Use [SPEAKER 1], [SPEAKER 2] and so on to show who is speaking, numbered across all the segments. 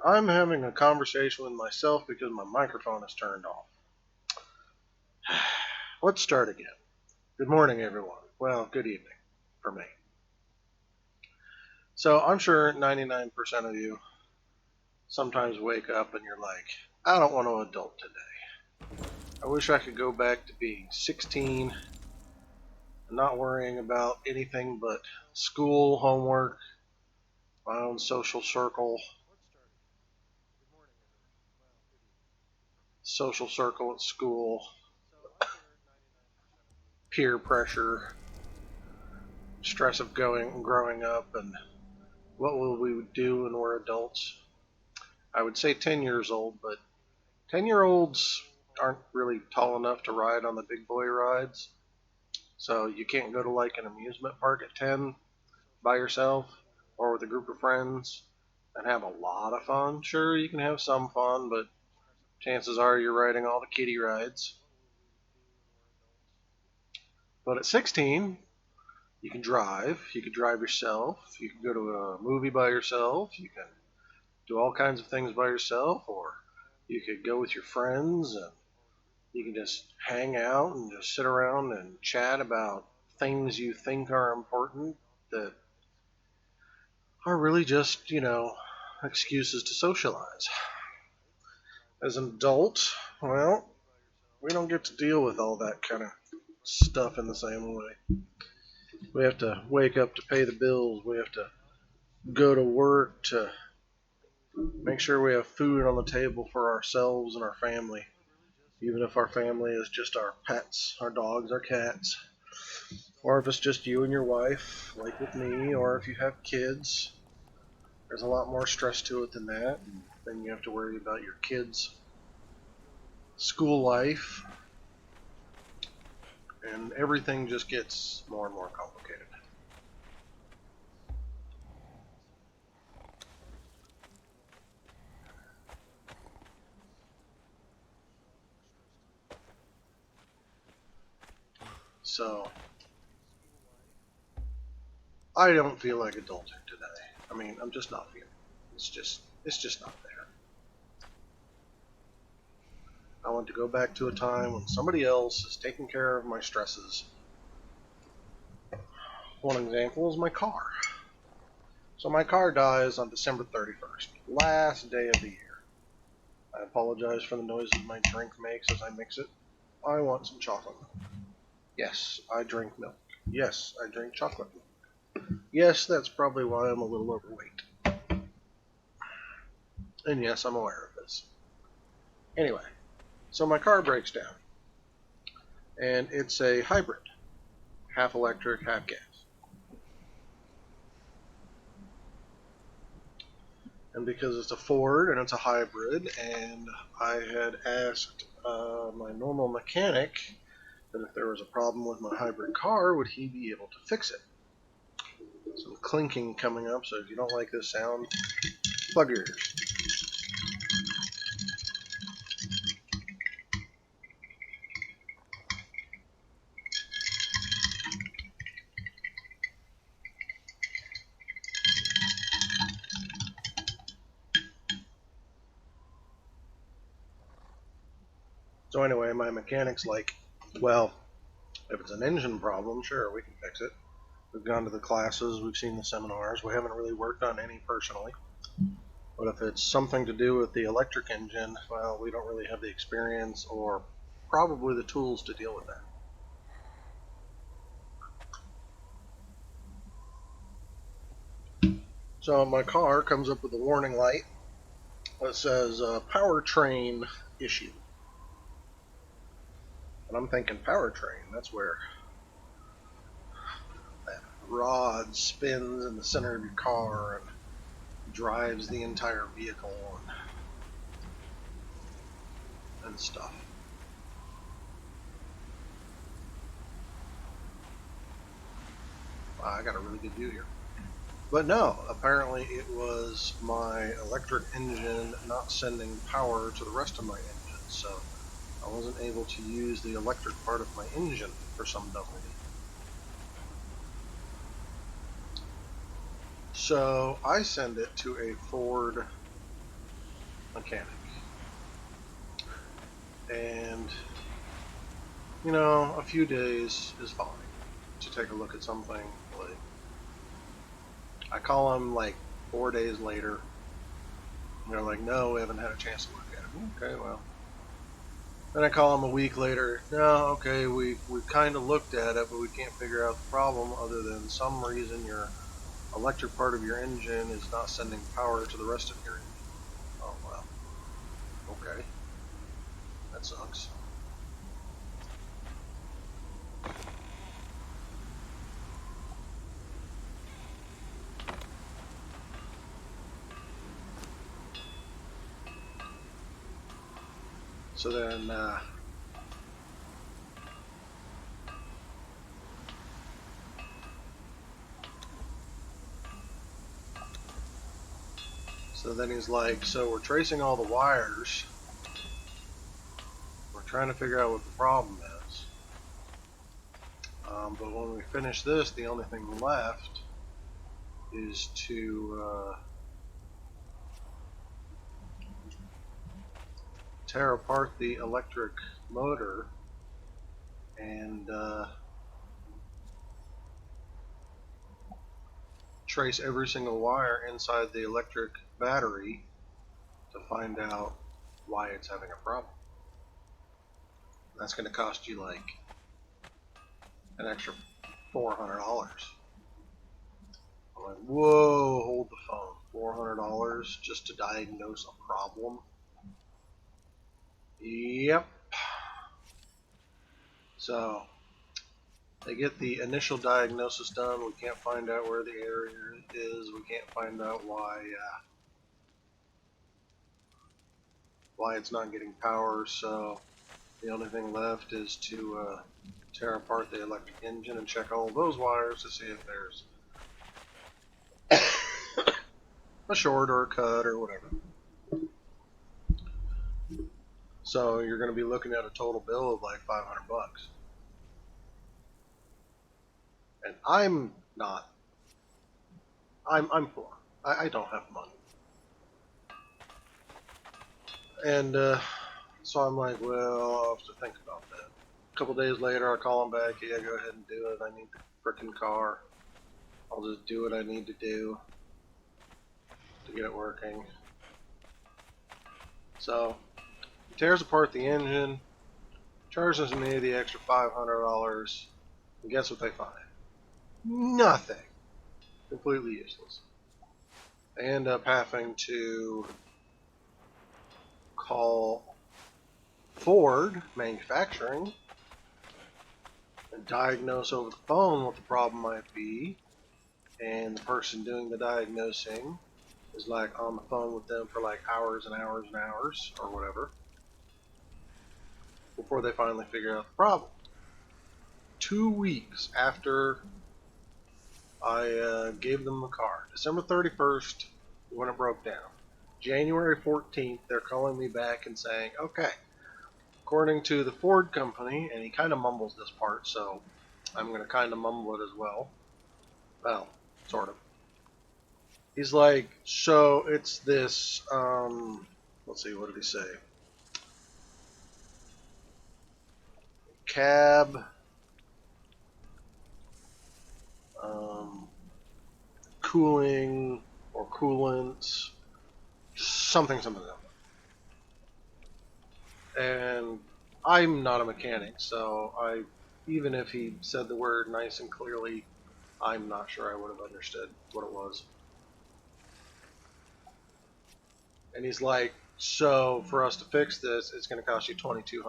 [SPEAKER 1] I'm having a conversation with myself because my microphone is turned off. Let's start again. Good morning, everyone. Well, good evening for me. So I'm sure 99% of you sometimes wake up and you're like, I don't want to adult today. I wish I could go back to being 16 and not worrying about anything but school, homework, my own social circle at school, peer pressure, stress of growing up, and what will we do when we're adults? I would say 10 years old, but 10-year-olds aren't really tall enough to ride on the big boy rides. So you can't go to like an amusement park at 10 by yourself or with a group of friends and have a lot of fun. Sure, you can have some fun, but chances are you're riding all the kiddie rides. But at 16, you can drive. You can drive yourself. You can go to a movie by yourself. You can do all kinds of things by yourself, or you could go with your friends and you can just hang out and just sit around and chat about things you think are important that are really just, excuses to socialize. As an adult, well, we don't get to deal with all that kind of stuff in the same way. We have to wake up to pay the bills. We have to go to work to make sure we have food on the table for ourselves and our family. Even if our family is just our pets, our dogs, our cats, or if it's just you and your wife, like with me, or if you have kids, there's a lot more stress to it than that. And then you have to worry about your kids' school life, and everything just gets more and more complicated. So, I don't feel like adulting today. I mean, I'm just not feeling it. It's just not there. I want to go back to a time when somebody else is taking care of my stresses. One example is my car. So my car dies on December 31st, last day of the year. I apologize for the noises my drink makes as I mix it. I want some chocolate milk. Yes, I drink milk. Yes, I drink chocolate milk. Yes, that's probably why I'm a little overweight. And yes, I'm aware of this. Anyway, so my car breaks down. And it's a hybrid. Half electric, half gas. And because it's a Ford and it's a hybrid, and I had asked my normal mechanic that if there was a problem with my hybrid car, would he be able to fix it? Some clinking coming up, so if you don't like this sound, plug your ears. So anyway, my mechanic's like, well, if it's an engine problem, sure, we can fix it. We've gone to the classes, we've seen the seminars, we haven't really worked on any personally. But if it's something to do with the electric engine, well, we don't really have the experience or probably the tools to deal with that. So my car comes up with a warning light that says powertrain issue. And I'm thinking powertrain, that's where that rod spins in the center of your car and drives the entire vehicle and stuff. Wow, I got a really good view here. But no, apparently it was my electric engine not sending power to the rest of my engine, so I wasn't able to use the electric part of my engine for some dumb reason. So I send it to a Ford mechanic. And, you know, a few days is fine to take a look at something. Like, I call them like 4 days later. And they're like, no, we haven't had a chance to look at it. Okay, well. Then I call them a week later. No, okay, we kind of looked at it, but we can't figure out the problem other than some reason your electric part of your engine is not sending power to the rest of your engine. Oh, well. Okay. That sucks. So then, he's like, so we're tracing all the wires. We're trying to figure out what the problem is. But when we finish this, the only thing left is to tear apart the electric motor and trace every single wire inside the electric battery to find out why it's having a problem. That's going to cost you like an extra $400. I'm like, whoa, hold the phone. $400 just to diagnose a problem? Yep. So they get the initial diagnosis done. We can't find out where the error is. We can't find out why it's not getting power. So the only thing left is to tear apart the electric engine and check all those wires to see if there's a short or a cut or whatever. So you're going to be looking at a total bill of like $500. And I'm not. I'm poor. I don't have money. And so I'm like, well, I'll have to think about that. A couple days later, I call him back. Yeah, go ahead and do it. I need the frickin' car. I'll just do what I need to do to get it working. So he tears apart the engine, charges me the extra $500, and guess what they find? Nothing. Completely useless. They end up having to call Ford Manufacturing and diagnose over the phone what the problem might be. And the person doing the diagnosing is like on the phone with them for like hours and hours and hours or whatever before they finally figure out the problem. 2 weeks after I gave them the car, December 31st when it broke down. January 14th, they're calling me back and saying, okay, according to the Ford company, and he kind of mumbles this part, so I'm going to kind of mumble it as well. Well, sort of. He's like, so it's this, let's see, what did he say? Cab, cooling or coolant, something. And I'm not a mechanic, so even if he said the word nice and clearly, I'm not sure I would have understood what it was. And he's like, so for us to fix this, it's going to cost you $2,200.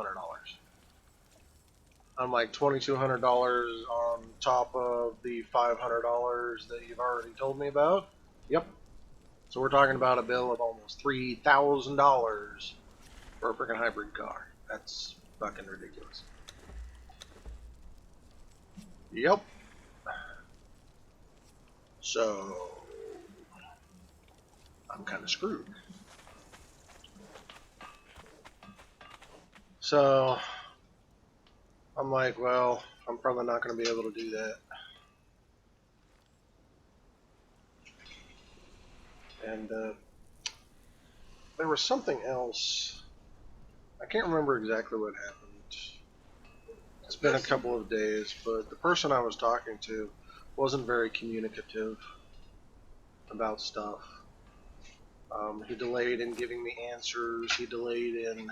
[SPEAKER 1] I'm like, $2,200 on top of the $500 that you've already told me about? Yep. So we're talking about a bill of almost $3,000 for a freaking hybrid car. That's fucking ridiculous. Yep. So I'm kind of screwed. So I'm like, well, I'm probably not going to be able to do that. And there was something else. I can't remember exactly what happened. It's been a couple of days, but the person I was talking to wasn't very communicative about stuff. He delayed in giving me answers. He delayed in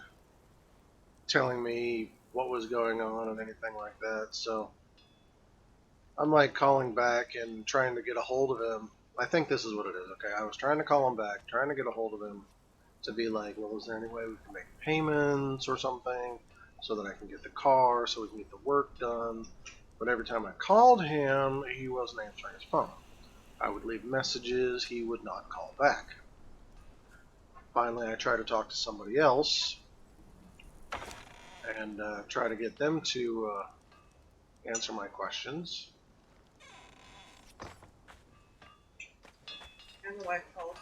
[SPEAKER 1] telling me what was going on and anything like that. So I'm like calling back and trying to get a hold of him. I think this is what it is. Okay, I was trying to call him back, trying to get a hold of him to be like, well, is there any way we can make payments or something so that I can get the car so we can get the work done? But every time I called him, he wasn't answering his phone. I would leave messages, he would not call back. Finally, I tried to talk to somebody else and try to get them to answer my questions.
[SPEAKER 2] And the wife called.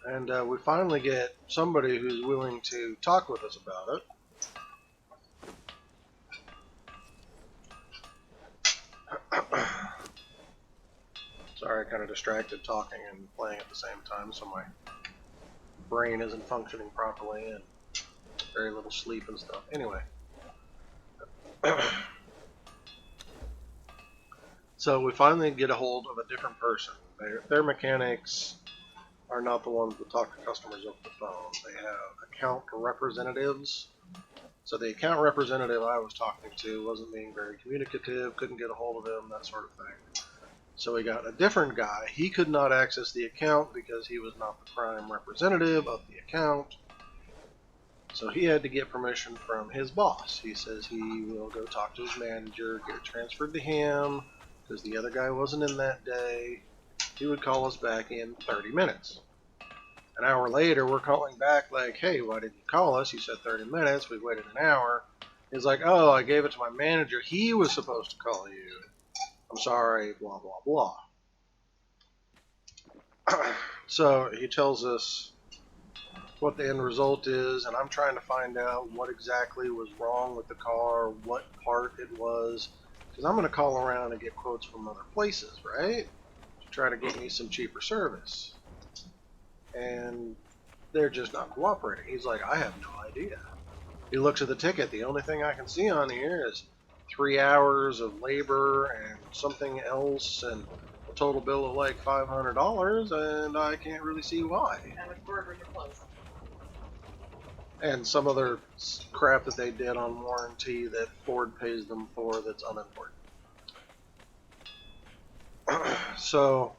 [SPEAKER 1] And we finally get somebody who's willing to talk with us about it. Sorry, I kind of distracted talking and playing at the same time, so my brain isn't functioning properly and very little sleep and stuff. Anyway. So we finally get a hold of a different person. Their mechanics are not the ones that talk to customers over the phone. They have account representatives. So the account representative I was talking to wasn't being very communicative, couldn't get a hold of him, that sort of thing. So we got a different guy. He could not access the account because he was not the prime representative of the account. So he had to get permission from his boss. He says he will go talk to his manager, get it transferred to him, because the other guy wasn't in that day. He would call us back in 30 minutes. An hour later, we're calling back like, hey, why didn't you call us? You said 30 minutes. We've waited an hour. He's like, oh, I gave it to my manager. He was supposed to call you. I'm sorry, blah, blah, blah. So he tells us what the end result is, and I'm trying to find out what exactly was wrong with the car, what part it was, because I'm going to call around and get quotes from other places, right? To try to get me some cheaper service. And they're just not cooperating. He's like, I have no idea. He looks at the ticket. The only thing I can see on here is 3 hours of labor and something else and a total bill of like $500, and I can't really see why.
[SPEAKER 2] And the burgers are closed.
[SPEAKER 1] And some other crap that they did on warranty that Ford pays them for that's unimportant. So,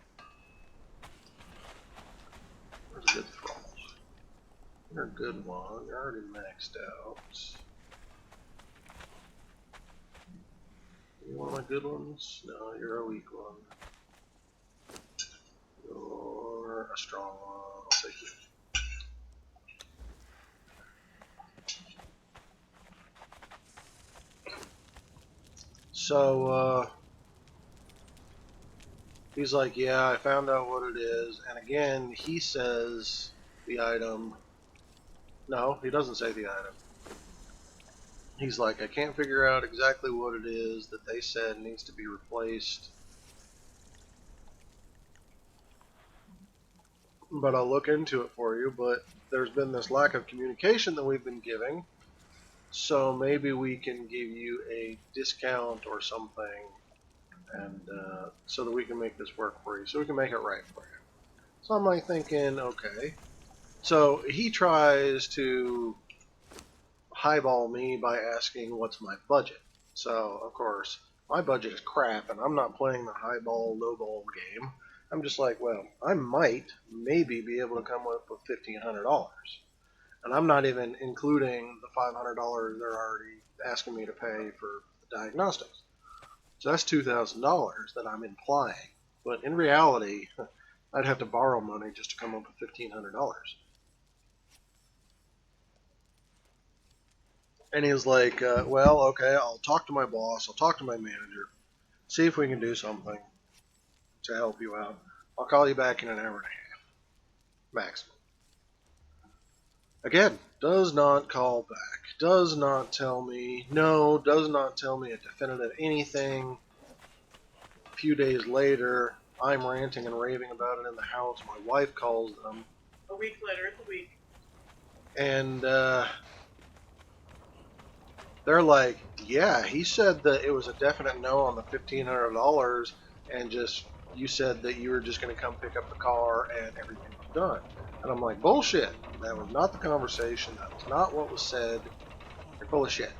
[SPEAKER 1] where's a good thrall? You're a good one. You're already maxed out. You want my good ones? No, you're a weak one. You're a strong one. I'll take you. So, he's like, yeah, I found out what it is. And again, he says the item. No, he doesn't say the item. He's like, I can't figure out exactly what it is that they said needs to be replaced. But I'll look into it for you. But there's been this lack of communication that we've been giving. So maybe we can give you a discount or something, and so that we can make this work for you, so we can make it right for you. So I'm like thinking, okay. So he tries to highball me by asking what's my budget. So of course my budget is crap, and I'm not playing the highball lowball game. I'm just like, well, I might maybe be able to come up with $1,500. And I'm not even including the $500 they're already asking me to pay for the diagnostics. So that's $2,000 that I'm implying. But in reality, I'd have to borrow money just to come up with $1,500. And he was like, well, okay, I'll talk to my boss, I'll talk to my manager, see if we can do something to help you out. I'll call you back in an hour and a half, maximum. Again, does not call back, does not tell me, no, does not tell me a definitive anything. A few days later, I'm ranting and raving about it in the house. My wife calls them,
[SPEAKER 2] A week later, it's a week.
[SPEAKER 1] And they're like, yeah, he said that it was a definite no on the $1,500, and just you said that you were just going to come pick up the car and everything was done. And I'm like, bullshit. That was not the conversation. That was not what was said. You're full of shit.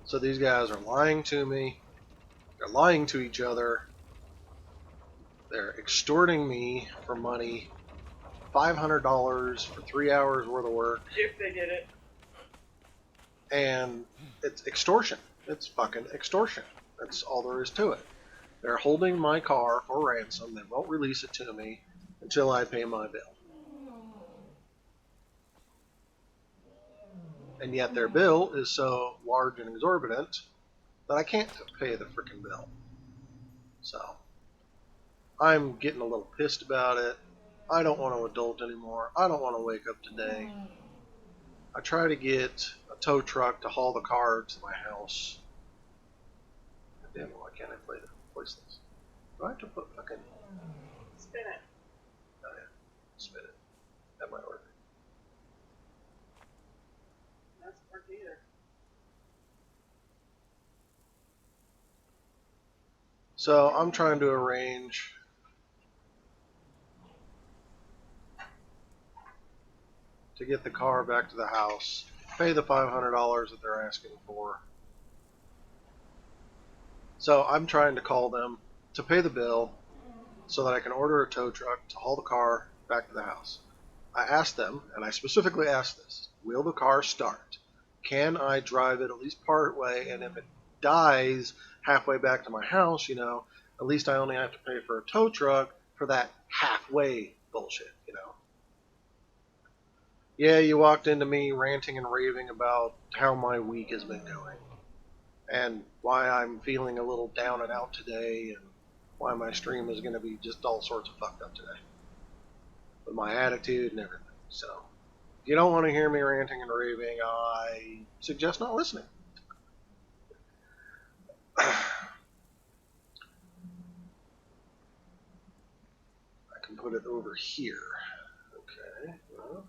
[SPEAKER 1] So these guys are lying to me. They're lying to each other. They're extorting me for money. $500 for 3 hours worth of work.
[SPEAKER 2] If they did it.
[SPEAKER 1] And it's extortion. It's fucking extortion. That's all there is to it. They're holding my car for ransom. They won't release it to me until I pay my bill. And yet their bill is so large and exorbitant that I can't pay the freaking bill. So I'm getting a little pissed about it. I don't want to adult anymore. I don't want to wake up today. I try to get a tow truck to haul the car to my house. Damn it, why can't I place this? Do I have to put fucking...
[SPEAKER 2] Spin it.
[SPEAKER 1] Oh yeah, spin it. That might work.
[SPEAKER 2] That's work either.
[SPEAKER 1] So I'm trying to arrange to get the car back to the house, pay the $500 that they're asking for. So I'm trying to call them to pay the bill so that I can order a tow truck to haul the car back to the house. I asked them, and I specifically asked this, will the car start? Can I drive it at least part way, and if it dies halfway back to my house, at least I only have to pay for a tow truck for that halfway bullshit, Yeah, you walked into me ranting and raving about how my week has been going and why I'm feeling a little down and out today and why my stream is going to be just all sorts of fucked up today with my attitude and everything. So if you don't want to hear me ranting and raving, I suggest not listening. I can put it over here. Okay, well.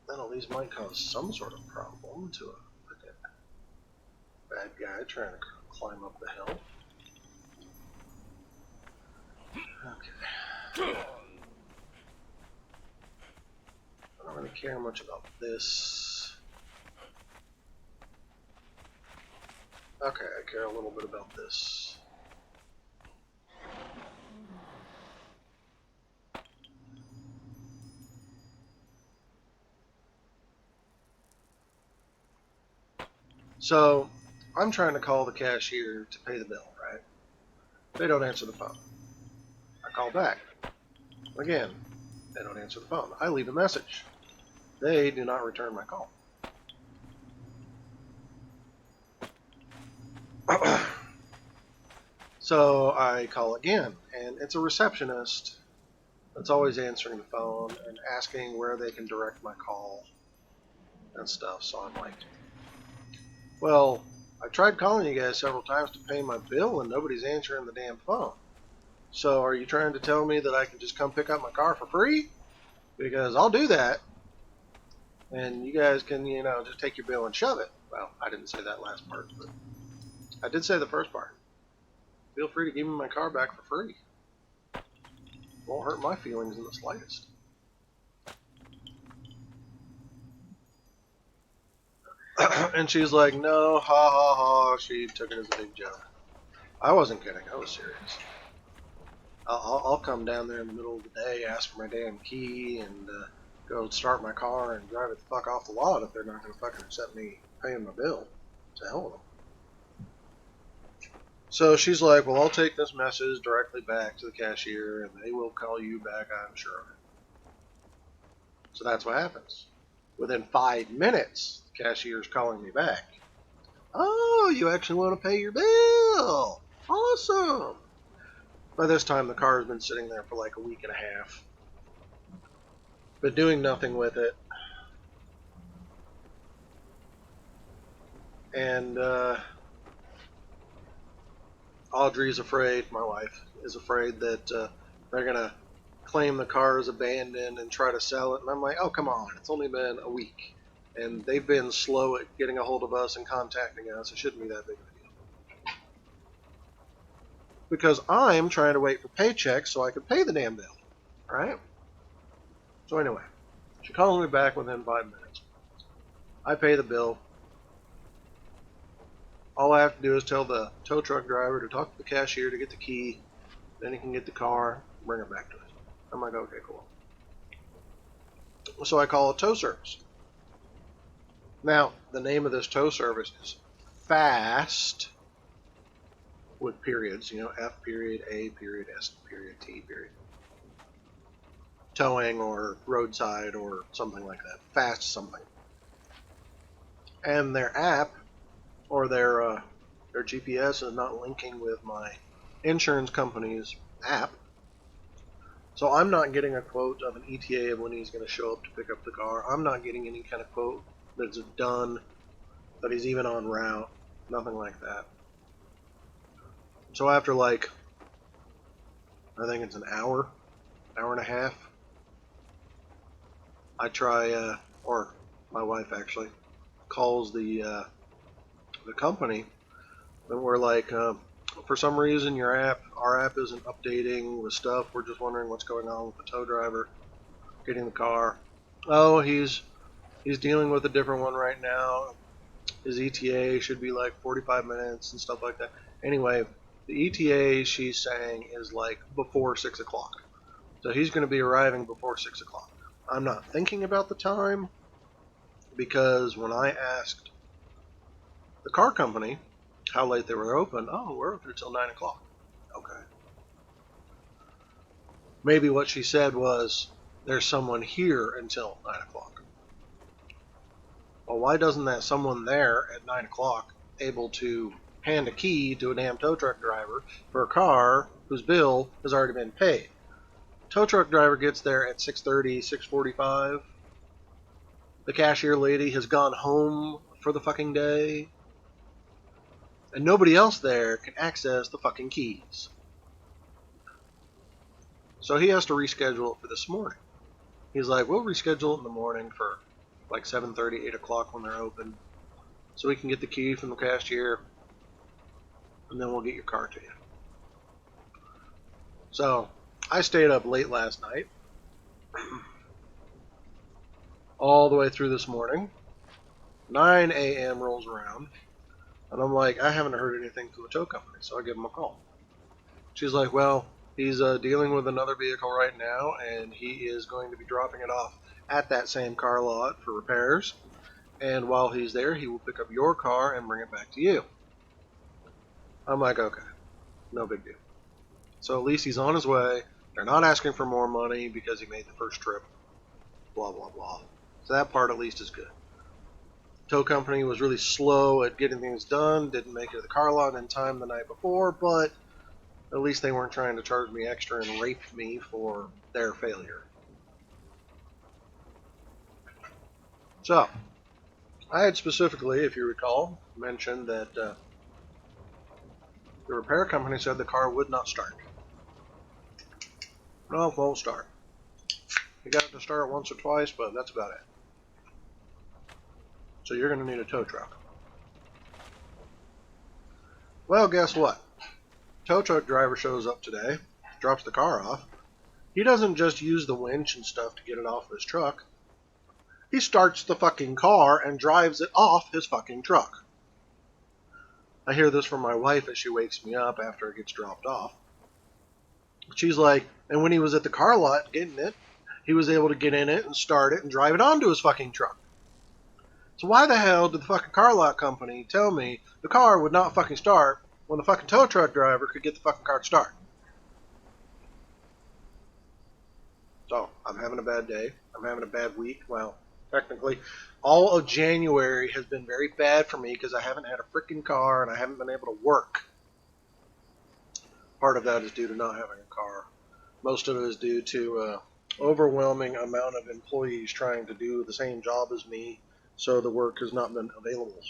[SPEAKER 1] That at least might cause some sort of problem to a bad guy trying to climb up the hill. Okay. I don't really care much about this. Okay, I care a little bit about this. So, I'm trying to call the cashier to pay the bill, right? They don't answer the phone. I call back. Again, they don't answer the phone. I leave a message. They do not return my call. So I call again, and it's a receptionist that's always answering the phone and asking where they can direct my call and stuff. So I'm like, well, I tried calling you guys several times to pay my bill and nobody's answering the damn phone. So are you trying to tell me that I can just come pick up my car for free? Because I'll do that. And you guys can, just take your bill and shove it. Well, I didn't say that last part, but I did say the first part. Feel free to give me my car back for free. Won't hurt my feelings in the slightest. And she's like, no, ha ha ha. She took it as a big joke. I wasn't kidding. I was serious. I'll come down there in the middle of the day, ask for my damn key, and go start my car and drive it the fuck off the lot if they're not going to fucking accept me paying my bill. To hell with them. So she's like, well, I'll take this message directly back to the cashier, and they will call you back, I'm sure. So that's what happens. Within 5 minutes, the cashier's calling me back. Oh, you actually want to pay your bill? Awesome. By this time, the car has been sitting there for like a week and a half. But doing nothing with it. And Audrey's afraid, my wife is afraid that they're going to claim the car as abandoned and try to sell it. And I'm like, oh, come on. It's only been a week. And they've been slow at getting a hold of us and contacting us. It shouldn't be that big of a deal. Because I'm trying to wait for paychecks so I can pay the damn bill. Right? So anyway, she calls me back within 5 minutes. I pay the bill. All I have to do is tell the tow truck driver to talk to the cashier to get the key. Then he can get the car and bring it back to us. I'm like, okay, cool. So I call a tow service. Now, the name of this tow service is Fast, with periods, F period, A period, S period, T period. Towing or roadside or something like that. Fast something. And their app or their GPS is not linking with my insurance company's app. So I'm not getting a quote of an ETA of when he's going to show up to pick up the car. I'm not getting any kind of quote that's done, that he's even en route. Nothing like that. So after I think it's an hour and a half, I try, or my wife actually, calls the company, and we're like, for some reason our app isn't updating with stuff. We're just wondering what's going on with the tow driver getting the car. Oh, he's dealing with a different one right now. His ETA should be like 45 minutes and stuff like that. Anyway, the ETA she's saying is like before 6 o'clock. So he's going to be arriving before 6 o'clock. I'm not thinking about the time because when I asked the car company how late they were open, oh, we're open until 9 o'clock. Okay. Maybe what she said was, there's someone here until 9 o'clock. Well, why doesn't that someone there at 9 o'clock able to hand a key to a damn tow truck driver for a car whose bill has already been paid? Tow truck driver gets there at 6:30, 6:45. The cashier lady has gone home for the fucking day. And nobody else there can access the fucking keys. So he has to reschedule it for this morning. He's like, we'll reschedule it in the morning for like 7:30, 8 o'clock when they're open, so we can get the key from the cashier, and then we'll get your car to you. So I stayed up late last night, all the way through this morning. 9 a.m. rolls around, and I'm like, I haven't heard anything from the tow company, so I give them a call. She's like, well, he's dealing with another vehicle right now, and he is going to be dropping it off at that same car lot for repairs. And while he's there, he will pick up your car and bring it back to you. I'm like, okay, no big deal. So at least he's on his way. They're not asking for more money because he made the first trip. Blah, blah, blah. So that part at least is good. Tow company was really slow at getting things done. Didn't make it to the car lot in time the night before, but at least they weren't trying to charge me extra and rape me for their failure. So, I had specifically, if you recall, mentioned that the repair company said the car would not start. No, it won't start. You got it to start once or twice, but that's about it. So you're going to need a tow truck. Well, guess what? Tow truck driver shows up today, drops the car off. He doesn't just use the winch and stuff to get it off his truck. He starts the fucking car and drives it off his fucking truck. I hear this from my wife as she wakes me up after it gets dropped off. She's like, and when he was at the car lot getting it, he was able to get in it and start it and drive it onto his fucking truck. So why the hell did the fucking car lot company tell me the car would not fucking start when the fucking tow truck driver could get the fucking car to start? So, I'm having a bad day. I'm having a bad week. Well, technically, all of January has been very bad for me because I haven't had a freaking car and I haven't been able to work. Part of that is due to not having a car. Most of it is due to overwhelming amount of employees trying to do the same job as me, so the work has not been available.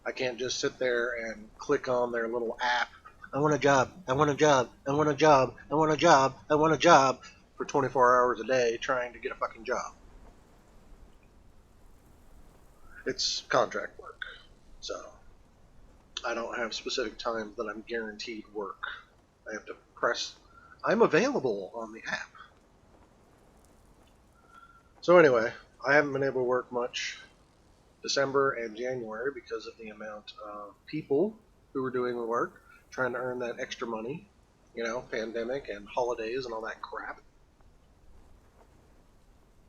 [SPEAKER 1] I can't just sit there and click on their little app. I want a job. I want a job. I want a job. I want a job. I want a job for 24 hours a day trying to get a fucking job. It's contract work. So I don't have specific times that I'm guaranteed work. I have to press I'm available on the app. So anyway, I haven't been able to work much December and January because of the amount of people who were doing the work, trying to earn that extra money, pandemic and holidays and all that crap.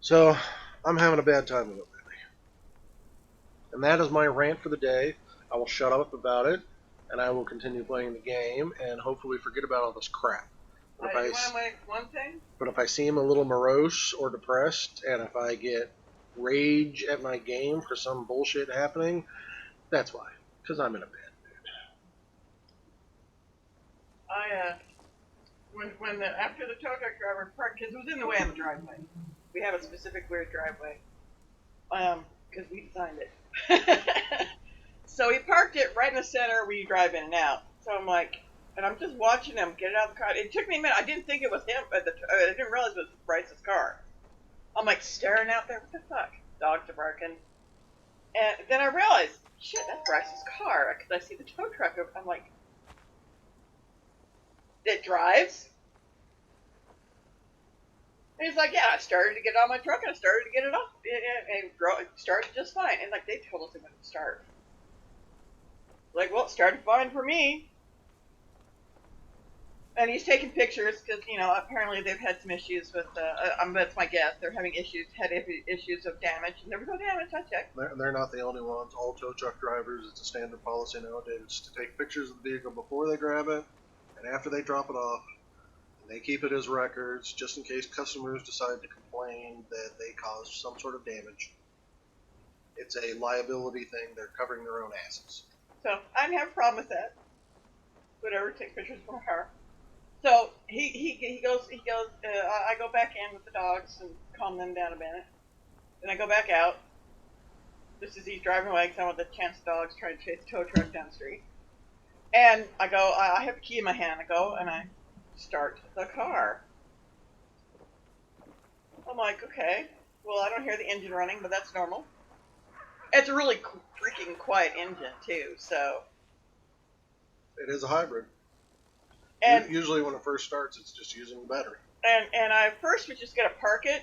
[SPEAKER 1] So I'm having a bad time with it lately. And that is my rant for the day. I will shut up about it, and I will continue playing the game and hopefully forget about all this crap. But
[SPEAKER 2] You want to make one thing?
[SPEAKER 1] But if I seem a little morose or depressed, and if I get rage at my game for some bullshit happening, that's why. Because I'm in a bad
[SPEAKER 2] After the tow truck driver parked, because it was in the way of the driveway. We have a specific weird driveway. Because we designed it. So he parked it right in the center where you drive in and out. So I'm like, and I'm just watching him get it out of the car. It took me a minute. I didn't think it was him. I didn't realize it was Bryce's car. I'm like staring out there. What the fuck? Dogs are barking. And then I realized, shit, that's Bryce's car. Because I see the tow truck. I'm like, it drives? And he's like, yeah, I started to get on my truck and I started to get it off. And it started just fine. And like, they told us it wouldn't start. Like, well, it started fine for me. And he's taking pictures because, apparently they've had some issues with, that's my guess, they're having issues of damage. And there was no damage, I checked.
[SPEAKER 1] They're not the only ones. All tow truck drivers, it's a standard policy nowadays to take pictures of the vehicle before they grab it and after they drop it off. And they keep it as records just in case customers decide to complain that they caused some sort of damage. It's a liability thing. They're covering their own asses.
[SPEAKER 2] So I didn't have a problem with that. Whatever, take pictures for her. So he goes. I go back in with the dogs and calm them down a minute. Then I go back out. Just as he's driving away, because I want the chance the dogs trying to chase the tow truck down the street. And I go. I have a key in my hand. I go and I start the car. I'm like, okay. Well, I don't hear the engine running, but that's normal. It's a really freaking quiet engine too. So
[SPEAKER 1] it is a hybrid.
[SPEAKER 2] And
[SPEAKER 1] usually when it first starts, it's just using the battery.
[SPEAKER 2] And I first was just going to park it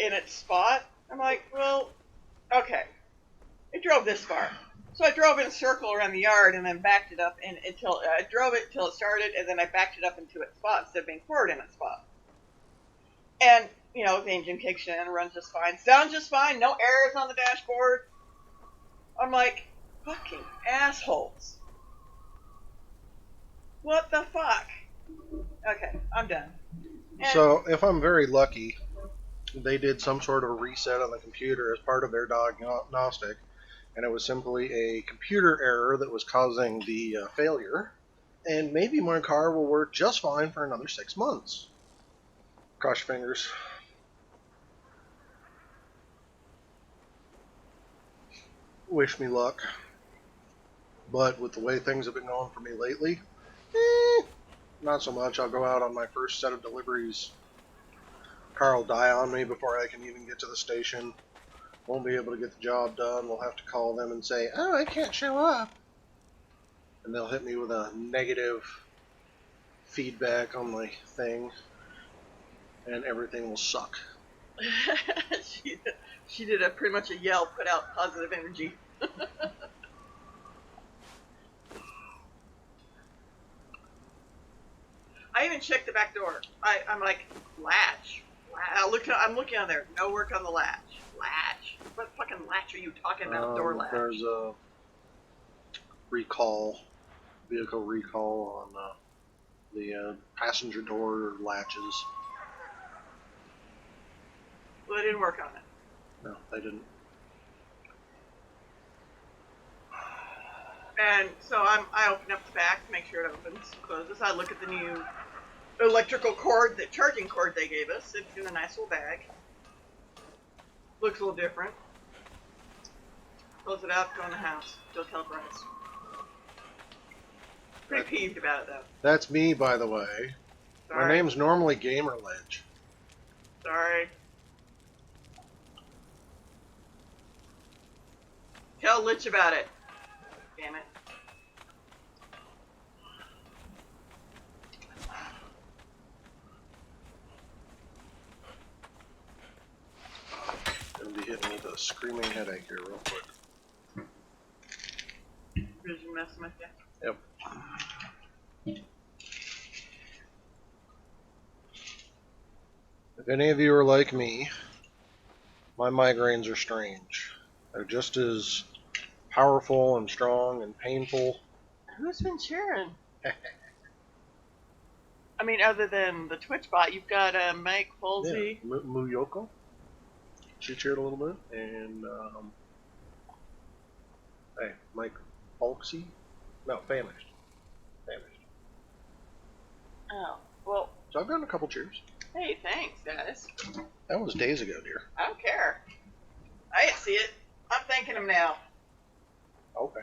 [SPEAKER 2] in its spot. I'm like, well, okay. It drove this far. So I drove in a circle around the yard and then backed it up until I drove it until it started, and then I backed it up into its spot instead of being forward in its spot. And, the engine kicks in, runs just fine. Sounds just fine. No errors on the dashboard. I'm like, fucking assholes. What the fuck? Okay, I'm done. And
[SPEAKER 1] so, if I'm very lucky, they did some sort of a reset on the computer as part of their diagnostic, and it was simply a computer error that was causing the failure, and maybe my car will work just fine for another 6 months. Cross your fingers. Wish me luck. But with the way things have been going for me lately, not so much. I'll go out on my first set of deliveries. Car will die on me before I can even get to the station. Won't be able to get the job done. We'll have to call them and say, oh, I can't show up. And they'll hit me with a negative feedback on my thing. And everything will suck.
[SPEAKER 2] she did pretty much a yell, put out positive energy. I even checked the back door. I'm like, latch. I'm looking on there. No work on the latch. Latch. What fucking latch are you talking about? Door latch.
[SPEAKER 1] There's a vehicle recall on the passenger door latches.
[SPEAKER 2] Well, they didn't work on it.
[SPEAKER 1] No, they didn't.
[SPEAKER 2] And so I open up the back to make sure it opens, closes. I look at the new electrical cord, the charging cord they gave us. It's in a nice little bag. Looks a little different. Close it up, go in the house. Don't tell Bryce. Pretty peeved about it, though.
[SPEAKER 1] That's me, by the way.
[SPEAKER 2] Sorry.
[SPEAKER 1] My name's normally Gamer Ledge.
[SPEAKER 2] Sorry. Tell Lich about it. Damn it.
[SPEAKER 1] Gonna be hitting me with a screaming headache here real quick.
[SPEAKER 2] Vision messing with you?
[SPEAKER 1] Yep. If any of you are like me, my migraines are strange. They're just as powerful and strong and painful.
[SPEAKER 2] Who's been cheering? I mean, other than the Twitch bot, you've got Mike Folsey.
[SPEAKER 1] Yeah, Muyoko. She cheered a little bit, and hey, Mike Folksy. No, Famished.
[SPEAKER 2] Oh, well.
[SPEAKER 1] So I've gotten a couple cheers.
[SPEAKER 2] Hey, thanks, guys.
[SPEAKER 1] That was days ago, dear.
[SPEAKER 2] I don't care. I didn't see it. I'm thanking him now.
[SPEAKER 1] Okay.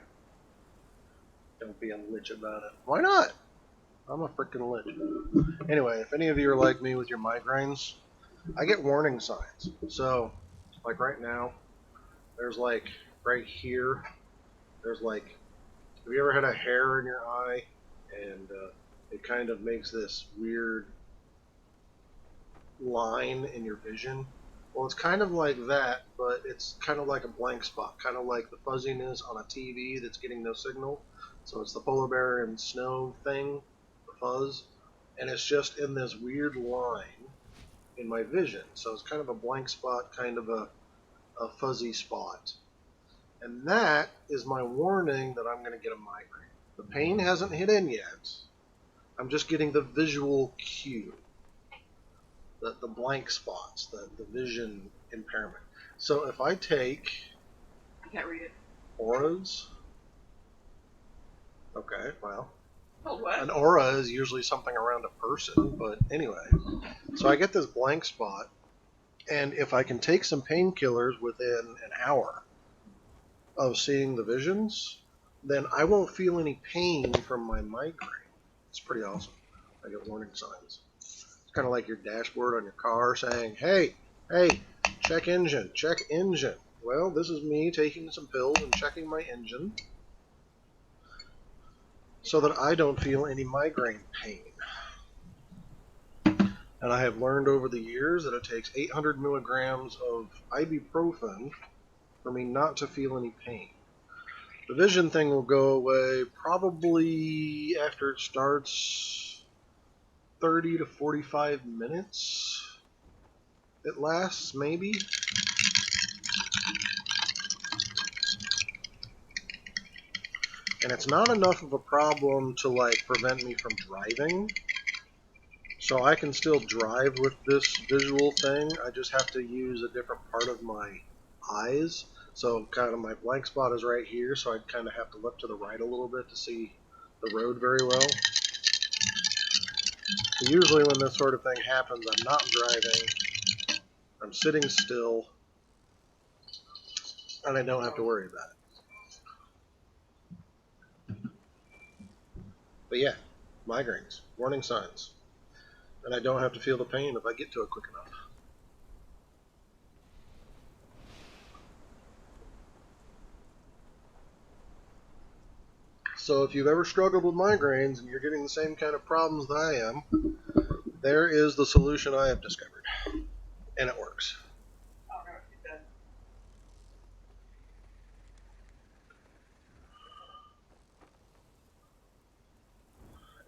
[SPEAKER 1] Don't be a lich about it. Why not? I'm a freaking lich. Anyway, if any of you are like me with your migraines, I get warning signs. So, like right now, there's like right here, there's like, have you ever had a hair in your eye and it kind of makes this weird line in your vision? Well, it's kind of like that, but it's kind of like a blank spot, kind of like the fuzziness on a TV that's getting no signal. So it's the polar bear and snow thing, the fuzz, and it's just in this weird line in my vision. So it's kind of a blank spot, kind of a fuzzy spot. And that is my warning that I'm going to get a migraine. The pain hasn't hit in yet. I'm just getting the visual cue. The blank spots, the vision impairment. So if I take
[SPEAKER 2] I can't read it.
[SPEAKER 1] auras, okay, well,
[SPEAKER 2] Oh, what?
[SPEAKER 1] an aura is usually something around a person, but anyway. So I get this blank spot, and if I can take some painkillers within an hour of seeing the visions, then I won't feel any pain from my migraine. It's pretty awesome. I get warning signs. Kind of like your dashboard on your car saying, hey, check engine. Well, this is me taking some pills and checking my engine so that I don't feel any migraine pain. And I have learned over the years that it takes 800 milligrams of ibuprofen for me not to feel any pain. The vision thing will go away probably after it starts 30 to 45 minutes. It lasts, maybe. And it's not enough of a problem to like prevent me from driving. So I can still drive with this visual thing. I just have to use a different part of my eyes. So kind of my blank spot is right here, so I'd kind of have to look to the right a little bit to see the road very well. Usually when this sort of thing happens, I'm not driving, I'm sitting still, and I don't have to worry about it. But yeah, migraines, warning signs, and I don't have to feel the pain if I get to it quick enough. So if you've ever struggled with migraines and you're getting the same kind of problems that I am, there is the solution I have discovered. And it works.
[SPEAKER 2] I don't know what you said.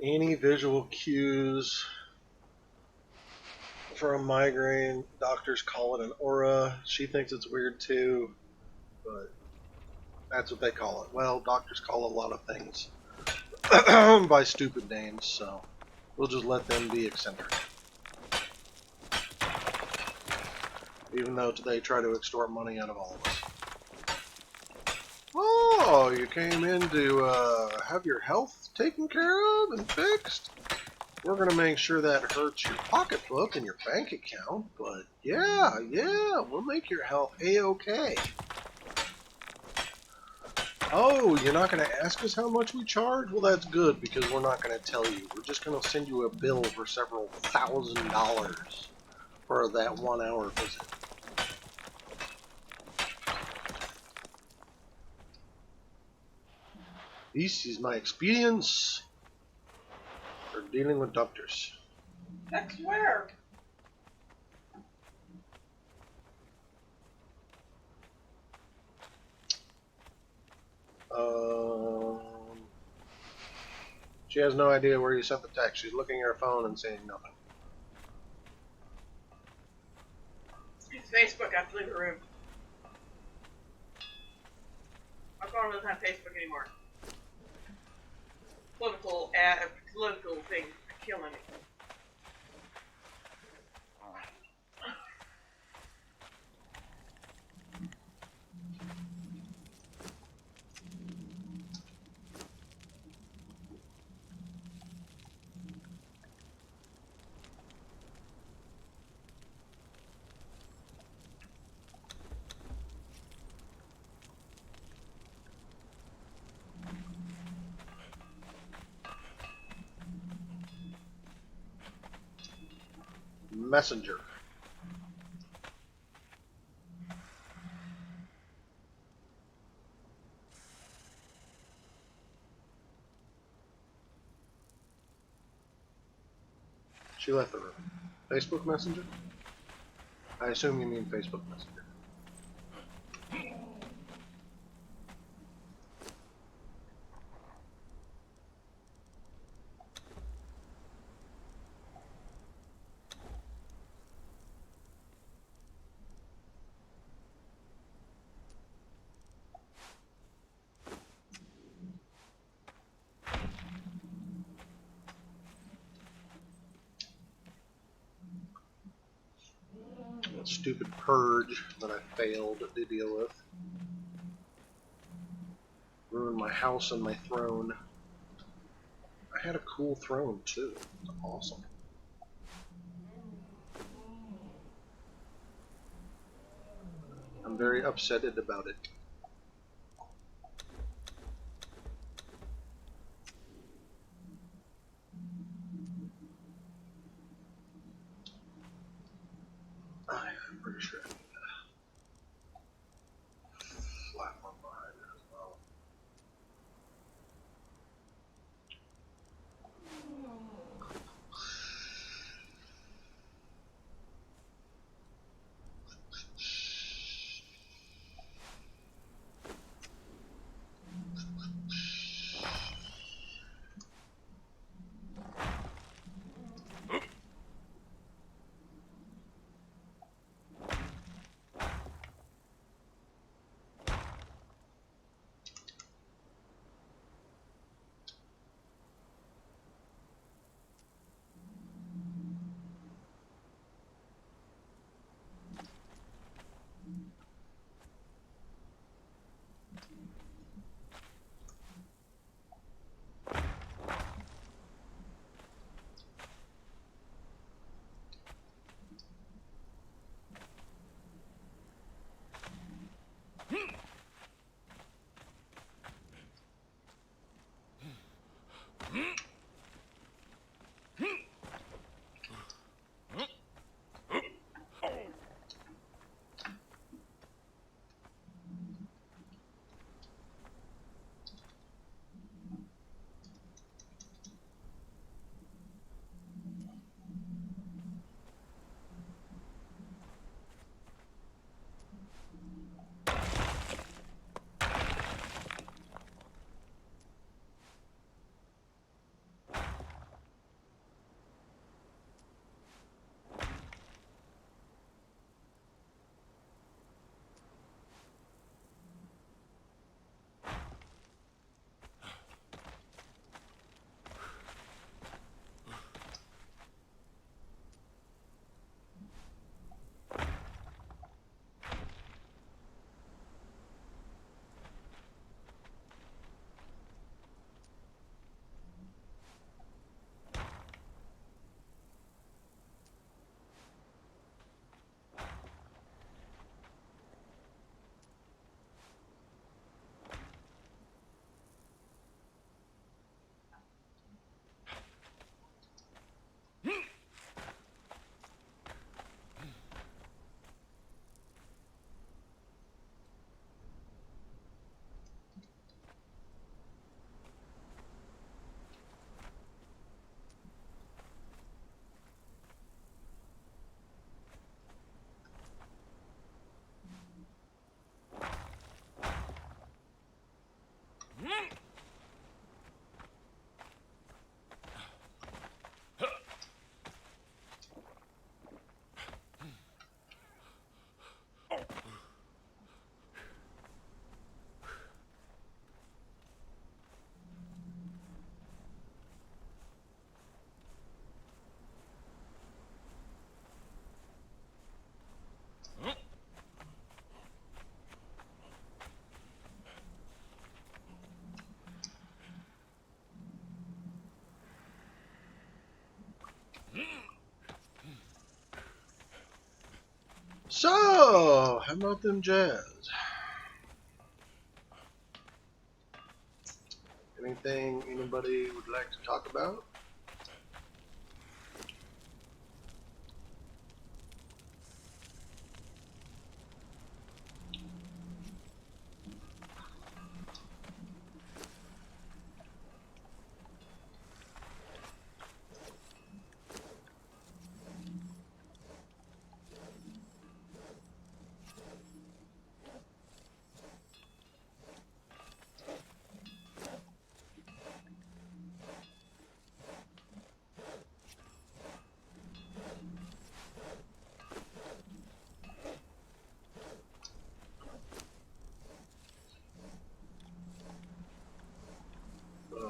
[SPEAKER 1] Any visual cues for a migraine, doctors call it an aura. She thinks it's weird too, but that's what they call it. Well, doctors call a lot of things by stupid names, so we'll just let them be eccentric. Even though they try to extort money out of all of us. Oh, you came in to have your health taken care of and fixed? We're going to make sure that hurts your pocketbook and your bank account, but yeah, we'll make your health A-okay. Oh, you're not going to ask us how much we charge? Well, that's good, because we're not going to tell you. We're just going to send you a bill for several $1,000 for that 1 hour visit. This is my experience for dealing with doctors.
[SPEAKER 2] Text where?
[SPEAKER 1] Um, she has no idea where you sent the text. She's looking at her phone and saying nothing.
[SPEAKER 2] It's Facebook. I have to leave the room. My phone doesn't have Facebook anymore. Political things are killing me.
[SPEAKER 1] Messenger. She left the room. Facebook Messenger? I assume you mean Facebook Messenger. That stupid purge that I failed to deal with. Ruined my house and my throne. I had a cool throne too. It's awesome. I'm very upsetted about it. I'm pretty sure I need a flat one behind it as well. So, how about them jazz? Anything anybody would like to talk about? Uh,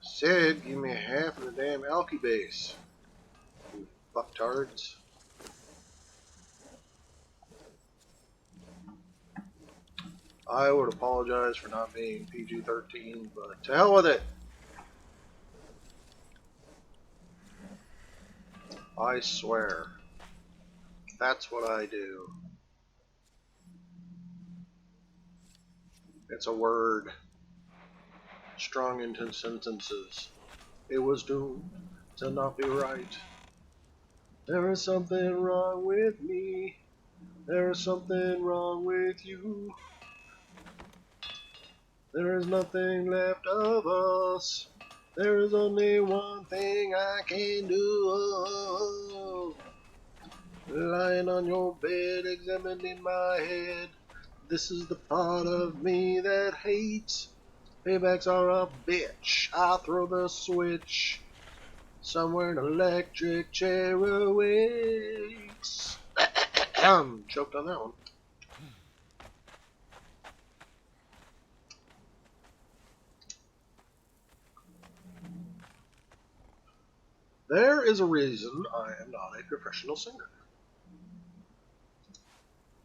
[SPEAKER 1] Said, give me half of the damn alky base. You fucktards. I would apologize for not being PG-13, but to hell with it. I swear. That's what I do. It's a word. Strung into sentences. It was doomed to not be right. There is something wrong with me. There is something wrong with you. There is nothing left of us. There is only one thing I can do. Lying on your bed, examining my head. This is the part of me that hates. Paybacks are a bitch. I throw the switch. Somewhere an electric chair awaits. Choked on that one. There is a reason I am not a professional singer.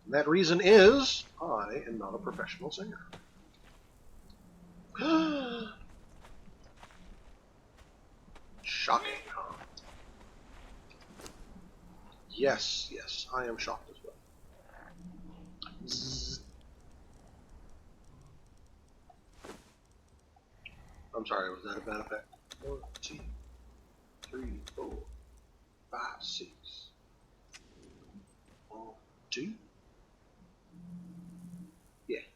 [SPEAKER 1] And that reason is I am not a professional singer. Shocking, huh? Yes, yes, I am shocked as well. Zzz. I'm sorry, was that a bad effect? 1, 2, 3, 4, 5, 6. 1, 2. Yeah. Okay.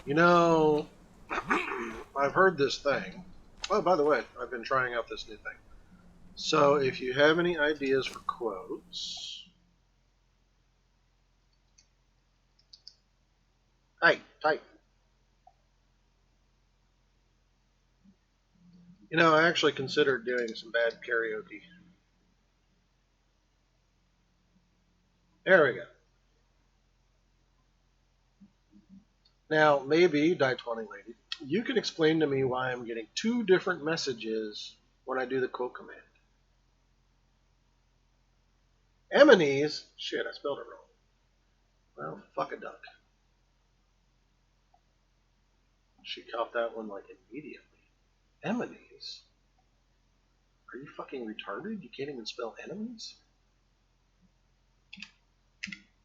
[SPEAKER 1] You know, I've heard this thing. Oh, by the way, I've been trying out this new thing. So, if you have any ideas for quotes, hey, type. You know, I actually considered doing some bad karaoke. There we go. Now, maybe, Die 20 Lady, you can explain to me why I'm getting two different messages when I do the quote command. Emmonies? Shit, I spelled it wrong. Well, fuck a duck. She caught that one like immediately. Emmonies? Are you fucking retarded? You can't even spell enemies?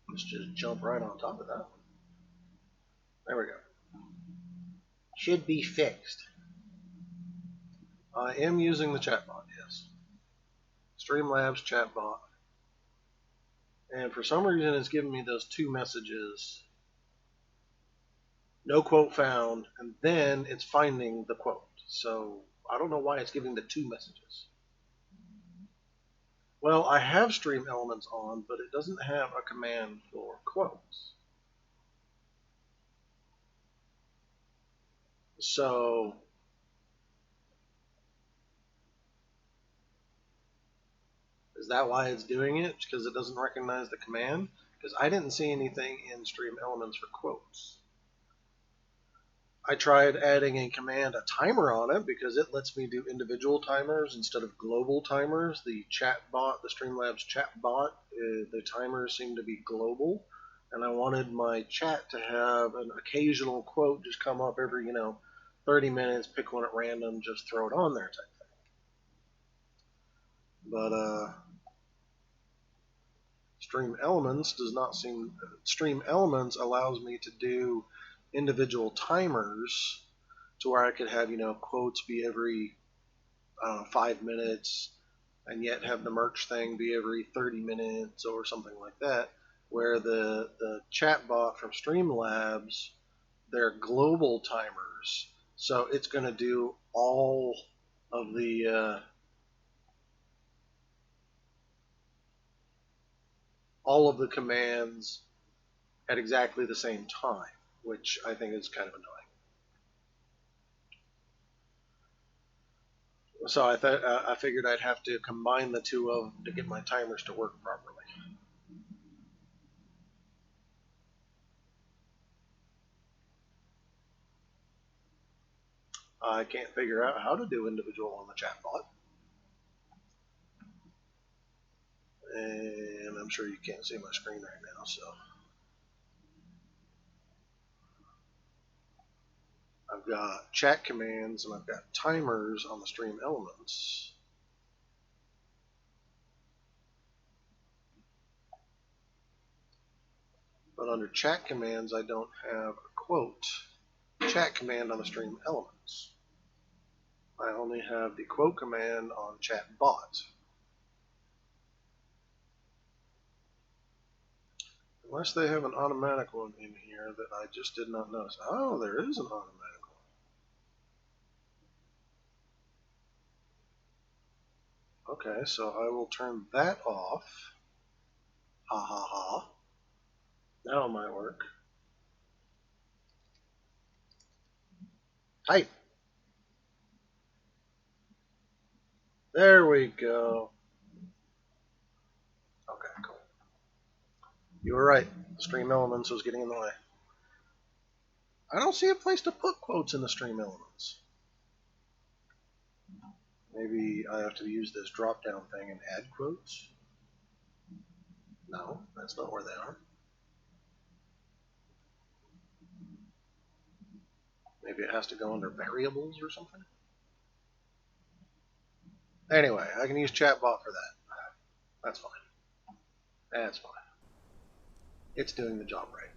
[SPEAKER 1] Let's just jump right on top of that one. There we go. Should be fixed. I am using the chatbot, yes. Streamlabs chatbot. And for some reason it's giving me those two messages. No quote found, and then it's finding the quote. So I don't know why it's giving the two messages. Well, I have Stream Elements on, but it doesn't have a command for quotes. So is that why it's doing it? Because it doesn't recognize the command? Because I didn't see anything in Stream Elements for quotes. I tried adding a command, a timer on it, because it lets me do individual timers instead of global timers. The chat bot, the Streamlabs chat bot, the timers seem to be global, and I wanted my chat to have an occasional quote just come up every, 30 minutes, pick one at random, just throw it on there type thing. But Stream Elements does not seem. Stream Elements allows me to do individual timers to where I could have, quotes be every 5 minutes, and yet have the merch thing be every 30 minutes or something like that. Where the chatbot from Streamlabs, they're global timers, so it's going to do of the all of the commands at exactly the same time, which I think is kind of annoying. So I figured I'd have to combine the two of them to get my timers to work properly. I can't figure out how to do individual on the chatbot, and I'm sure you can't see my screen right now, so I've got chat commands and I've got timers on the Stream Elements. But under chat commands, I don't have a quote chat command on the Stream Elements. I only have the quote command on chat bot. Unless they have an automatic one in here that I just did not notice. Oh, there is an automatic one. Okay, so I will turn that off. Ha ha ha. Now it might work. Type. There we go. Okay, cool. You were right. Stream Elements was getting in the way. I don't see a place to put quotes in the Stream Elements. Maybe I have to use this drop down thing and add quotes? No, that's not where they are. Maybe it has to go under variables or something? Anyway, I can use chatbot for that. That's fine. That's fine. It's doing the job right.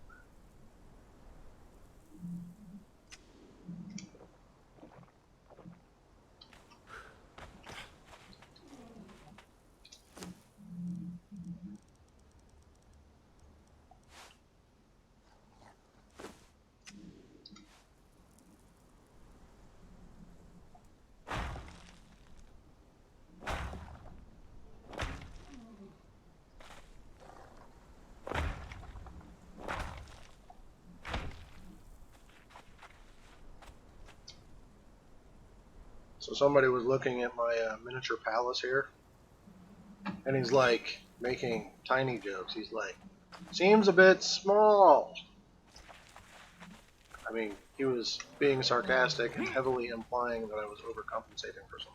[SPEAKER 1] So somebody was looking at my miniature palace here, and he's like making tiny jokes. He's like, seems a bit small. I mean, he was being sarcastic and heavily implying that I was overcompensating for something.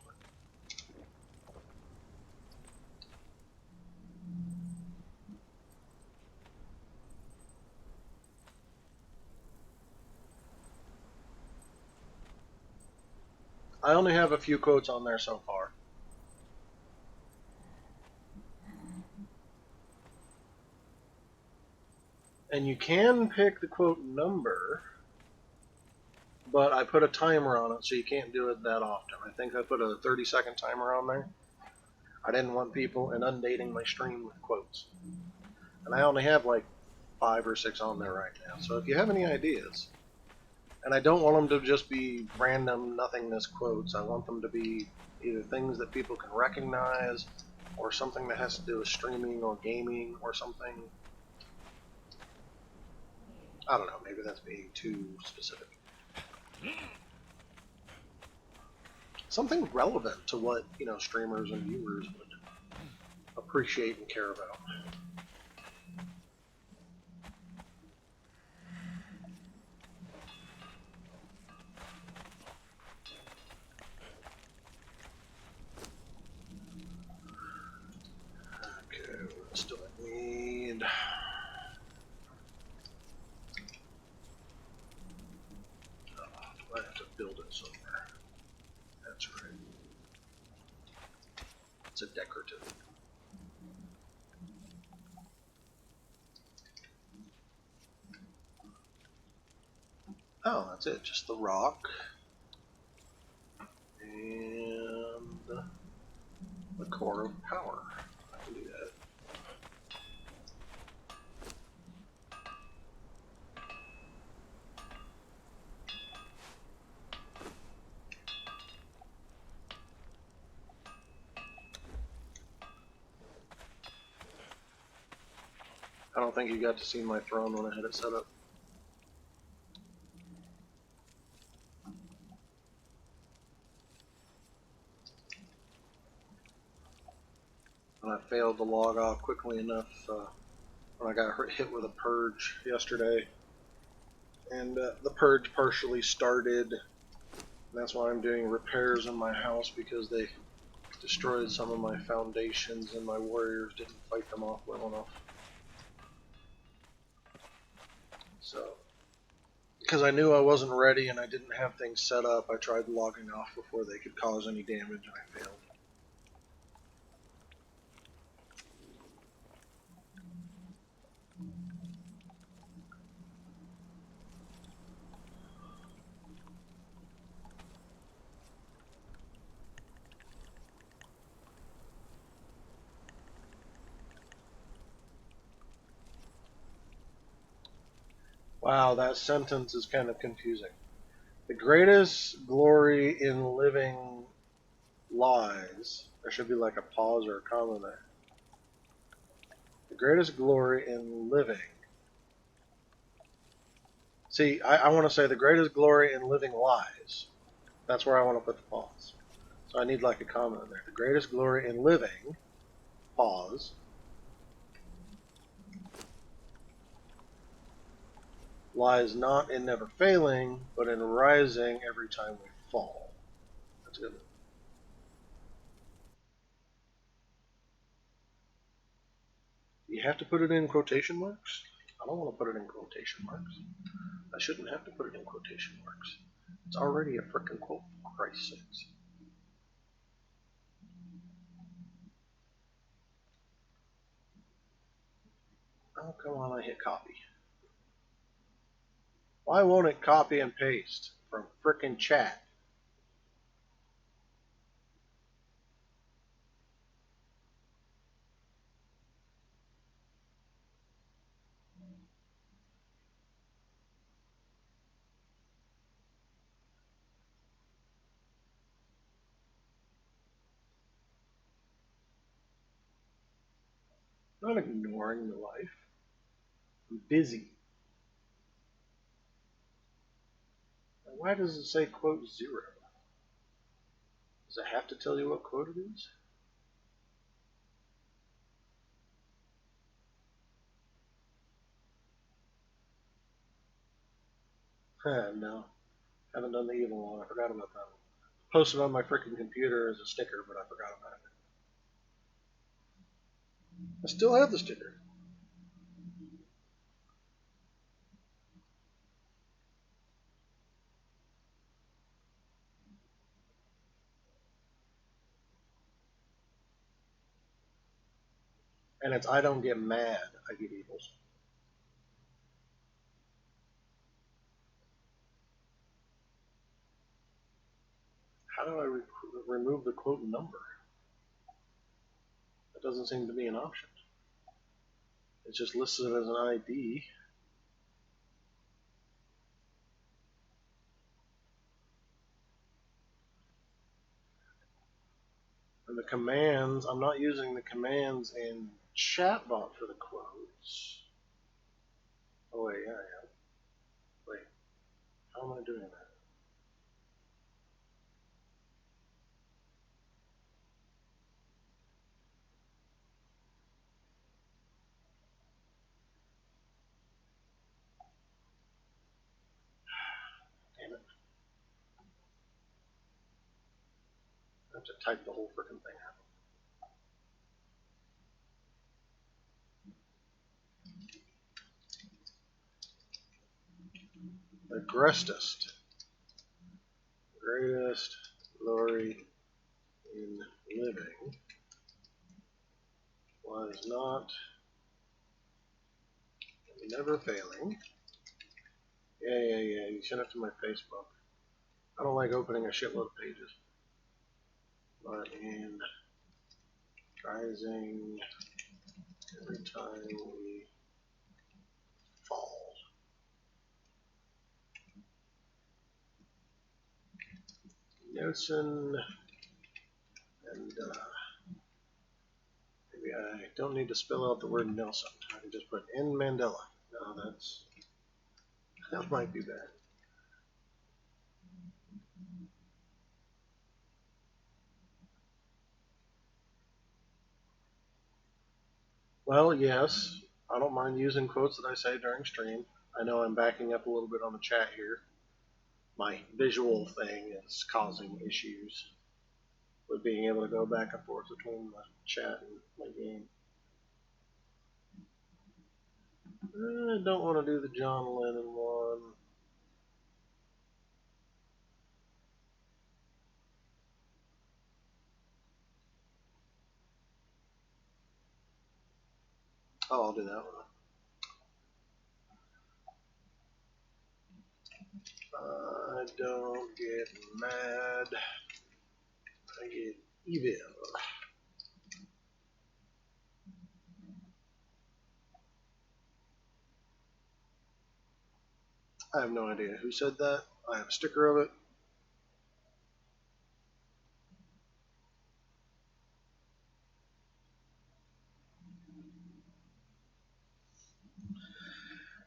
[SPEAKER 1] I only have a few quotes on there so far. And you can pick the quote number, but I put a timer on it, so you can't do it that often. I think I put a 30-second timer on there. I didn't want people inundating my stream with quotes. And I only have like 5 or 6 on there right now. So if you have any ideas, and I don't want them to just be random nothingness quotes, I want them to be either things that people can recognize, or something that has to do with streaming or gaming or something. I don't know, maybe that's being too specific. Something relevant to what, streamers and viewers would appreciate and care about. It's a decorative. Oh, that's it. Just the rock and the core of power. I can do that. I don't think you got to see my throne when I had it set up. And I failed to log off quickly enough when I got hit with a purge yesterday. And the purge partially started. And that's why I'm doing repairs in my house, because they destroyed some of my foundations and my warriors didn't fight them off well enough. So, because I knew I wasn't ready and I didn't have things set up, I tried logging off before they could cause any damage, and I failed. Wow, that sentence is kind of confusing. The greatest glory in living lies. There should be like a pause or a comma there. The greatest glory in living. See, I want to say the greatest glory in living lies. That's where I want to put the pause. So I need like a comma in there. The greatest glory in living, pause, lies not in never failing, but in rising every time we fall. That's good. You have to put it in quotation marks? I don't want to put it in quotation marks. I shouldn't have to put it in quotation marks. It's already a frickin' quote, for Christ's sakes. Oh, come on, I hit copy. Why won't it copy and paste from frickin' chat? I'm not ignoring the life. I'm busy. And why does it say quote 0? Does it have to tell you what quote it is? No. Haven't done the evil one. I forgot about that one. Posted on my freaking computer as a sticker, but I forgot about it. I still have the sticker. And it's I don't get mad, I get evils. How do I remove the quote number? That doesn't seem to be an option. It's just listed as an ID. And the commands, I'm not using the commands in chatbot for the quotes. Oh wait, yeah, yeah. Wait, how am I doing that? Damn it. I have to type the whole freaking thing out. The greatest glory in living was not never failing. Yeah. You sent it to my Facebook. I don't like opening a shitload of pages. But in rising every time we fall. Nelson and maybe I don't need to spell out the word Nelson. I can just put in Mandela. No, that might be bad. Well, yes, I don't mind using quotes that I say during stream. I know I'm backing up a little bit on the chat here. My visual thing is causing issues with being able to go back and forth between the chat and my game. I don't want to do the John Lennon one. Oh, I'll do that one. I don't get mad. I get evil. I have no idea who said that. I have a sticker of it.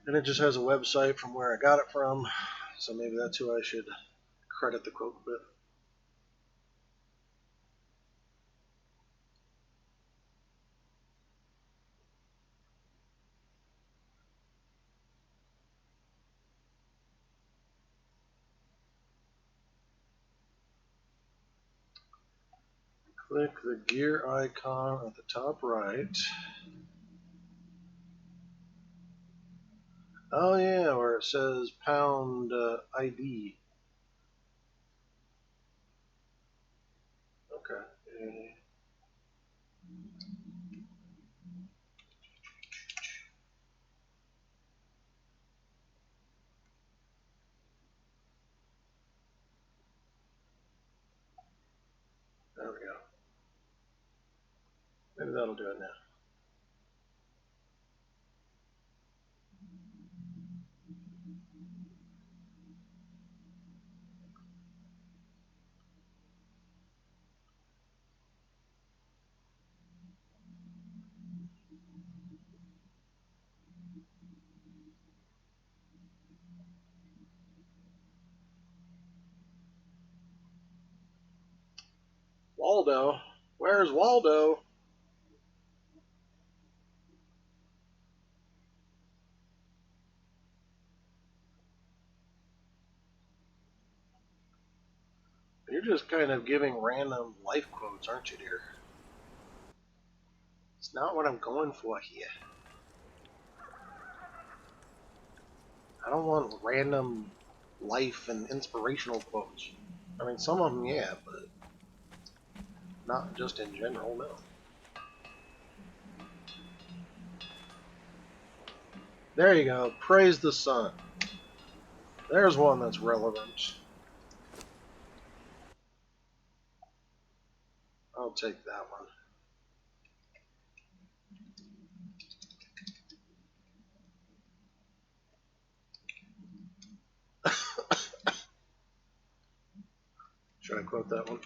[SPEAKER 1] And it just has a website from where I got it from. So maybe that's who I should credit the quote with. Click the gear icon at the top right. Oh yeah, where it says pound ID. Okay. There we go. Maybe that'll do it now. Waldo? Where's Waldo? You're just kind of giving random life quotes, aren't you, dear? It's not what I'm going for here. I don't want random life and inspirational quotes. I mean, some of them, yeah, but not just in general, no. There you go. Praise the sun. There's one that's relevant. I'll take that one. Should I quote that one?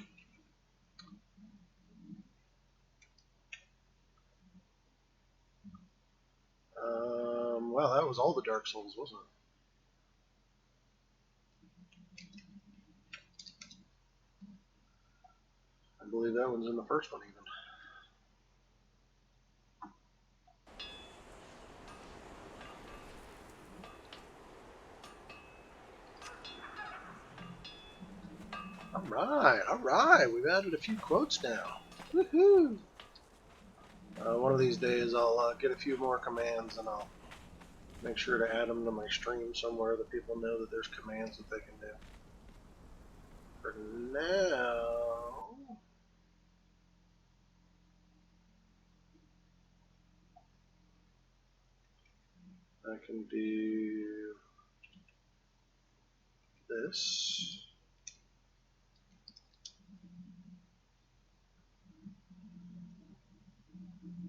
[SPEAKER 1] Well, that was all the Dark Souls, wasn't it? I believe that one's in the first one, even. All right. We've added a few quotes now. Woohoo! One of these days, I'll get a few more commands, and I'll make sure to add them to my stream somewhere that people know that there's commands that they can do. For now, I can do this.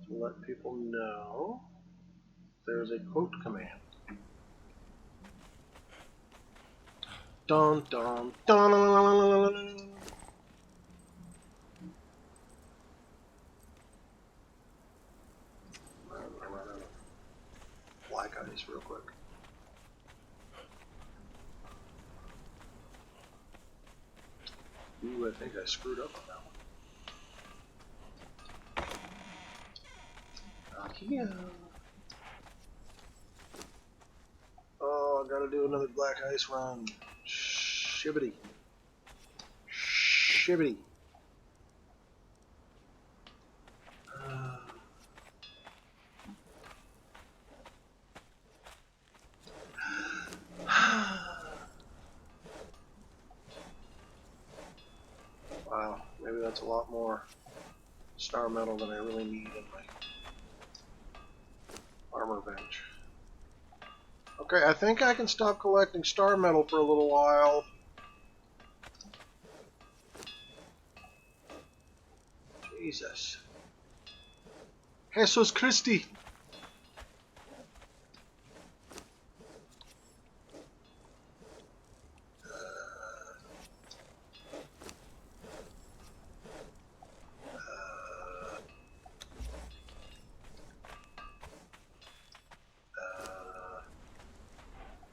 [SPEAKER 1] To let people know there's a quote command. Dun dun dun. Black ice real quick. Ooh, I think I screwed up on that one. Here. Oh, I gotta do another black ice run. Shibbity. Shibbity. Wow, maybe that's a lot more star metal than I really need in my armor bench. Okay, I think I can stop collecting star metal for a little while. Jesus. Jesus Christi.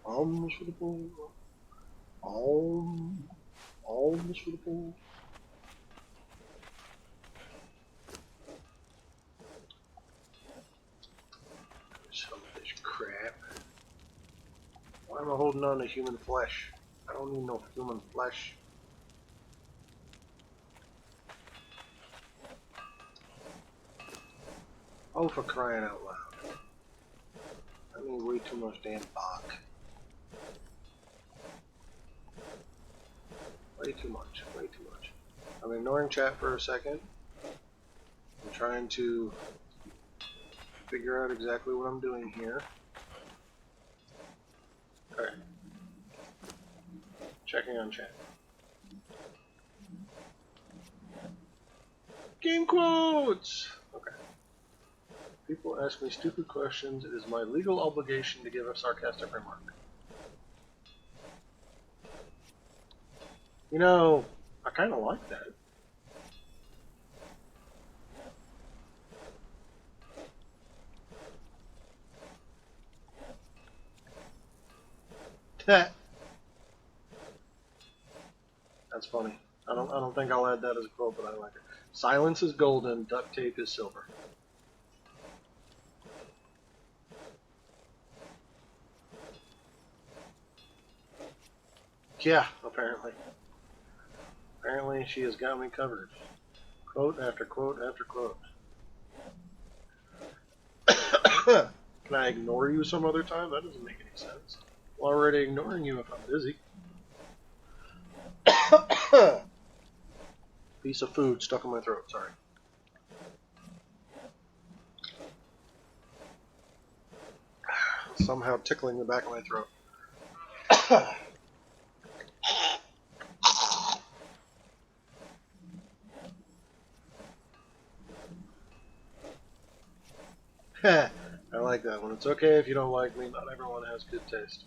[SPEAKER 1] Alms for the poor. Alms for the poor. Some of this crap. Why am I holding on to human flesh? I don't need no human flesh. Oh, for crying out loud. I mean, way too much damn bach. Way too much. Way too much. I'm ignoring chat for a second. I'm trying to figure out exactly what I'm doing here. Okay. Checking on chat. Game quotes! Okay. People ask me stupid questions. It is my legal obligation to give a sarcastic remark. You know, I kind of like that. That's funny. I don't think I'll add that as a quote, but I like it. Silence is golden, duct tape is silver. Yeah, apparently. Apparently she has got me covered. Quote after quote after quote. Can I ignore you some other time? That doesn't make any sense. I'm already ignoring you if I'm busy. Piece of food stuck in my throat, sorry. Somehow tickling the back of my throat. I like that one. It's okay if you don't like me. Not everyone has good taste.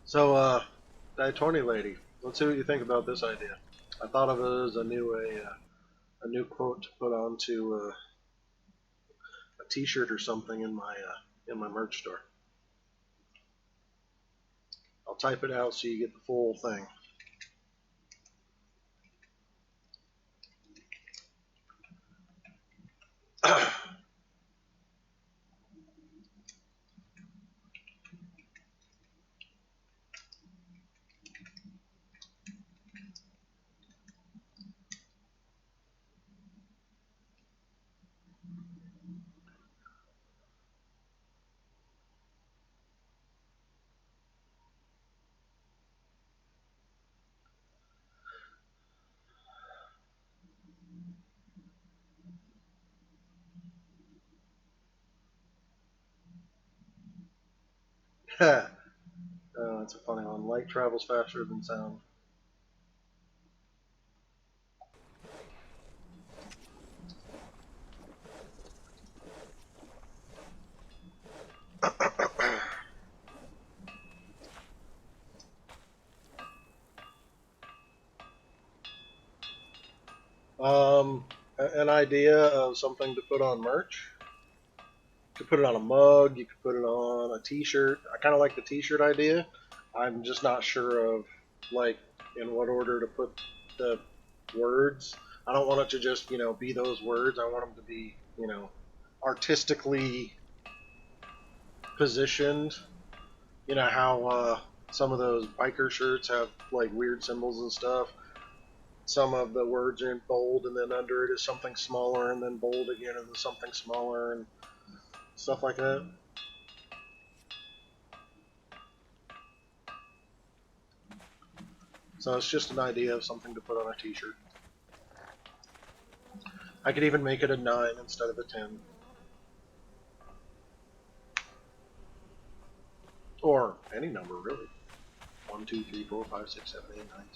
[SPEAKER 1] So, Diatorni lady, let's see what you think about this idea. I thought of it as a new quote to put onto a T-shirt or something in my merch store. I'll type it out so you get the full thing. That's a funny one. Light travels faster than sound. An idea of something to put on merch. You could put it on a mug. You could put it on a T-shirt. I kind of like the T-shirt idea. I'm just not sure of like in what order to put the words. I don't want it to just be those words. I want them to be artistically positioned. You know how some of those biker shirts have like weird symbols and stuff. Some of the words are in bold, and then under it is something smaller, and then bold again, and then something smaller, and stuff like that. So it's just an idea of something to put on a T-shirt. I could even make it a 9 instead of a 10. Or any number, really. 1, 2, 3, 4, 5, 6, 7, 8, 9, 10.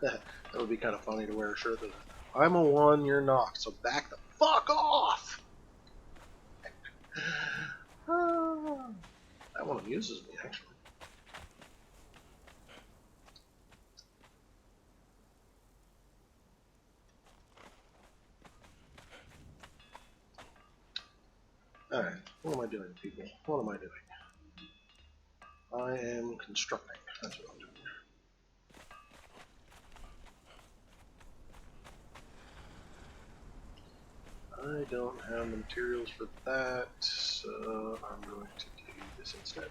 [SPEAKER 1] That would be kind of funny to wear a shirt that I'm a 1, you're not, so back the fuck off! That one amuses me, actually. Alright, what am I doing, people? What am I doing? I am constructing. That's what I'm doing. I don't have the materials for that, so I'm going to do this instead.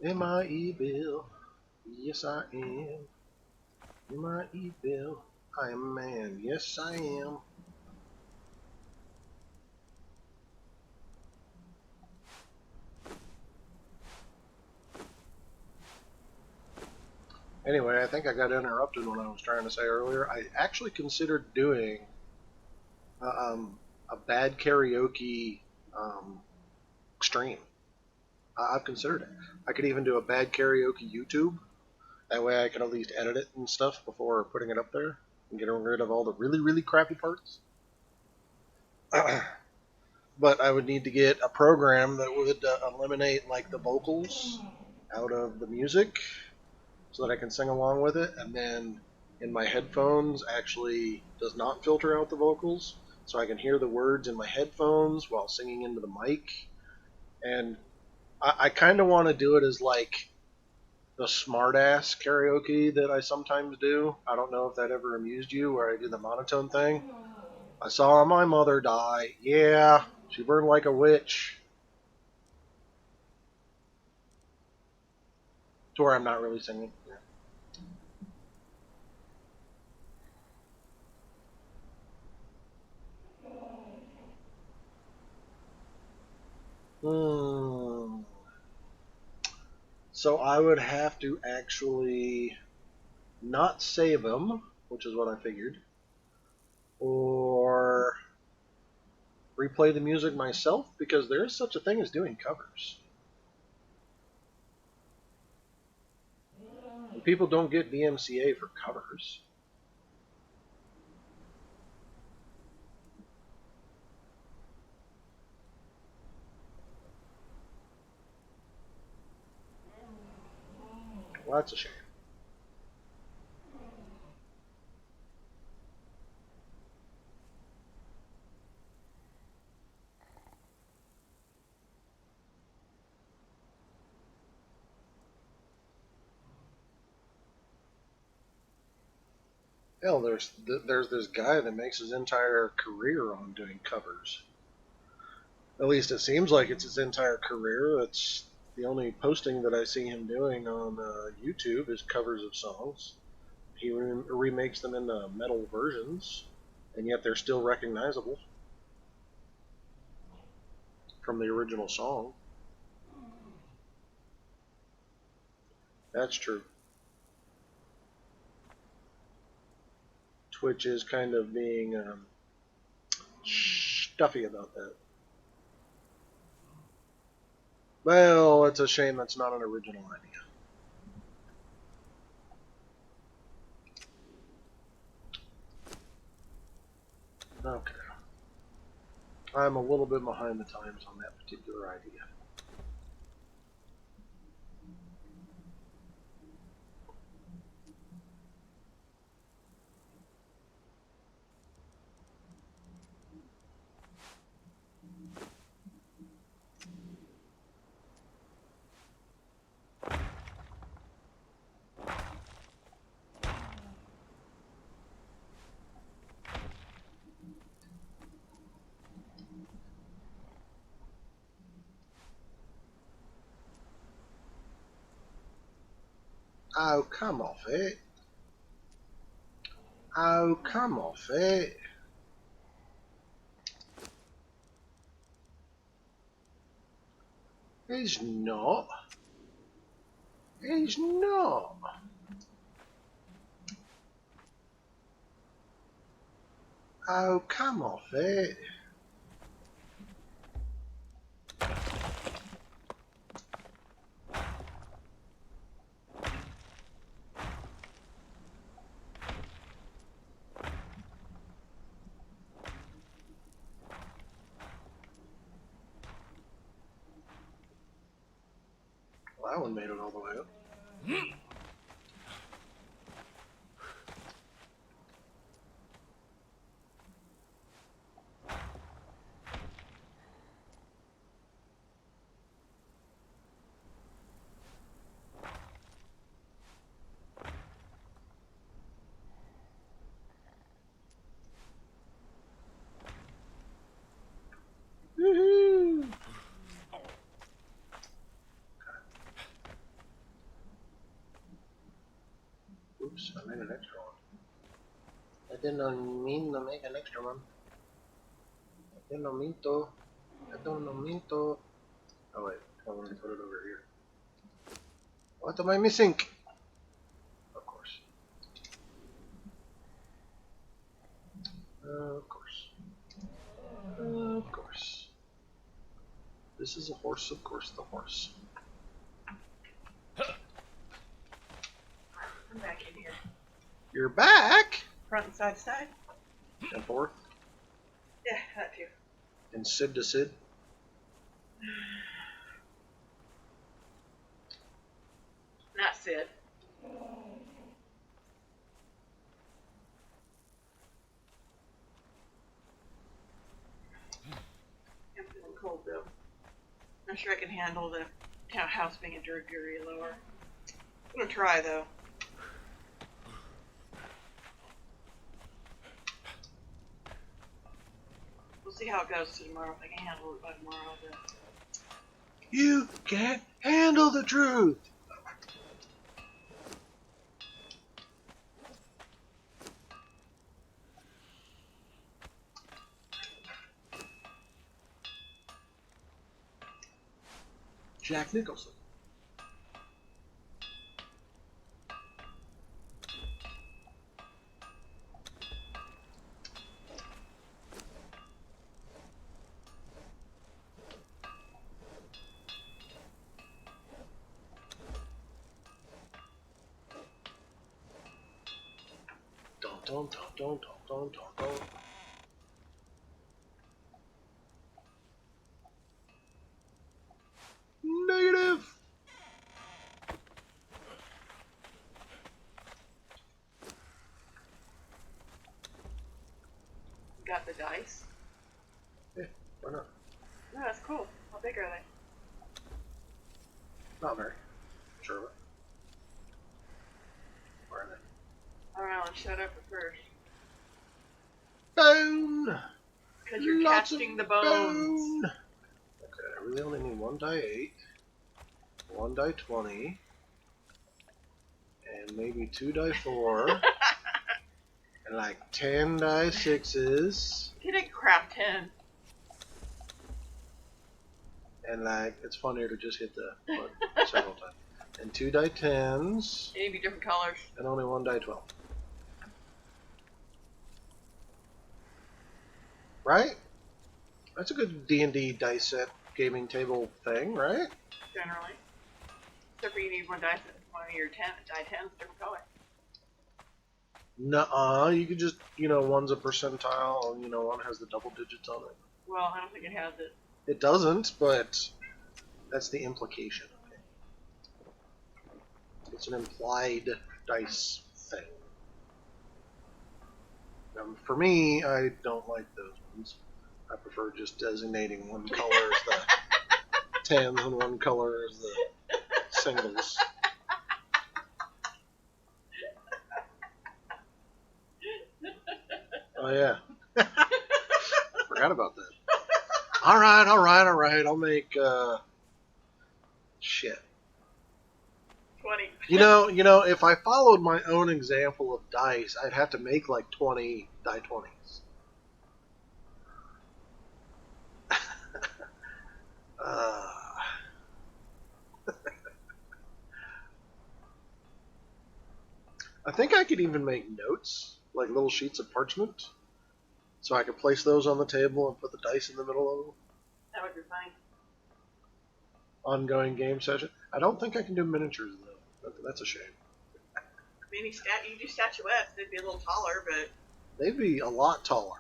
[SPEAKER 1] Am I evil? Yes, I am. Am I evil? I am man. Yes, I am. Anyway, I think I got interrupted when I was trying to say earlier. I actually considered doing a bad karaoke stream. I've considered it. I could even do a bad karaoke YouTube. That way I could at least edit it and stuff before putting it up there and getting rid of all the really, really crappy parts. But I would need to get a program that would eliminate like the vocals out of the music so that I can sing along with it, and then in my headphones actually does not filter out the vocals, so I can hear the words in my headphones while singing into the mic. And I kind of want to do it as like the smartass karaoke that I sometimes do. I don't know if that ever amused you, where I do the monotone thing. I saw my mother die. Yeah, she burned like a witch. To where I'm not really singing. Hmm. So I would have to actually not save them, which is what I figured, or replay the music myself because there is such a thing as doing covers. And people don't get DMCA for covers. Well, that's a shame. Hell, there's this guy that makes his entire career on doing covers. At least it seems like it's his entire career. It's the only posting that I see him doing on YouTube is covers of songs. He remakes them into metal versions, and yet they're still recognizable from the original song. That's true. Twitch is kind of being stuffy about that. Well, it's a shame that's not an original idea. Okay. I'm a little bit behind the times on that particular idea. Oh, come off it. Oh, come off it. He's not. He's not. Oh, come off it. Well, that one made it all the way up. Woohoo! Oops, I made an extra one. I didn't mean to make an extra one. I didn't mean to. I don't mean to. Oh wait, I want to put it over here. What am I missing? Of course. Of course. Of course. This is a horse, of course, the horse.
[SPEAKER 2] I'm back in here.
[SPEAKER 1] You're back?
[SPEAKER 2] Front and side to side?
[SPEAKER 1] And forth?
[SPEAKER 2] Yeah, that too.
[SPEAKER 1] And Sid to Sid?
[SPEAKER 2] Not Sid. I'm feeling cold though. Not sure I can handle the house being a degree lower. I'm gonna try though. We'll see how it goes tomorrow. If I can handle it by tomorrow, then.
[SPEAKER 1] You can't handle the truth! Jack Nicholson. Dun, dun, dun, dun, dun, dun, dun. Negative!
[SPEAKER 2] Got the dice.
[SPEAKER 1] Yeah, why not?
[SPEAKER 2] No, that's cool. How big are they?
[SPEAKER 1] Not very. Sure. Where are they?
[SPEAKER 2] I don't know. Let's shut up at first.
[SPEAKER 1] Bone!
[SPEAKER 2] Because you're
[SPEAKER 1] Lots
[SPEAKER 2] casting
[SPEAKER 1] of
[SPEAKER 2] the bones.
[SPEAKER 1] bone! Okay, I really only need 1 die 8, 1 die 20, and maybe 2 die 4, and like 10 die 6s,
[SPEAKER 2] You didn't craft 10.
[SPEAKER 1] and like, it's funnier to just hit the button several times. And 2 die 10s,
[SPEAKER 2] They need to be different colors.
[SPEAKER 1] and only 1 die 12. right? That's a good D&D dice set gaming table thing, right?
[SPEAKER 2] Generally. Except for you need one die of your die 10's different color.
[SPEAKER 1] Nuh-uh, you could just, one's a percentile, and, one has the double digits on it.
[SPEAKER 2] Well, I don't think it has it.
[SPEAKER 1] It doesn't, but that's the implication. Okay. It's an implied dice thing. For me, I don't like those ones. I prefer just designating one color as the tens and one color as the singles. Oh, yeah. Forgot about that. All right. I'll make, shit.
[SPEAKER 2] 20.
[SPEAKER 1] If I followed my own example of dice, I'd have to make like 20 die 20s. I think I could even make notes, like little sheets of parchment, so I could place those on the table and put the dice in the middle of them.
[SPEAKER 2] That would be fine.
[SPEAKER 1] Ongoing game session. I don't think I can do miniatures, though. That's a shame.
[SPEAKER 2] Maybe you do statuettes. They'd be a little taller, but...
[SPEAKER 1] They'd be a lot taller.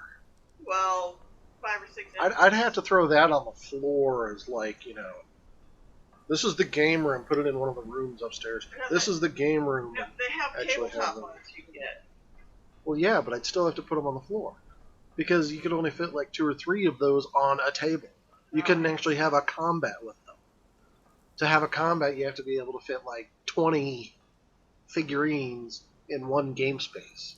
[SPEAKER 2] Well, 5 or 6 inches.
[SPEAKER 1] I'd have to throw that on the floor as, like, this is the game room. Put it in one of the rooms upstairs. This is the game room.
[SPEAKER 2] No, they have tabletop ones you can get.
[SPEAKER 1] Well, yeah, but I'd still have to put them on the floor. Because you could only fit like 2 or 3 of those on a table. You couldn't actually have a combat with them. To have a combat, you have to be able to fit like 20 figurines in one game space.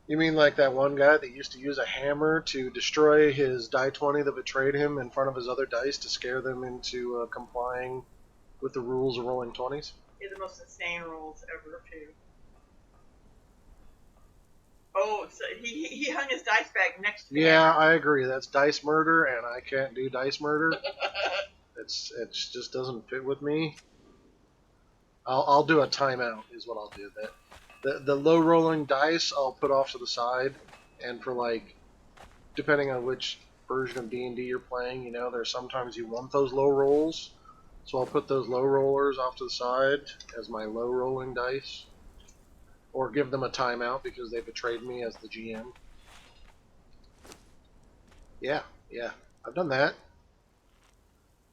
[SPEAKER 1] You mean like that one guy that used to use a hammer to destroy his die 20 that betrayed him in front of his other dice to scare them into complying with the rules of rolling 20s?
[SPEAKER 2] Yeah, the most insane rules ever, too. Oh, so he hung his dice bag next to me.
[SPEAKER 1] Yeah, I agree. That's dice murder, and I can't do dice murder. It just doesn't fit with me. I'll do a timeout is what I'll do. The low rolling dice I'll put off to the side, and for like, depending on which version of D&D you're playing, there's sometimes you want those low rolls, so I'll put those low rollers off to the side as my low rolling dice, or give them a timeout because they betrayed me as the GM. Yeah, I've done that.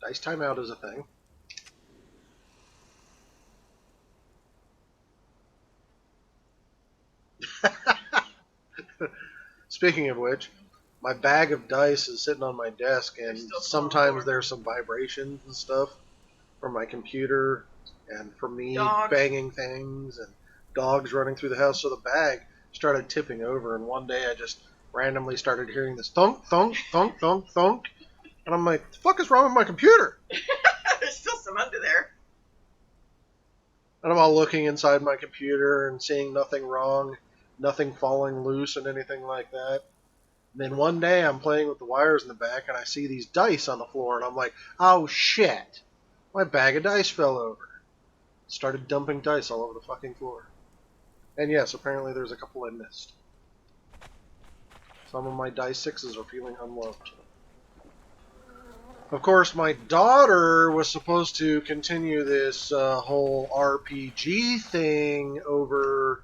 [SPEAKER 1] Dice timeout is a thing. Speaking of which, my bag of dice is sitting on my desk, and sometimes there's some vibrations and stuff from my computer and from me banging things and dogs running through the house. So the bag started tipping over, and one day I just randomly started hearing this thunk, thunk, thunk, thunk, thunk. And I'm like, the fuck is wrong with my computer?
[SPEAKER 2] There's still some under there.
[SPEAKER 1] And I'm all looking inside my computer and seeing nothing wrong, nothing falling loose and anything like that. And then one day I'm playing with the wires in the back and I see these dice on the floor and I'm like, oh shit, my bag of dice fell over. Started dumping dice all over the fucking floor. And yes, apparently there's a couple I missed. Some of my dice 6s are feeling unloved. Of course, my daughter was supposed to continue this whole RPG thing over,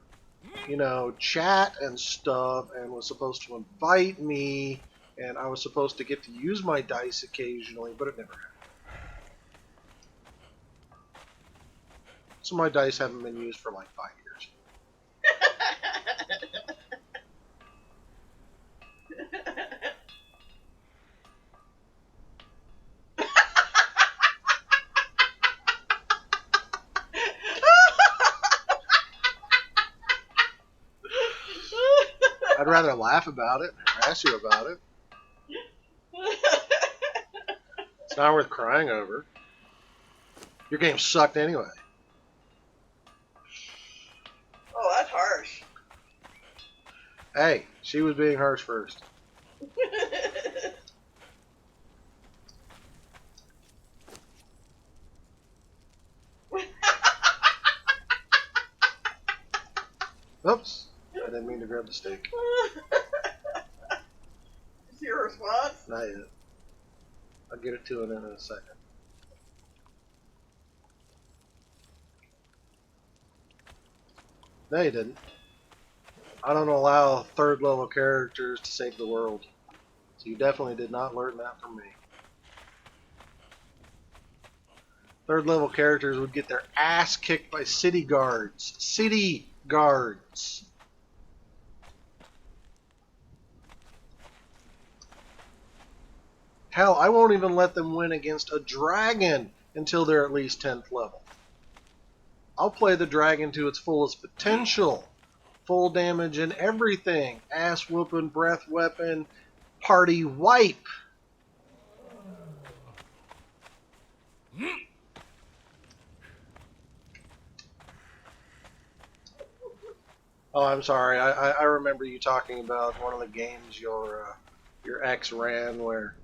[SPEAKER 1] chat and stuff, and was supposed to invite me, and I was supposed to get to use my dice occasionally, but it never happened. So my dice haven't been used for like 5 years. I'd rather laugh about it and harass you about it. It's not worth crying over. Your game sucked anyway.
[SPEAKER 2] Oh, that's harsh.
[SPEAKER 1] Hey, she was being harsh first. Oops. I didn't mean to grab the steak.
[SPEAKER 2] Is your response?
[SPEAKER 1] Not yet. I'll get it to it in a second. No, you didn't. I don't allow third level characters to save the world. So you definitely did not learn that from me. Third level characters would get their ass kicked by city guards. City guards. Hell, I won't even let them win against a dragon until they're at least 10th level. I'll play the dragon to its fullest potential. Full damage and everything. Ass whooping, breath weapon, party wipe. Oh, I'm sorry. I remember you talking about one of the games your ex ran where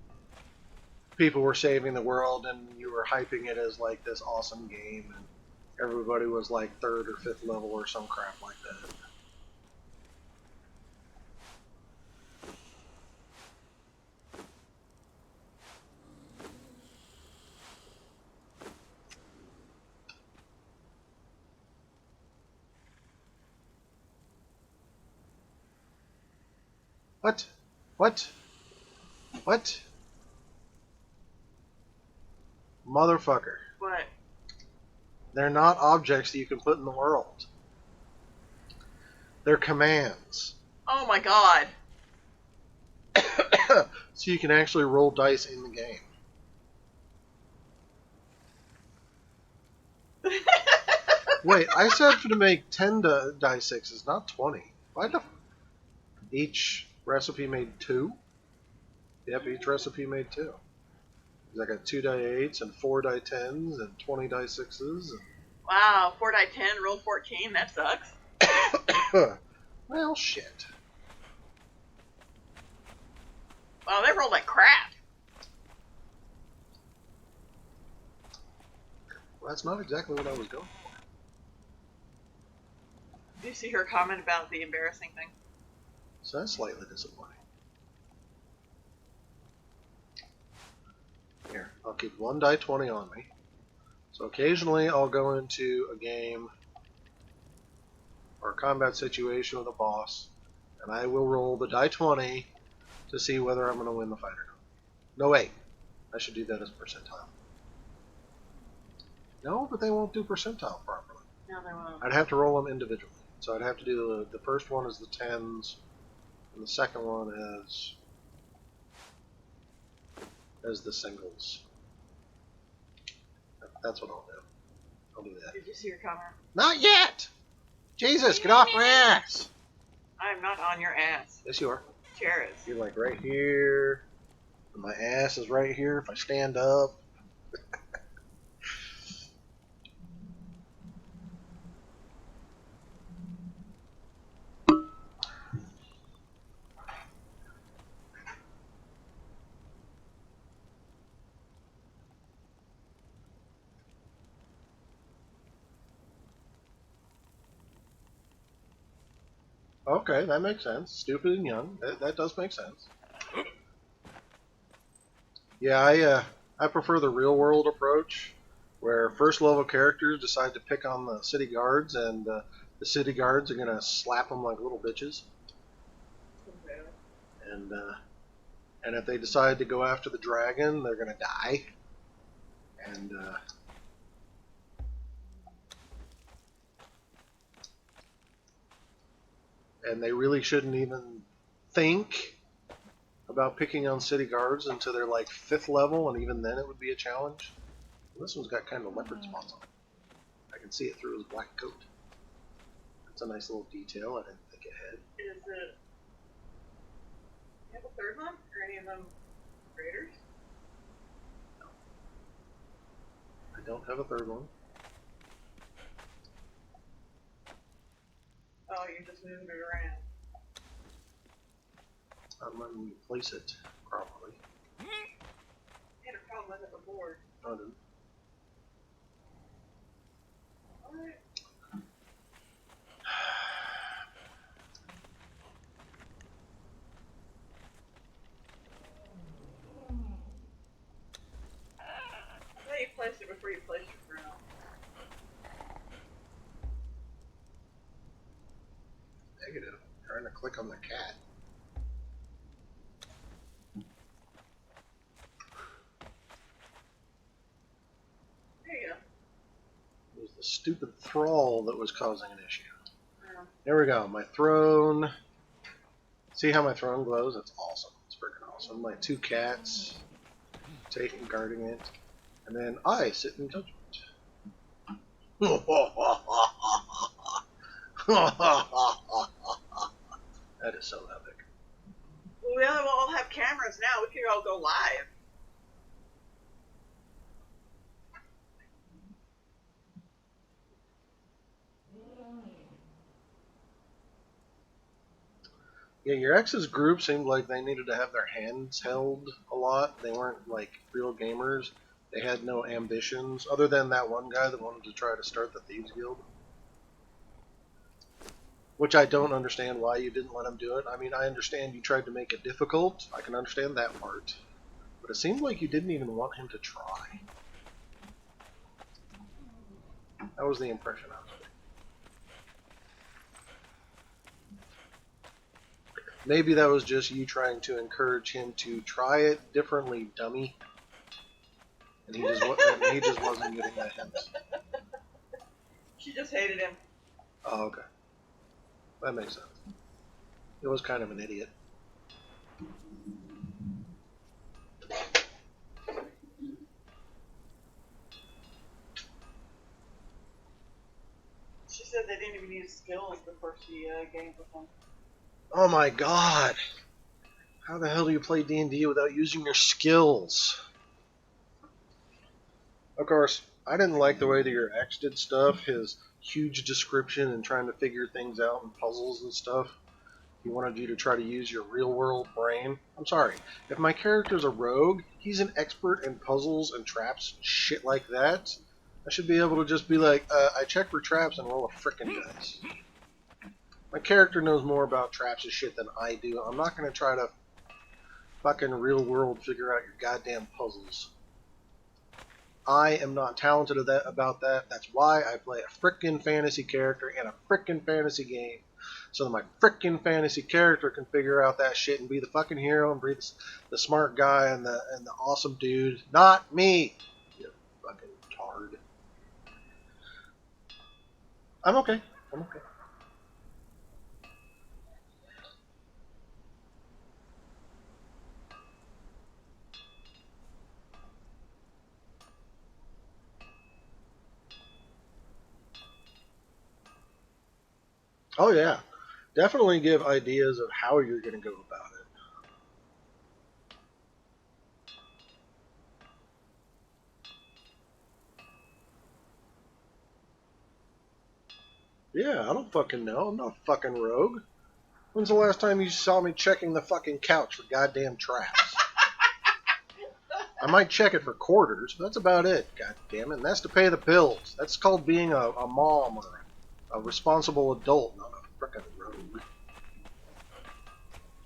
[SPEAKER 1] people were saving the world and you were hyping it as like this awesome game and everybody was like 3rd or 5th level or some crap like that. What? What? What? Motherfucker.
[SPEAKER 2] What?
[SPEAKER 1] They're not objects that you can put in the world. They're commands.
[SPEAKER 2] Oh my god.
[SPEAKER 1] So you can actually roll dice in the game. Wait, I said to make 10 die 6s, not 20. Why the... Each recipe made 2? Yep, each recipe made 2. I got 2 die 8s and 4 die 10s and 20 die 6s.
[SPEAKER 2] Wow, 4 die 10, roll 14, that sucks.
[SPEAKER 1] Well, shit.
[SPEAKER 2] Wow, they rolled like crap.
[SPEAKER 1] Well, that's not exactly what I was going for.
[SPEAKER 2] Did you see her comment about the embarrassing thing?
[SPEAKER 1] So that's slightly disappointing. Here, I'll keep 1 die 20 on me. So occasionally I'll go into a game or a combat situation with a boss, and I will roll the die 20 to see whether I'm going to win the fight or not. No, wait. I should do that as percentile. No, but they won't do percentile properly.
[SPEAKER 2] No, they won't.
[SPEAKER 1] I'd have to roll them individually. So I'd have to do the first one as the 10s, and the second one as the singles. That's what I'll do. I'll do that.
[SPEAKER 2] Did you see her comment?
[SPEAKER 1] Not yet! Jesus, get off my ass!
[SPEAKER 2] I'm not on your ass.
[SPEAKER 1] Yes, you are.
[SPEAKER 2] Chair is.
[SPEAKER 1] You're like right here. And my ass is right here if I stand up. Okay, that makes sense. Stupid and young. That does make sense. Yeah, I prefer the real world approach, where first level characters decide to pick on the city guards, and the city guards are gonna slap them like little bitches.
[SPEAKER 2] Okay.
[SPEAKER 1] And if they decide to go after the dragon, they're gonna die. And they really shouldn't even think about picking on city guards until they're like 5th level, and even then it would be a challenge. Well, this one's got kind of leopard spots on it. I can see it through his black coat. That's a nice little detail. I didn't think ahead.
[SPEAKER 2] Is it... You have a third one? Or any of them raiders?
[SPEAKER 1] I don't have a third one.
[SPEAKER 2] Oh, you just moved it around.
[SPEAKER 1] I'm letting you place it properly.
[SPEAKER 2] I had a problem with it before.
[SPEAKER 1] I didn't.
[SPEAKER 2] Alright.
[SPEAKER 1] negative. I'm trying to click on the cat.
[SPEAKER 2] There you go.
[SPEAKER 1] It was the stupid thrall that was causing an issue.
[SPEAKER 2] Yeah.
[SPEAKER 1] There we go. My throne. See how my throne glows? That's awesome. It's freaking awesome. My 2 cats taking guarding it, and then I sit in judgment. That is so epic.
[SPEAKER 2] Well, we all have cameras now. We can all go live.
[SPEAKER 1] Yeah, your ex's group seemed like they needed to have their hands held a lot. They weren't like real gamers. They had no ambitions other than that one guy that wanted to try to start the Thieves Guild. Which I don't understand why you didn't let him do it. I mean, I understand you tried to make it difficult. I can understand that part. But it seemed like you didn't even want him to try. That was the impression I was getting. Maybe that was just you trying to encourage him to try it differently, dummy. And he just wasn't getting that hint.
[SPEAKER 2] She just hated him.
[SPEAKER 1] Oh, okay. That makes sense. He was kind of an idiot.
[SPEAKER 2] She said they didn't even use skills before she gamed with him.
[SPEAKER 1] Oh my god! How the hell do you play D&D without using your skills? Of course, I didn't like the way that your ex did stuff, his huge description and trying to figure things out and puzzles and stuff. He wanted you to try to use your real-world brain. I'm sorry. If my character's a rogue, he's an expert in puzzles and traps and shit like that. I should be able to just be like, I check for traps and roll a frickin' dice. My character knows more about traps and shit than I do. I'm not going to try to fucking real-world figure out your goddamn puzzles. I am not talented about that. That's why I play a frickin' fantasy character in a frickin' fantasy game. So that my frickin' fantasy character can figure out that shit and be the fucking hero and be the smart guy and the awesome dude. Not me! You fucking tard. I'm okay. I'm okay. Oh yeah. Definitely give ideas of how you're going to go about it. Yeah, I don't fucking know. I'm not a fucking rogue. When's the last time you saw me checking the fucking couch for goddamn traps? I might check it for quarters, but that's about it, god damn it. And that's to pay the bills. That's called being a mom or a responsible adult, not a frickin' rogue.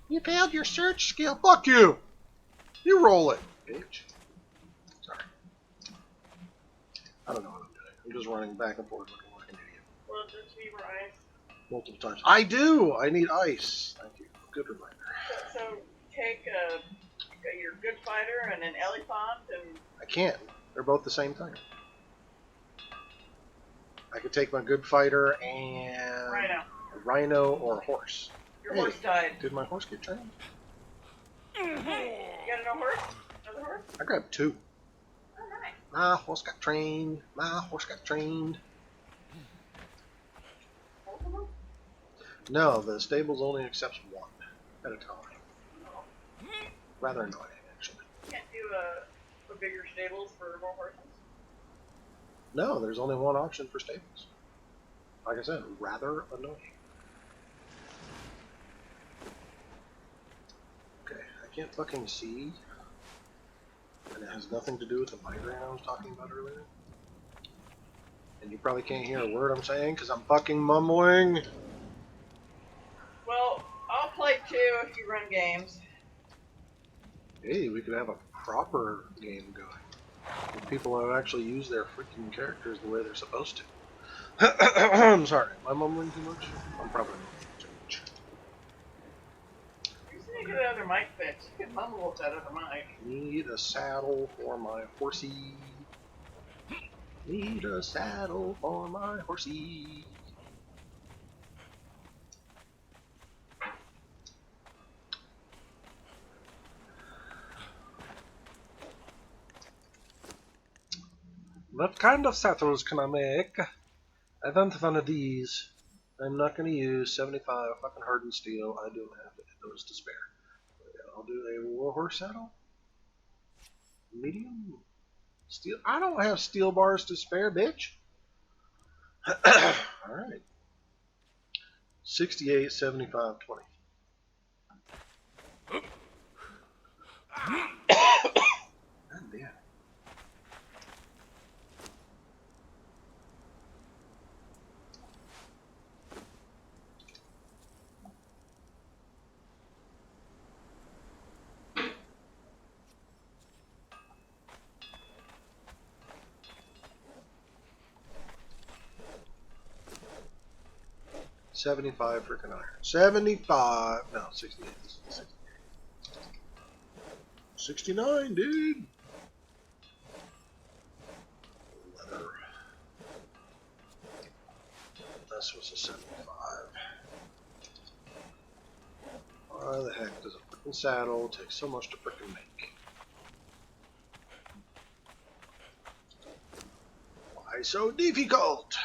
[SPEAKER 1] You failed your search skill. Fuck you! You roll it, bitch. Sorry. I don't know what I'm doing. I'm just running back and forth looking like an idiot.
[SPEAKER 2] Well, just be right.
[SPEAKER 1] Multiple times. I do! I need ice. Thank you. Good reminder.
[SPEAKER 2] So take your good fighter and an elephant and...
[SPEAKER 1] I can't. They're both the same thing. I could take my good fighter and
[SPEAKER 2] Rhino.
[SPEAKER 1] a rhino or a horse.
[SPEAKER 2] Your horse died.
[SPEAKER 1] Did my horse get trained?
[SPEAKER 2] You got no horse? Another horse?
[SPEAKER 1] I grabbed 2.
[SPEAKER 2] Oh, nice.
[SPEAKER 1] My horse got trained. My horse got trained.
[SPEAKER 2] Both of them?
[SPEAKER 1] No, the stables only accepts 1 at a time. Rather annoying, actually.
[SPEAKER 2] Can't do a bigger stables for more horses?
[SPEAKER 1] No, there's only 1 option for stables. Like I said, rather annoying. Okay, I can't fucking see. And it has nothing to do with the migraine I was talking about earlier. And you probably can't hear a word I'm saying because I'm fucking mumbling.
[SPEAKER 2] Well, I'll play too if you run games.
[SPEAKER 1] Hey, we could have a proper game going. If people have actually used their freaking characters the way they're supposed to. I'm sorry, am I mumbling too much? I'm probably not too much.
[SPEAKER 2] to get another mic fix. You can mumble with that other mic.
[SPEAKER 1] Need a saddle for my horsey. Need a saddle for my horsey. What kind of saddles can I make? I want one of these. I'm not going to use 75 fucking hardened steel. I don't have those to spare. I'll do a warhorse saddle. Medium. Steel. I don't have steel bars to spare, bitch. Alright. 68, 75, 20. God damn. $75 freaking iron. 75. No, 68. 69, dude. Leather. This was a 75. Why the heck does a freaking saddle take so much to freaking make? Why so difficult?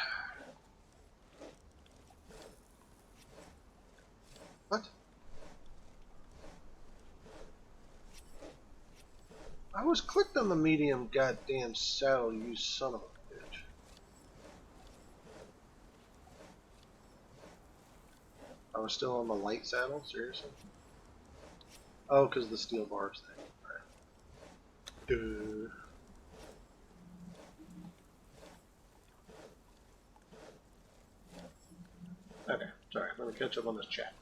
[SPEAKER 1] What? I was clicked on the medium goddamn saddle, you son of a bitch. I was still on the light saddle? Seriously? Oh, because the steel bars thing. Alright. Okay, sorry, let me catch up on this chat.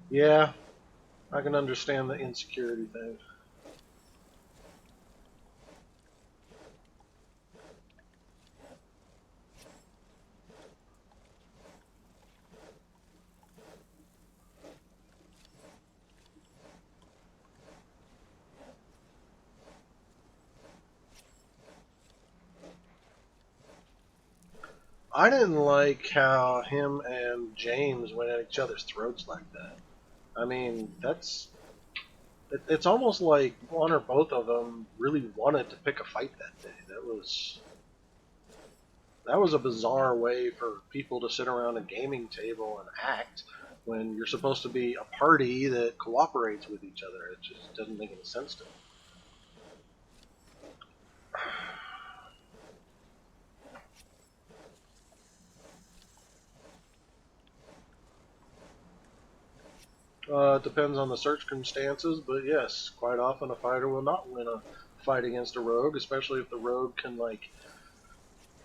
[SPEAKER 1] Yeah, I can understand the insecurity thing. I didn't like how him and James went at each other's throats like that. I mean, it's almost like one or both of them really wanted to pick a fight that day. That was a bizarre way for people to sit around a gaming table and act when you're supposed to be a party that cooperates with each other. It just doesn't make any sense to me. It depends on the circumstances, but yes, quite often a fighter will not win a fight against a rogue, especially if the rogue can, like,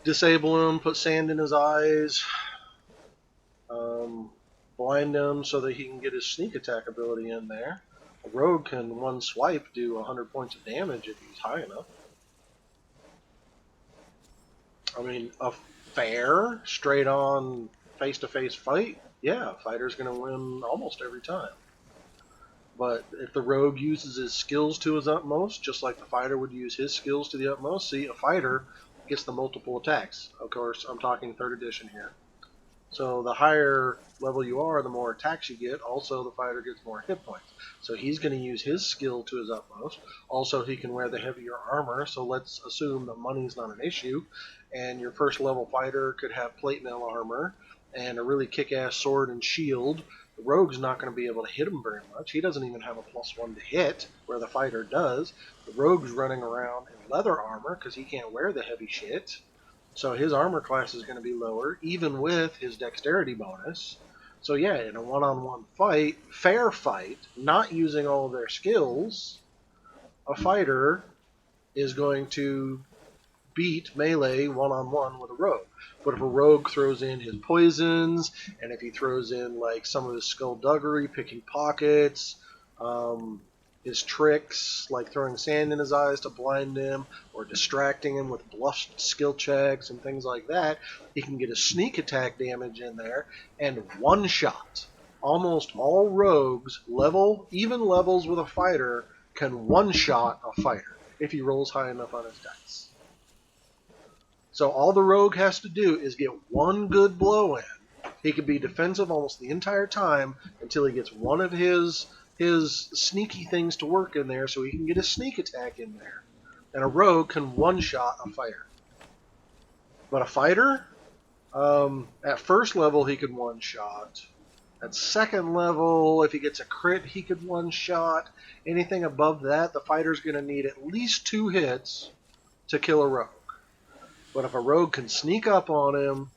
[SPEAKER 1] disable him, put sand in his eyes, um, blind him so that he can get his sneak attack ability in there. A rogue can, one swipe, do 100 points of damage if he's high enough. I mean, a fair, straight-on, face-to-face fight, yeah, a fighter's going to win almost every time. But if the rogue uses his skills to his utmost, just like the fighter would use his skills to the utmost, see, a fighter gets the multiple attacks. Of course, I'm talking 3rd edition here. So the higher level you are, the more attacks you get. Also, the fighter gets more hit points. So he's going to use his skill to his utmost. Also, he can wear the heavier armor, so let's assume that money's not an issue. And your 1st level fighter could have plate mail armor and a really kick-ass sword and shield. The rogue's not going to be able to hit him very much. He doesn't even have a +1 to hit, where the fighter does. The rogue's running around in leather armor because he can't wear the heavy shit. So his armor class is going to be lower, even with his dexterity bonus. So yeah, in a one-on-one fight, fair fight, not using all of their skills, a fighter is going to beat melee one-on-one with a rogue. But if a rogue throws in his poisons, and if he throws in like some of his skullduggery, picking pockets, his tricks, like throwing sand in his eyes to blind him, or distracting him with bluff skill checks and things like that, he can get a sneak attack damage in there and one-shot. Almost all rogues, even levels with a fighter, can one-shot a fighter if he rolls high enough on his dice. So all the rogue has to do is get one good blow in. He can be defensive almost the entire time until he gets one of his sneaky things to work in there so he can get a sneak attack in there. And a rogue can one-shot a fighter. But a fighter, at first level he could one-shot. At second level, if he gets a crit, he could one-shot. Anything above that, the fighter's going to need at least 2 hits to kill a rogue. But if a rogue can sneak up on him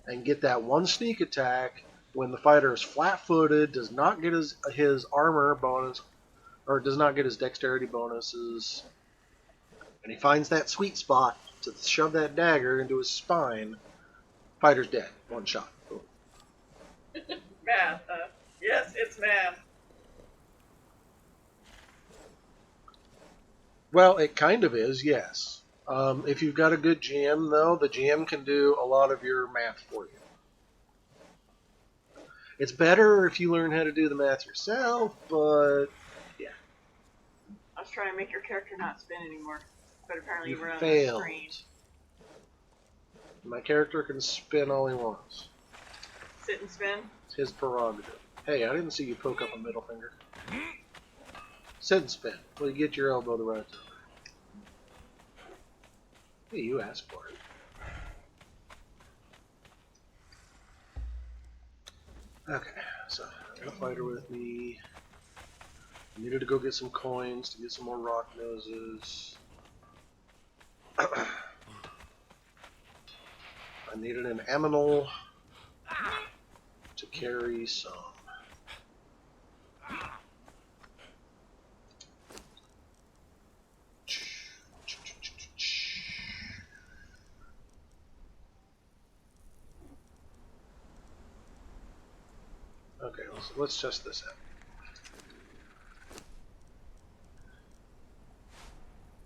[SPEAKER 1] and get that one sneak attack when the fighter is flat-footed, does not get his armor bonus, or does not get his dexterity bonuses, and he finds that sweet spot to shove that dagger into his spine, fighter's dead. One shot. Boom.
[SPEAKER 2] Math, yes, it's math.
[SPEAKER 1] Well, it kind of is, yes. If you've got a good GM, though, the GM can do a lot of your math for you. It's better if you learn how to do the math yourself, but yeah.
[SPEAKER 2] I was trying to make your character not spin anymore, but apparently
[SPEAKER 1] You
[SPEAKER 2] you run on the
[SPEAKER 1] failed.
[SPEAKER 2] screen.
[SPEAKER 1] My character can spin all he wants.
[SPEAKER 2] Sit and spin?
[SPEAKER 1] It's his prerogative. Hey, I didn't see you poke up a middle finger. Sit and spin. Well, you get your elbow the right time. Hey, you asked for it. Okay, so I got a fighter with me. I needed to go get some coins to get some more rock noses. I needed an aminal to carry some. Okay, let's test this out.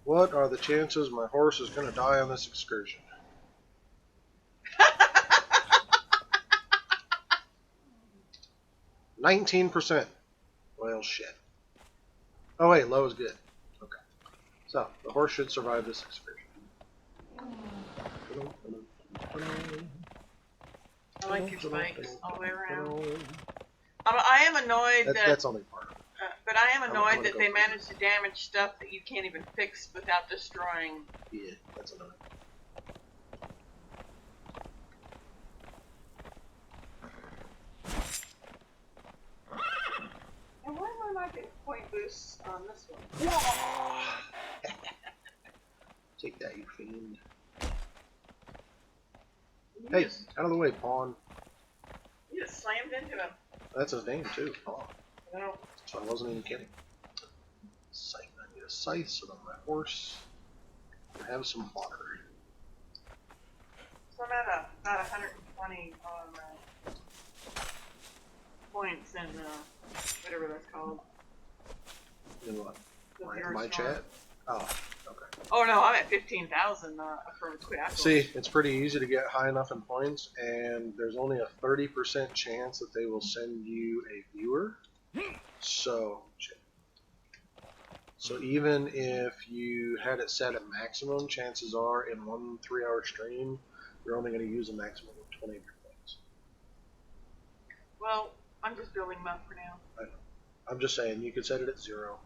[SPEAKER 1] What are the chances my horse is going to die on this excursion? 19%. Well, shit. Oh wait, low is good. Okay. So, the horse should survive this excursion.
[SPEAKER 2] I like your spikes all the way around. I am annoyed
[SPEAKER 1] that's only part of it.
[SPEAKER 2] but I am annoyed that they
[SPEAKER 1] go
[SPEAKER 2] managed to damage stuff that you can't even fix without destroying.
[SPEAKER 1] Yeah, that's annoying.
[SPEAKER 2] And why am I not getting point boosts on this one?
[SPEAKER 1] Take that, you fiend.
[SPEAKER 2] You
[SPEAKER 1] Hey,
[SPEAKER 2] just,
[SPEAKER 1] out of the way, pawn.
[SPEAKER 2] you just slammed into him.
[SPEAKER 1] That's his name, too. Pawn.
[SPEAKER 2] No.
[SPEAKER 1] So I wasn't even kidding. Scythe. I need a scythe so that my horse can have some water.
[SPEAKER 2] So I'm at about 120 on points and whatever that's called.
[SPEAKER 1] In what?
[SPEAKER 2] The
[SPEAKER 1] My
[SPEAKER 2] storm.
[SPEAKER 1] chat? Oh, okay.
[SPEAKER 2] Oh no, I'm at 15,000 for Quid Apple.
[SPEAKER 1] See, it's pretty easy to get high enough in points, and there's only a 30% chance that they will send you a viewer. So even if you had it set at maximum, chances are in 1 3-hour stream, you're only going to use a maximum of 20 of your points.
[SPEAKER 2] Well, I'm just building them up for now.
[SPEAKER 1] I know. I'm just saying, you could set it at 0,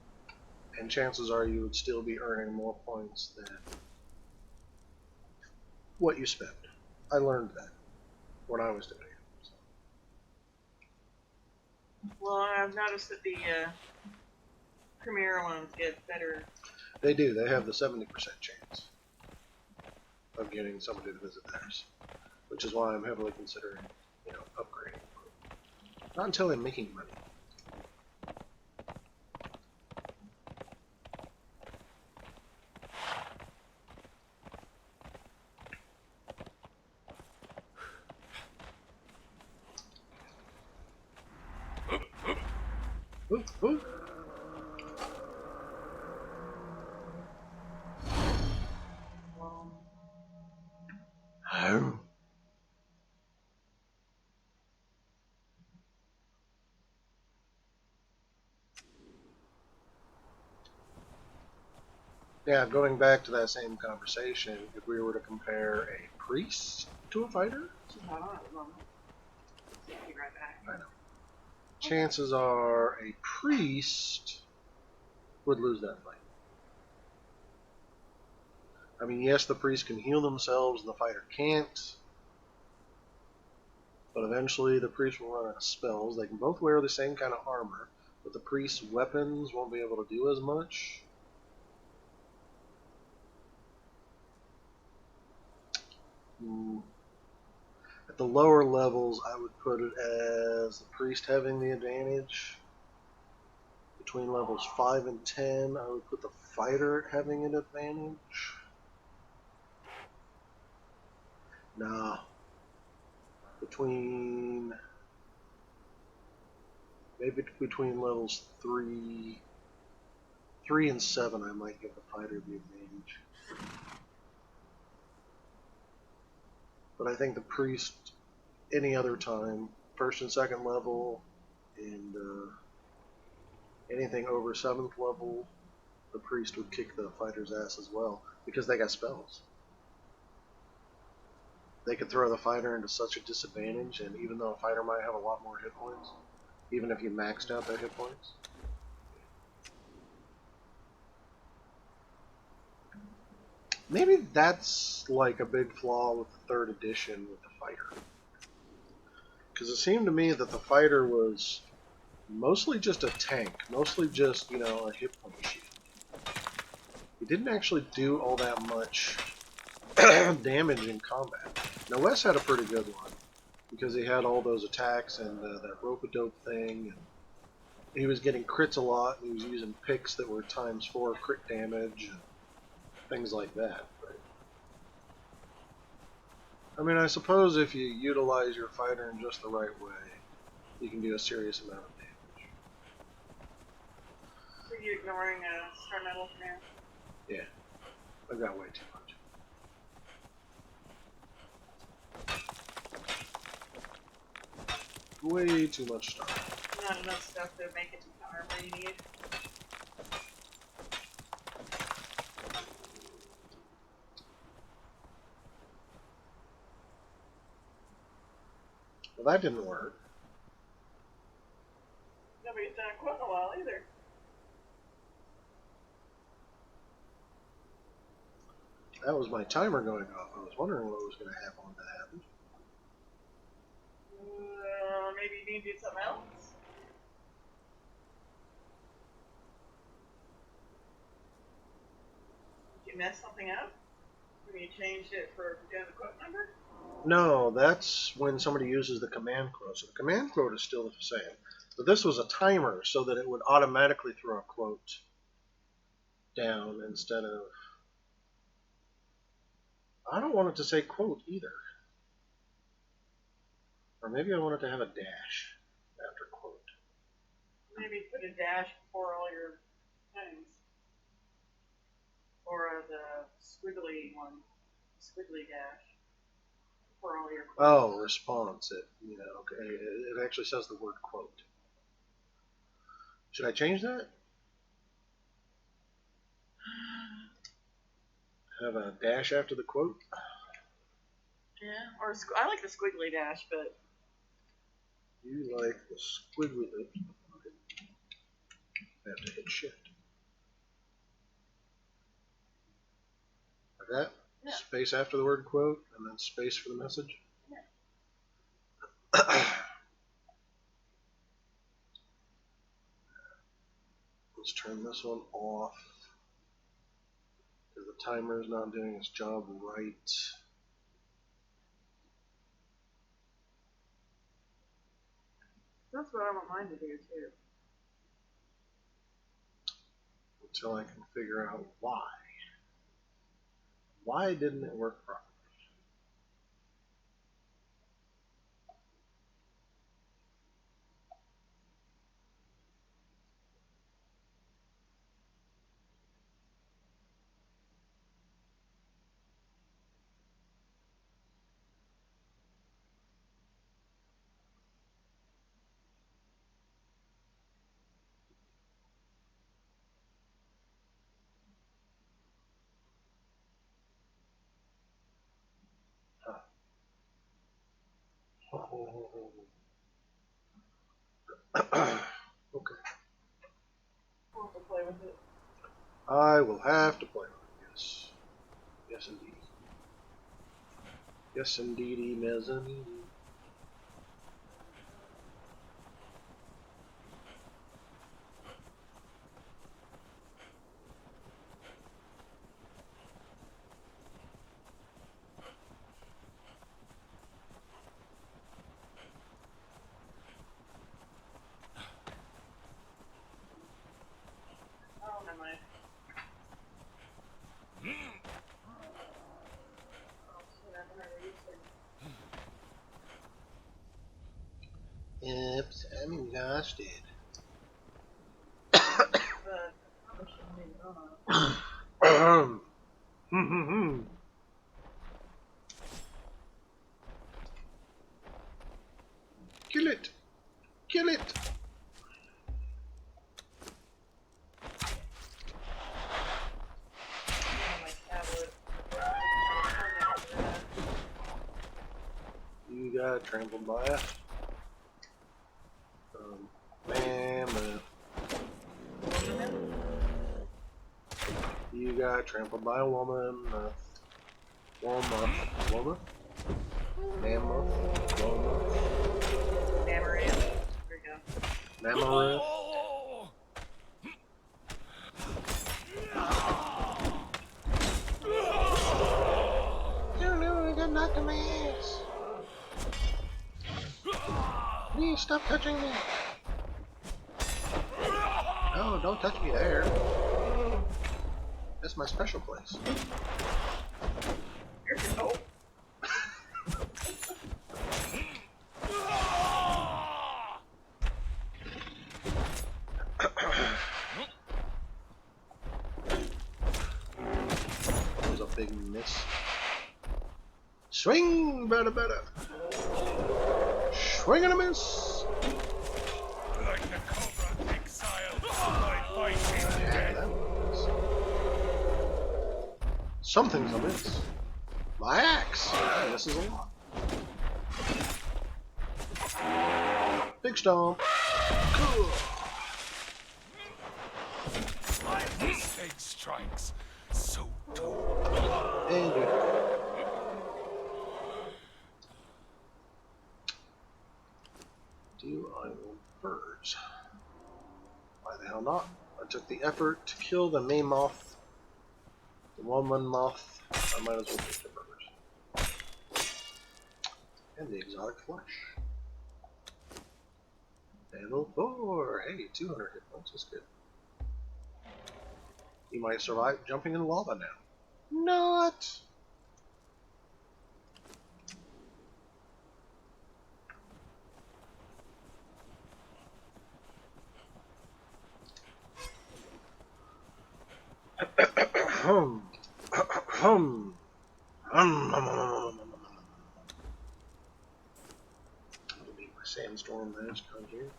[SPEAKER 1] and chances are you would still be earning more points than what you spend. I learned that when I was doing it. So.
[SPEAKER 2] Well, I've noticed that the Premier ones get better.
[SPEAKER 1] They do. They have the 70% chance of getting somebody to visit theirs, which is why I'm heavily considering, upgrading. Not until I'm making money. Ooh, ooh. Oh. Yeah, going back to that same conversation, if we were to compare a priest to a fighter,
[SPEAKER 2] She's not on at the moment. So I'll be right back.
[SPEAKER 1] I know. Chances are a priest would lose that fight. I mean, yes, the priest can heal themselves and the fighter can't, but eventually the priest will run out of spells. They can both wear the same kind of armor, but the priest's weapons won't be able to do as much. At the lower levels, I would put it as the priest having the advantage. Between levels 5 and 10, I would put the fighter having an advantage. Nah. Maybe between levels 3 and 7, I might give the fighter the advantage. But I think the priest, any other time, first and second level, and anything over 7th level, the priest would kick the fighter's ass as well, because they got spells. They could throw the fighter into such a disadvantage, and even though a fighter might have a lot more hit points, even if you maxed out their hit points. Maybe that's like a big flaw with the 3rd edition with the fighter. Because it seemed to me that the fighter was mostly just a tank, mostly just, a hit point shield. He didn't actually do all that much damage in combat. Now Wes had a pretty good one, because he had all those attacks and that rope-a-dope thing, and he was getting crits a lot, and he was using picks that were ×4 crit damage, and things like that. But, I mean, I suppose if you utilize your fighter in just the right way, you can do a serious amount of damage.
[SPEAKER 2] So you're ignoring Star Metal for now?
[SPEAKER 1] Yeah, I've got way too much. Way too much stuff.
[SPEAKER 2] Not enough stuff to make it to the armor you need.
[SPEAKER 1] Well, that didn't work.
[SPEAKER 2] Nobody's done a quote in a while either.
[SPEAKER 1] That was my timer going off. I was wondering what was going to happen when that happened.
[SPEAKER 2] Maybe you need to do something else? Did you mess something up? When you changed it for doing the quote number?
[SPEAKER 1] No, that's when somebody uses the command quote. So the command quote is still the same. But this was a timer so that it would automatically throw a quote down instead of... I don't want it to say quote either. Or maybe I want it to have a dash after quote.
[SPEAKER 2] Maybe put a dash before all your things. Or the squiggly one. Squiggly dash. For all your quotes.
[SPEAKER 1] Oh, response. Okay. It actually says the word quote. Should I change that? Have a dash after the quote?
[SPEAKER 2] Yeah, or I like the squiggly dash, but...
[SPEAKER 1] You like the squiggly... I have to hit shift. Like that?
[SPEAKER 2] Yeah.
[SPEAKER 1] Space after the word quote, and then space for the message?
[SPEAKER 2] Yeah.
[SPEAKER 1] Let's turn this one off. Because the timer is not doing its job right.
[SPEAKER 2] That's what I want mine to do, too.
[SPEAKER 1] Until I can figure out why. Why didn't it work properly? Okay.
[SPEAKER 2] We'll have to play with it.
[SPEAKER 1] I will have to play with it, yes. Yes, indeed. Yes, indeedy, mezzanine.
[SPEAKER 2] Oh, never mind. Oh, shit, I've never used it.
[SPEAKER 1] Oops, I'm exhausted.
[SPEAKER 2] But I probably shouldn't leave it on.
[SPEAKER 1] Kill it! Kill it!
[SPEAKER 2] On my tablet.
[SPEAKER 1] You got trampled by a mammoth. You got trampled by a woman. Woman. Mammoth. Woman.
[SPEAKER 2] Amaranth. There we go.
[SPEAKER 1] Mammoth. No, I got knocked in my ass. Please stop touching me. No, don't touch me there. That's my special place.
[SPEAKER 2] Here's your hope.
[SPEAKER 1] That was a big miss. Swing, better. Swing and a miss.
[SPEAKER 3] Like the Conan Exiles, my fight is
[SPEAKER 1] Yeah,
[SPEAKER 3] dead.
[SPEAKER 1] that was. Something's amiss. My axe. This is a lot. Big stomp. Cool.
[SPEAKER 3] My mistake strikes. So do.
[SPEAKER 1] And do I will birds? Why the hell not? I took the effort to kill the May moth, the woman moth. I might as well take the birds. And the exotic flesh. Level 4. Hey, 200 hit points. That's good. You might survive jumping in lava now. Not. Hum. Hum. I'll need my sandstorm mask on here.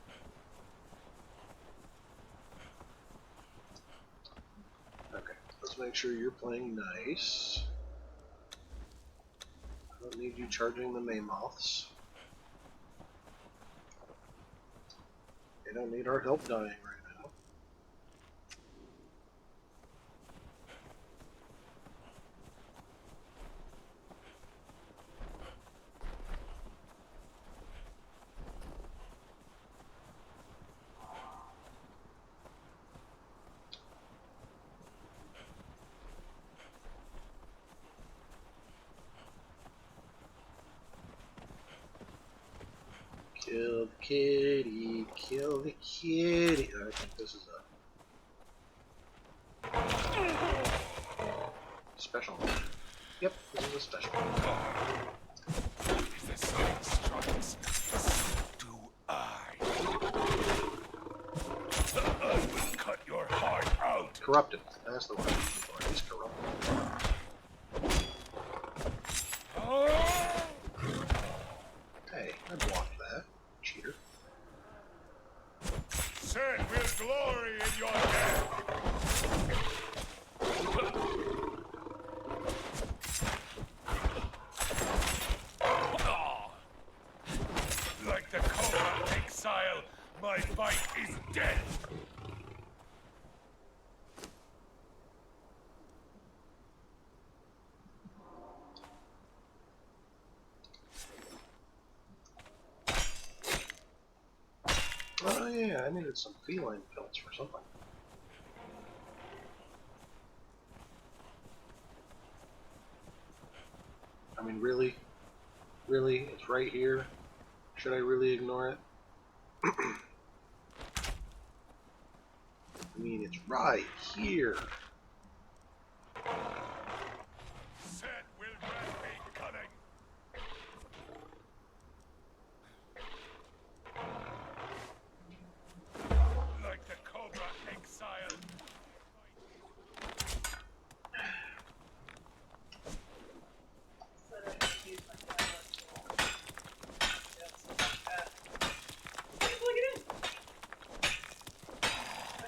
[SPEAKER 1] Okay, let's make sure you're playing nice. I don't need you charging the Maymoths. They don't need our help dying right now. Kill the kitty, kill the kitty. I think this is a special one. Yep, this is a special one.
[SPEAKER 3] If the snake strikes, so do I. I will cut your heart out.
[SPEAKER 1] Corrupted. That's the one. He's corrupted. Hey, I blocked that. Cheater.
[SPEAKER 3] Sin will glory in your death.
[SPEAKER 1] yeah, I needed some feline pelts for something. I mean, really? Really? It's right here? Should I really ignore it? I mean, it's right here.
[SPEAKER 3] Said will rat be cunning. Like the Cobra Exile.
[SPEAKER 2] So I can use my tablet. Yeah, something like that. Hey, plug it in.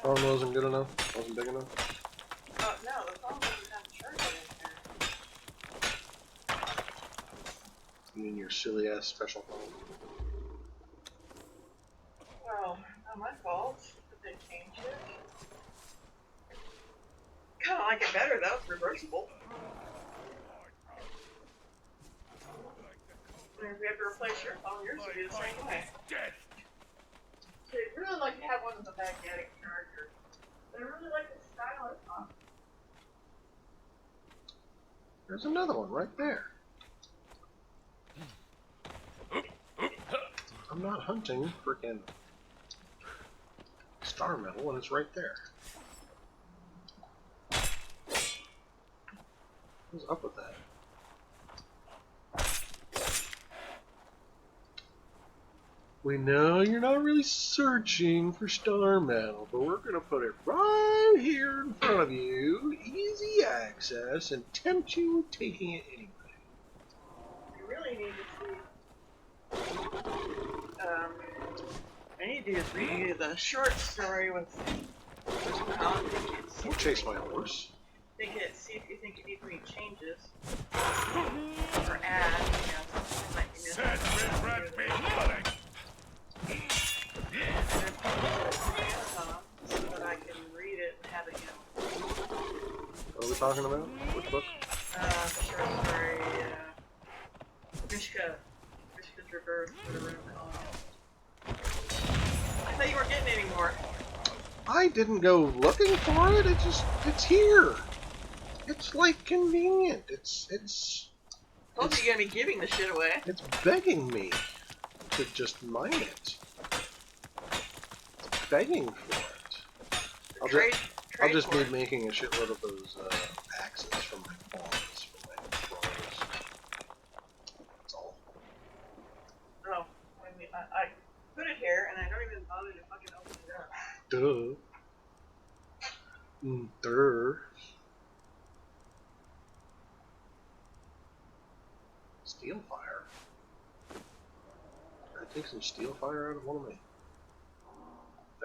[SPEAKER 1] Phone wasn't good enough? Wasn't big enough?
[SPEAKER 2] No, the phone doesn't have a charger in here.
[SPEAKER 1] You mean your silly ass special phone?
[SPEAKER 2] Well, not my fault that they changed it. Kind of like it better though. It's reversible. And if you have to replace your phone, yours will be the same way.
[SPEAKER 3] Death.
[SPEAKER 2] So you'd really like to have one with a magnetic charger. But I really like the stylus on it.
[SPEAKER 1] There's another one right there. I'm not hunting frickin' star metal and it's right there. What's up with that? We know you're not really searching for star metal, but we're gonna put it right here in front of you, easy access, and tempt you with taking it anyway.
[SPEAKER 2] You really need to see. I need to just read you the short story with.
[SPEAKER 1] Don't chase my horse.
[SPEAKER 2] See if you think it needs any changes or add. Something like you
[SPEAKER 3] Said will rat be cunning.
[SPEAKER 2] so that I can read it and have it,
[SPEAKER 1] What are we talking about? Which book?
[SPEAKER 2] short story, Mishka's Reverse, whatever I'm calling it. I thought you weren't getting any more.
[SPEAKER 1] I didn't go looking for it. It's here. It's like convenient. It's
[SPEAKER 2] Told you you're gonna be giving the shit away.
[SPEAKER 1] it's begging me to just mine it. It's begging for it. I'll just be making a shitload of those axes from my farms, from my farms. That's all.
[SPEAKER 2] Oh, I mean, I put it here and I don't even bother to fucking open it up.
[SPEAKER 1] Duh. Duh. Steel fire. Can I take some steel fire out of one of my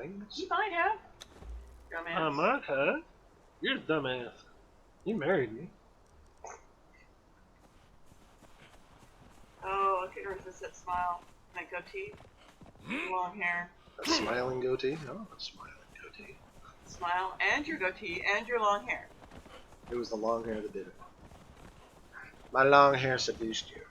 [SPEAKER 1] things?
[SPEAKER 2] You might have. Dumbass.
[SPEAKER 1] I might have. You're a dumbass. You married me.
[SPEAKER 2] Oh, I couldn't resist that smile. That goatee. Long hair.
[SPEAKER 1] A smiling goatee? No, a smiling goatee.
[SPEAKER 2] Smile and your goatee and your long hair.
[SPEAKER 1] It was the long hair that did it. My long hair seduced you.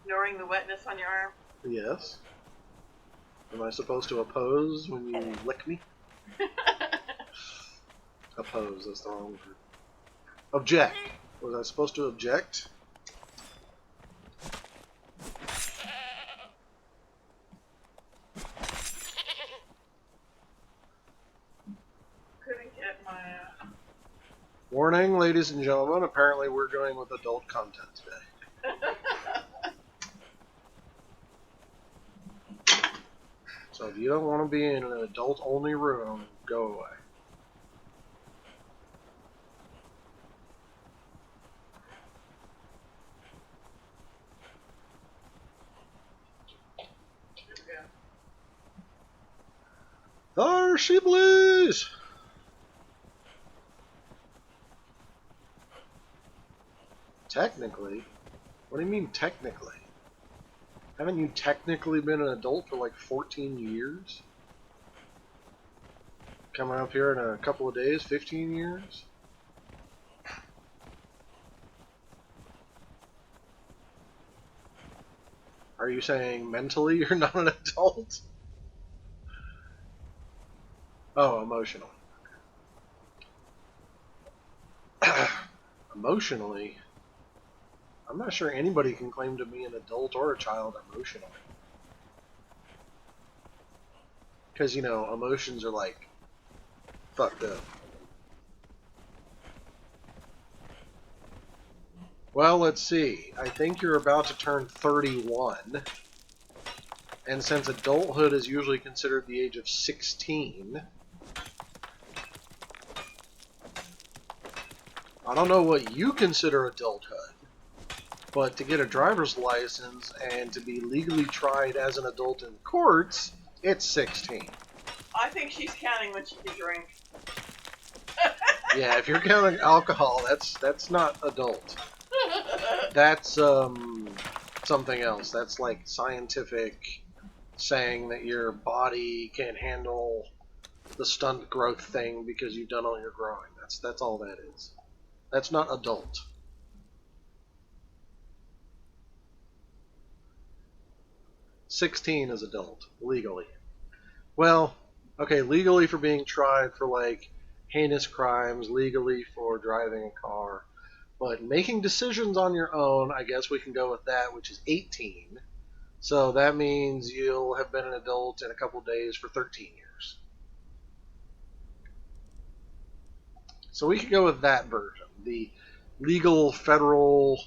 [SPEAKER 2] Ignoring the wetness on your arm.
[SPEAKER 1] Yes. Am I supposed to oppose when you lick me? Oppose, that's the wrong word. Object. Was I supposed to object?
[SPEAKER 2] Couldn't get my.
[SPEAKER 1] Warning, ladies and gentlemen, apparently we're going with adult content today. So if you don't want to be in an adult-only room, go away. There she bleeds! Technically? What do you mean technically? Haven't you technically been an adult for like 14 years? Coming up here in a couple of days, 15 years? Are you saying mentally you're not an adult? Oh, emotionally. Emotionally, I'm not sure anybody can claim to be an adult or a child emotionally. Because, emotions are like fucked up. Well, let's see. I think you're about to turn 31. And since adulthood is usually considered the age of 16, I don't know what you consider adulthood, but to get a driver's license and to be legally tried as an adult in courts, it's 16.
[SPEAKER 2] I think she's counting when she can drink.
[SPEAKER 1] Yeah, if you're counting alcohol, that's not adult. That's something else. That's like scientific saying that your body can't handle the stunt growth thing because you've done all your growing. That's all that is. That's not adult. "16 is adult, legally. Well, okay, legally for being tried for like heinous crimes, legally for driving a car, but making decisions on your own, I guess we can go with that, which is 18. So that means you'll have been an adult in a couple days for 13 years. So we could go with that version, the legal federal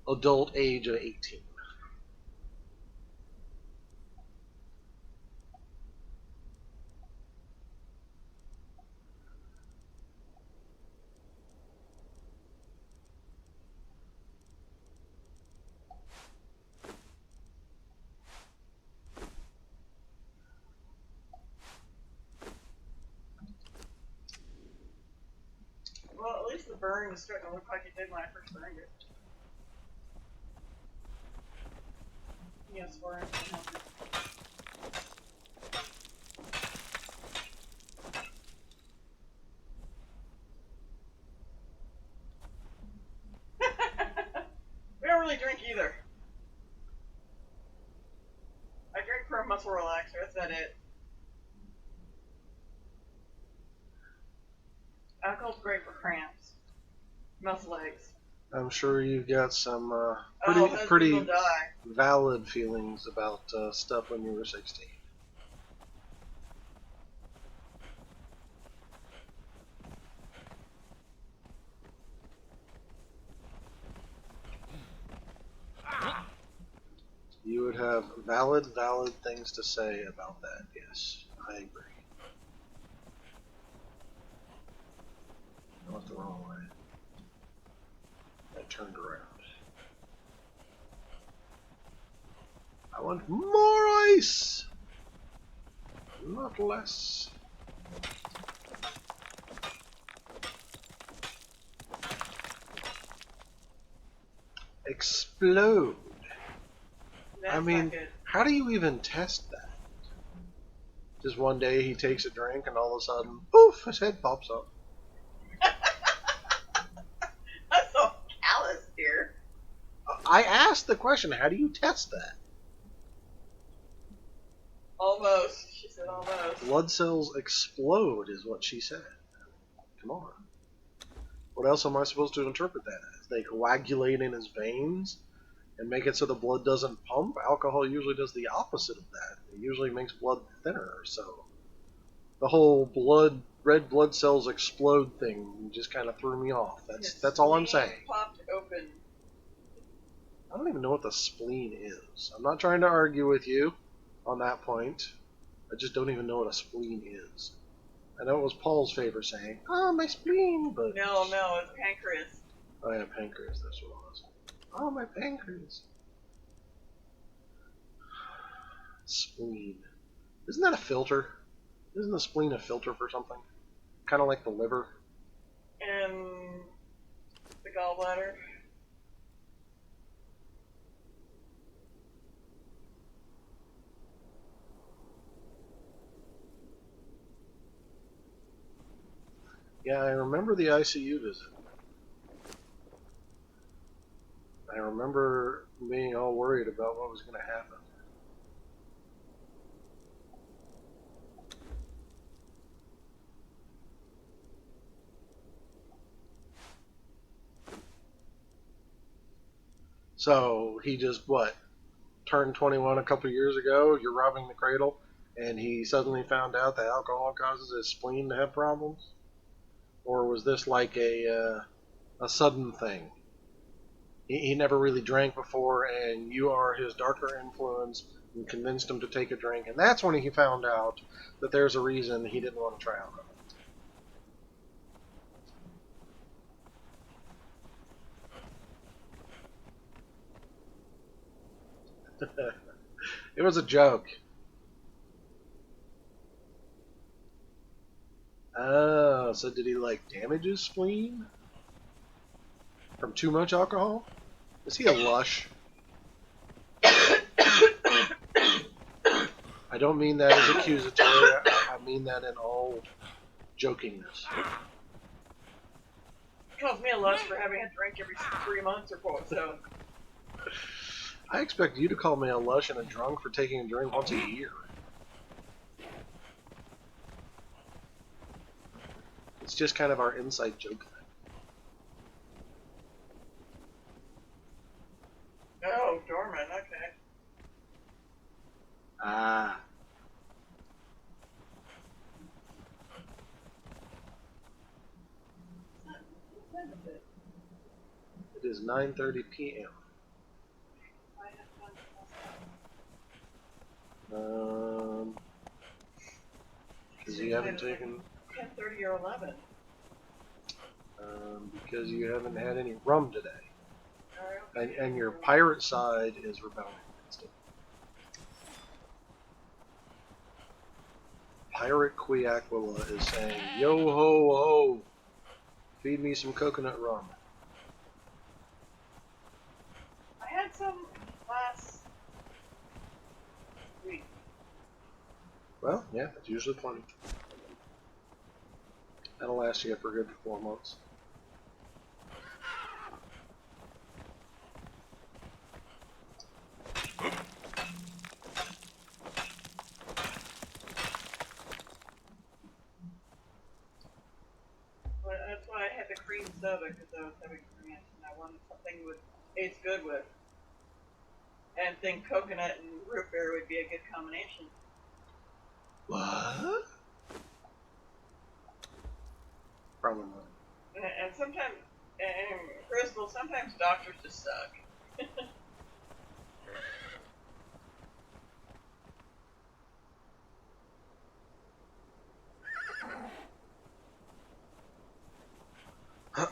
[SPEAKER 1] adult age of 18.
[SPEAKER 2] Well, at least the burn is starting to look like it did when I first burned it. Yes, we're We don't really drink either. I drink for a muscle relaxer, that's about it. Alcohol's great for cramps. Muscle aches.
[SPEAKER 1] I'm sure you've got some
[SPEAKER 2] Husbands will
[SPEAKER 1] pretty
[SPEAKER 2] die.
[SPEAKER 1] valid feelings about stuff when you were 16. You would have valid things to say about that, yes. I agree. I went the wrong way. I turned around. I want more ice! Not less. Explode.
[SPEAKER 2] That's
[SPEAKER 1] I mean,
[SPEAKER 2] not good.
[SPEAKER 1] how do you even test that? Just one day he takes a drink and all of a sudden, poof, his head pops up.
[SPEAKER 2] That's so callous here.
[SPEAKER 1] I asked the question, how do you test that?
[SPEAKER 2] Almost. She said almost.
[SPEAKER 1] Blood cells explode is what she said. Come on. What else am I supposed to interpret that as? They coagulate in his veins and make it so the blood doesn't pump? Alcohol usually does the opposite of that. It usually makes blood thinner, so the whole red blood cells explode thing just kind of threw me off. That's all I'm saying.
[SPEAKER 2] Popped open.
[SPEAKER 1] I don't even know what the spleen is. I'm not trying to argue with you on that point. I just don't even know what a spleen is. I know it was Paul's favorite saying, "Oh, my spleen," but
[SPEAKER 2] No, it's pancreas.
[SPEAKER 1] oh yeah, pancreas. That's what it was. Oh, my pancreas. Spleen. Isn't that a filter? Isn't the spleen a filter for something? Kind of like the liver.
[SPEAKER 2] And the gallbladder.
[SPEAKER 1] Yeah, I remember the ICU visit. I remember being all worried about what was going to happen. So he just what turned 21 a couple years ago. You're robbing the cradle, and he suddenly found out that alcohol causes his spleen to have problems, or was this like a sudden thing? He never really drank before, and you are his darker influence and convinced him to take a drink, and that's when he found out that there's a reason he didn't want to try alcohol. It was a joke. Oh, so did he like damage his spleen from too much alcohol? Is he a lush? I don't mean that as accusatory. I mean that in all jokingness.
[SPEAKER 2] Calls me a lush for having a drink every 3 months or so.
[SPEAKER 1] I expect you to call me a lush and a drunk for taking a drink once a year. It's just kind of our inside joke thing.
[SPEAKER 2] Oh, dormant. Okay.
[SPEAKER 1] Ah. It is 9:30 p.m. Because you haven't taken.
[SPEAKER 2] 10:30 or 11.
[SPEAKER 1] Because you haven't had any rum today,
[SPEAKER 2] Alright.
[SPEAKER 1] and your pirate side is rebelling against it. Pirate Quiaquila is saying, "Yo ho ho, feed me some coconut rum."
[SPEAKER 2] I had some last week.
[SPEAKER 1] Well, yeah, it's usually plenty. That'll last you for a good 4 months.
[SPEAKER 2] But that's why I had the cream soda, because I was having cramps and I wanted something with tastes good with. And think coconut and root beer would be a good combination.
[SPEAKER 1] What? Probably not.
[SPEAKER 2] And sometimes, and Crystal, sometimes doctors just suck. Oh,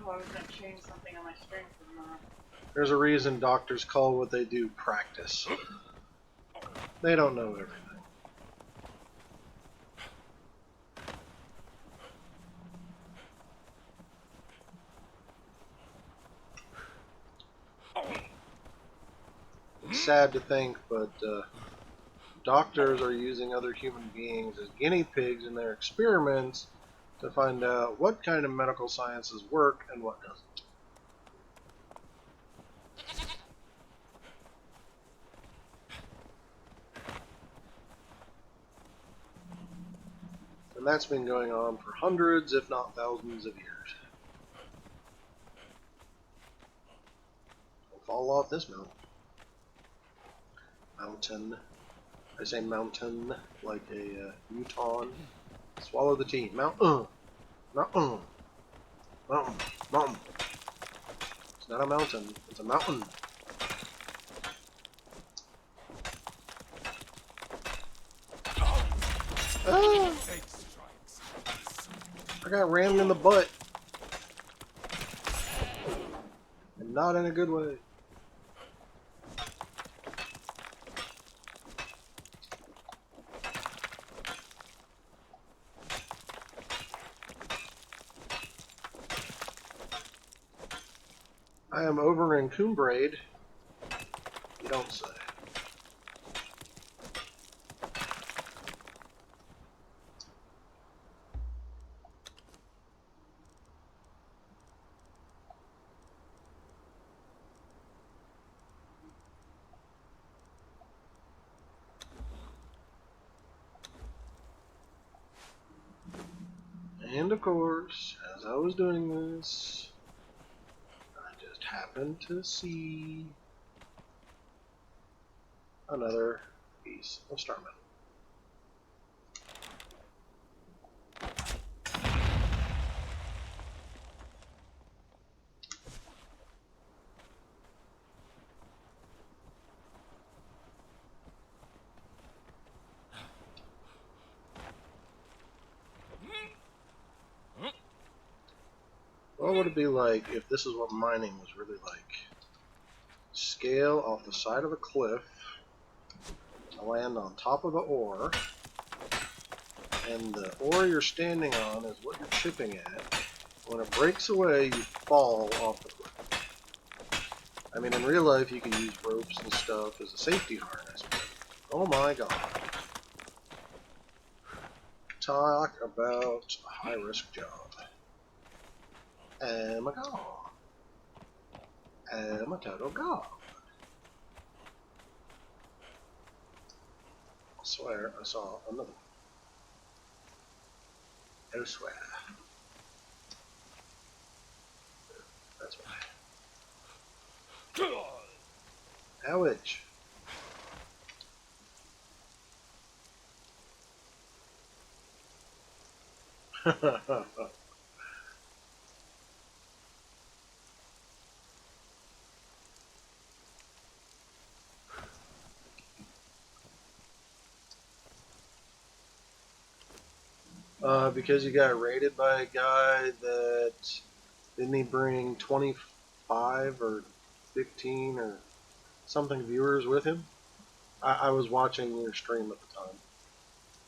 [SPEAKER 2] I was going to change something on my string for the moment.
[SPEAKER 1] There's a reason doctors call what they do practice. They don't know everything. It's sad to think, but doctors are using other human beings as guinea pigs in their experiments to find out what kind of medical sciences work and what doesn't. And that's been going on for hundreds, if not thousands of years. Don't fall off this mountain. Mountain. I say mountain like a Utah. Swallow the T. Mountain. Mountain. Mountain. Mountain. It's not a mountain. It's a mountain. Ah, I got rammed in the butt. And not in a good way. I am over in Coombraid. You don't say. And of course, as I was doing this, I happen to see another piece of star metal. What would it be like if this is what mining was really like? Scale off the side of a cliff to land on top of the ore, and the ore you're standing on is what you're chipping at. When it breaks away, you fall off the cliff. I mean, in real life, you can use ropes and stuff as a safety harness, but oh my god. Talk about a high-risk job. I'm a god. I'm a total god. I swear I saw another one. I swear. That's why. Ouch. Because you got raided by a guy that didn't he bring 25 or 15 or something viewers with him? I was watching your stream at the time.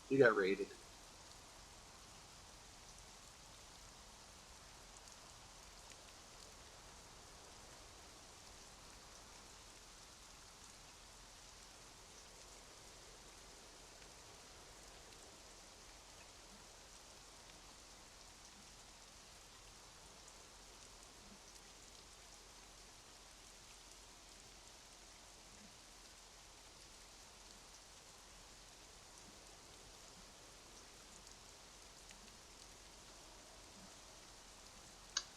[SPEAKER 1] You got raided.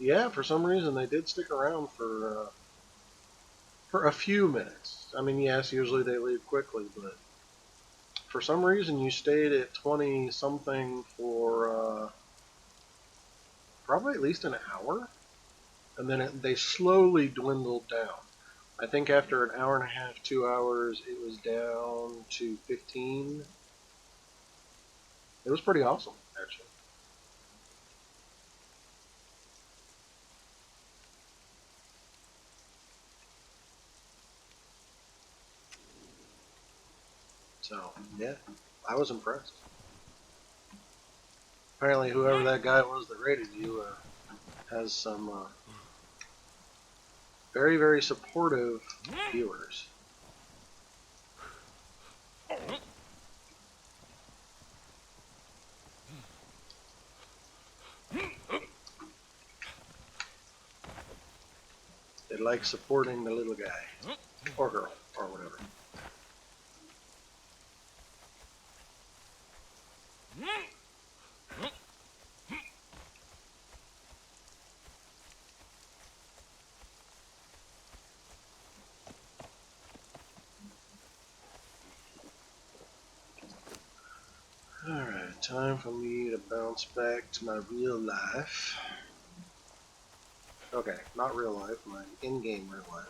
[SPEAKER 1] Yeah, for some reason they did stick around for a few minutes. I mean, yes, usually they leave quickly, but for some reason you stayed at 20 something for probably at least an hour, and then they slowly dwindled down. I think after an hour and a half, 2 hours, it was down to 15. It was pretty awesome, actually. So, yeah, I was impressed. Apparently, whoever that guy was that raided you has some very, very supportive viewers. They like supporting the little guy. Or girl, or whatever. Alright, time for me to bounce back to my real life. Okay, not real life, my in-game real life.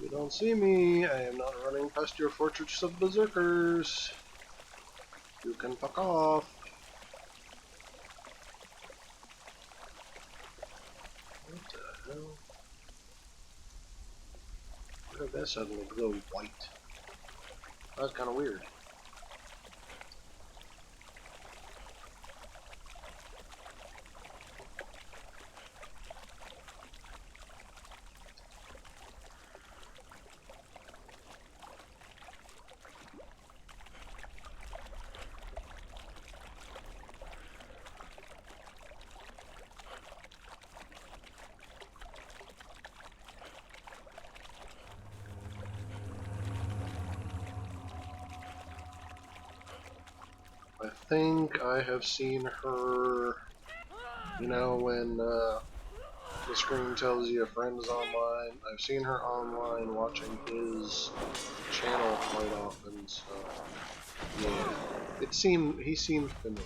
[SPEAKER 1] You don't see me, I am not running past your fortress of berserkers. You can fuck off. What the hell? Where did that suddenly glow white? That was kind of weird. I think I have seen her, you know, when the screen tells you a friend is online. I've seen her online watching his channel quite often, so yeah. He seemed familiar.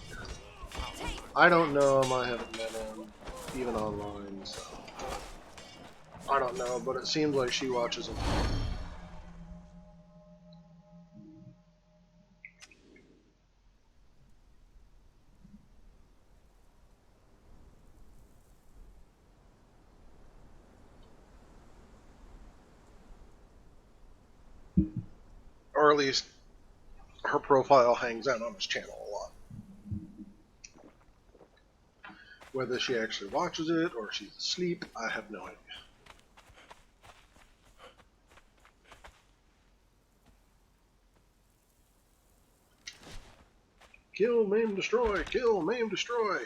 [SPEAKER 1] I don't know him, I haven't met him, even online, so I don't know, but it seems like she watches him. Or at least her profile hangs out on his channel a lot. Whether she actually watches it or she's asleep, I have no idea. Kill, maim, destroy. Kill, maim, destroy.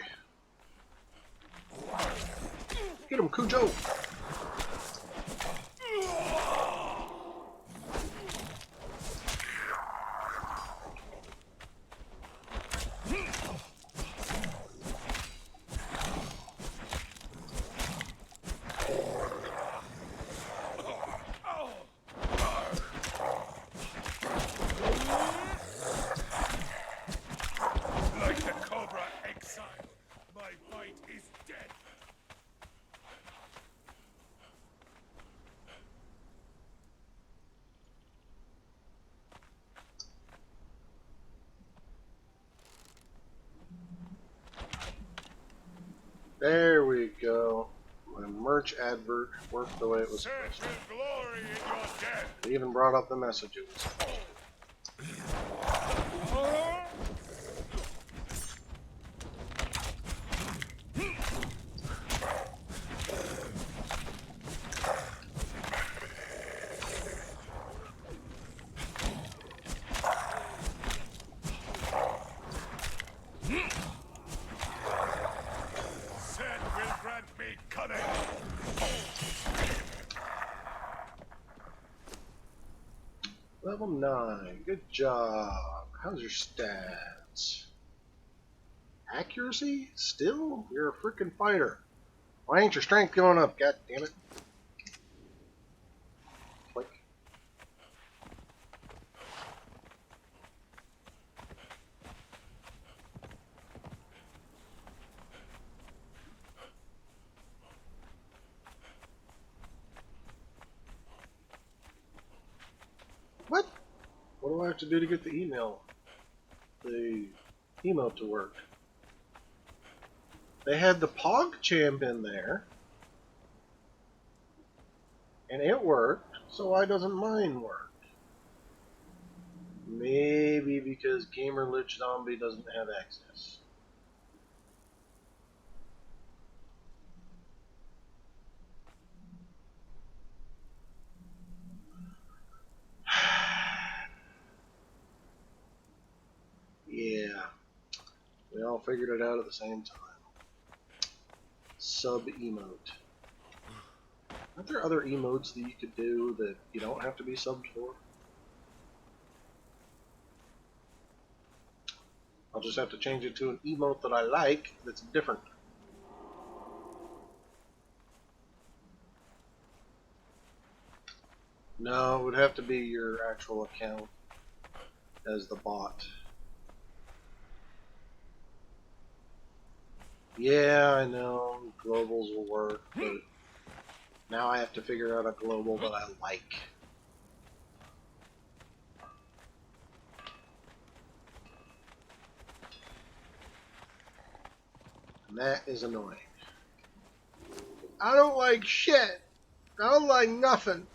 [SPEAKER 1] Get him, Cujo.
[SPEAKER 3] Like the Cobra Exile, my fight is dead.
[SPEAKER 1] There we go. My merch advert worked the way it was
[SPEAKER 3] Search
[SPEAKER 1] supposed
[SPEAKER 3] for glory in your death.
[SPEAKER 1] to. It even brought up the messages.
[SPEAKER 3] Sin will grant me cunning.
[SPEAKER 1] Level 9. Good job. How's your stats? Accuracy? Still? You're a freaking fighter. Why ain't your strength going up? God damn it. Click. What? What do I have to do to get the email? The emote to work? They had the PogChamp in there, and it worked, so why doesn't mine work? Maybe because Gamer Lich Zombie doesn't have access. Yeah, we all figured it out at the same time. Sub emote. Aren't there other emotes that you could do that you don't have to be subbed for? I'll just have to change it to an emote that I like that's different. No, it would have to be your actual account as the bot. Yeah, I know, globals will work, but now I have to figure out a global that I like. And that is annoying. I don't like shit. I don't like nothing.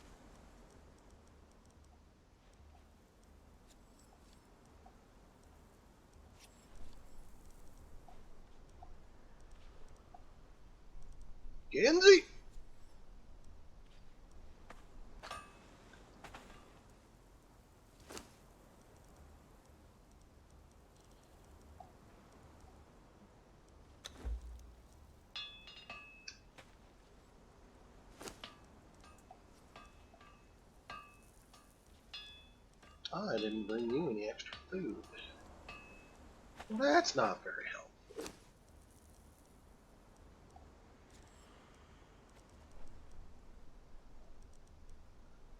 [SPEAKER 1] Genzi? I didn't bring you any extra food. That's not very helpful.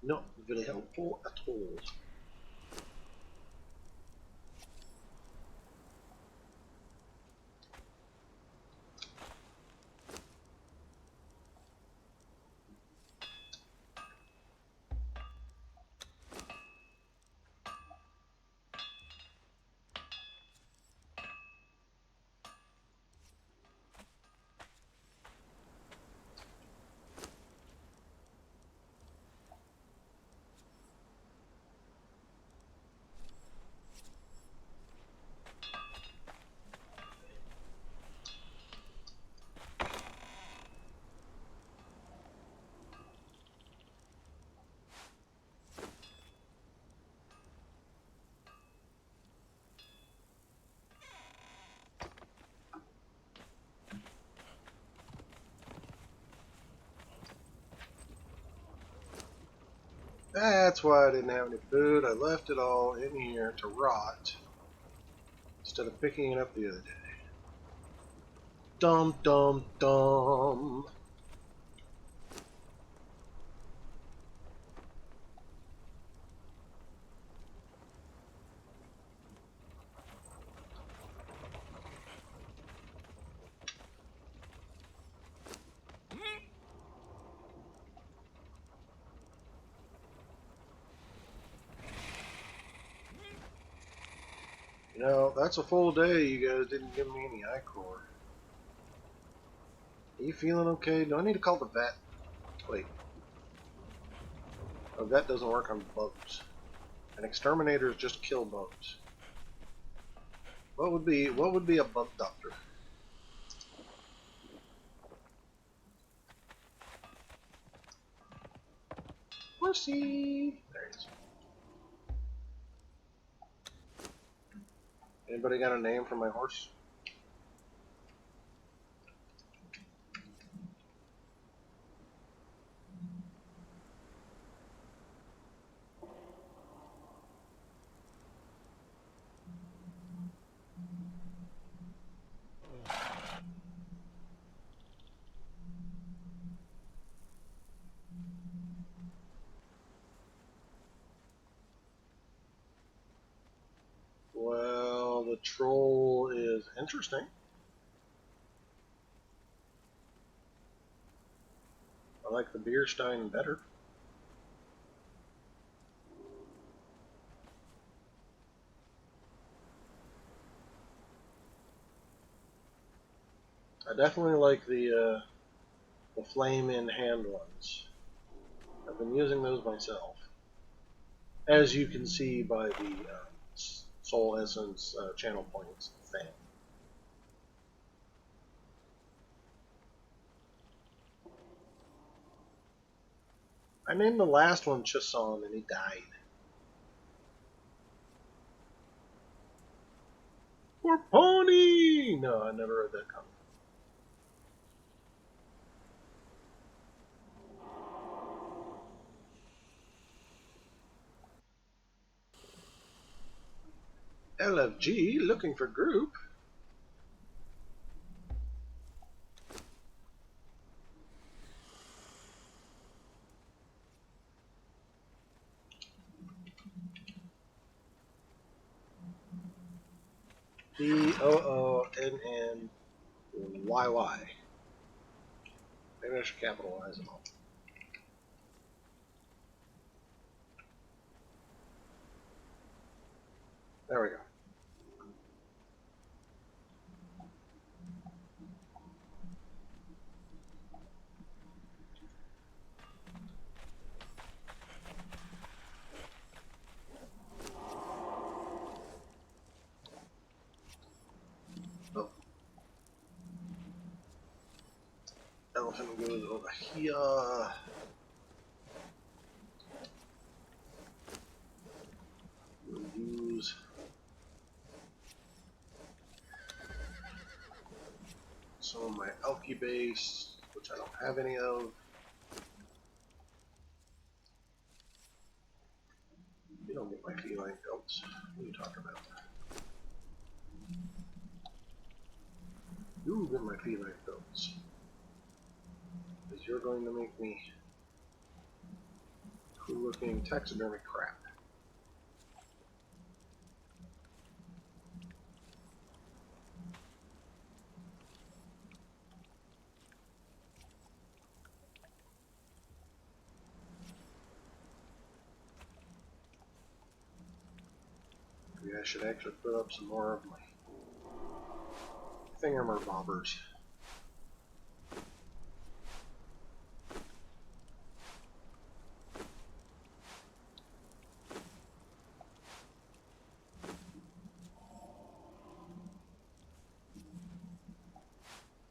[SPEAKER 1] Not very helpful at all. That's why I didn't have any food. I left it all in here to rot instead of picking it up the other day. Dum dum dum. You know, that's a full day. You guys didn't give me any ichor. Are you feeling okay? Do I need to call the vet? Wait. A vet doesn't work on bugs. And exterminators just kill bugs. What would be a bug doctor? Horsey! There he is. Anybody got a name for my horse? Well, the troll is interesting. I like the beer stein better. I definitely like the flame in hand ones. I've been using those myself, as you can see by the Soul Essence channel points thing. I named the last one Chason and he died. Poor pony! No, I never read that comic. LFG looking for group. Coonnnyy. Maybe I should capitalize them all. There we go. Oh. Elephant goes over here. We'll use some of my alky base, which I don't have any of. You don't get my feline goats. What are you talking about? you get my feline pills. Because you're going to make me cool looking taxidermy crap. Maybe I should actually put up some more of my finger bobbers.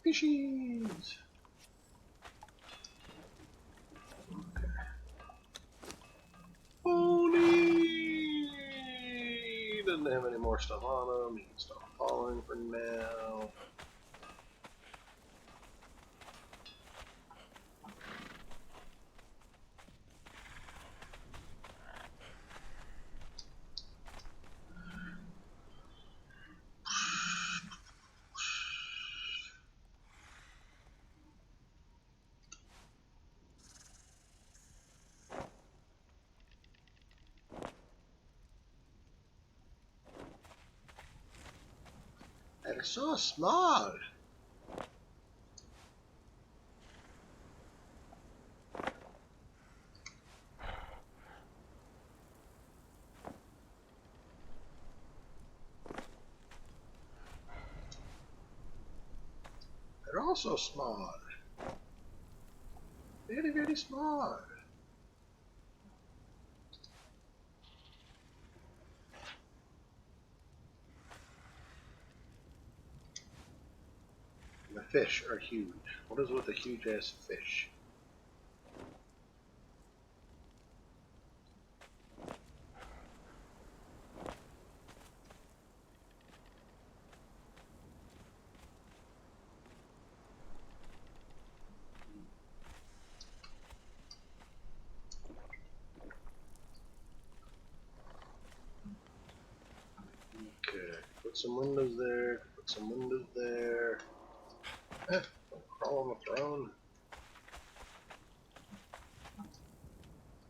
[SPEAKER 1] Fishies! Okay. Pony! Doesn't have any more stuff on him. He can stop falling for now. They're so small. They're also small. Very, very small. The fish are huge. What is with a huge ass fish? Okay, put some windows there, put some windows there. Don't crawl on the throne.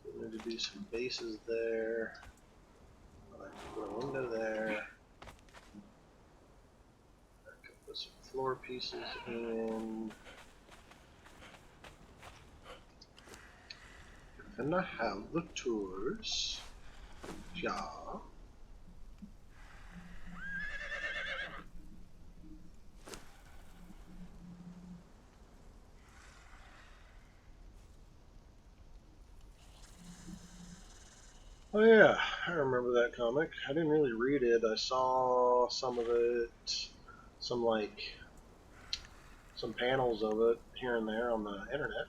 [SPEAKER 1] We need to do some bases there. I can put a window there. I can put some floor pieces in. And I have the tours. Yeah. Oh yeah, I remember that comic. I didn't really read it. I saw some of it, some some panels of it here and there on the internet.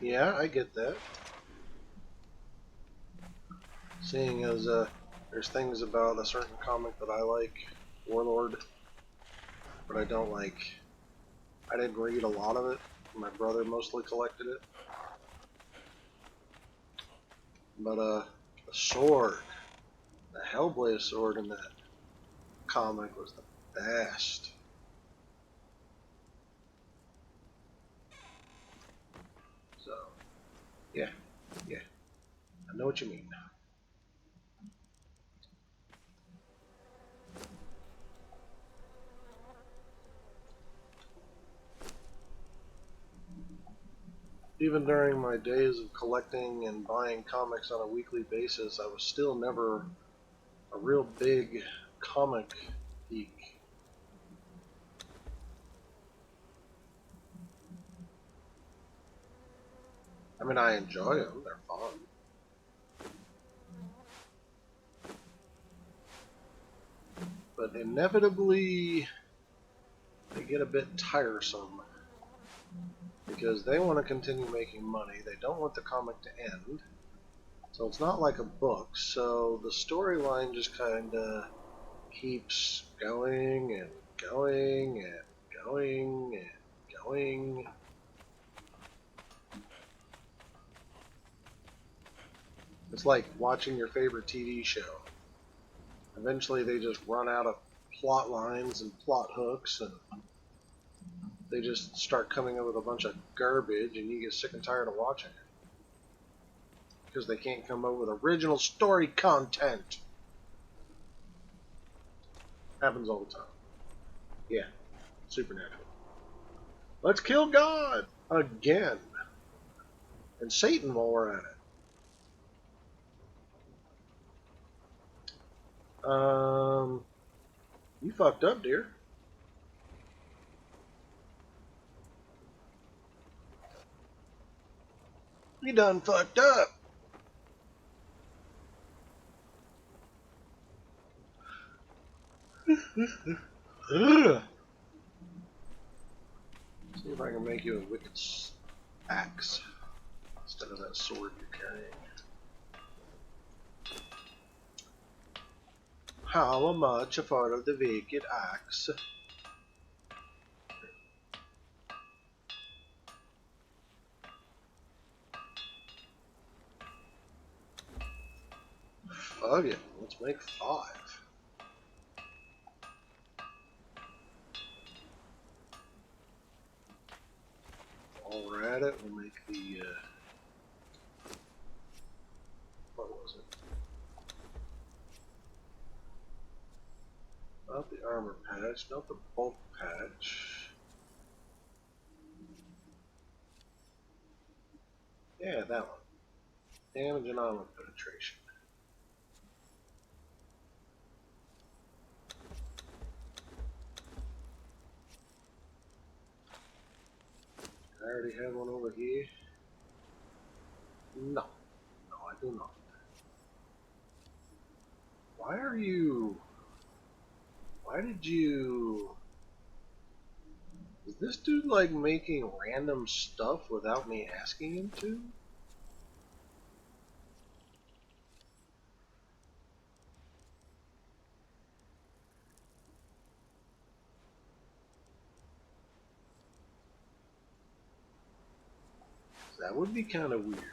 [SPEAKER 1] Yeah, I get that. Seeing as there's things about a certain comic that I like, Warlord, but I don't like. I didn't read a lot of it. My brother mostly collected it. But the sword, the Hellblade sword in that comic was the best. So, yeah, I know what you mean. Even during my days of collecting and buying comics on a weekly basis, I was still never a real big comic geek. I mean, I enjoy them. They're fun. But inevitably, they get a bit tiresome because they want to continue making money. They don't want the comic to end. So it's not like a book. So the storyline just kind of keeps going and going and going and going. It's like watching your favorite TV show. Eventually they just run out of plot lines and plot hooks, and they just start coming up with a bunch of garbage, and you get sick and tired of watching it. Because they can't come up with original story content. Happens all the time. Yeah, supernatural. Let's kill God again. And Satan while we're at it. You fucked up, dear. You done fucked up. Ugh. See if I can make you a wicked axe instead of that sword you're carrying. How much for the wicked axe? Fuck it, let's make 5. While we're at it, we'll make the, what was it? Not the armor patch, not the bulk patch. Yeah, that one. Damage and armor penetration. I already have one over here. No. No, I do not. Why are you... Why did you... Is this dude like making random stuff without me asking him to? That would be kind of weird.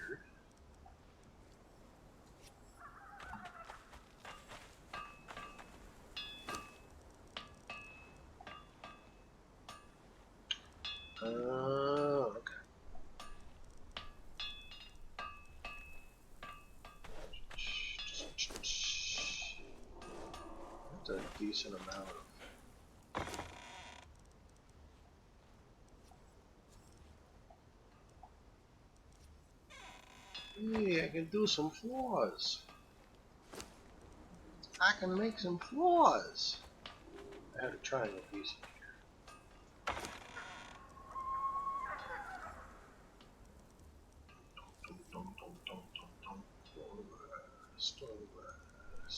[SPEAKER 1] Okay. That's a decent amount of... Hey, I can do some floors. I can make some floors. I had a triangle piece in here. Stormgrass.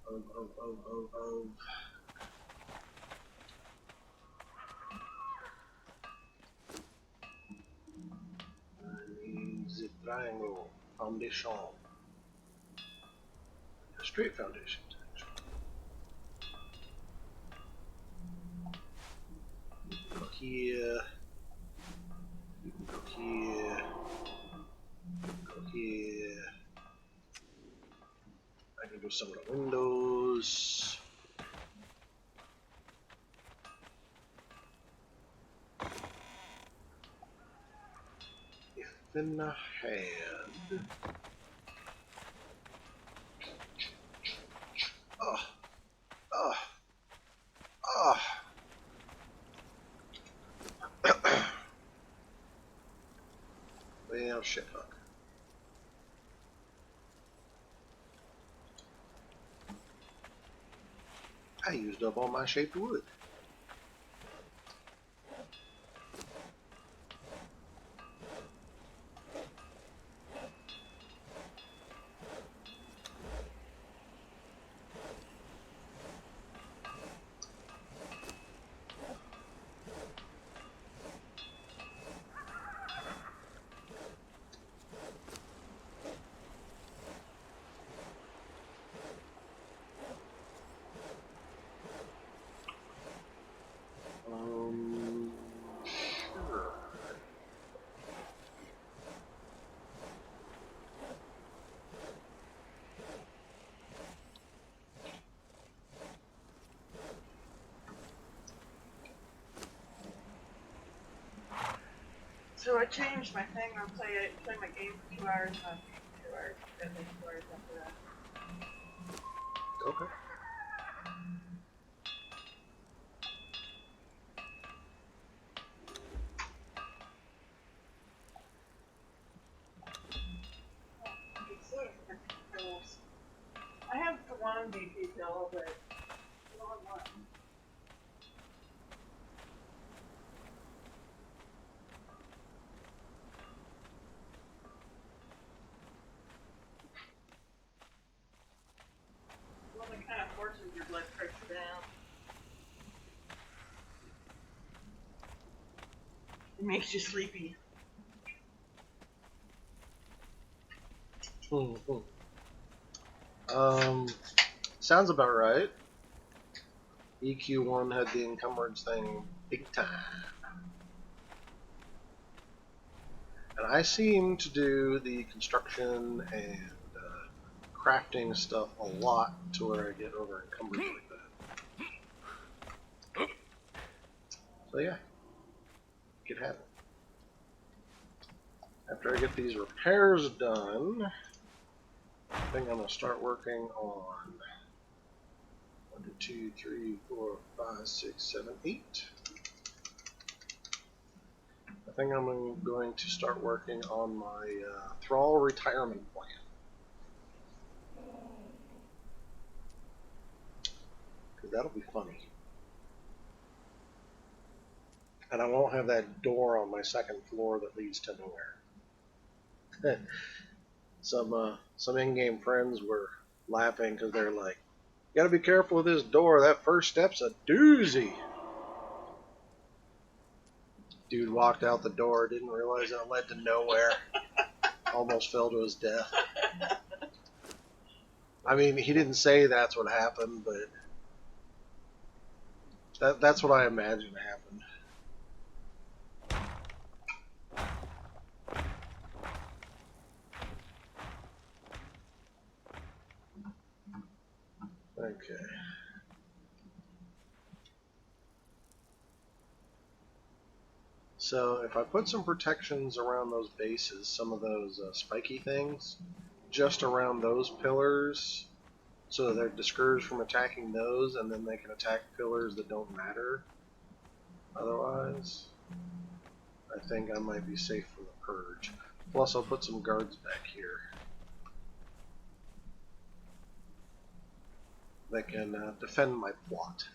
[SPEAKER 1] Oh. The triangle foundation. A straight foundation. Go here. You can go here. Go here. I can do some of the windows. If in a hand. Oh. Well, shit, fuck. I used up all my shaped wood.
[SPEAKER 2] So I changed my thing. I'll play my game for 2 hours, not 2 hours, and then 2 hours after that.
[SPEAKER 1] Okay.
[SPEAKER 2] I have the one BP pill, but I don't have one. One that kind of forces your blood pressure down. It makes you sleepy.
[SPEAKER 1] Sounds about right. EQ1 had the encumbrance thing big time. And I seem to do the construction and crafting stuff a lot to where I get over encumbered like that. So yeah, get have it. After I get these repairs done, I think I'm going to start working on 1, 2, 3, 4, 5, 6, 7, 8. I think I'm going to start working on my thrall retirement plan. Because that'll be funny. And I won't have that door on my second floor that leads to nowhere. Some in-game friends were laughing because they're like, "You gotta be careful with this door. That first step's a doozy." Dude walked out the door, didn't realize it led to nowhere. Almost fell to his death. I mean, he didn't say that's what happened, but that's what I imagine happened. Okay. So if I put some protections around those bases, some of those spiky things, just around those pillars, so they're discouraged from attacking those, and then they can attack pillars that don't matter otherwise, I think I might be safe from the purge. Plus, I'll put some guards back here that can defend my plot.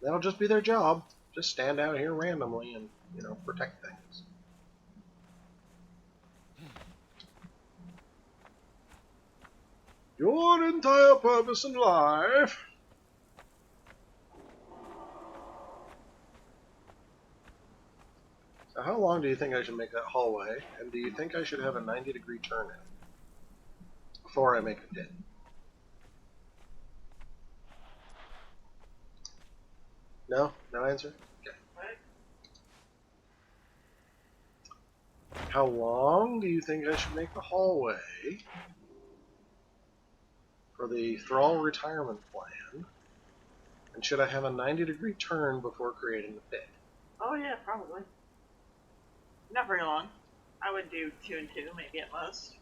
[SPEAKER 1] That'll just be their job. Just stand out here randomly and, protect things. Your entire purpose in life. So how long do you think I should make that hallway? And do you think I should have a 90-degree turn in it before I make the pit? No? No answer? Okay. How long do you think I should make the hallway for the thrall retirement plan? And should I have a 90-degree turn before creating the pit?
[SPEAKER 2] Oh yeah, probably. Not very long. I would do 2 and 2, maybe at most.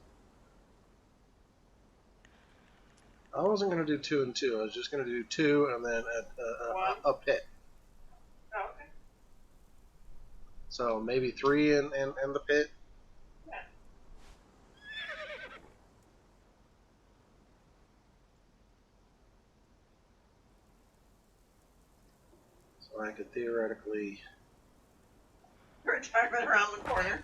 [SPEAKER 1] I wasn't going to do 2 and 2. I was just going to do 2 and then a pit.
[SPEAKER 2] Oh, okay.
[SPEAKER 1] So maybe 3 and the pit.
[SPEAKER 2] Yeah.
[SPEAKER 1] So I could theoretically...
[SPEAKER 2] Retirement around the corner.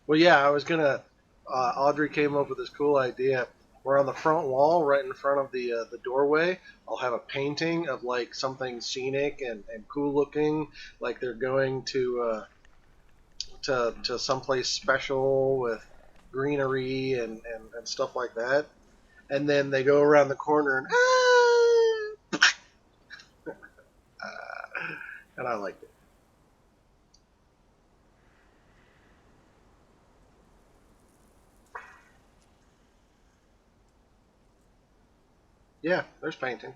[SPEAKER 1] Well, yeah, I was going to... Audrey came up with this cool idea. Where on the front wall, right in front of the doorway, I'll have a painting of like something scenic and cool looking, like they're going to someplace special with greenery and stuff like that. And then they go around the corner and and I liked it. Yeah, there's paintings.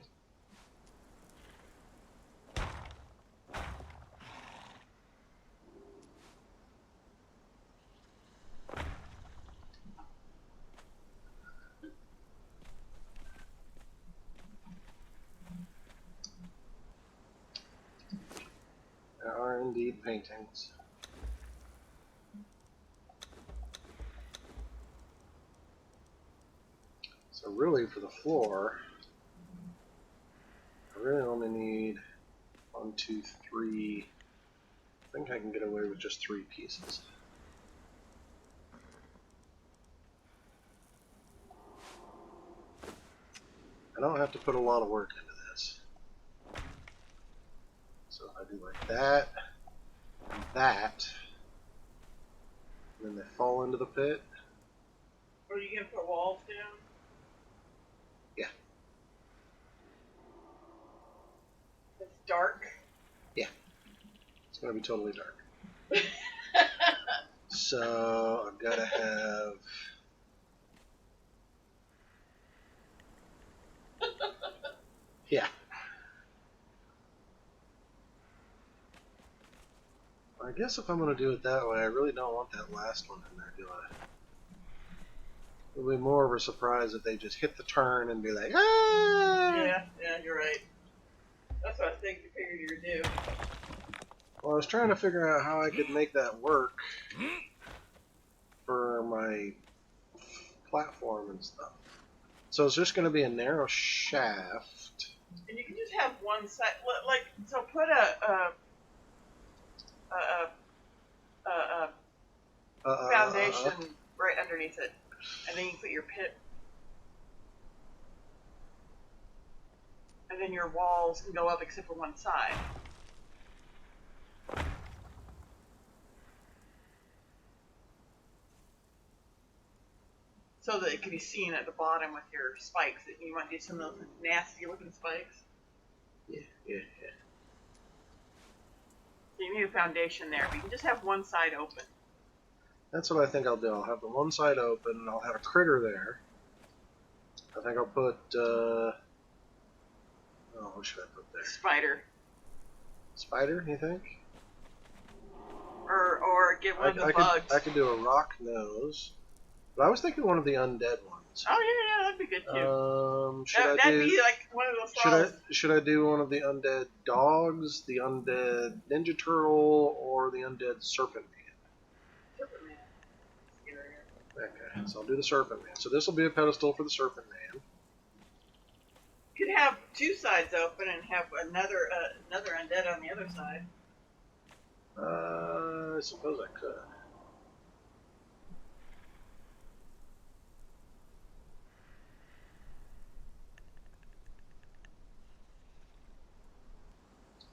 [SPEAKER 1] indeed paintings. So really, for the floor, I really only need 1, 2, 3. I think I can get away with just 3 pieces. I don't have to put a lot of work into this. So if I do like that, and that, and then they fall into the pit.
[SPEAKER 2] Or are you gonna put walls down?
[SPEAKER 1] Yeah.
[SPEAKER 2] It's dark.
[SPEAKER 1] Yeah. It's going to be totally dark. So I've got to have... Yeah. I guess if I'm going to do it that way, I really don't want that last one in there, do I? It'll be more of a surprise if they just hit the turn and be like, ah!
[SPEAKER 2] Yeah, you're right. That's what I think you figured you would do.
[SPEAKER 1] Well, I was trying to figure out how I could make that work for my platform and stuff. So it's just going to be a narrow shaft.
[SPEAKER 2] And you can just have one side, like, so put a foundation right underneath it, and then you put your pit, and then your walls can go up except for one side. So that it can be seen at the bottom with your spikes. You want to do some of those nasty looking spikes.
[SPEAKER 1] Yeah.
[SPEAKER 2] So you need a foundation there, but you can just have one side open.
[SPEAKER 1] That's what I think I'll do. I'll have the one side open, and I'll have a critter there. I think I'll put, what should I put there?
[SPEAKER 2] Spider.
[SPEAKER 1] Spider, you think?
[SPEAKER 2] Or get one of the bugs.
[SPEAKER 1] I could do a rock nose. But I was thinking one of the undead ones.
[SPEAKER 2] Oh, yeah, that'd be good too. That'd be like one of those
[SPEAKER 1] Should I do one of the undead dogs, the undead Ninja Turtle, or the undead Serpent Man?
[SPEAKER 2] Serpent Man.
[SPEAKER 1] Okay, so I'll do the Serpent Man. So this will be a pedestal for the Serpent Man.
[SPEAKER 2] You could have two sides open and have another undead on the other side.
[SPEAKER 1] I suppose I could.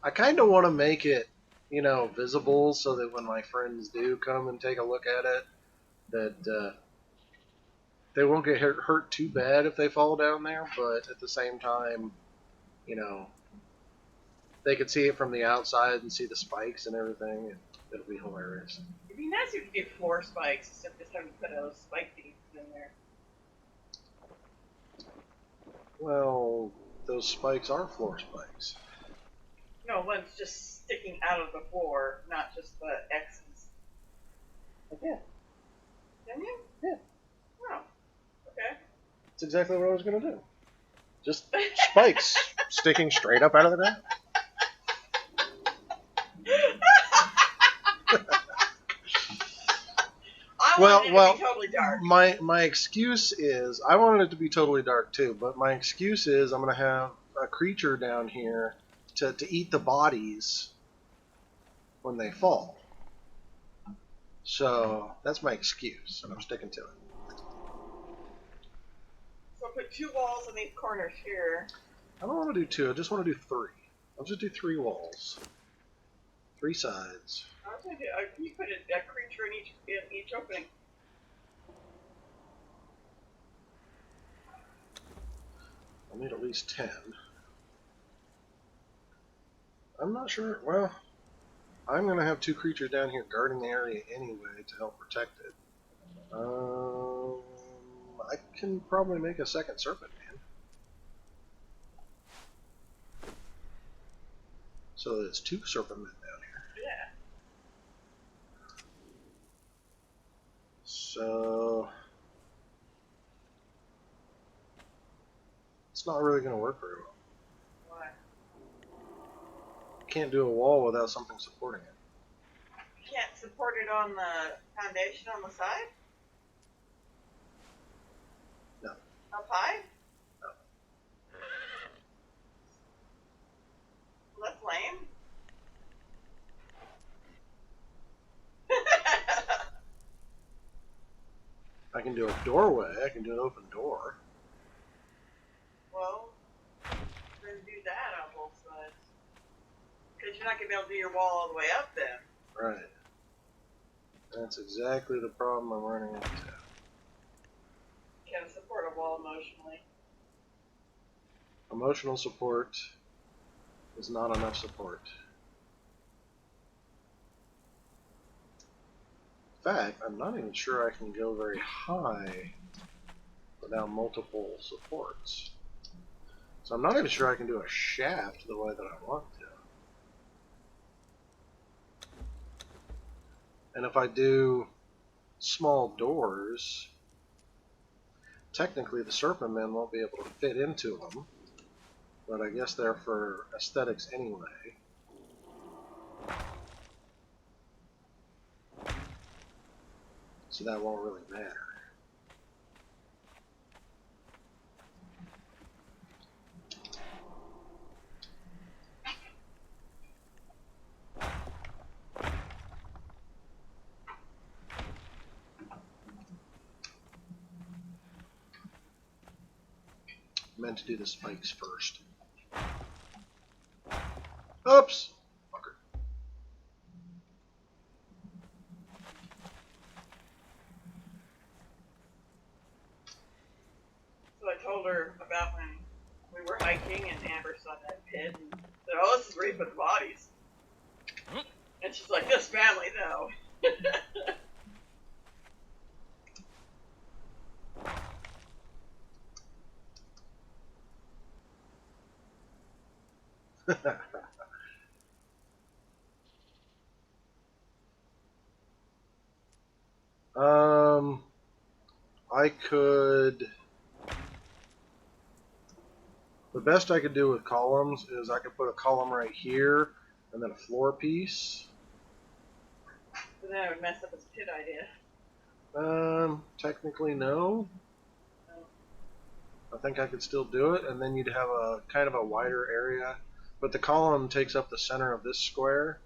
[SPEAKER 1] I kind of want to make it, visible so that when my friends do come and take a look at it, that they won't get hurt too bad if they fall down there, but at the same time, they could see it from the outside and see the spikes and everything, and it'll be hilarious.
[SPEAKER 2] It'd be nice if you did floor spikes instead of just having to put those spike pieces in there.
[SPEAKER 1] Well, those spikes are floor spikes.
[SPEAKER 2] No, one's just sticking out of the floor, not just the X's.
[SPEAKER 1] Yeah.
[SPEAKER 2] Can you?
[SPEAKER 1] Yeah.
[SPEAKER 2] Oh, okay.
[SPEAKER 1] That's exactly what I was going to do. Just spikes sticking straight up out of the ground.
[SPEAKER 2] I wanted it to be totally dark.
[SPEAKER 1] My excuse is, I wanted it to be totally dark too, but my excuse is I'm going to have a creature down here to eat the bodies when they fall. So that's my excuse, and I'm sticking to it.
[SPEAKER 2] So put 2 walls in these corners here.
[SPEAKER 1] I don't want to do 2, I just want to do 3. I'll just do 3 walls. 3 sides.
[SPEAKER 2] I was going to do, can you put a creature in each opening?
[SPEAKER 1] I'll need at least 10. I'm not sure. Well, I'm going to have 2 creatures down here guarding the area anyway to help protect it. I can probably make a second Serpent Man. So there's 2 Serpent Men down here.
[SPEAKER 2] Yeah.
[SPEAKER 1] So it's not really going to work very well.
[SPEAKER 2] Why?
[SPEAKER 1] Can't do a wall without something supporting it.
[SPEAKER 2] support it on the foundation on the side?
[SPEAKER 1] No.
[SPEAKER 2] Up high?
[SPEAKER 1] No.
[SPEAKER 2] Well, that's lame.
[SPEAKER 1] I can do a doorway. I can do an open door.
[SPEAKER 2] Well, then do that on both sides. Because you're not going to be able to do your wall all the way up then.
[SPEAKER 1] Right. That's exactly the problem I'm running into.
[SPEAKER 2] Can support a wall emotionally.
[SPEAKER 1] Emotional support is not enough support. In fact, I'm not even sure I can go very high without multiple supports. So I'm not even sure I can do a shaft the way that I want to. And if I do small doors, technically the serpent men won't be able to fit into them, but I guess they're for aesthetics anyway. So that won't really matter. Meant to do the spikes first. Oops! Fucker.
[SPEAKER 2] So I told her about when we were hiking and Amber saw that pit and said, oh, this is where you put the bodies. And she's like, this family, though.
[SPEAKER 1] um, I could. The best I could do with columns is I could put a column right here and then a floor piece.
[SPEAKER 2] But then I would mess up his pit idea.
[SPEAKER 1] Technically no. I think I could still do it, and then you'd have a kind of a wider area. But the column takes up the center of this square,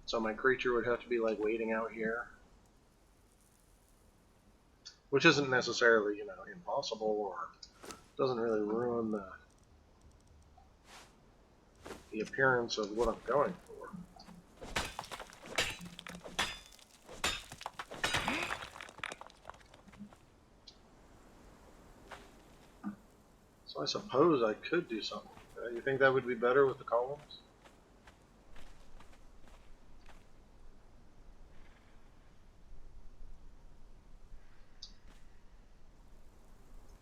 [SPEAKER 1] so my creature would have to be like waiting out here. Which isn't necessarily, impossible or doesn't really ruin the appearance of what I'm going for. So I suppose I could do something like that. You think that would be better with the columns?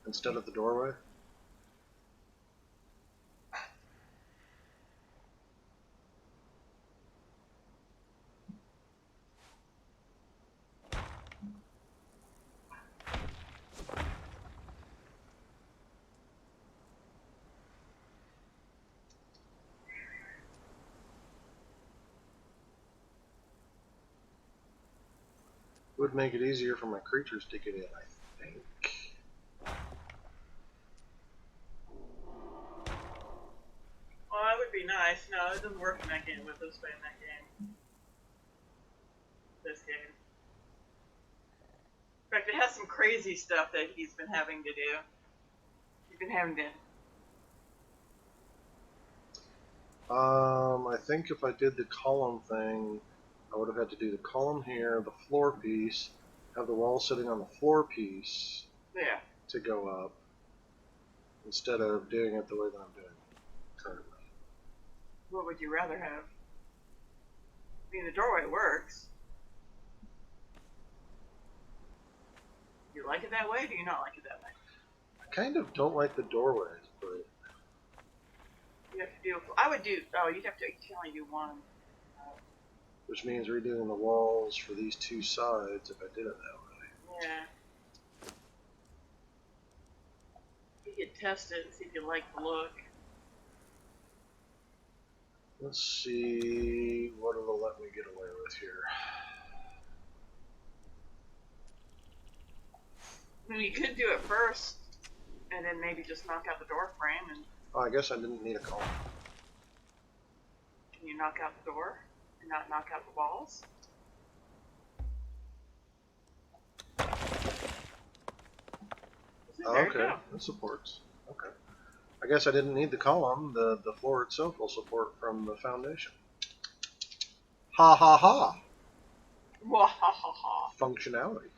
[SPEAKER 1] Instead of the doorway? Would make it easier for my creatures to get in, I think.
[SPEAKER 2] Oh, that would be nice. No, it doesn't work in that game with us playing that game. This game. In fact, it has some crazy stuff that he's been having to do. He's been having to.
[SPEAKER 1] I think if I did the column thing, I would have had to do the column here, the floor piece, have the wall sitting on the floor piece
[SPEAKER 2] Yeah.
[SPEAKER 1] to go up, instead of doing it the way that I'm doing it currently.
[SPEAKER 2] What would you rather have? I mean, the doorway works. Do you like it that way, or do you not like it that way?
[SPEAKER 1] I kind of don't like the doorways, but
[SPEAKER 2] You have to do. I would do. Oh, you'd have to only do one.
[SPEAKER 1] which means redoing the walls for these two sides if I did it that way.
[SPEAKER 2] Yeah. You could test it and see if you like the look.
[SPEAKER 1] Let's see what it'll let me get away with here.
[SPEAKER 2] I mean, you could do it first, and then maybe just knock out the door frame, and
[SPEAKER 1] Oh, I guess I didn't need a column.
[SPEAKER 2] can you knock out the door and not knock out the walls?
[SPEAKER 1] Oh,
[SPEAKER 2] There you
[SPEAKER 1] okay,
[SPEAKER 2] go.
[SPEAKER 1] that supports. Okay. I guess I didn't need the column. The floor itself will support from the foundation. Ha ha ha!
[SPEAKER 2] Wahahaha.
[SPEAKER 1] Functionality.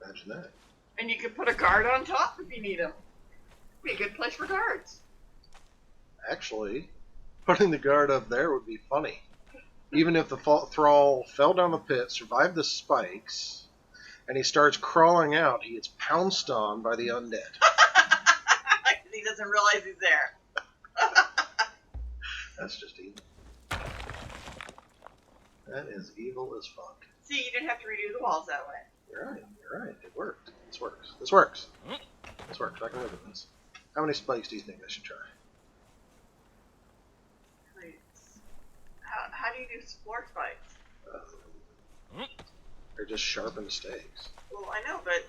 [SPEAKER 1] Imagine that.
[SPEAKER 2] And you can put a guard on top if you need them. Be a good place for guards.
[SPEAKER 1] Actually, putting the guard up there would be funny. Even if the thrall fell down the pit, survived the spikes, and he starts crawling out, he gets pounced on by the undead.
[SPEAKER 2] He doesn't realize he's there.
[SPEAKER 1] That's just evil. That is evil as fuck.
[SPEAKER 2] See, you didn't have to redo the walls that way.
[SPEAKER 1] You're right. It worked. This works. This works. This works. I can live with this. How many spikes do you think I should try?
[SPEAKER 2] Please. How do you do floor spikes?
[SPEAKER 1] They're just sharpened stakes.
[SPEAKER 2] Well, I know, but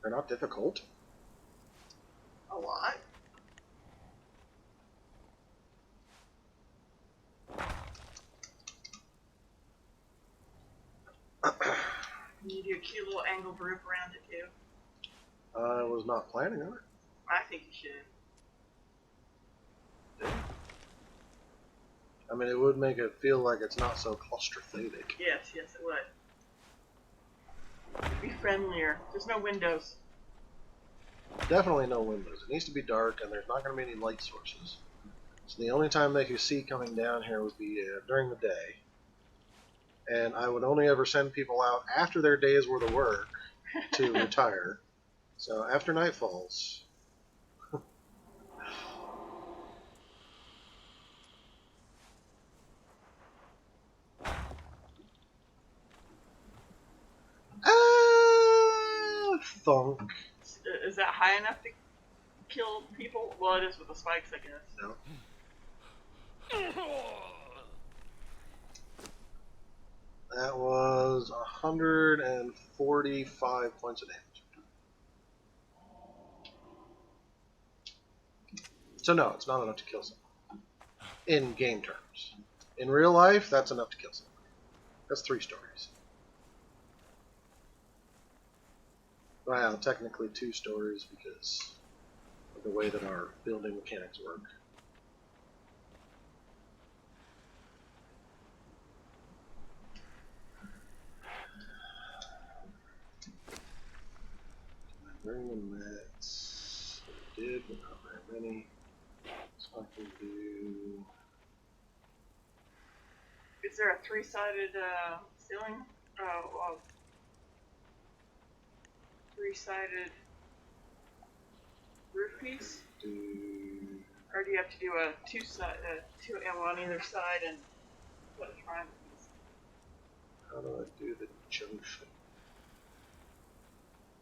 [SPEAKER 1] They're not difficult.
[SPEAKER 2] a lot. You do a cute little angled roof around it too.
[SPEAKER 1] I was not planning on it.
[SPEAKER 2] I think you should.
[SPEAKER 1] I mean, it would make it feel like it's not so claustrophobic.
[SPEAKER 2] Yes, it would. Be friendlier. There's no windows.
[SPEAKER 1] Definitely no windows. It needs to be dark, and there's not going to be any light sources. So the only time they could see coming down here would be during the day. And I would only ever send people out after their day's worth of work to retire. So after night falls. Thunk.
[SPEAKER 2] Is that high enough to kill people? Well, it is with the spikes, I guess.
[SPEAKER 1] No. That was 145 points of damage. So no, it's not enough to kill someone. In game terms. In real life, that's enough to kill someone. That's 3 stories. Well, technically 2 stories because of the way that our building mechanics work. Bring the mats. I did, but not very many. So I can do.
[SPEAKER 2] Is there a 3-sided ceiling? Well, 3-sided roof piece? Or do you have to do a 2 on either side and what a triangle piece?
[SPEAKER 1] How do I do the junction?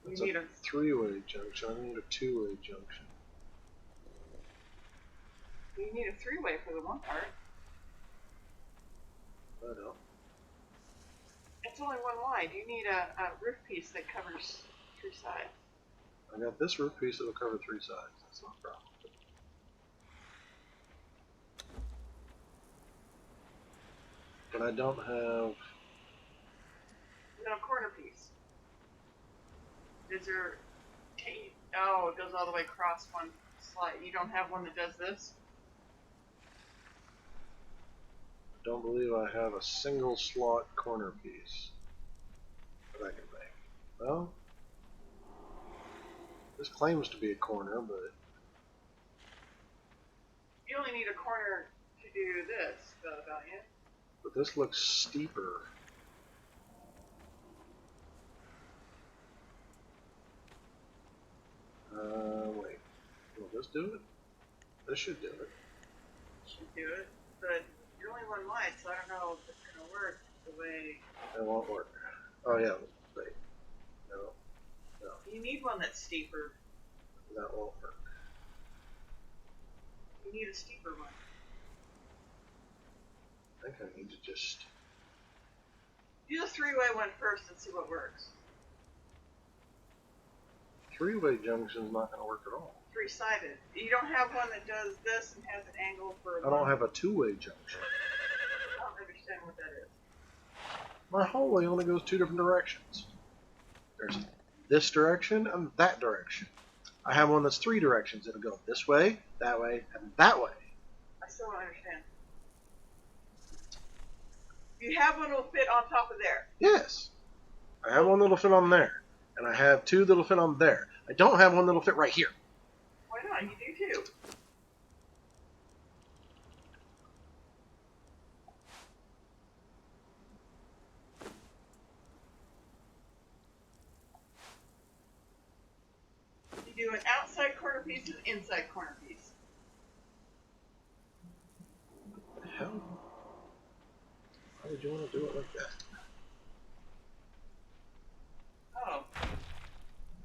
[SPEAKER 2] You
[SPEAKER 1] It's
[SPEAKER 2] need
[SPEAKER 1] a 3-way junction. I need a 2-way junction.
[SPEAKER 2] You need a 3-way for the one part.
[SPEAKER 1] I know.
[SPEAKER 2] It's only one wide. You need a roof piece that covers 3 sides.
[SPEAKER 1] I got this roof piece that will cover 3 sides. That's not a problem. But I don't have.
[SPEAKER 2] No corner piece. Is there? Oh, it goes all the way across one slide. You don't have one that does this?
[SPEAKER 1] I don't believe I have a single slot corner piece that I can make. Well, this claims to be a corner, but
[SPEAKER 2] You only need a corner to do this, don't you?
[SPEAKER 1] this looks steeper. Wait. Will this do it? This should do it.
[SPEAKER 2] Should do it, but you're only one wide, so I don't know if it's gonna work the way.
[SPEAKER 1] It won't work. Oh yeah. Wait. No.
[SPEAKER 2] You need one that's steeper.
[SPEAKER 1] That won't work.
[SPEAKER 2] You need a steeper one.
[SPEAKER 1] I think I need to just.
[SPEAKER 2] Do the 3-way one first and see what works.
[SPEAKER 1] Three-way junction's not going to work at all.
[SPEAKER 2] Three-sided. You don't have one that does this and has an angle for.
[SPEAKER 1] I don't have a two-way junction.
[SPEAKER 2] I don't understand what that is.
[SPEAKER 1] My hallway only goes two different directions. There's this direction and that direction. I have one that's three directions. It'll go this way, and that way.
[SPEAKER 2] I still don't understand. You have one that'll fit on top of there.
[SPEAKER 1] Yes. I have one that'll fit on there. And I have two that'll fit on there. I don't have one that'll fit right here.
[SPEAKER 2] Why not? You do too. You do an outside corner piece and an inside corner piece.
[SPEAKER 1] What the hell? Why would you want to do it like that?
[SPEAKER 2] Oh.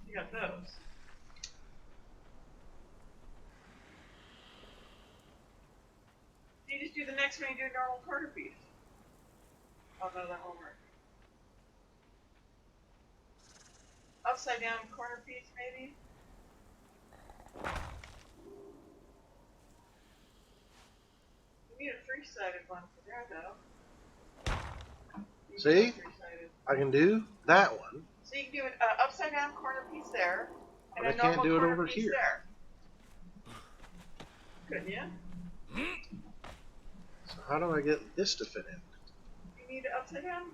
[SPEAKER 2] You got those. You just do the next one, you do a normal corner piece. Oh no, that won't work. Upside down corner piece, maybe? You need a three-sided one for there, though. You
[SPEAKER 1] See?
[SPEAKER 2] need a three-sided.
[SPEAKER 1] I can do that one.
[SPEAKER 2] So you can do an upside down corner piece there, and
[SPEAKER 1] But
[SPEAKER 2] a
[SPEAKER 1] I can't
[SPEAKER 2] normal
[SPEAKER 1] do it
[SPEAKER 2] corner
[SPEAKER 1] over
[SPEAKER 2] piece
[SPEAKER 1] here.
[SPEAKER 2] there. Couldn't you?
[SPEAKER 1] So how do I get this to fit in?
[SPEAKER 2] You need an upside down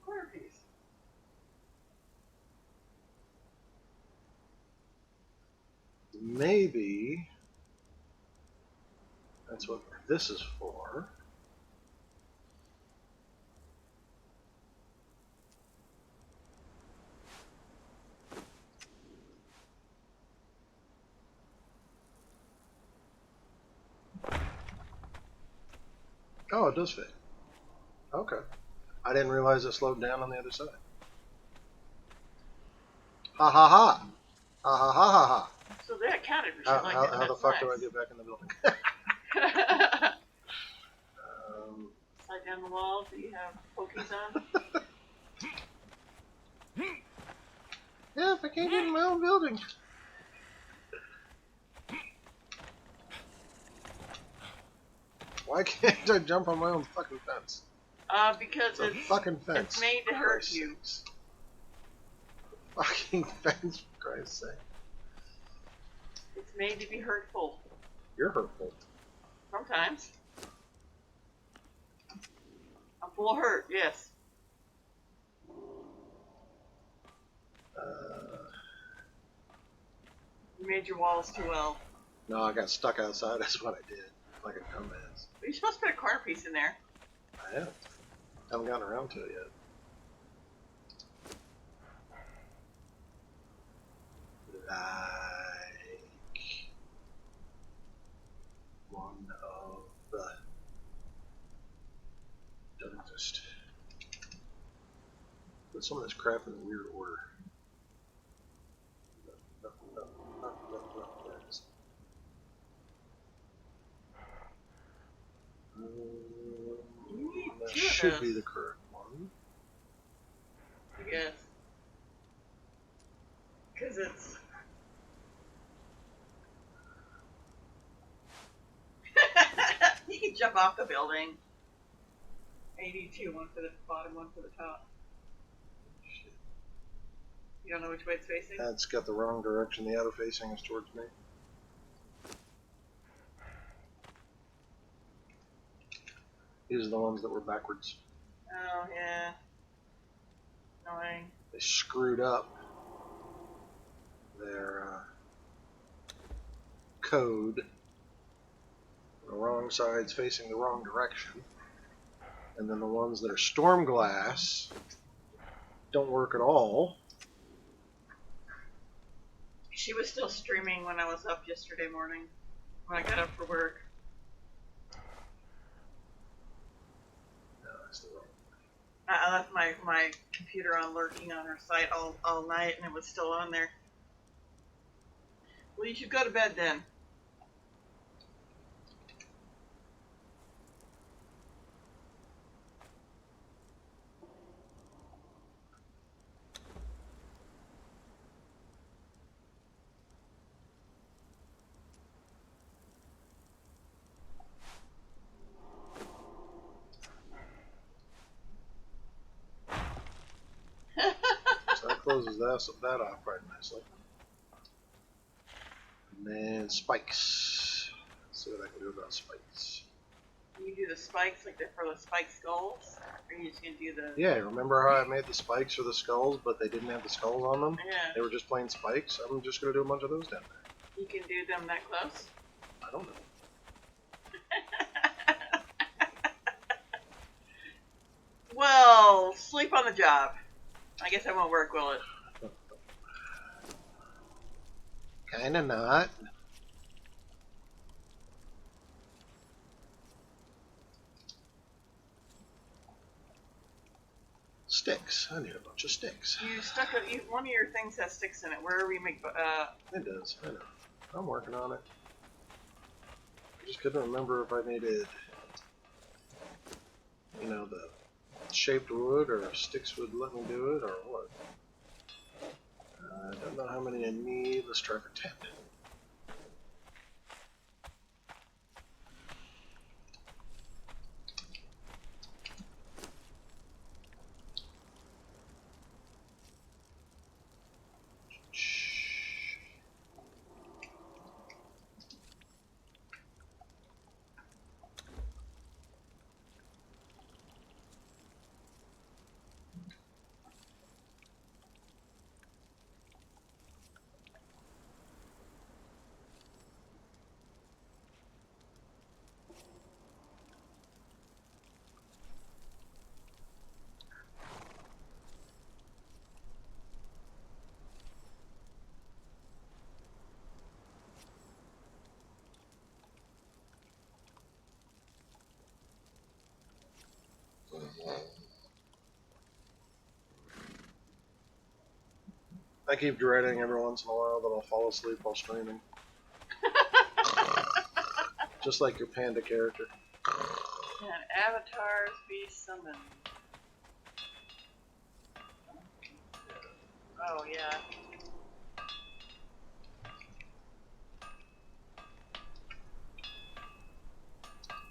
[SPEAKER 2] corner piece.
[SPEAKER 1] Maybe that's what this is for. Oh, it does fit. Okay. I didn't realize it slowed down on the other side. Ha ha ha! Ha ha ha ha ha!
[SPEAKER 2] So that counted for shit like that.
[SPEAKER 1] How the fuck do I get back in the building?
[SPEAKER 2] Slide down the wall so you have pokies on.
[SPEAKER 1] Yeah, if I can't get in my own building. Why can't I jump on my own fucking fence?
[SPEAKER 2] Because
[SPEAKER 1] It's a fucking fence.
[SPEAKER 2] it's made to hurt you.
[SPEAKER 1] Fucking fence, for Christ's sake.
[SPEAKER 2] It's made to be hurtful.
[SPEAKER 1] You're hurtful.
[SPEAKER 2] Sometimes. I'm full of hurt, yes. You made your walls too well.
[SPEAKER 1] No, I got stuck outside. That's what I did. Like a dumbass.
[SPEAKER 2] But you're supposed to put a corner piece in there.
[SPEAKER 1] I am. Haven't gotten around to it yet. Like one of the. Doesn't just put some of this crap in a weird order. No, there it is.
[SPEAKER 2] You need
[SPEAKER 1] That
[SPEAKER 2] two of
[SPEAKER 1] should
[SPEAKER 2] those,
[SPEAKER 1] be the correct one.
[SPEAKER 2] I guess. Because it's... You can jump off the building. And you need two, one for the bottom, one for the top.
[SPEAKER 1] Shit.
[SPEAKER 2] You don't know which way it's facing?
[SPEAKER 1] That's got the wrong direction. The other facing is towards me. These are the ones that were backwards.
[SPEAKER 2] Oh, yeah. Annoying.
[SPEAKER 1] They screwed up their code. The wrong side's facing the wrong direction. And then the ones that are storm glass don't work at all.
[SPEAKER 2] She was still streaming when I was up yesterday morning. When I got up for work.
[SPEAKER 1] No, that's the wrong.
[SPEAKER 2] I left my computer on lurking on her site all night and it was still on there. Well, you should go to bed then.
[SPEAKER 1] closes that off quite nicely. And then spikes. Let's see what I can do about spikes.
[SPEAKER 2] You do the spikes like for the spike skulls? Or are you just gonna do the...
[SPEAKER 1] Yeah, remember how I made the spikes for the skulls, but they didn't have the skulls on them?
[SPEAKER 2] Yeah.
[SPEAKER 1] They were just plain spikes? I'm just going to do a bunch of those down there.
[SPEAKER 2] You can do them that close?
[SPEAKER 1] I don't know.
[SPEAKER 2] Well, sleep on the job. I guess that won't work, will it?
[SPEAKER 1] Kinda not. Sticks. I need a bunch of sticks.
[SPEAKER 2] You stuck one of your things has sticks in it. Where we make
[SPEAKER 1] It does. I know. I'm working on it. I just couldn't remember if I needed, the shaped wood or sticks would let me do it or what. I don't know how many I need. Let's try for 10. I keep dreading every once in a while that I'll fall asleep while streaming. Just like your panda character.
[SPEAKER 2] Can avatars be summoned? Oh, yeah.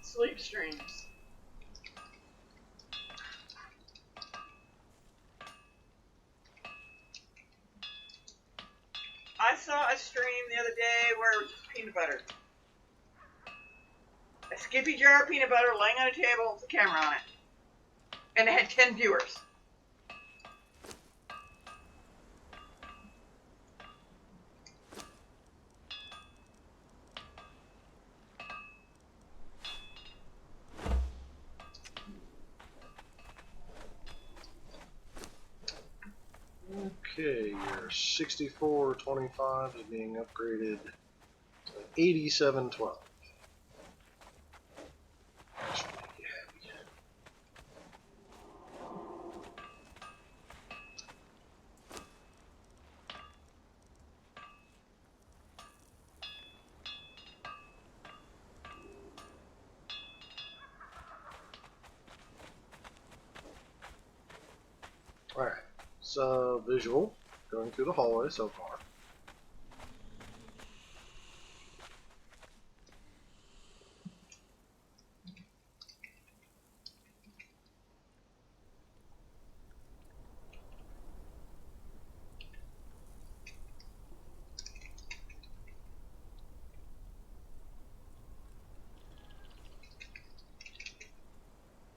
[SPEAKER 2] Sleep streams. I saw a stream the other day where it was just peanut butter. A Skippy jar of peanut butter laying on a table with a camera on it. And it had 10 viewers.
[SPEAKER 1] Okay, your 6425 is being upgraded to 8712. That should make you happy. Alright, so visual, going through the hallway so far.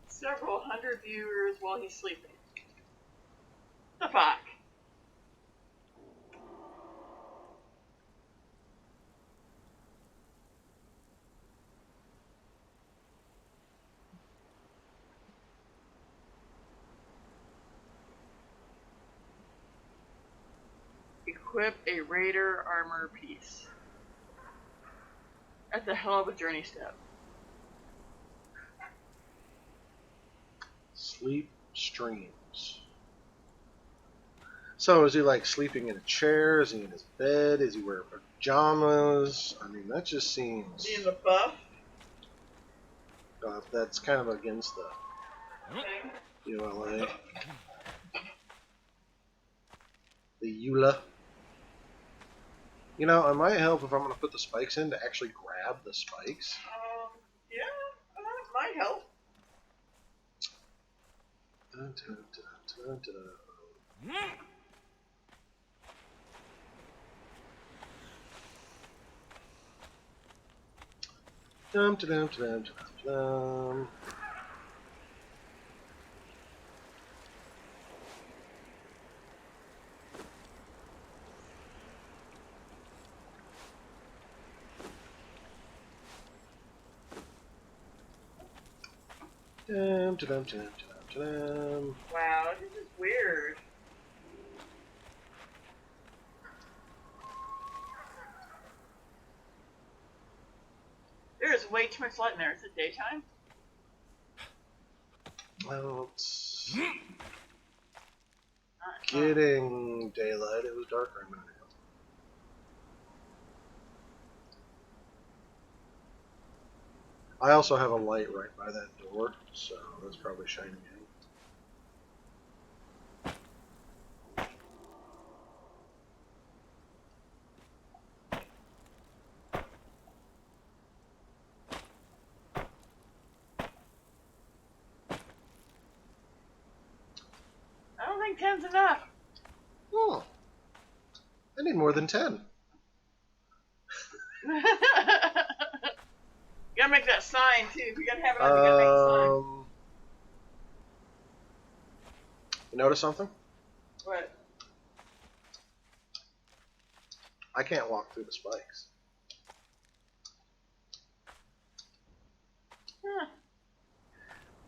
[SPEAKER 2] Several hundred viewers while he's sleeping. The fuck? Equip a raider armor piece. That's a hell of a journey step.
[SPEAKER 1] Sleep streams. So is he like sleeping in a chair? Is he in his bed? Is he wearing pajamas? I mean, that just seems...
[SPEAKER 2] Being the buff
[SPEAKER 1] that's kind of against the
[SPEAKER 2] thing.
[SPEAKER 1] ULA. The EULA. You know, it might help if I'm going to put the spikes in to actually grab the spikes.
[SPEAKER 2] Yeah, it might help.
[SPEAKER 1] Dun, dun, dun, dun, dun. Dum, dum, dum, dum, dum. Dum, dum, dum, dum, dum.
[SPEAKER 2] Wow, this is weird. There is way too much light in there. Is it daytime?
[SPEAKER 1] Well, it's
[SPEAKER 2] Not
[SPEAKER 1] getting daylight. It was darker a minute ago. I also have a light right by that door, so that's probably shining in.
[SPEAKER 2] I don't think 10's enough.
[SPEAKER 1] Oh, I need more than 10.
[SPEAKER 2] You gotta make that sign too. If you're gonna have it on, you gotta make a sign.
[SPEAKER 1] You notice something?
[SPEAKER 2] What?
[SPEAKER 1] I can't walk through the spikes.
[SPEAKER 2] Huh.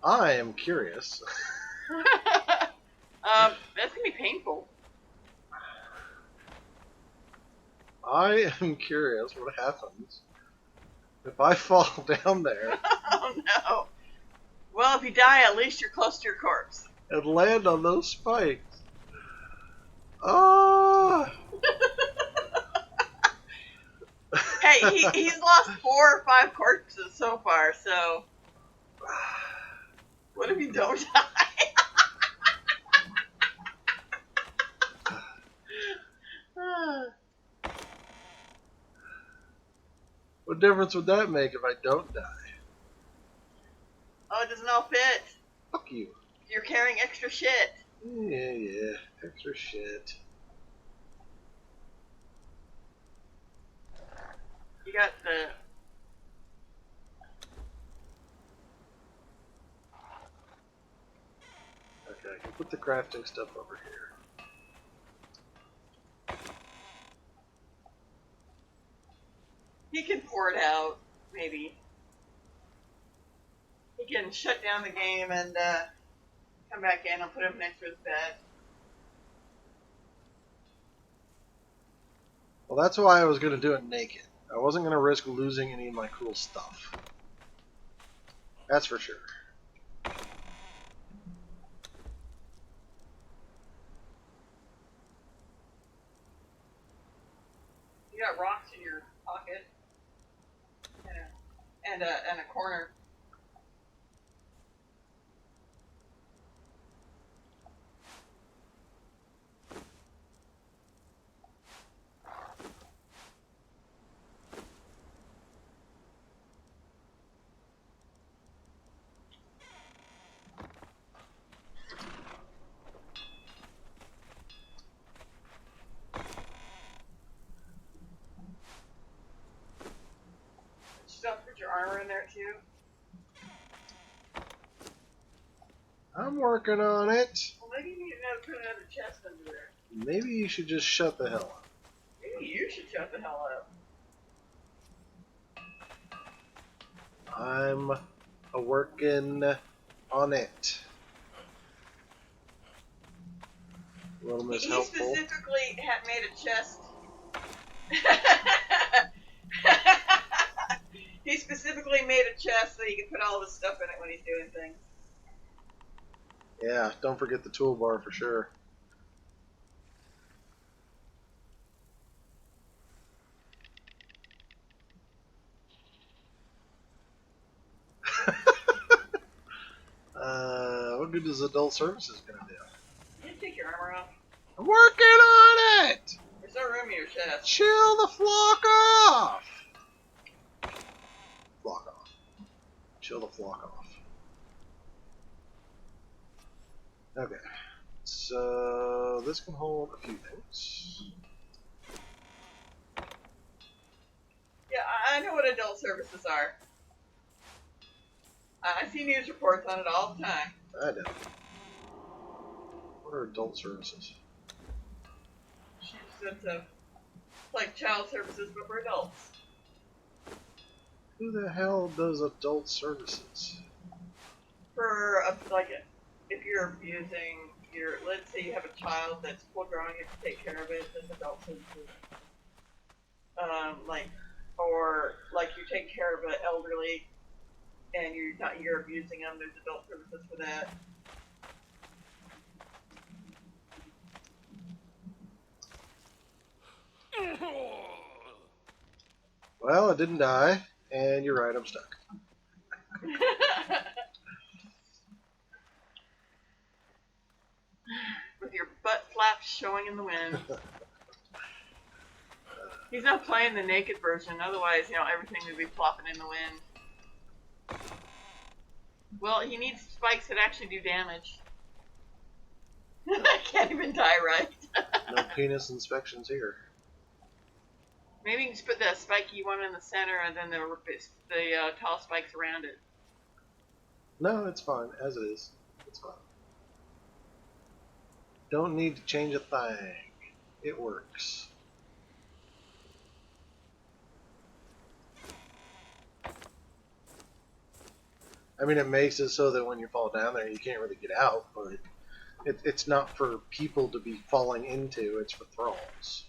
[SPEAKER 1] I am curious.
[SPEAKER 2] That's gonna be painful.
[SPEAKER 1] I am curious what happens if I fall down there
[SPEAKER 2] Oh no. Well, if you die, at least you're close to your corpse.
[SPEAKER 1] and land on those spikes. Ah!
[SPEAKER 2] Hey, he's lost 4 or 5 corpses so far, so what if you don't die?
[SPEAKER 1] What difference would that make if I don't die?
[SPEAKER 2] Oh, it doesn't all fit.
[SPEAKER 1] Fuck you.
[SPEAKER 2] You're carrying extra shit.
[SPEAKER 1] Yeah. Extra shit.
[SPEAKER 2] You got the...
[SPEAKER 1] Okay, I can put the crafting stuff over here.
[SPEAKER 2] He can pour it out, maybe. He can shut down the game and come back in and put him next to his bed.
[SPEAKER 1] Well, that's why I was going to do it naked. I wasn't going to risk losing any of my cool stuff. That's for sure.
[SPEAKER 2] You got rocks in your pocket. And a corner. Stuff, put your armor in there too.
[SPEAKER 1] I'm working on it.
[SPEAKER 2] Well, maybe you need to put another chest under there.
[SPEAKER 1] Maybe you should just shut the hell up.
[SPEAKER 2] Maybe you should shut the hell up.
[SPEAKER 1] I'm working on it. Little Miss
[SPEAKER 2] He
[SPEAKER 1] Helpful.
[SPEAKER 2] specifically had made a chest. He specifically made a chest so he could put all of his stuff in it when he's doing things.
[SPEAKER 1] Yeah, don't forget the toolbar for sure. What good is adult services gonna do?
[SPEAKER 2] You can take your armor off.
[SPEAKER 1] I'm working on it!
[SPEAKER 2] There's no room in your chest.
[SPEAKER 1] Chill the flock off! Flock off. Chill the flock off. Okay. So, this can hold a few things.
[SPEAKER 2] Yeah, I know what adult services are. I see news reports on it all the time.
[SPEAKER 1] I know. What are adult services?
[SPEAKER 2] It's like child services, but for adults.
[SPEAKER 1] Who the hell does adult services?
[SPEAKER 2] For if you're abusing let's say you have a child that's full grown, you have to take care of it. That's adult services. Or you take care of an elderly, and you're abusing them. There's adult services for that.
[SPEAKER 1] Well, it didn't die, and you're right, I'm stuck.
[SPEAKER 2] With your butt flaps showing in the wind. He's not playing the naked version, otherwise, everything would be flopping in the wind. Well, he needs spikes that actually do damage. I can't even die right.
[SPEAKER 1] No penis inspections here.
[SPEAKER 2] Maybe you can just put that spiky one in the center and then the tall spikes around it.
[SPEAKER 1] No, it's fine, as it is. It's fine. Don't need to change a thing. It works. I mean, it makes it so that when you fall down there, you can't really get out, but it's not for people to be falling into, it's for thralls.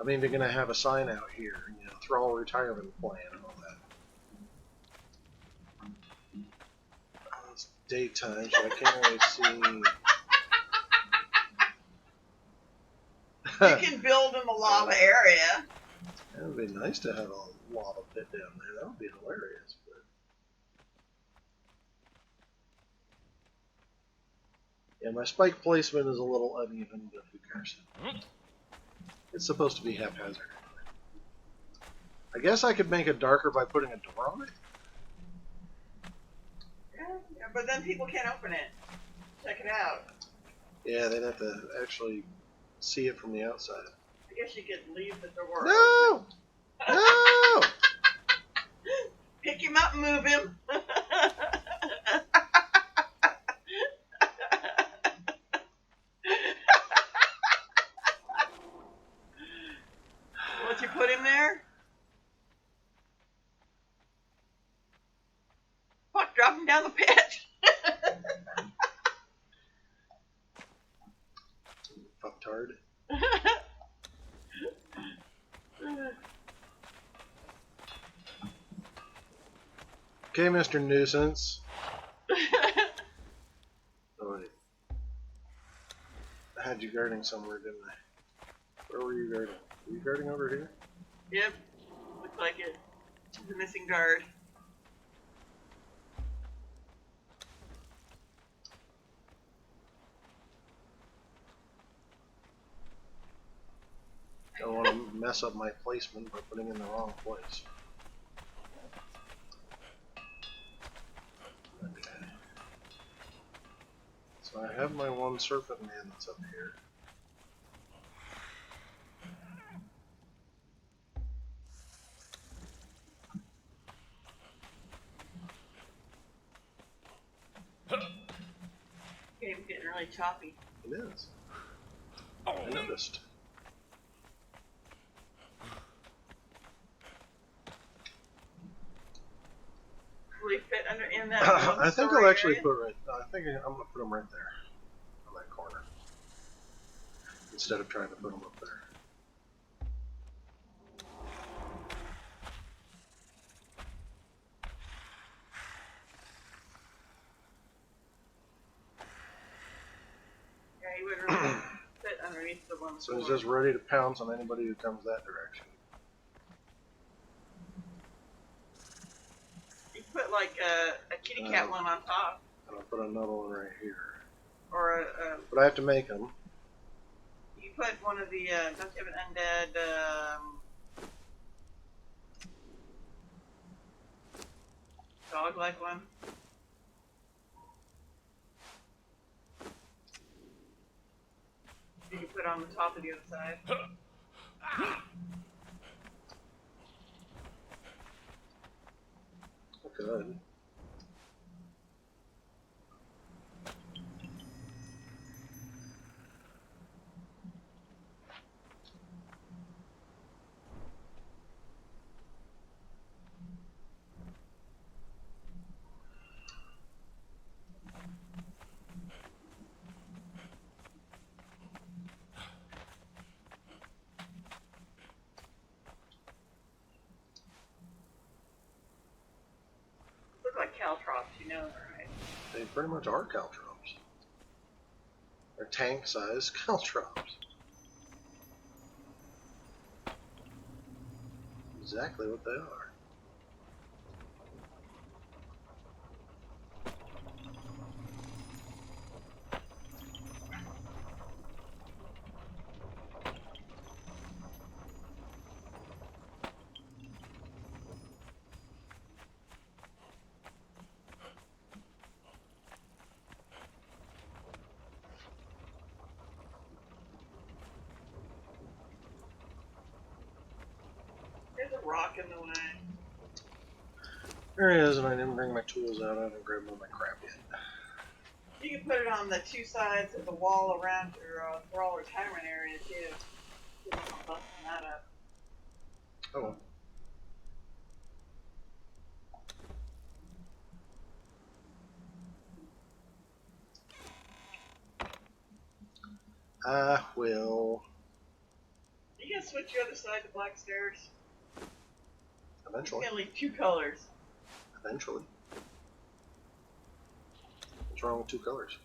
[SPEAKER 1] I mean, they're going to have a sign out here, thrall retirement plan and all that. Oh, it's daytime, so I can't really see.
[SPEAKER 2] You can build in the lava area.
[SPEAKER 1] It would be nice to have a lava pit down there. That would be hilarious. But yeah, my spike placement is a little uneven, but who cares? It's supposed to be haphazard. I guess I could make it darker by putting a door on it.
[SPEAKER 2] Yeah, but then people can't open it. Check it out.
[SPEAKER 1] Yeah, they'd have to actually see it from the outside.
[SPEAKER 2] I guess you could leave the door.
[SPEAKER 1] No! No!
[SPEAKER 2] Pick him up and move him. Once you put him there. Fuck, drop him down the pit.
[SPEAKER 1] Fucktard. Okay, Mr. Nuisance. Oh, wait. I had you guarding somewhere, didn't I? Where were you guarding? Were you guarding over here?
[SPEAKER 2] Yep. Looks like it. The missing guard.
[SPEAKER 1] Don't want to mess up my placement by putting in the wrong place. Okay. So I have my one serpent man that's up here.
[SPEAKER 2] Game's getting really choppy.
[SPEAKER 1] It is. I noticed.
[SPEAKER 2] Will he fit in that?
[SPEAKER 1] I think I'll actually put right. I think I'm gonna put them right there, on that corner, instead of trying to put them up there.
[SPEAKER 2] Yeah, he would really fit underneath the one.
[SPEAKER 1] So he's just ready to pounce on anybody who comes that direction.
[SPEAKER 2] Put like a kitty cat one on top,
[SPEAKER 1] And I'll put another one right here.
[SPEAKER 2] or
[SPEAKER 1] But I have to make them.
[SPEAKER 2] you put one of the don't you have an undead dog-like one? You can put on the top of the other side.
[SPEAKER 1] Good.
[SPEAKER 2] caltrops, you know, right?
[SPEAKER 1] They pretty much are caltrops. They're tank-sized caltrops. Exactly what they are.
[SPEAKER 2] There's a rock in the way.
[SPEAKER 1] There it is, and I didn't bring my tools out. I didn't grab all my crap yet.
[SPEAKER 2] You can put it on the two sides of the wall around your thrall retirement area too. Just not busting that up.
[SPEAKER 1] Oh well. I will.
[SPEAKER 2] You gotta switch your other side to black stairs.
[SPEAKER 1] Eventually.
[SPEAKER 2] You gotta leave two colors.
[SPEAKER 1] Eventually. What's wrong with two colors?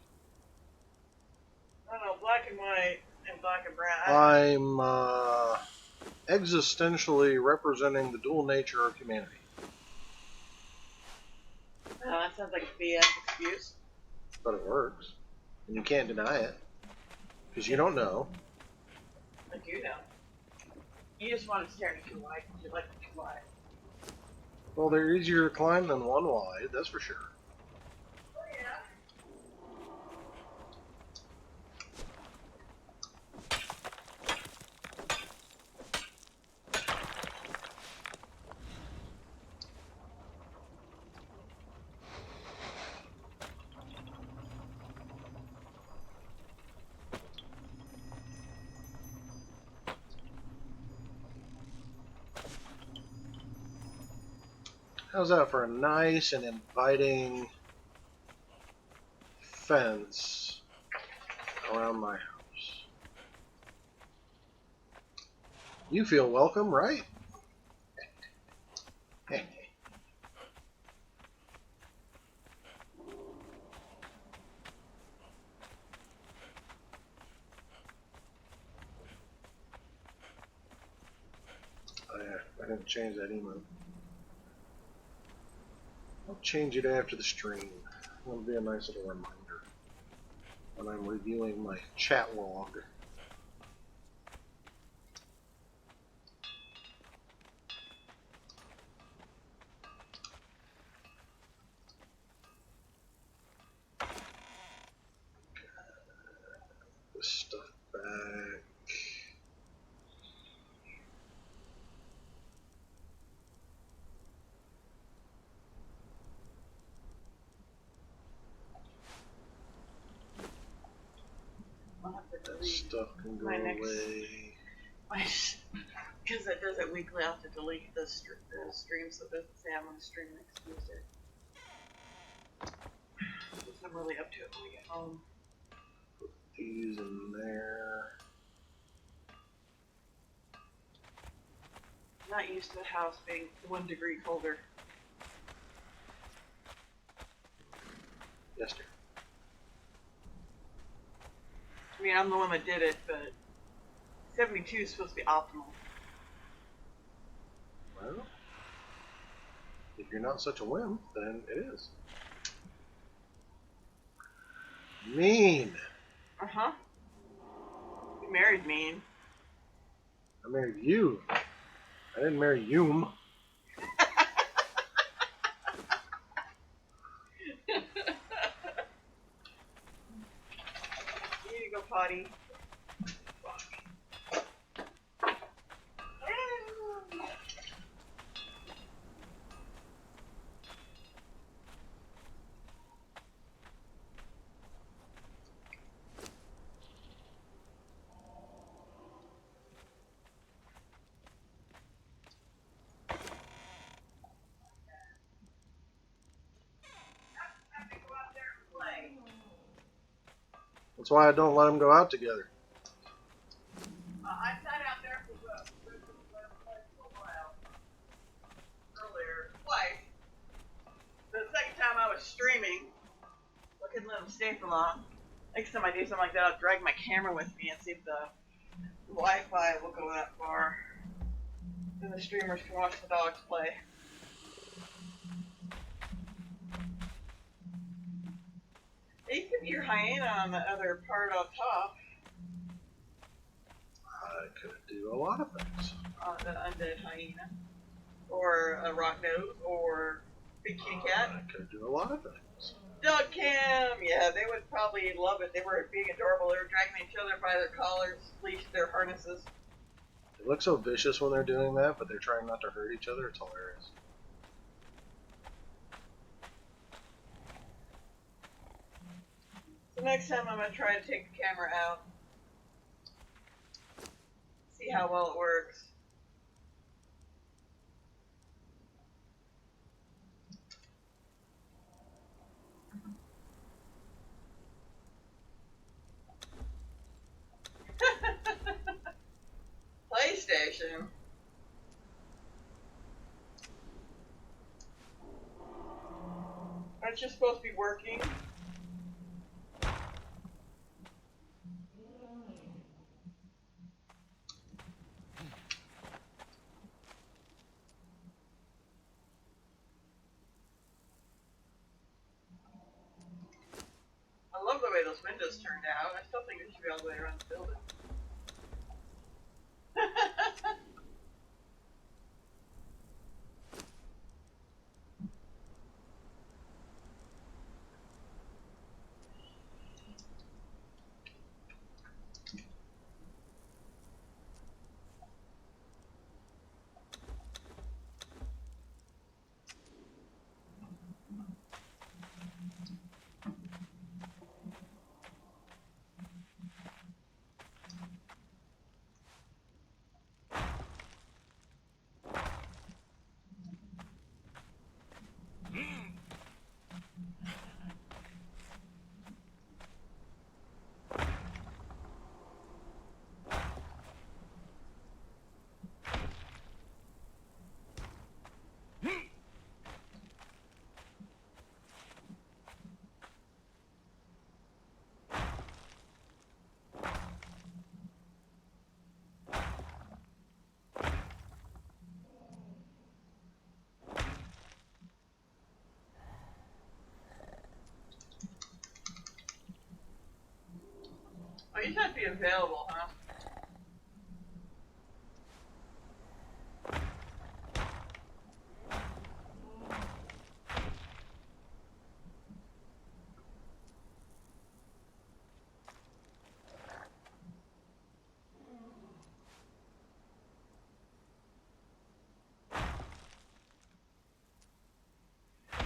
[SPEAKER 2] I don't know, black and white and black and brown.
[SPEAKER 1] I'm existentially representing the dual nature of humanity.
[SPEAKER 2] That sounds like a BS excuse.
[SPEAKER 1] But it works. And you can't deny it. Because you don't know.
[SPEAKER 2] I do know. You just want to stare at too wide because you like it too wide.
[SPEAKER 1] Well, they're easier to climb than one wide, that's for sure.
[SPEAKER 2] Oh, yeah.
[SPEAKER 1] How's that for a nice and inviting fence around my house? You feel welcome, right? I didn't change that email. I'll change it after the stream. It'll be a nice little reminder when I'm reviewing my chat log. This stuff back.
[SPEAKER 2] I'll have to delete
[SPEAKER 1] Stuff can go
[SPEAKER 2] my next-
[SPEAKER 1] away.
[SPEAKER 2] because it does it weekly. I'll have to delete the stream so it doesn't say I'm on the stream next Tuesday. Because I'm really up to it when we get home.
[SPEAKER 1] Put these in there.
[SPEAKER 2] Not used to the house being 1 degree colder.
[SPEAKER 1] Yes, dear.
[SPEAKER 2] I mean, I'm the one that did it, but 72 is supposed to be optimal.
[SPEAKER 1] Well, if you're not such a wimp, then it is. Mean.
[SPEAKER 2] Uh-huh. You married mean.
[SPEAKER 1] I married you. I didn't marry you.
[SPEAKER 2] You need to go potty.
[SPEAKER 1] That's why I don't let them go out together.
[SPEAKER 2] I sat out there for a while earlier, twice. The second time was streaming. I couldn't let them stay for long. Next time I do something like that, I'll drag my camera with me and see if the Wi-Fi will go that far. Then the streamers can watch the dogs play. You could be your hyena on the other part on top.
[SPEAKER 1] I could do a lot of things.
[SPEAKER 2] The undead hyena. Or a rock nose, or big kitty cat.
[SPEAKER 1] I could do a lot of things.
[SPEAKER 2] Dog cam! Yeah, they would probably love it. They were being adorable. They were dragging each other by their collars, leashed their harnesses.
[SPEAKER 1] They look so vicious when they're doing that, but they're trying not to hurt each other. It's hilarious.
[SPEAKER 2] So next time I'm going to try to take the camera out. See how well it works. PlayStation. Aren't you supposed to be working? I love the way those windows turned out. I still think it should be all the way around the building. Oh, you should be available, huh?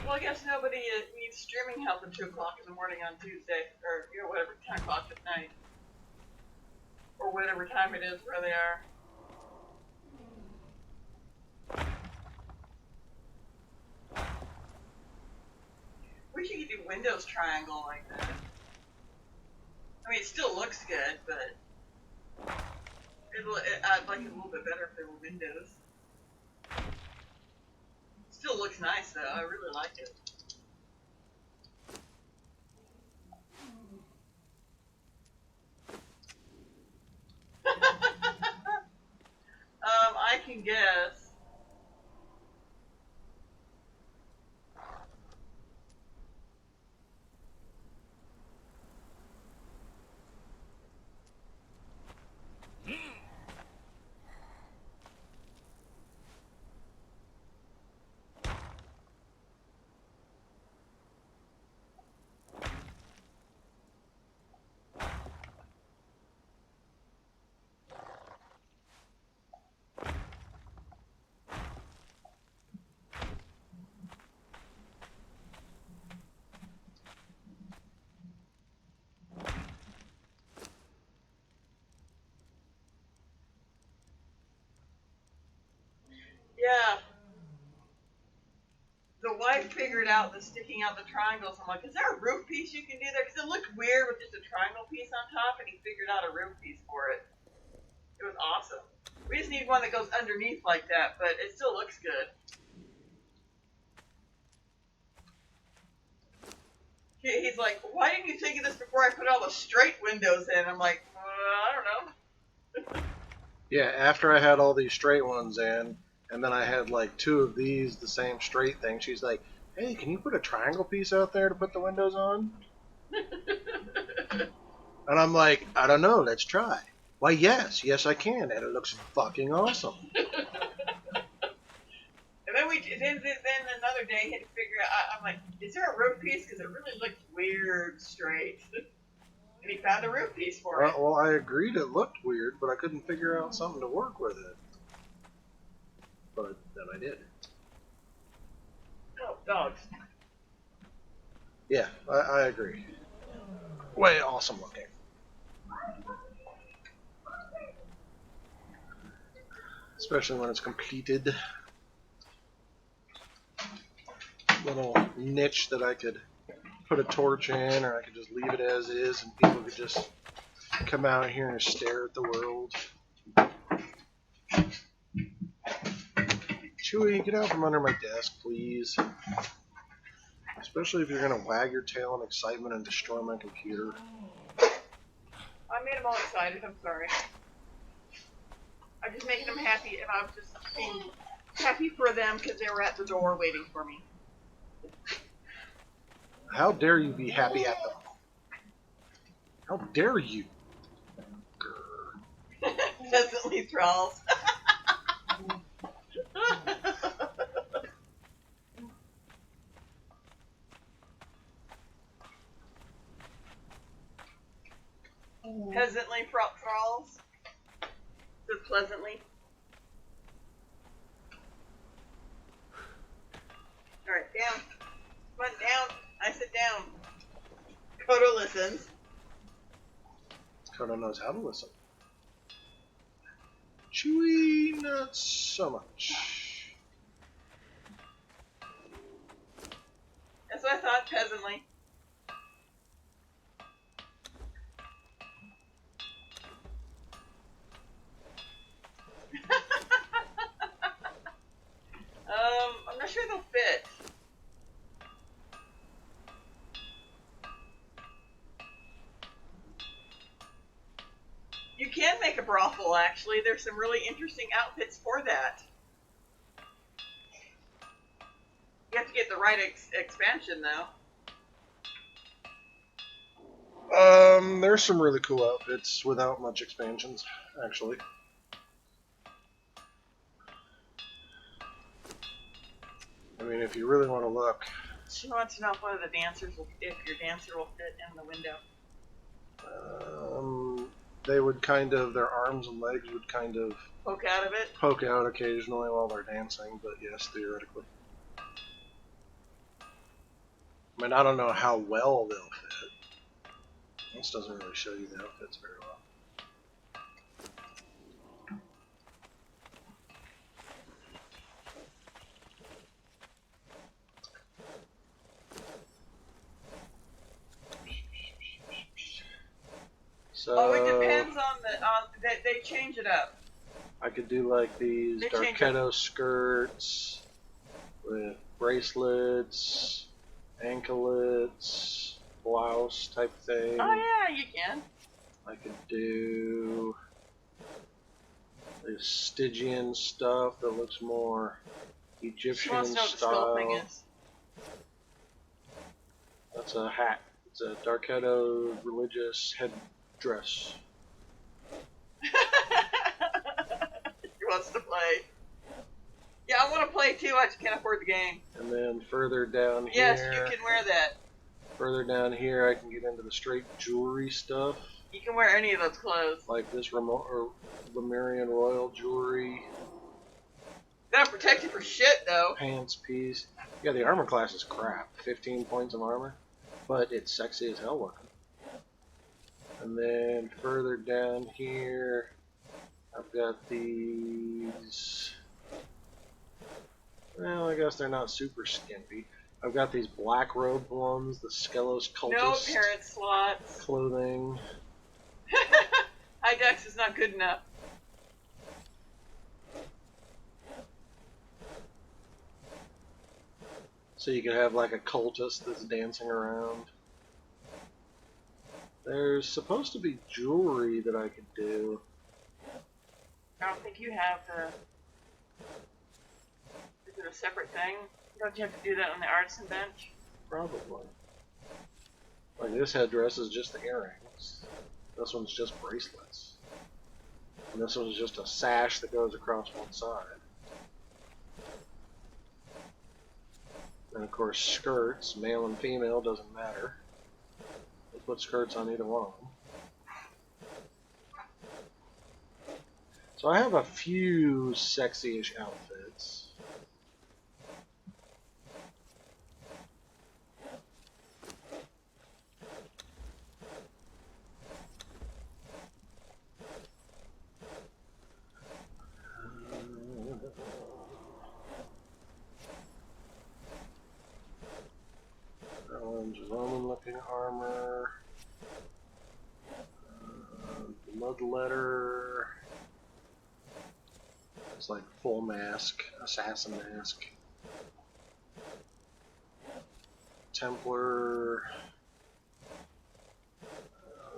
[SPEAKER 2] Well, I guess nobody needs streaming help at 2 o'clock in the morning on Tuesday, or whatever 10 o'clock at night, or whatever time it is where they are. Wish you could do Windows triangle like that. I mean, it still looks good, but I'd like it a little bit better if there were windows. Still looks nice though. I really like it. I can guess. Yeah. The wife figured out the sticking out the triangles. I'm like, is there a roof piece you can do there? Because it looked weird with just a triangle piece on top, and he figured out a roof piece for it. It was awesome. We just need one that goes underneath like that, but it still looks good. he's like, why didn't you think of this before I put all the straight windows in? I'm like, I don't know.
[SPEAKER 1] Yeah, after I had all these straight ones in, and then I had like two of these, the same straight thing, she's like, hey, can you put a triangle piece out there to put the windows on? And I'm like, I don't know, let's try. Why, yes I can, and it looks fucking awesome.
[SPEAKER 2] And then another day he had to figure out. I'm like, is there a roof piece? Because it really looked weird straight. And he found a roof piece for it.
[SPEAKER 1] Well, I agreed it looked weird, but I couldn't figure out something to work with it. But then I did.
[SPEAKER 2] Oh, dogs.
[SPEAKER 1] Yeah, I agree. Way awesome looking. Especially when it's completed. Little niche that I could put a torch in, or I could just leave it as is, and people could just come out here and stare at the world. Chewie, get out from under my desk, please. Especially if you're gonna wag your tail in excitement and destroy my computer.
[SPEAKER 2] I made them all excited. I'm sorry. I'm just making them happy, and I'm just being happy for them because they were at the door waiting for me.
[SPEAKER 1] How dare you be happy at them? How dare you? Grr.
[SPEAKER 2] Pleasantly thralls. Peasantly thralls. So pleasantly. Alright, down. Come on, down. I sit down. Kodo listens.
[SPEAKER 1] Conan knows how to listen. Chewie, not so much.
[SPEAKER 2] That's what I thought, peasantly. I'm not sure they'll fit. You can make a brothel, actually. There's some really interesting outfits for that. You have to get the right expansion, though.
[SPEAKER 1] There's some really cool outfits without much expansions, actually. I mean, if you really want to look.
[SPEAKER 2] She wants to know if one of the dancers if your dancer will fit in the window.
[SPEAKER 1] They would kind of, their arms and legs would kind of
[SPEAKER 2] Poke out of it?
[SPEAKER 1] poke out occasionally while they're dancing, but yes, theoretically. I mean, I don't know how well they'll fit. This doesn't really show you the outfits very well. So,
[SPEAKER 2] it depends on they change it up.
[SPEAKER 1] I could do like these
[SPEAKER 2] They change
[SPEAKER 1] Darketo skirts with bracelets, anklets, blouse type thing.
[SPEAKER 2] Oh yeah, you can.
[SPEAKER 1] I could do the Stygian stuff that looks more
[SPEAKER 2] She
[SPEAKER 1] Egyptian
[SPEAKER 2] wants to know what the
[SPEAKER 1] style.
[SPEAKER 2] skull thing is.
[SPEAKER 1] That's a hat. It's a Darketo religious headdress.
[SPEAKER 2] She wants to play. Yeah, I want to play too. I just can't afford the game.
[SPEAKER 1] And then further down
[SPEAKER 2] Yes,
[SPEAKER 1] here,
[SPEAKER 2] you can wear that.
[SPEAKER 1] further down here, I can get into the straight jewelry stuff,
[SPEAKER 2] You can wear any of those clothes.
[SPEAKER 1] like this Lemurian royal jewelry
[SPEAKER 2] That'll protect you for shit, though.
[SPEAKER 1] pants piece. Yeah, the armor class is crap. 15 points of armor, but it's sexy as hell looking. And then further down here, I've got these. Well, I guess they're not super skimpy. I've got these black robed ones, the Skelos cultist
[SPEAKER 2] No parent slots.
[SPEAKER 1] clothing.
[SPEAKER 2] High Dex is not good enough.
[SPEAKER 1] So you could have like a cultist that's dancing around. There's supposed to be jewelry that I could do.
[SPEAKER 2] I don't think you have the. Is it a separate thing? Don't you have to do that on the artisan bench?
[SPEAKER 1] Probably. Like this headdress is just the earrings. This one's just bracelets. And this one's just a sash that goes across one side. And of course skirts, male and female, doesn't matter. They put skirts on either one of them. So I have a few sexy-ish outfits. That one's Roman-looking armor. Mud letter. It's like full mask, assassin mask. Templar.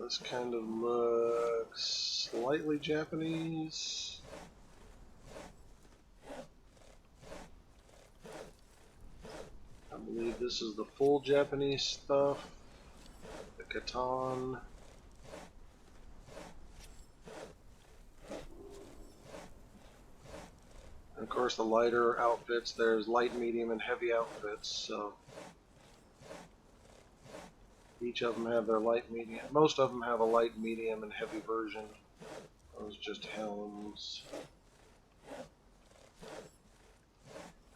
[SPEAKER 1] This kind of looks slightly Japanese. I believe this is the full Japanese stuff. The katan. And of course the lighter outfits, there's light, medium, and heavy outfits, so each of them have their light, medium. Most of them have a light, medium, and heavy version. Those just helms.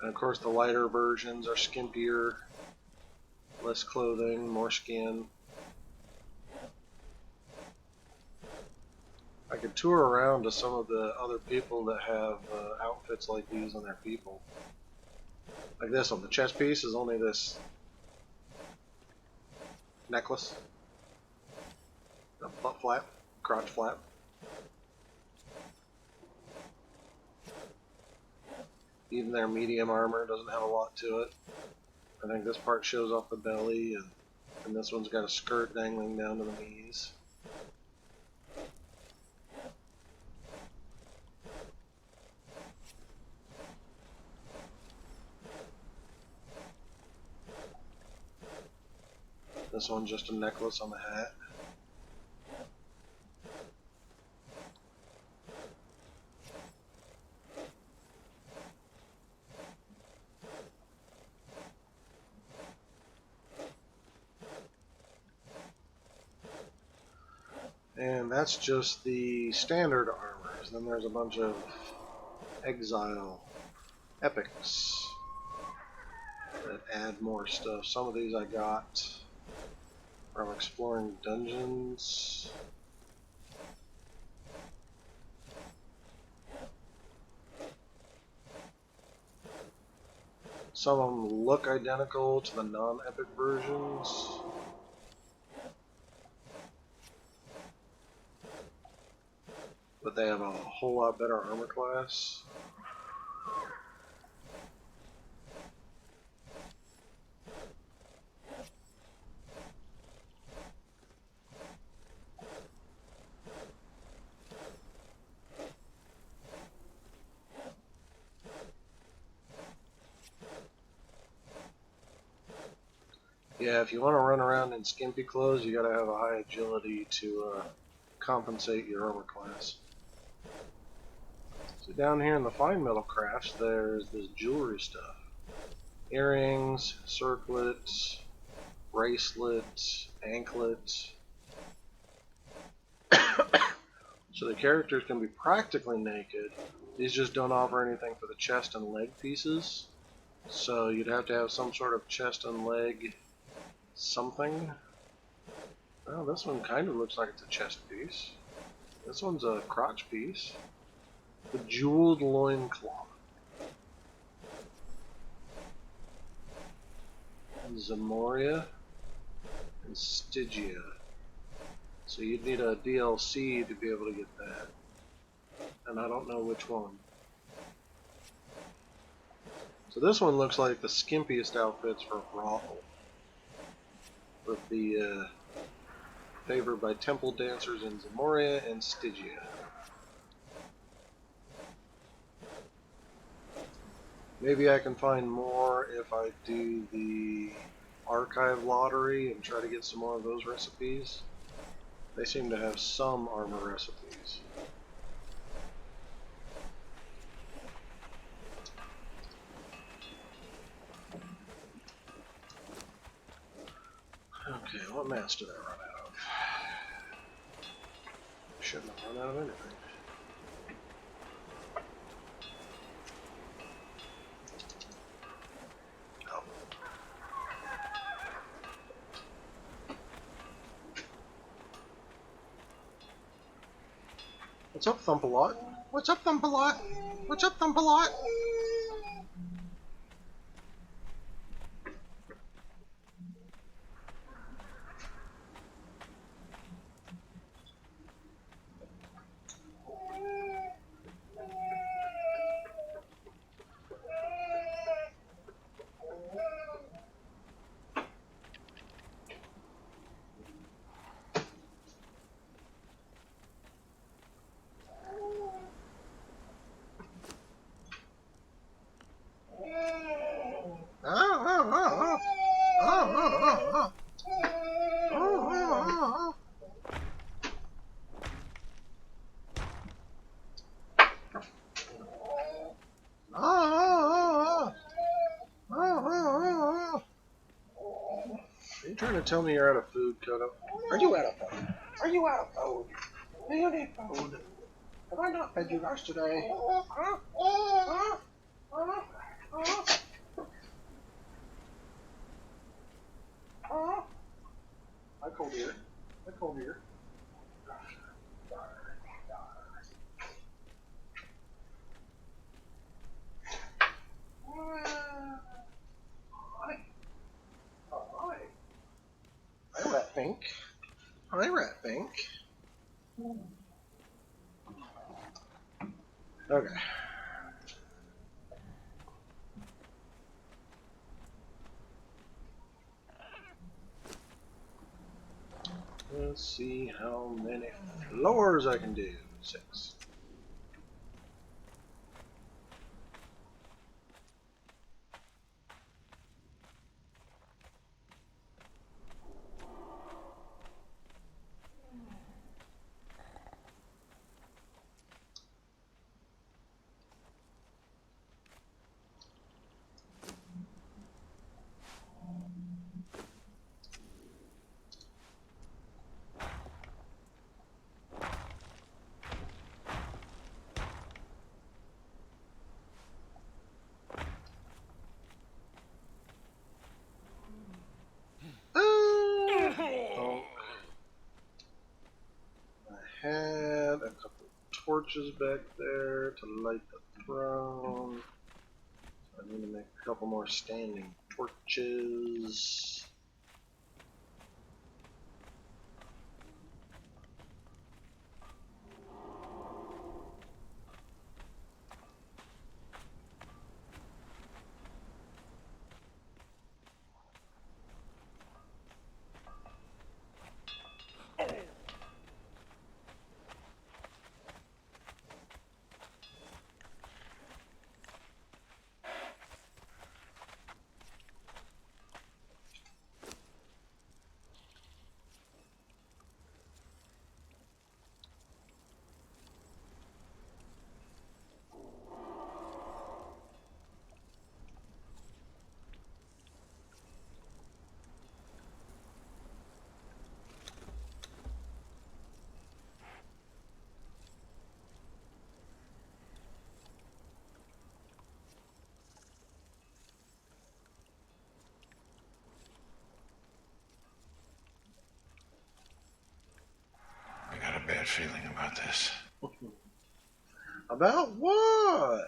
[SPEAKER 1] And of course the lighter versions are skimpier, less clothing, more skin. I could tour around to some of the other people that have outfits like these on their people. Like this one, the chest piece is only this necklace, a butt flap, crotch flap. Even their medium armor doesn't have a lot to it. I think this part shows off the belly, and this one's got a skirt dangling down to the knees. This one's just a necklace on the hat. And that's just the standard armors. Then there's a bunch of exile epics that add more stuff. Some of these I got from exploring dungeons. Some of them look identical to the non-epic versions. But they have a whole lot better armor class. Yeah, if you want to run around in skimpy clothes, you gotta have a high agility to compensate your armor class. So down here in the fine metal crafts, there's this jewelry stuff. Earrings, circlets, bracelets, anklets. So the characters can be practically naked. These just don't offer anything for the chest and leg pieces. So you'd have to have some sort of chest and leg something. Well, this one kind of looks like it's a chest piece. This one's a crotch piece. The jeweled loincloth. Zamoria and Stygia. So you'd need a DLC to be able to get that. And I don't know which one. So this one looks like the skimpiest outfits for a brothel. With the favored by temple dancers in Zamoria and Stygia. Maybe I can find more if I do the archive lottery and try to get some more of those recipes. They seem to have some armor recipes. Okay, what mass did I run out of? Shouldn't have run out of anything. Oh. What's up, Thump-a-Lot? What's up, Thump-a-Lot? What's up, Thump-a-Lot? Are you trying to tell me you're out of food, Kodo? Are you out of food? Are you out of food? Do you need food? Have I not fed you yesterday? Huh? Huh? Huh? Huh? Huh? I cold ear. I cold ear. Hi. Oh, hi. Hi, Rat Pink. Hi, Rat Pink. Okay. Let's see how many floors I can do. 6. Oh, I had a couple torches back there to light the throne. I need to make a couple more standing torches.
[SPEAKER 3] I got a bad feeling about this.
[SPEAKER 1] About what?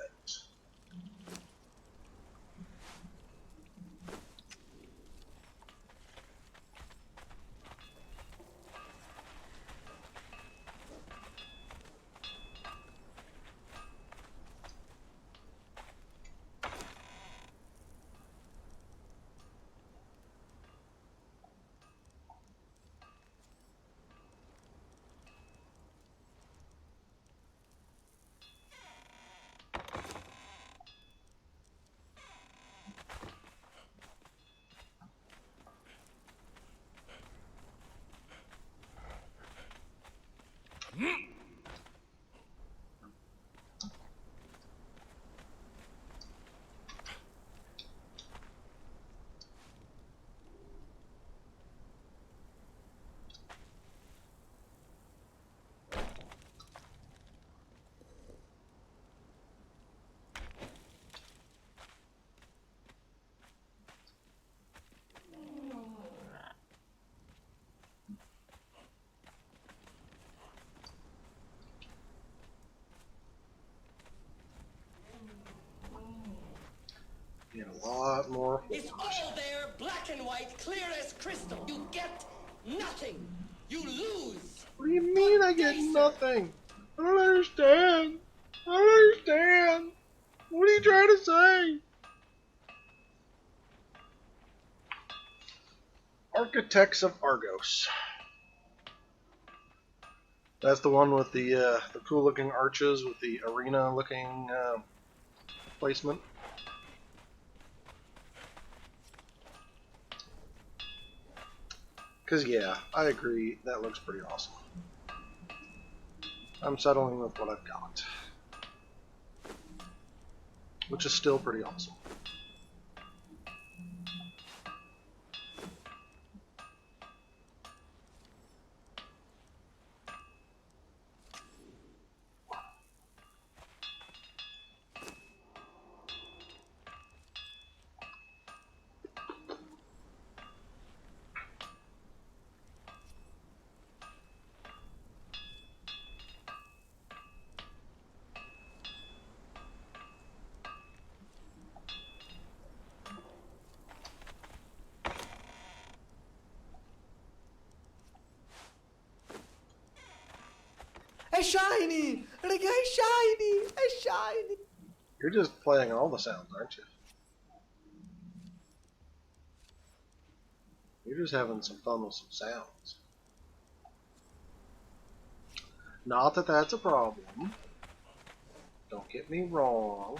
[SPEAKER 1] Get a lot more.
[SPEAKER 4] It's all there, black and white, clear as crystal. You get nothing. You lose.
[SPEAKER 1] What do you mean I get nothing? I don't understand. I don't understand. What are you trying to say? Architects of Argos. That's the one with the cool looking arches with the arena looking placement. Because, yeah, I agree, that looks pretty awesome. I'm settling with what I've got, which is still pretty awesome.
[SPEAKER 4] A shiny! A shiny! A shiny!
[SPEAKER 1] You're just playing all the sounds, aren't you? You're just having some fun with some sounds. Not that that's a problem. Don't get me wrong.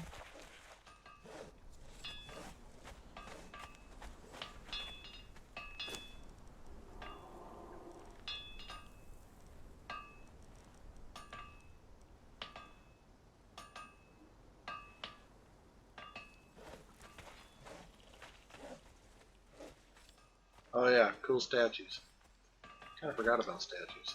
[SPEAKER 1] Oh yeah, cool statues. Kind of forgot about statues.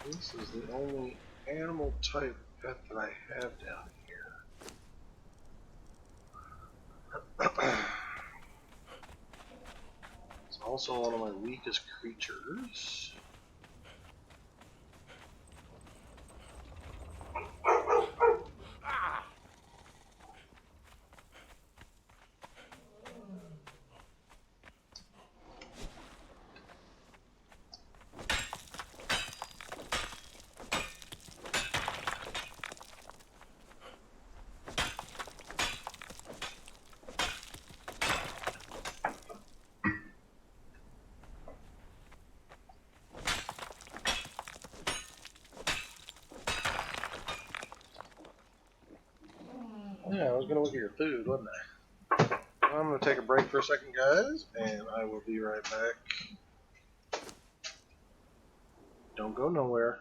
[SPEAKER 1] This is the only animal type pet that I have down here. It's also one of my weakest creatures. Yeah, I was going to look at your food, wasn't I? I'm going to take a break for a second, guys, and I will be right back. Don't go nowhere.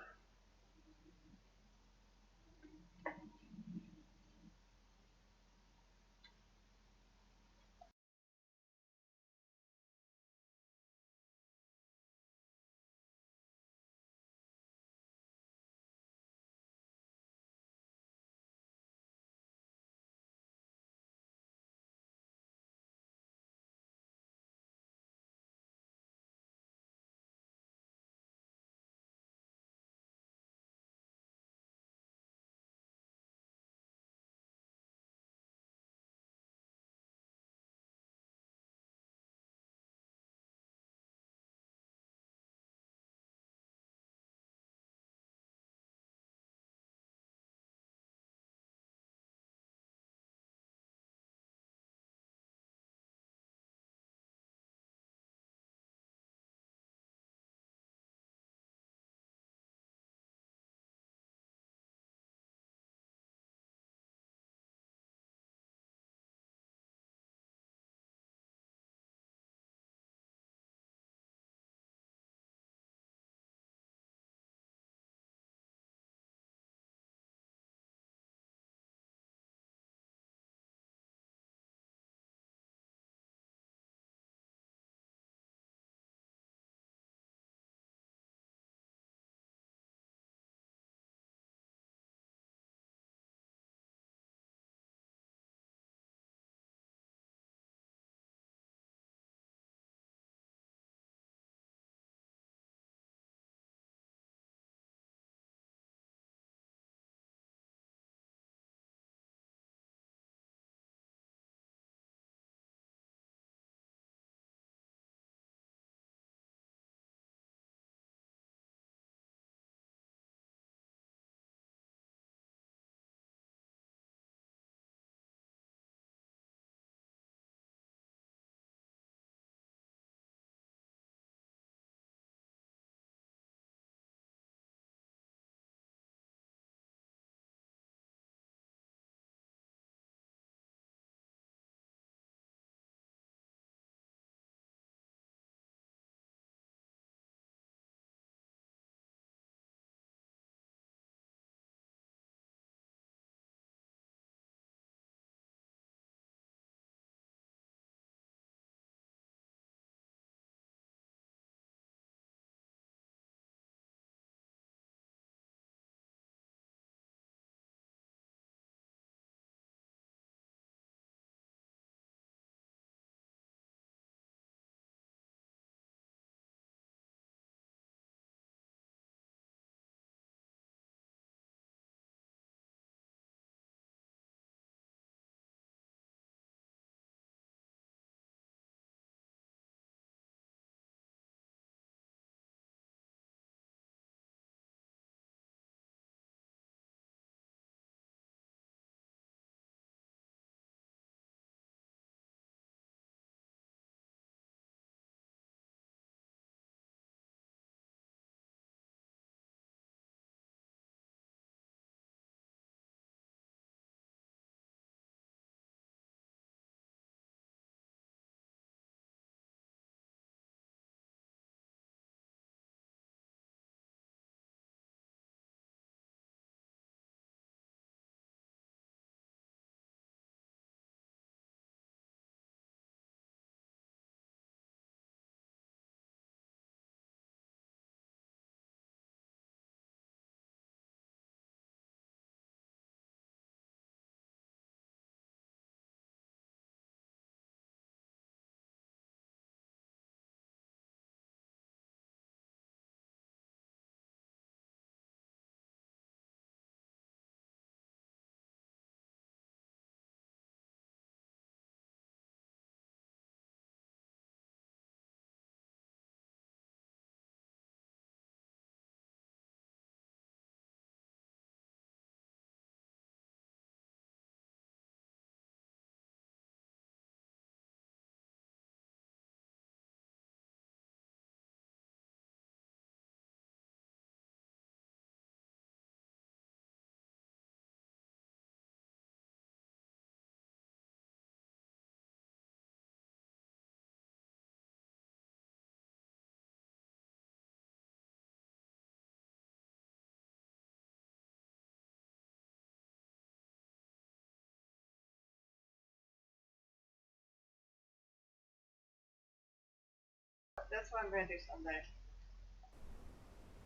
[SPEAKER 2] that's what I'm going to do someday.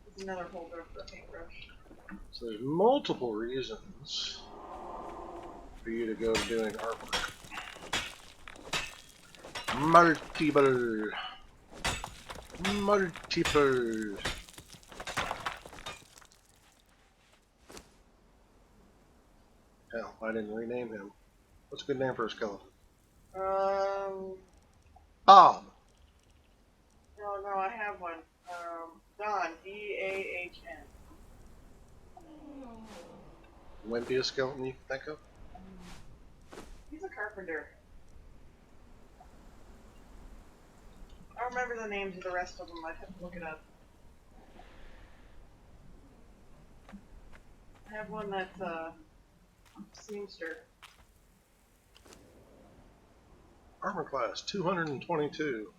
[SPEAKER 2] It's another holder for a paintbrush.
[SPEAKER 1] So there's multiple reasons for you to go doing artwork. Multiple. Multiple. Hell, I didn't rename him. What's a good name for a skeleton? Bob.
[SPEAKER 2] No, I have one. Don, D-A-H-N.
[SPEAKER 1] Wimpiest skeleton you can think of?
[SPEAKER 2] He's a carpenter. I don't remember the names of the rest of them. I'd have to look it up. I have one that's a seamster.
[SPEAKER 1] Armor class 222.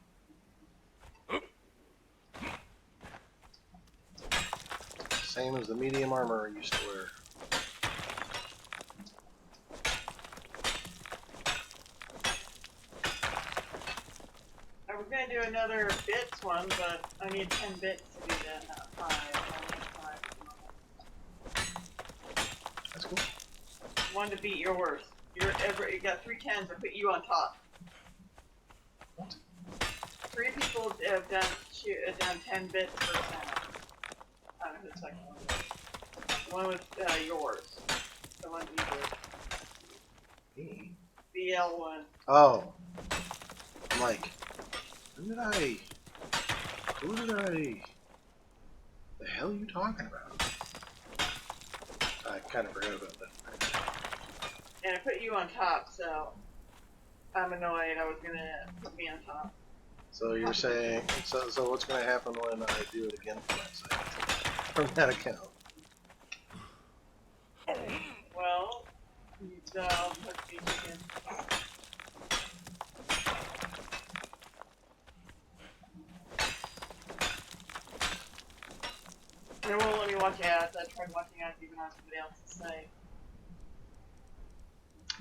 [SPEAKER 1] Same as the medium armor I used to wear.
[SPEAKER 2] I was going to do another bits one, but I need 10 bits to do that, not 5. I need 5 at the moment.
[SPEAKER 1] That's cool.
[SPEAKER 2] One to beat yours. You got 3 10s that put you on top.
[SPEAKER 1] What?
[SPEAKER 2] 3 people have done 10 bits per channel. I don't know who the second one was. One was yours. The one you did.
[SPEAKER 1] Me?
[SPEAKER 2] BL1.
[SPEAKER 1] Oh. Mike. Who did the hell are you talking about? I kind of forgot about that.
[SPEAKER 2] And I put you on top, so I'm annoyed. I was going to put me on top.
[SPEAKER 1] So you're saying, so what's going to happen when I do it again from that site? From that account?
[SPEAKER 2] Well, I'll put these again. It won't let me watch ads. I tried watching ads even on somebody else's site.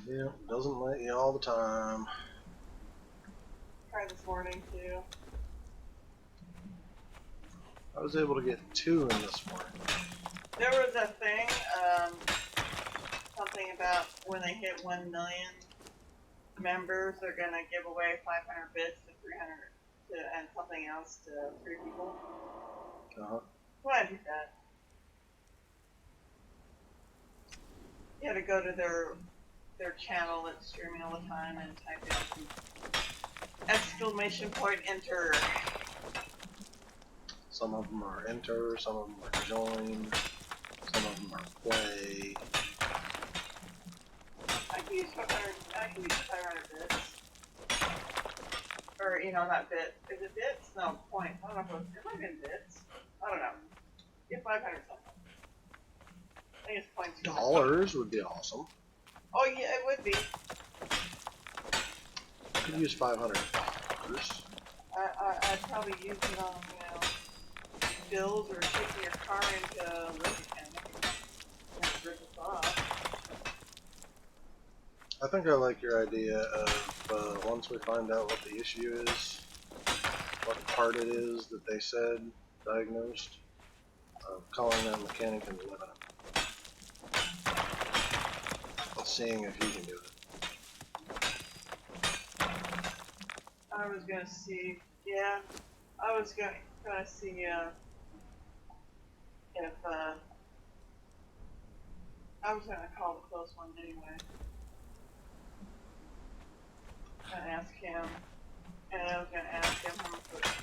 [SPEAKER 1] Yeah, doesn't let you all the time.
[SPEAKER 2] Tried this morning too.
[SPEAKER 1] I was able to get 2 in this morning.
[SPEAKER 2] There was a thing, something about when they hit 1 million members, they're gonna give away 500 bits to 300 and something else to 3 people.
[SPEAKER 1] Uh-huh.
[SPEAKER 2] Why did that? You had to go to their channel that's streaming all the time and type in exclamation point enter.
[SPEAKER 1] Some of them are enter, some of them are join, some of them are play.
[SPEAKER 2] I can use 500 bits. Or, not bit. Is it bits? No, points. I don't know if it might be bits. I don't know. Get 500 something. I think it's points.
[SPEAKER 1] Dollars would be awesome.
[SPEAKER 2] Oh, yeah, it would be.
[SPEAKER 1] I could use $500.
[SPEAKER 2] I'd probably use it on, bills or taking your car into Lincoln and rip it off.
[SPEAKER 1] I think I like your idea of once we find out what the issue is, what part it is that they said diagnosed, calling that mechanic and living it. Seeing if he can do it.
[SPEAKER 2] I was gonna see, yeah, I was gonna see, if, I was gonna call the close one anyway. And ask him, and I was gonna ask him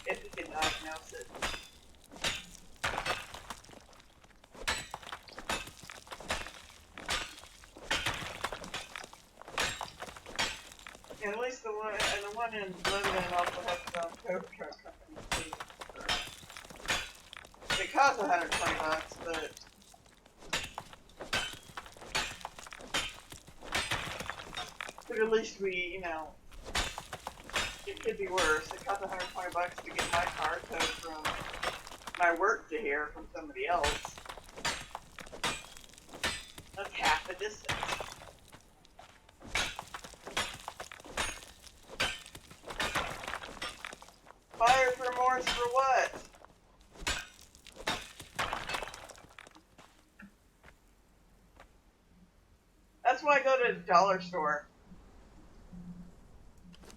[SPEAKER 2] if he could diagnose it. And at least the one in Lebanon also has its own tow truck company too. It costs $120, but at least we, it could be worse. It costs $120 to get my car towed from my work to here from somebody else. That's half the distance. Fire for more thorns for what? That's why I go to the dollar store.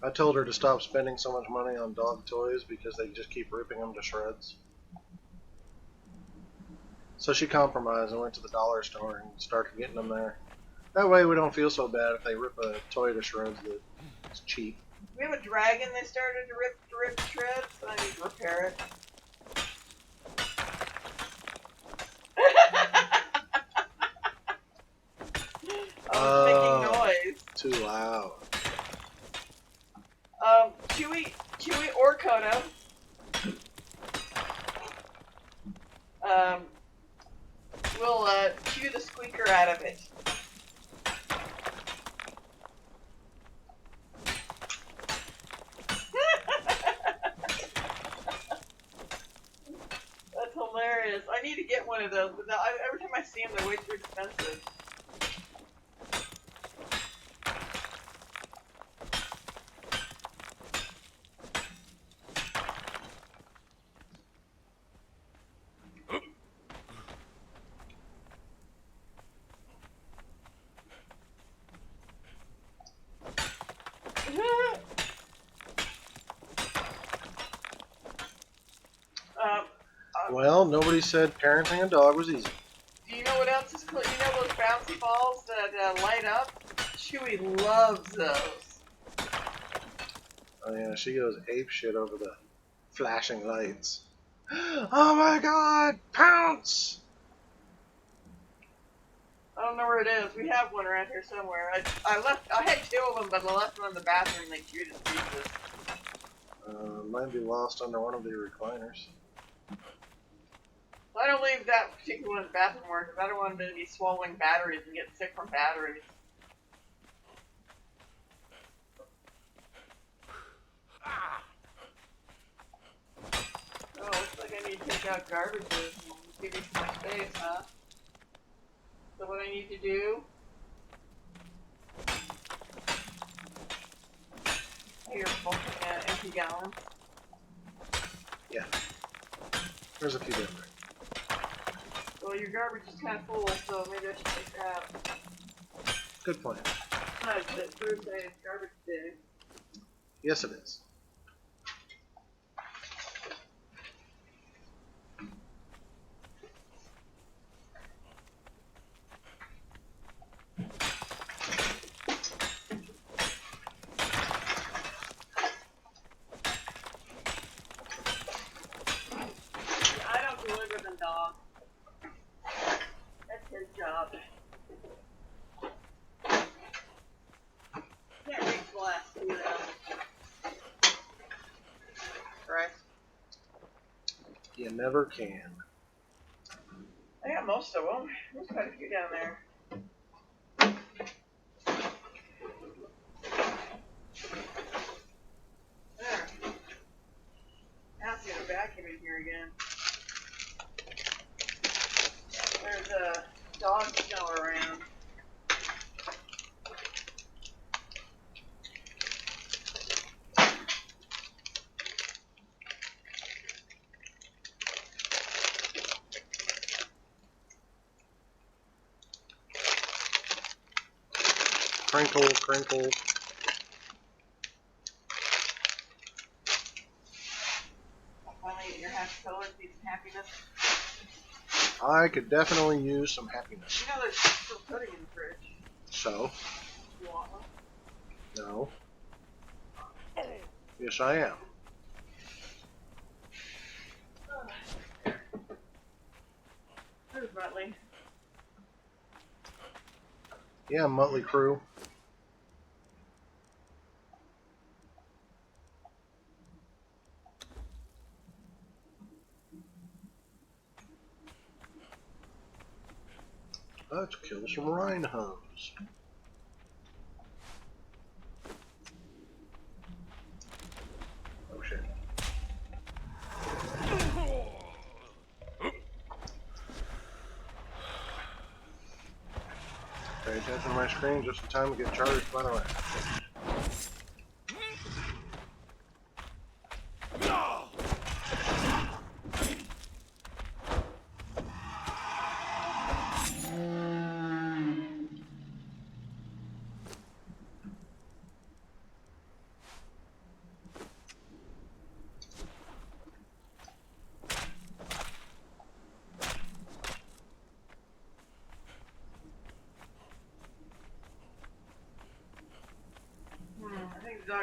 [SPEAKER 1] I told her to stop spending so much money on dog toys because they just keep ripping them to shreds. So she compromised and went to the dollar store and started getting them there. That way we don't feel so bad if they rip a toy to shreds that's cheap.
[SPEAKER 2] We have a dragon they started to rip to shreds, so I need to repair it. I was making noise.
[SPEAKER 1] Too loud.
[SPEAKER 2] Chewy or Conan will chew the squeaker out of it. That's hilarious. I need to get one of those, but every time I see them, they're way too expensive.
[SPEAKER 1] Well, nobody said parenting a dog was easy.
[SPEAKER 2] Do you know what else is cool? You know those bouncy balls that light up? Chewy loves those.
[SPEAKER 1] Oh yeah, she goes ape shit over the flashing lights. Oh my god! Pounce!
[SPEAKER 2] I don't know where it is. We have one around here somewhere. I had two of them, but I left them in the bathroom and they chewed its pieces.
[SPEAKER 1] Might be lost under one of the recliners.
[SPEAKER 2] I don't leave that particular one in the bathroom work because I don't want them to be swallowing batteries and get sick from batteries. Oh, looks like I need to take out garbages and give you some more space, huh? So what I need to do? You're bulking empty gallons.
[SPEAKER 1] Yeah. There's a few there.
[SPEAKER 2] Well, your garbage is kind of full, so maybe I should take that out.
[SPEAKER 1] Good plan.
[SPEAKER 2] It's Thursday, it's garbage day.
[SPEAKER 1] Yes, it is.
[SPEAKER 2] I don't deliver them, dog. That's his job. Can't reach the last two of them. Right?
[SPEAKER 1] You never can.
[SPEAKER 2] I got most of them. There's quite a few down there. There. Now it's gonna vacuum in here again. There's a dog smell around.
[SPEAKER 1] Crinkle, crinkle.
[SPEAKER 2] Finally get your half color, see some happiness.
[SPEAKER 1] I could definitely use some happiness.
[SPEAKER 2] You know there's still pudding in the fridge.
[SPEAKER 1] So,
[SPEAKER 2] You want one?
[SPEAKER 1] no. Yes, I am.
[SPEAKER 2] There's Muttley.
[SPEAKER 1] Yeah, Motley Crew. Let's kill some rhinos. Oh shit. Pay attention to my screen just in time to get charged by the rhino.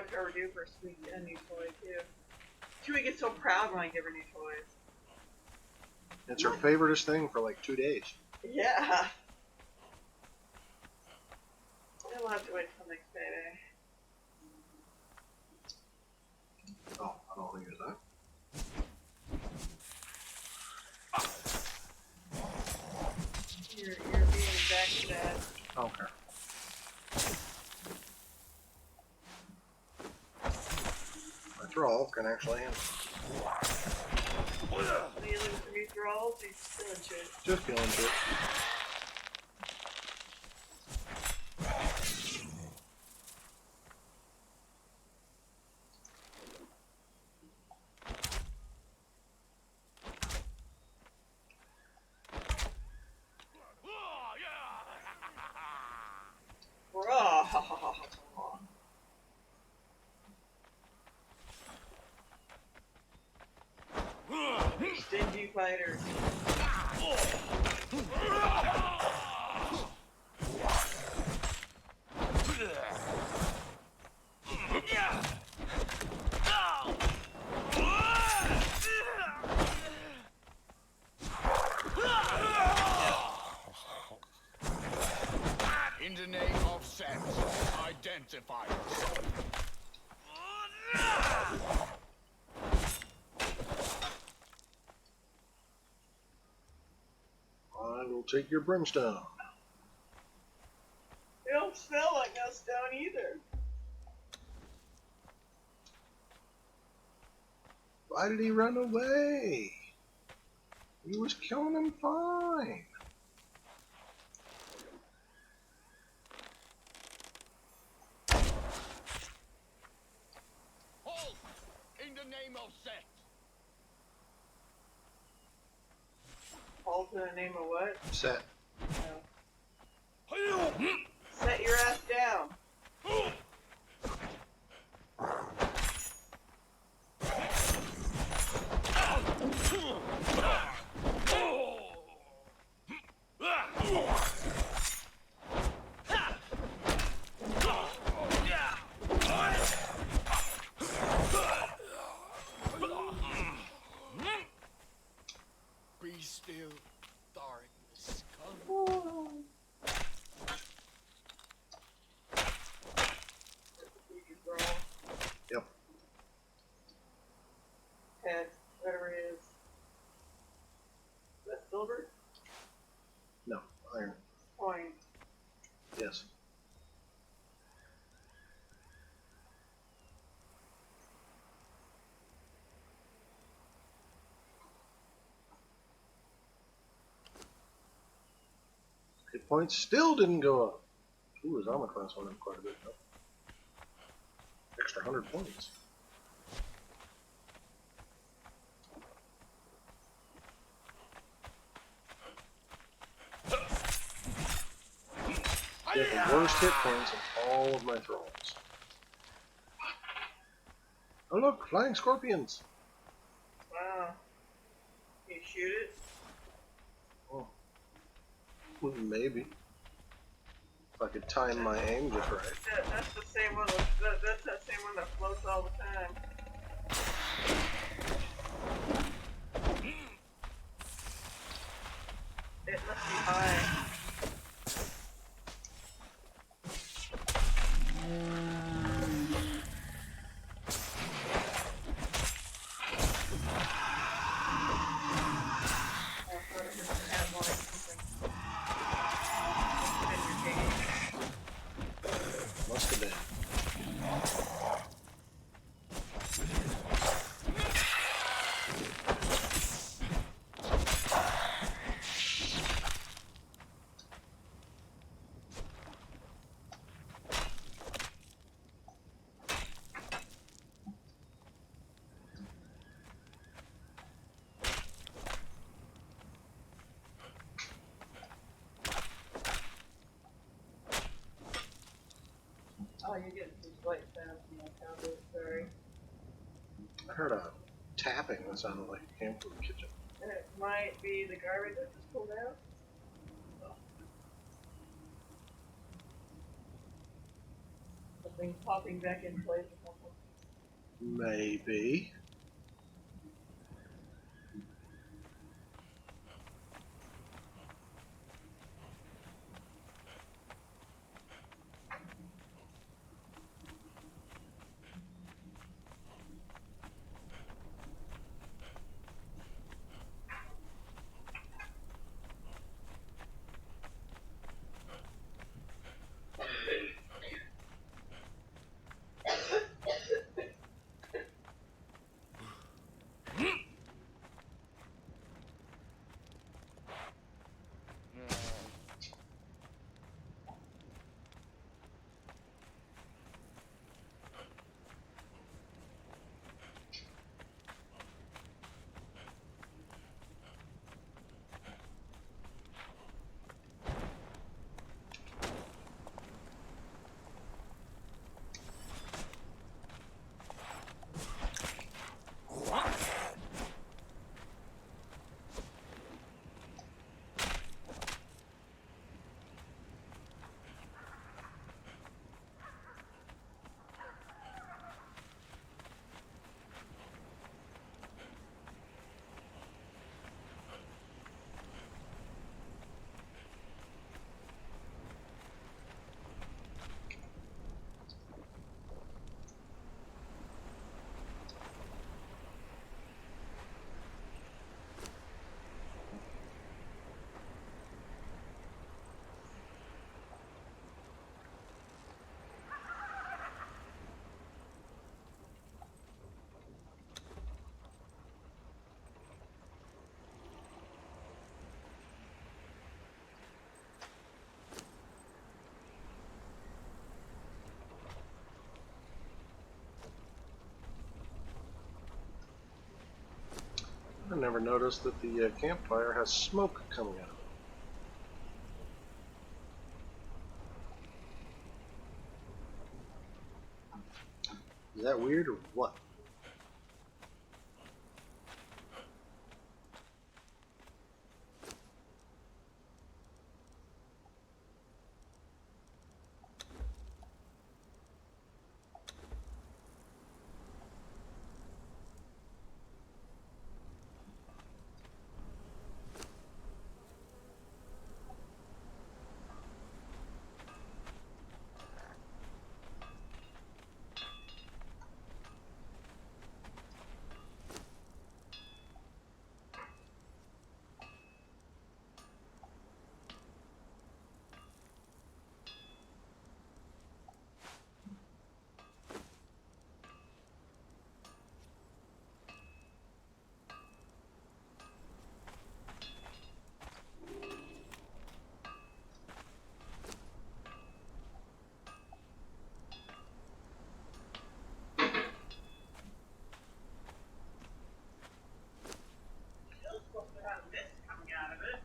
[SPEAKER 2] watch our do for Sweet a new toy too. Chewie gets so proud when I give her new toys.
[SPEAKER 1] It's her favoriteest thing for like 2 days.
[SPEAKER 2] Yeah. We'll have to wait till next payday.
[SPEAKER 1] Oh, I don't want to use that.
[SPEAKER 2] You're being backstabbed.
[SPEAKER 1] Okay. My thrall can actually handle it.
[SPEAKER 2] Are you looking for new thralls? Or you still in shit?
[SPEAKER 1] Just killing shit.
[SPEAKER 2] Stingy fighters.
[SPEAKER 5] In the name of sense, identify yourself.
[SPEAKER 1] I will take your brimstone.
[SPEAKER 2] They don't smell like no stone either.
[SPEAKER 1] Why did he run away? He was killing him fine.
[SPEAKER 5] Halt! In the name of sense.
[SPEAKER 2] Halt in the name of what?
[SPEAKER 1] Set.
[SPEAKER 2] No. Set your ass down.
[SPEAKER 5] Be still, darkness. Come.
[SPEAKER 1] Yep.
[SPEAKER 2] Head, whatever it is. Is that silver?
[SPEAKER 1] No. Iron.
[SPEAKER 2] Coin.
[SPEAKER 1] Yes. Hit points still didn't go up. Ooh, his armor class went up quite a bit though. Extra 100 points. Get the worst hit points of all of my thralls. Oh look, flying scorpions!
[SPEAKER 2] Wow. Can you shoot it?
[SPEAKER 1] Oh. Well, maybe. If I could time my aim just right.
[SPEAKER 2] That's the same one. That's that same one that floats all the time. It must be high.
[SPEAKER 1] Must have been.
[SPEAKER 2] Oh, you're getting some slight sounds from my tablet, sorry.
[SPEAKER 1] I heard a tapping that sounded like it came from the kitchen.
[SPEAKER 2] It might be the garbage I just pulled out. But Things popping back in place or something.
[SPEAKER 1] Maybe. I never noticed that the campfire has smoke coming out of it. Is that weird or what?
[SPEAKER 2] Still supposed to have mist coming out of it.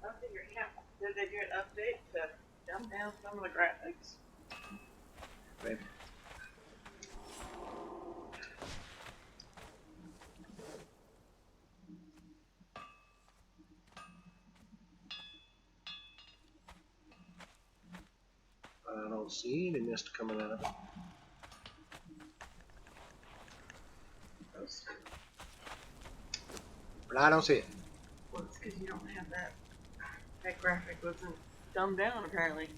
[SPEAKER 2] I figured, yeah, did they do an update to dumb down some of the graphics?
[SPEAKER 1] Maybe. I don't see any mist coming out of it. But I don't see it.
[SPEAKER 2] Well, it's because you don't have that. That graphic wasn't dumbed down, apparently.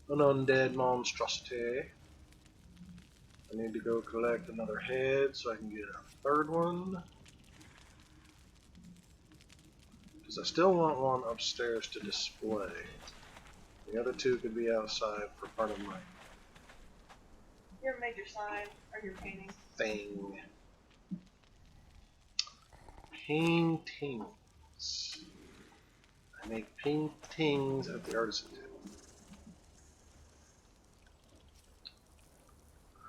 [SPEAKER 1] An undead monstrosity. I need to go collect another head so I can get a third one. Because I still want one upstairs to display. The other two could be outside for part of my
[SPEAKER 2] Your major sign or your painting.
[SPEAKER 1] thing. Paintings. I make paintings at the artisan table.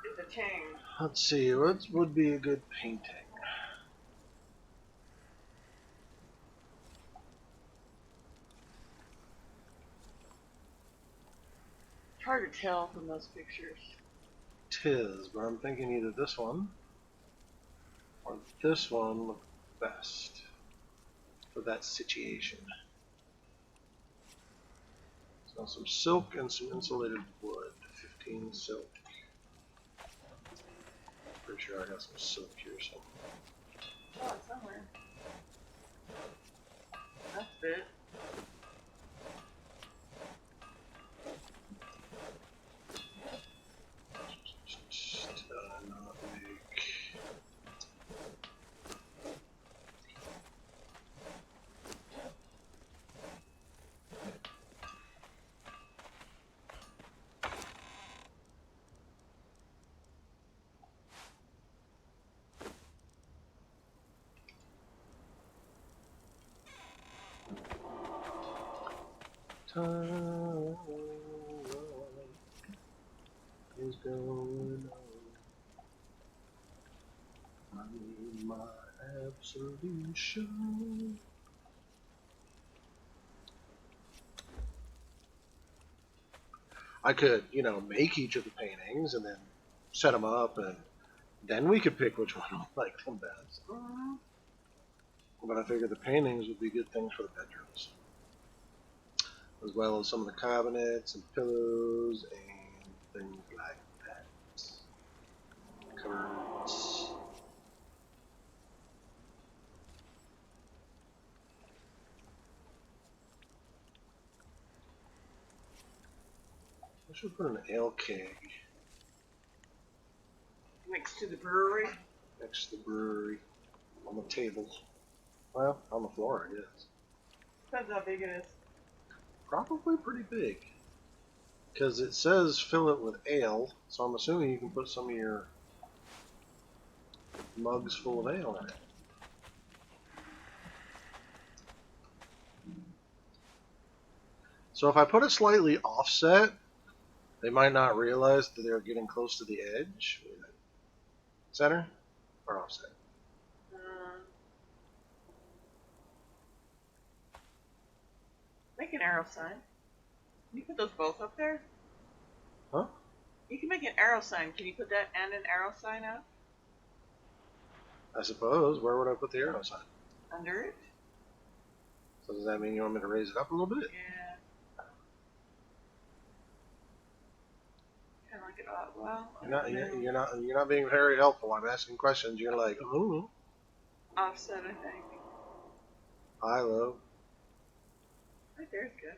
[SPEAKER 2] It's a tang.
[SPEAKER 1] Let's see, what would be a good painting?
[SPEAKER 2] It's hard to tell from those pictures.
[SPEAKER 1] Tis, but I'm thinking either this one or this one look best for that situation. So some silk and some insulated wood. 15 silk. Pretty sure I got some silk here somewhere.
[SPEAKER 2] Oh, it's somewhere. That's it.
[SPEAKER 1] Not make. Time is going on. I need my absolution. I could, make each of the paintings and then set them up, and then we could pick which one we like them best. But I figured the paintings would be good things for the bedrooms, as well as some of the cabinets and pillows and things like that. Cupboards. I should put an ale keg
[SPEAKER 2] Next to the brewery.
[SPEAKER 1] next to the brewery on the table. Well, on the floor, I guess.
[SPEAKER 2] Depends how big it is.
[SPEAKER 1] Probably pretty big. Because it says fill it with ale, so I'm assuming you can put some of your mugs full of ale in it. So if I put it slightly offset, they might not realize that they're getting close to the edge. Center or offset?
[SPEAKER 2] Make an arrow sign. Can you put those both up there?
[SPEAKER 1] Huh?
[SPEAKER 2] You can make an arrow sign. Can you put that and an arrow sign up?
[SPEAKER 1] I suppose. Where would I put the arrow sign?
[SPEAKER 2] Under it?
[SPEAKER 1] So does that mean you want me to raise it up a little bit?
[SPEAKER 2] Yeah. Kind of like it off. Well,
[SPEAKER 1] You're not being very helpful. I'm asking questions. You're like, oh,
[SPEAKER 2] offset, I think.
[SPEAKER 1] I love.
[SPEAKER 2] Right there's good.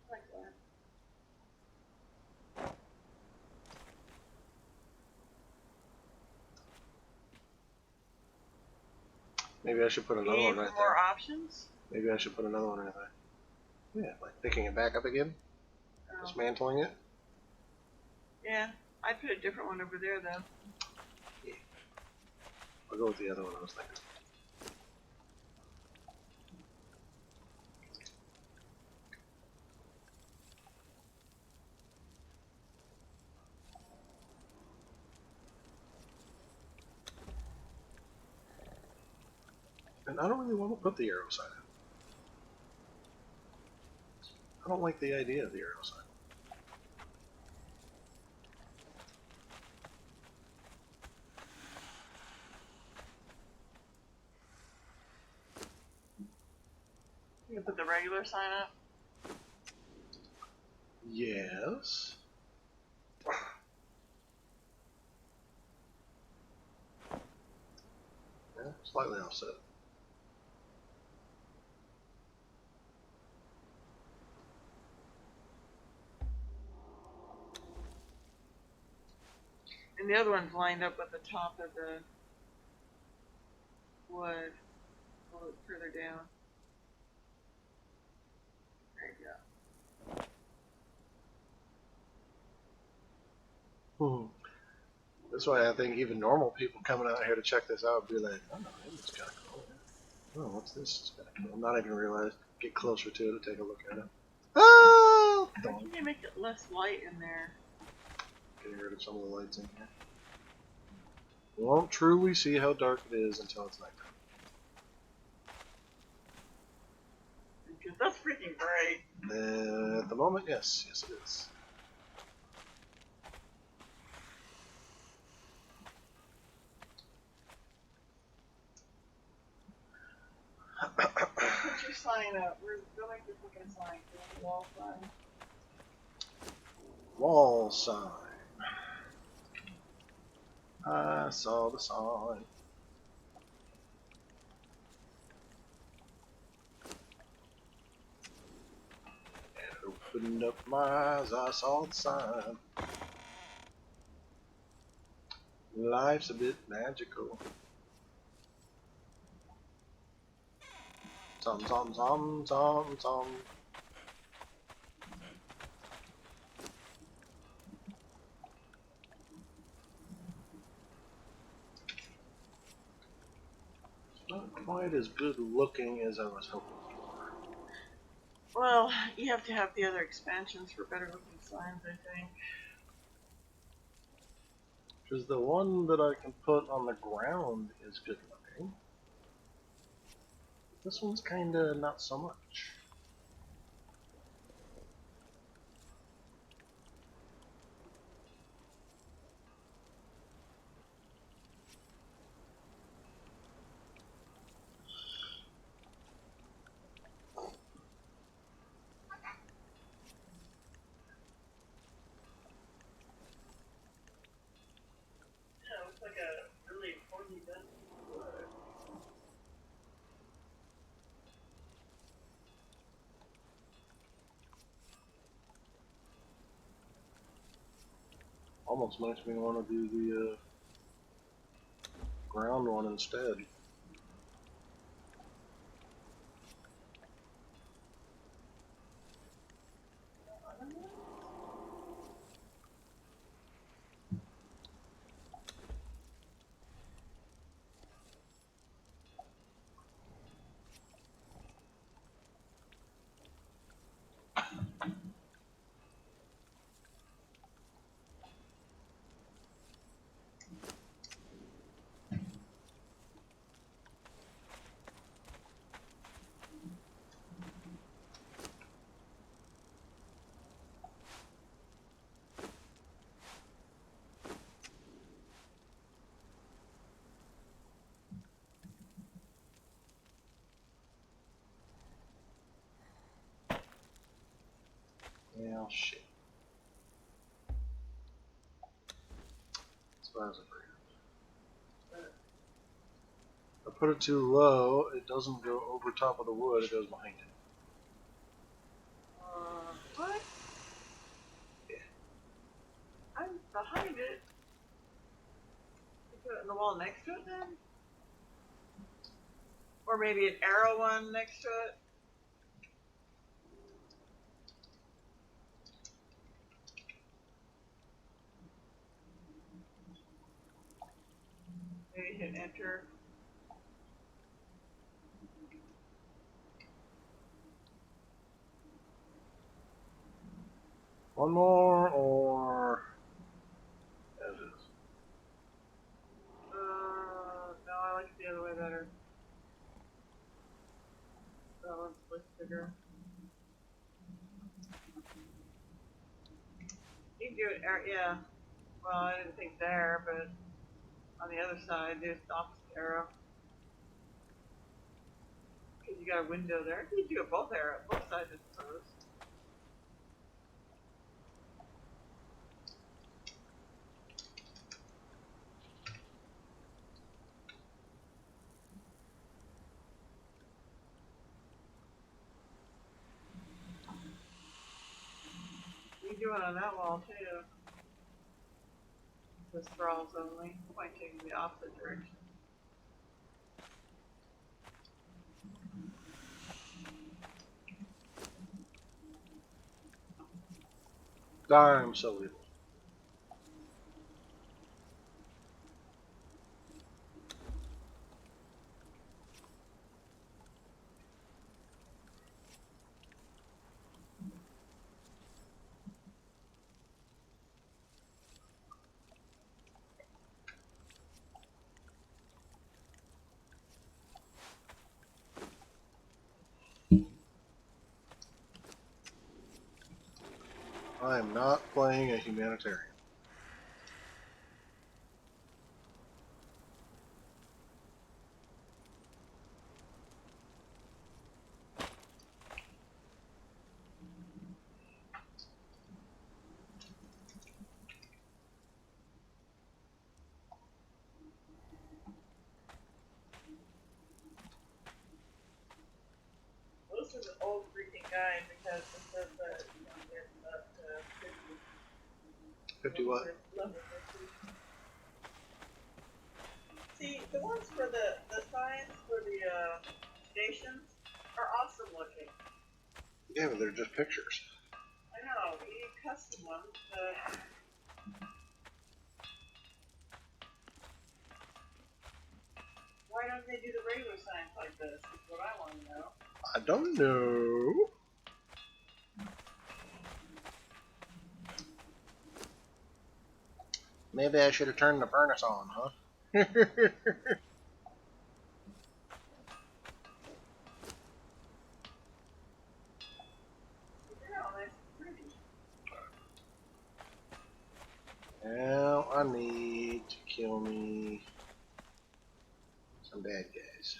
[SPEAKER 2] I like that.
[SPEAKER 1] Maybe I should put another
[SPEAKER 2] Need
[SPEAKER 1] one right
[SPEAKER 2] more
[SPEAKER 1] there.
[SPEAKER 2] options?
[SPEAKER 1] Maybe I should put another one right there. Yeah, like picking it back up again,
[SPEAKER 2] Oh.
[SPEAKER 1] dismantling it.
[SPEAKER 2] Yeah, I'd put a different one over there though.
[SPEAKER 1] I'll go with the other one I was thinking. And I don't really want to put the arrow sign in. I don't like the idea of the arrow sign.
[SPEAKER 2] You can put the regular sign up.
[SPEAKER 1] Yes. Yeah, slightly offset.
[SPEAKER 2] And the other one's lined up with the top of the wood. A little further down. There you go.
[SPEAKER 1] That's why I think even normal people coming out here to check this out would be like, oh, it's kind of cool. Oh, what's this? It's kind of cool. Not even realize. Get closer to it to take a look at it. Oh!
[SPEAKER 2] How can you make it less light in there?
[SPEAKER 1] Getting rid of some of the lights in here. We won't truly see how dark it is until it's nighttime.
[SPEAKER 2] Because that's freaking bright.
[SPEAKER 1] at the moment, yes. Yes, it is.
[SPEAKER 2] Put your sign up. We're going to look at a sign. Wall sign.
[SPEAKER 1] Wall sign. I saw the sign. And opened up my eyes, I saw the sign. Life's a bit magical. Tom, tom, tom, tom, tom. Not quite as good looking as I was hoping for.
[SPEAKER 2] Well, you have to have the other expansions for better looking signs, I think.
[SPEAKER 1] Because the one that I can put on the ground is good looking. This one's kinda not so much.
[SPEAKER 2] Yeah, it looks like a really poorly done wood.
[SPEAKER 1] Almost makes me want to do the ground one instead. Yeah, shit. That's what I was afraid of. If I put it too low, it doesn't go over top of the wood, it goes behind it.
[SPEAKER 2] What?
[SPEAKER 1] Yeah.
[SPEAKER 2] I'm behind it. You put it in the wall next to it then? Or maybe an arrow one next to it? Maybe hit enter.
[SPEAKER 1] One more, or as is.
[SPEAKER 2] No, I like it the other way better. That one's way bigger. You can do it, yeah. Well, I didn't think there, but on the other side, there's the opposite arrow. Because you got a window there. You can do it both sides, I suppose. You can do it on that wall too. The thralls only, pointing in the opposite direction.
[SPEAKER 1] I'm so evil. I am not playing a humanitarian.
[SPEAKER 2] Well, this is an old freaking guy because it says that you don't get up to 50.
[SPEAKER 1] 50 what?
[SPEAKER 2] Level 50. See, the ones for the signs for the stations are awesome looking.
[SPEAKER 1] Yeah, but they're just pictures.
[SPEAKER 2] I know, we need custom ones, but why don't they do the regular signs like this? Is what I want to know.
[SPEAKER 1] I don't know. Maybe I should have turned the furnace on, huh?
[SPEAKER 2] They're all nice and pretty.
[SPEAKER 1] Now I need to kill me some bad guys.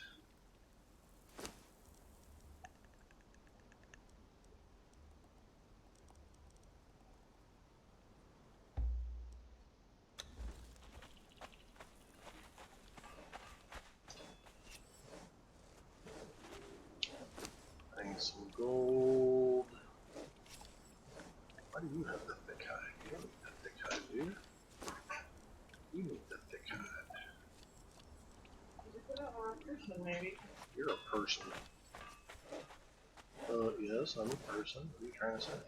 [SPEAKER 1] I need some gold. Why do you have the thick hide? You don't need the thick hide, do you? You need the thick hide.
[SPEAKER 2] You put it on a person, maybe.
[SPEAKER 1] You're a person. Yes, I'm a person. What are you trying to say?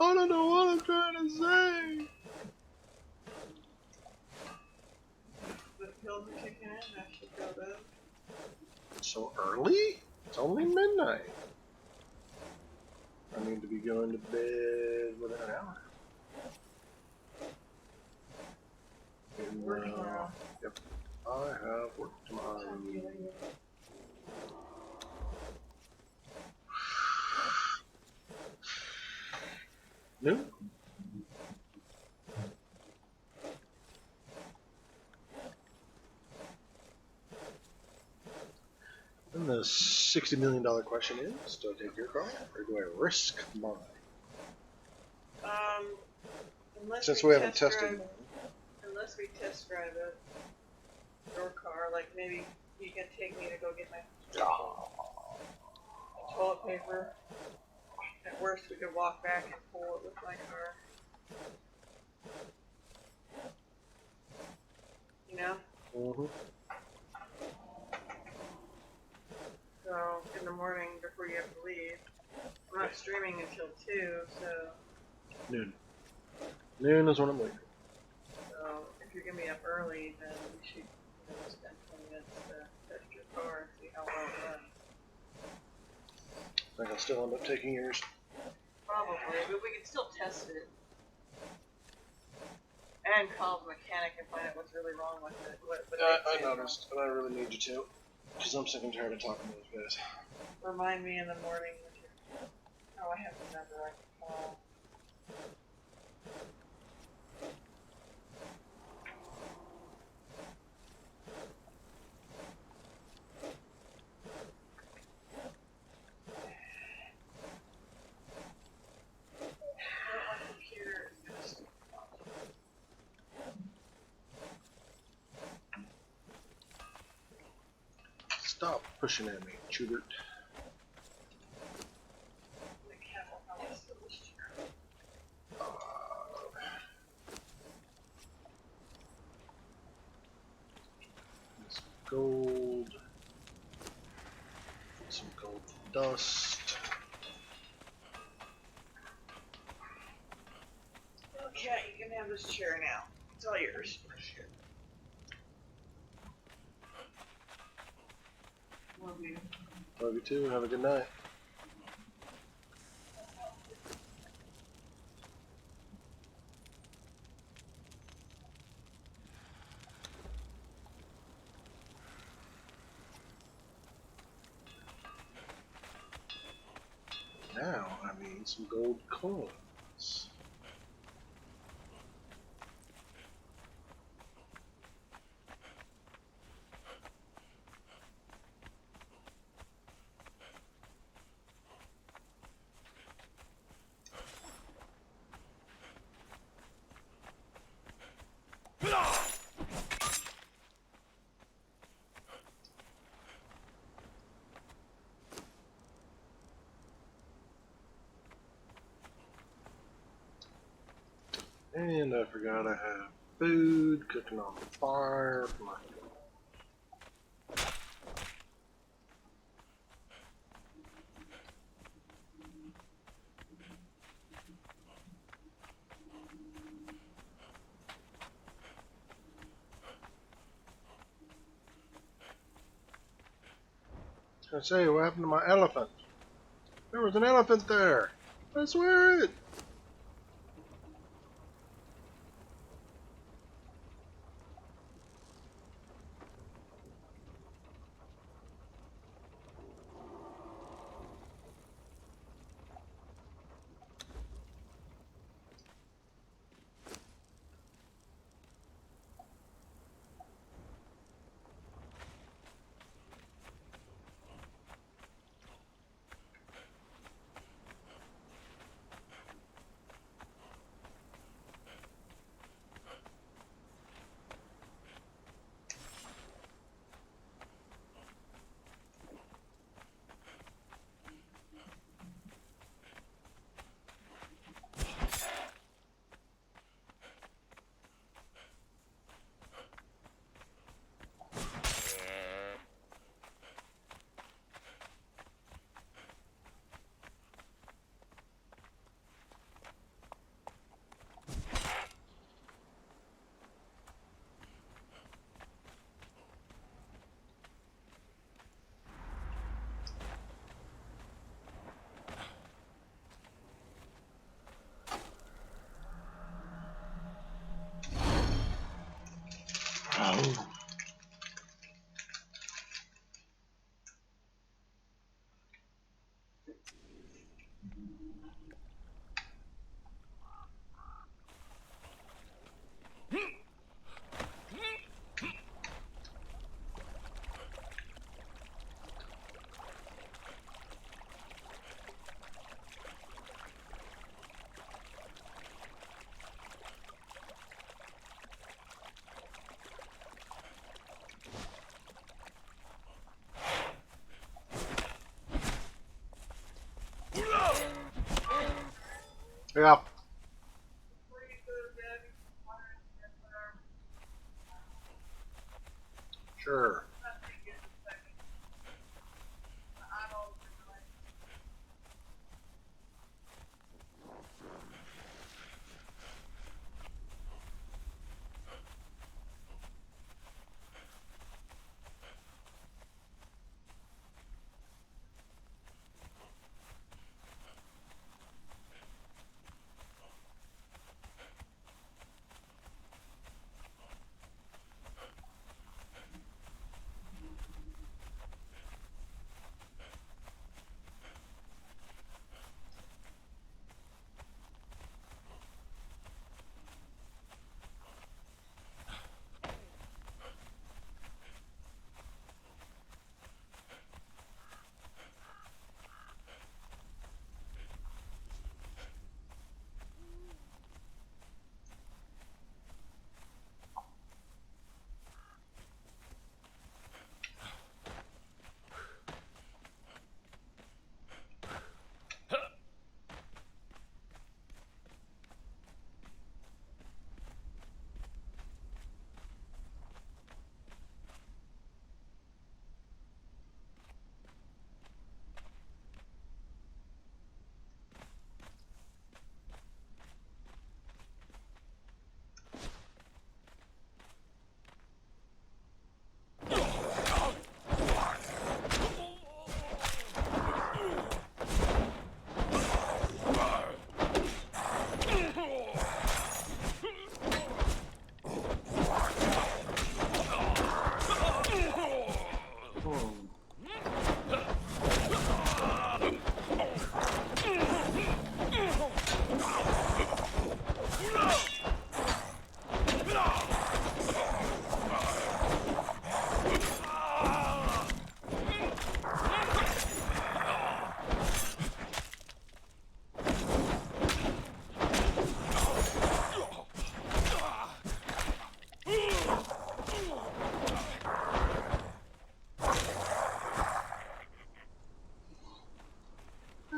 [SPEAKER 1] I don't know what I'm trying to say.
[SPEAKER 2] The pills are kicking in, that should go good.
[SPEAKER 1] So early? It's only midnight. I need to be going to bed within an hour. And,
[SPEAKER 2] Work tomorrow.
[SPEAKER 1] Yep. I have work tomorrow. Noon? And the $60 million question is, do I take your car or do I risk mine?
[SPEAKER 2] Unless
[SPEAKER 1] Since we haven't
[SPEAKER 2] test
[SPEAKER 1] tested
[SPEAKER 2] drive, unless we test drive it, your car, like maybe you can take me to go get my toilet paper. At worst, we could walk back and pull it with my car. You know?
[SPEAKER 1] Mm-hmm.
[SPEAKER 2] So, in the morning, before you have to leave, I'm not streaming until 2, so,
[SPEAKER 1] Noon. Noon is when I'm leaving.
[SPEAKER 2] so if you're going to be up early, then we should spend 20 minutes to test your car and see how well it runs.
[SPEAKER 1] I think I'll still end up taking yours.
[SPEAKER 2] Probably, but we can still test it. And call the mechanic and find out what's really wrong with it. What
[SPEAKER 1] I noticed, and I really need you to. Because I'm sick and tired of talking to those guys.
[SPEAKER 2] Remind me in the morning when you're... Oh, I have the number I can call. My computer is gonna stop.
[SPEAKER 1] Stop pushing at me, Schubert.
[SPEAKER 2] Be careful how I steal this chair.
[SPEAKER 1] Some gold. Some gold dust.
[SPEAKER 2] Okay, you can have this chair now. It's all yours. Love you.
[SPEAKER 1] Love you too. Have a good night. now I need some gold coins. And I forgot I have food cooking on the fire for my I say, what happened to my elephant? There was an elephant there. I swear it. Oh. Yeah. Sure.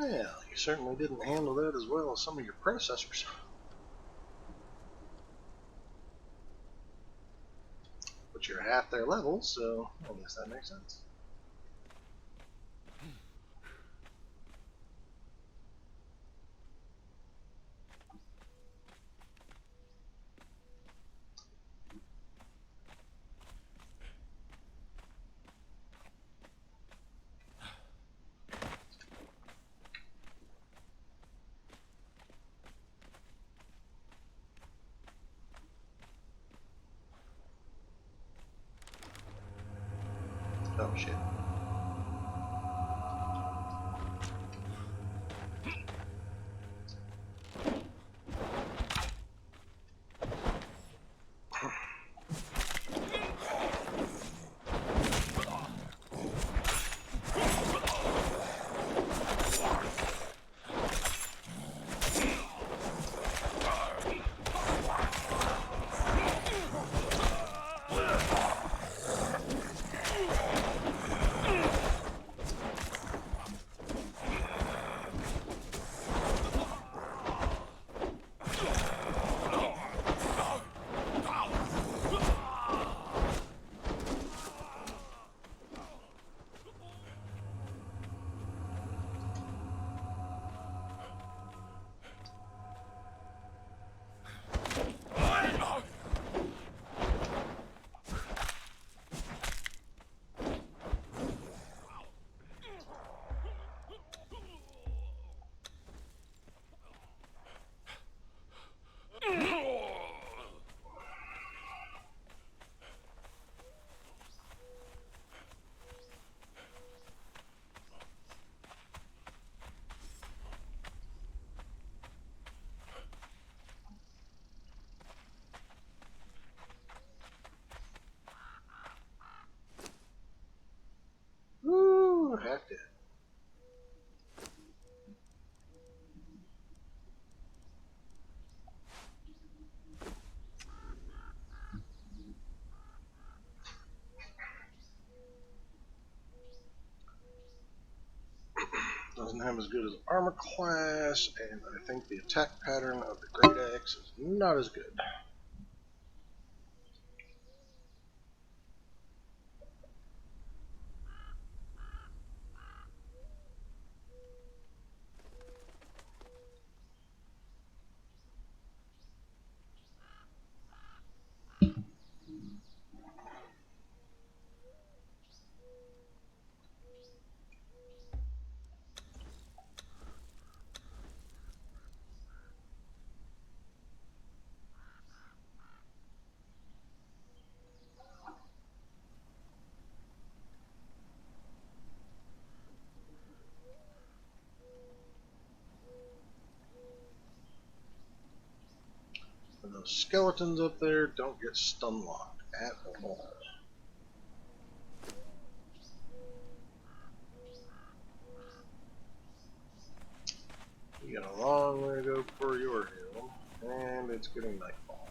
[SPEAKER 1] Well, you certainly didn't handle that as well as some of your predecessors. But you're half their level, so I guess that makes sense. Oh shit. Woo, half dead. Doesn't have as good as armor class, and I think the attack pattern of the Great Axe is not as good. And those skeletons up there don't get stun locked at all. You got a long way to go before your hill, and it's getting nightfall.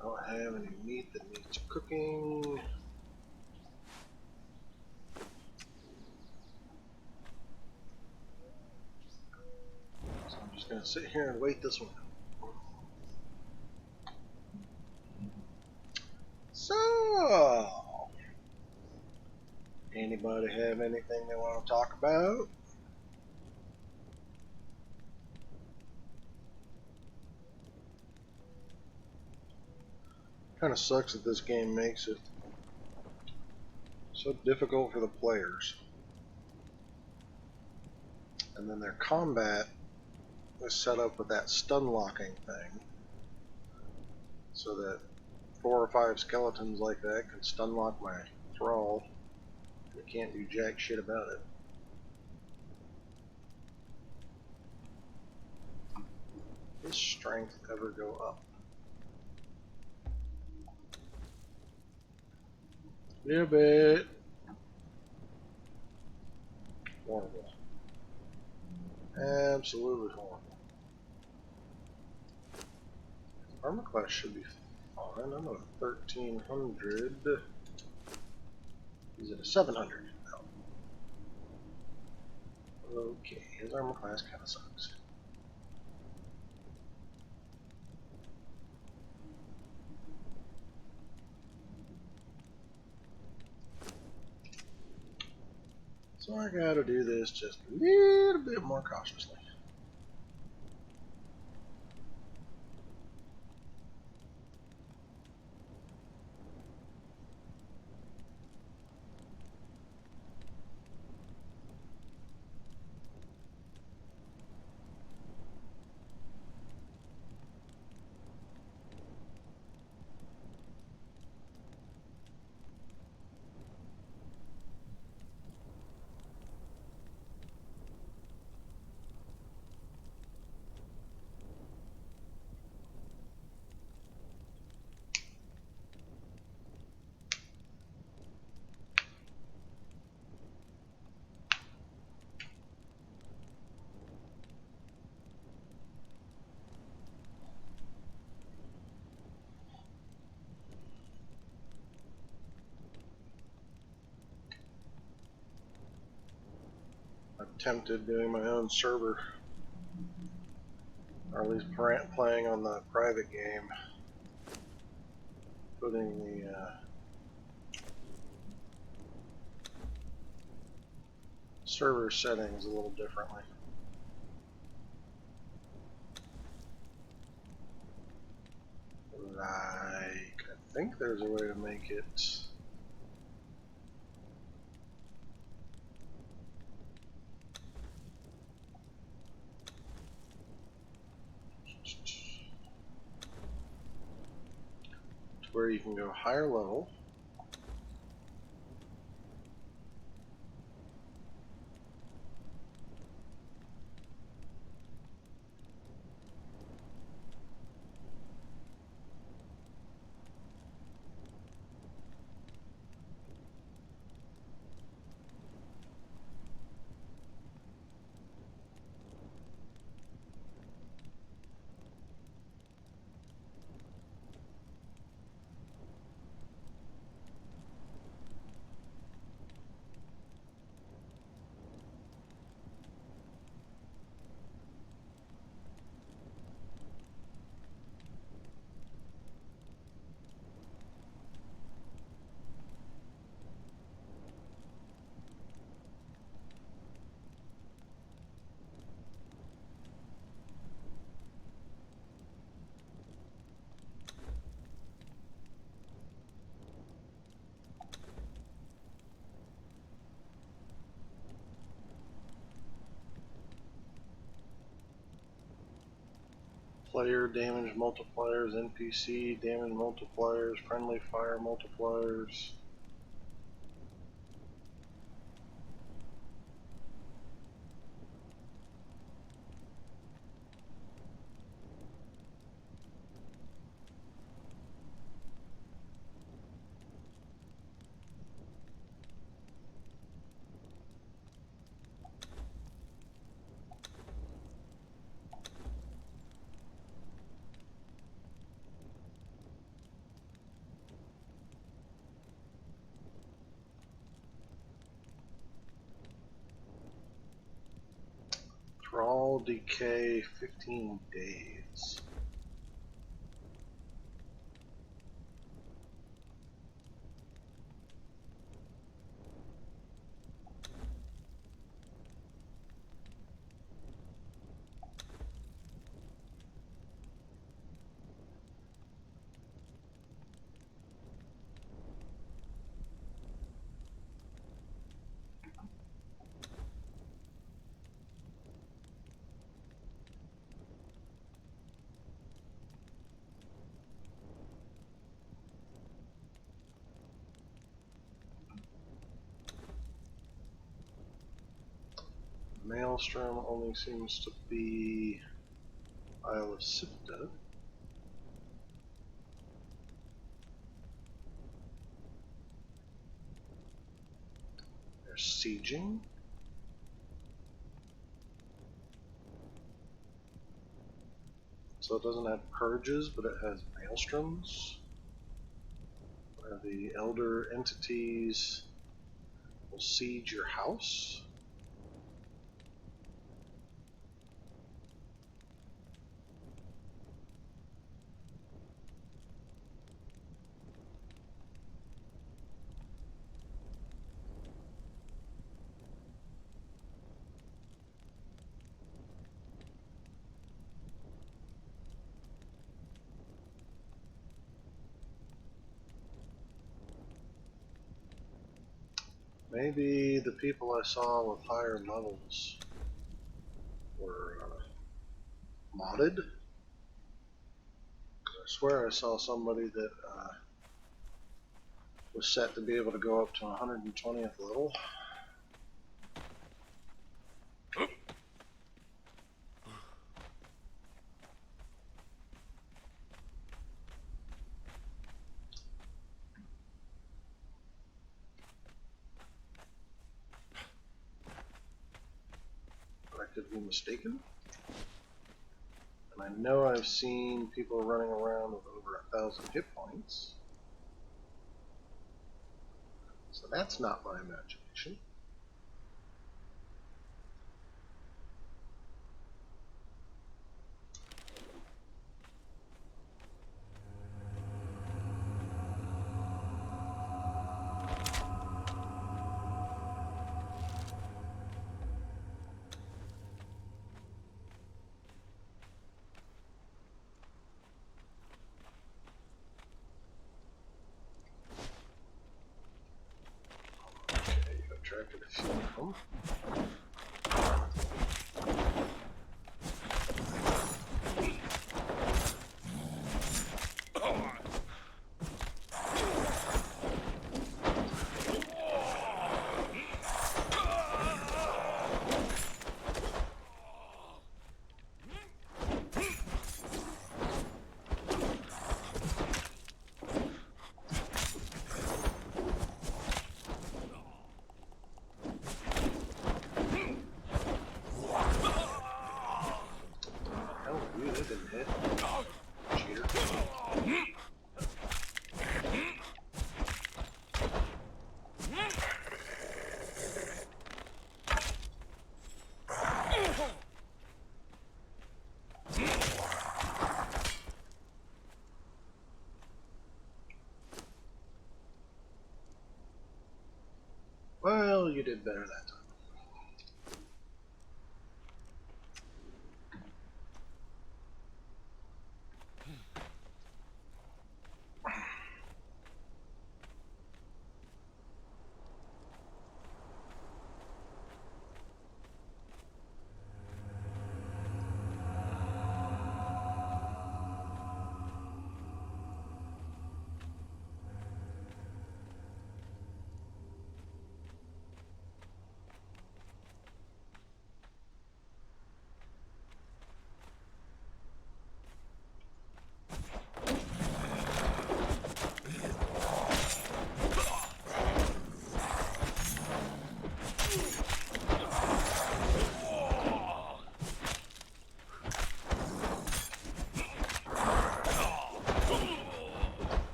[SPEAKER 1] I don't have any meat that needs cooking. So I'm just gonna sit here and wait this one out. So, anybody have anything they want to talk about? Kind of sucks that this game makes it so difficult for the players. And then their combat is set up with that stun locking thing, so that 4 or 5 skeletons like that can stun lock my thrall. You can't do jack shit about it. Does strength ever go up? A little bit. Horrible. Absolutely horrible. Armor class should be fine. I'm at 1300. He's at a 700. Okay, his armor class kind of sucks. So I gotta do this just a little bit more cautiously. I've attempted doing my own server, or at least playing on the private game, putting the server settings a little differently. Like, I think there's a way to make it. To where you can go higher level. Player damage multipliers, NPC damage multipliers, friendly fire multipliers. Thrall decay 15 days. Maelstrom only seems to be Isle of Sipta. They're sieging. So it doesn't have purges, but it has maelstroms, where the elder entities will siege your house. Maybe the people I saw with higher levels were modded. I swear I saw somebody that was set to be able to go up to 120th level. But I could be mistaken. And I know I've seen people running around with over 1,000 hit points. So that's not my imagination. Okay, I've attracted a few of them. Hell, you, that didn't hit. Cheater. Well, you did better that time.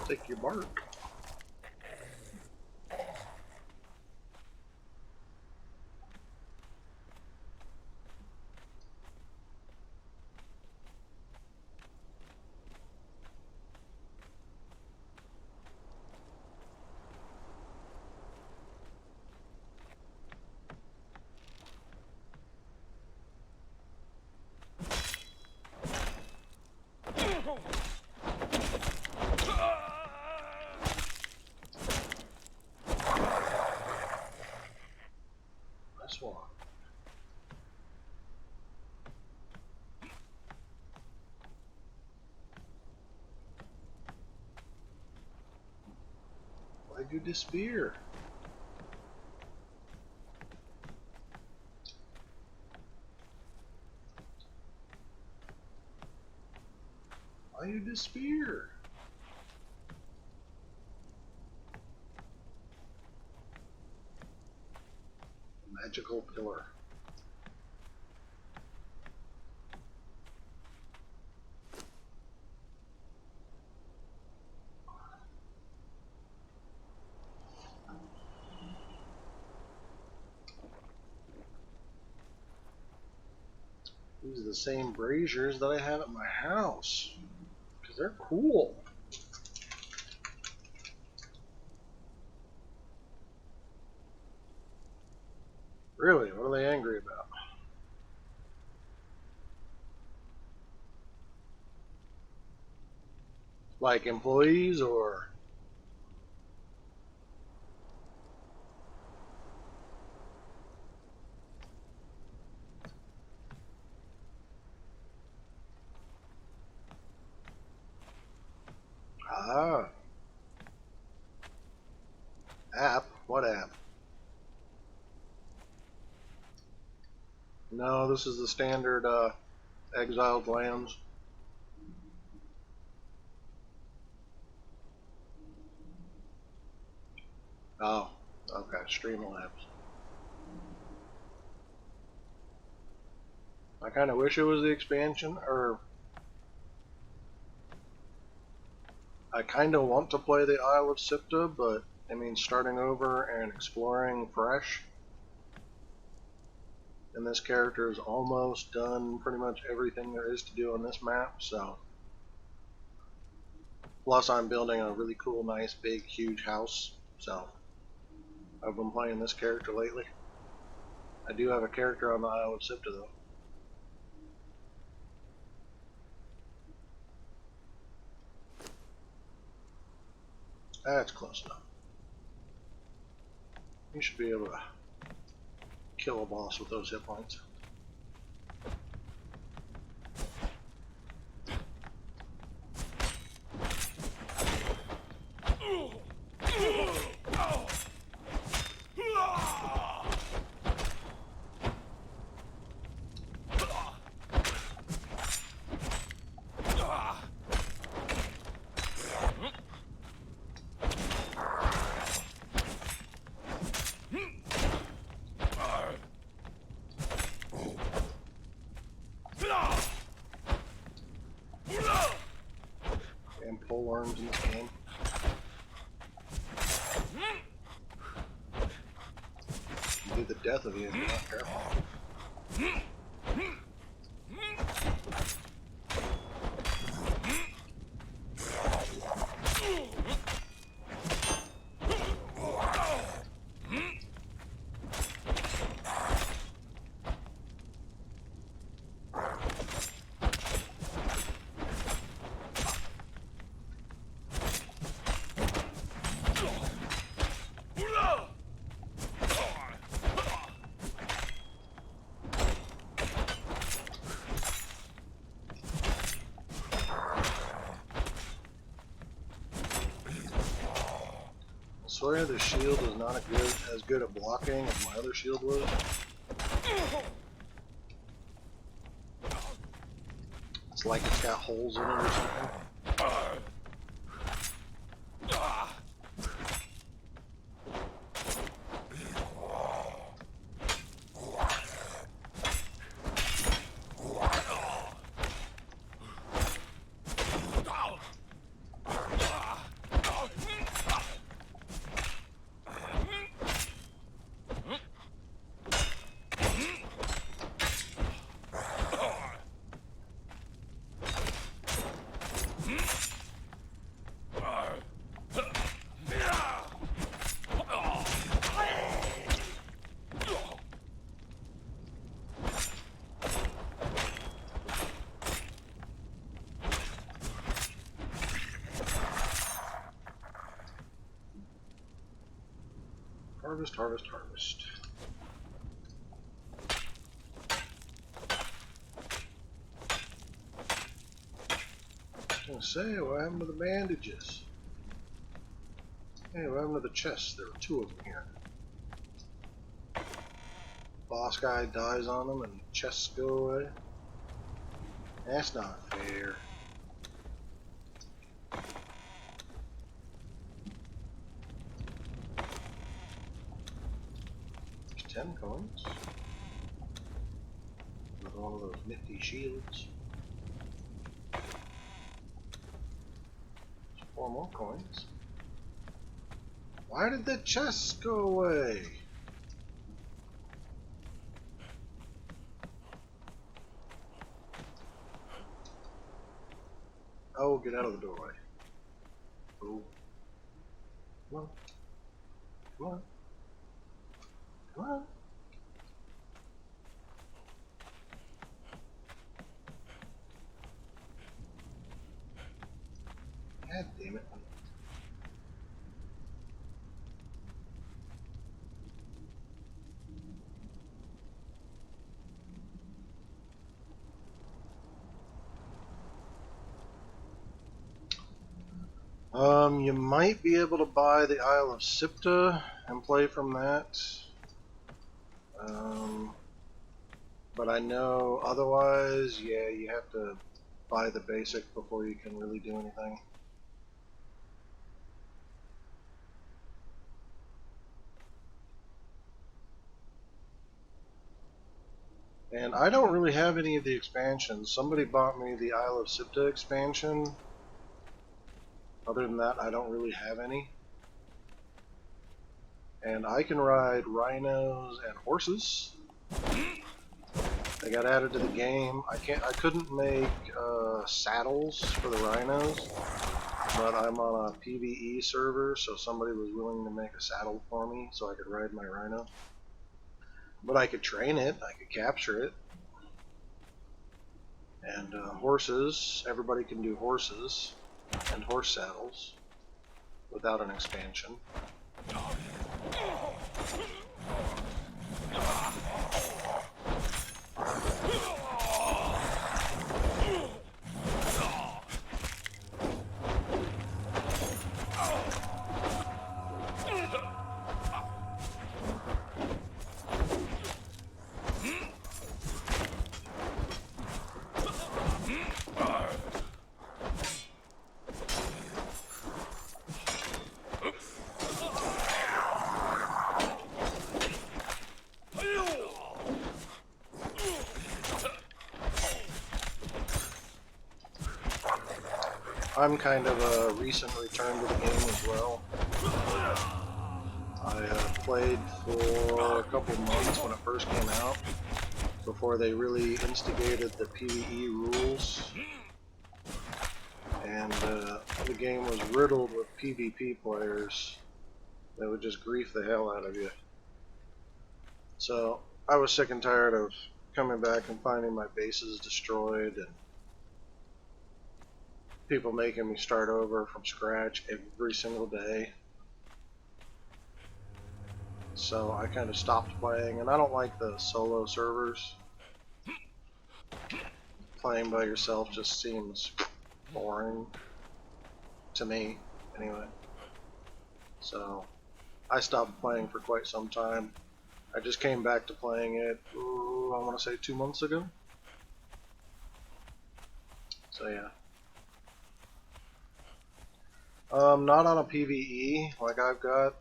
[SPEAKER 1] Take your bark. Why'd you disappear? Why you disappear? Magical pillar. These are the same braziers that I have at my house. Because they're cool. Really? What are they angry about? Like employees or... Ah. App? What app? No, this is the standard Exiled Lands. Oh, okay, Streamlabs. I kind of wish it was the expansion, or I kind of want to play the Isle of Sipta, but it means starting over and exploring fresh. And this character has almost done pretty much everything there is to do on this map, so. Plus, I'm building a really cool, nice, big, huge house, so. I've been playing this character lately. I do have a character on the Isle of Sipta, though. That's close enough. You should be able to kill a boss with those hit points. And pole arms in this game. Be the death of you if you're not careful. I swear the shield is not as good at blocking as my other shield was. It's like it's got holes in it or something. Harvest, harvest, harvest. I was gonna say, what happened to the bandages? Hey, what happened to the chests? There were two of them here. Boss guy dies on them and chests go away. That's not fair. There's 10 coins. Another one of those nifty shields. There's 4 more coins. Why did the chests go away? Oh, get out of the doorway. Oh. Come on. Come on. Come on. God damn it. You might be able to buy the Isle of Sipta and play from that. But I know otherwise, yeah, you have to buy the basic before you can really do anything. And I don't really have any of the expansions. Somebody bought me the Isle of Sipta expansion. Other than that, I don't really have any. And I can ride rhinos and horses. They got added to the game. I couldn't make saddles for the rhinos, but I'm on a PvE server, so somebody was willing to make a saddle for me so I could ride my rhino. But I could train it, I could capture it. And horses, everybody can do horses and horse saddles without an expansion. I'm kind of a recent return to the game as well. I played for a couple months when it first came out, before they really instigated the PvE rules. And the game was riddled with PvP players that would just grief the hell out of you. So I was sick and tired of coming back and finding my bases destroyed and people making me start over from scratch every single day. So I kind of stopped playing, and I don't like the solo servers. Playing by yourself just seems boring to me, anyway. So I stopped playing for quite some time. I just came back to playing it, I want to say 2 months ago. So yeah. Not on a PvE like I've got.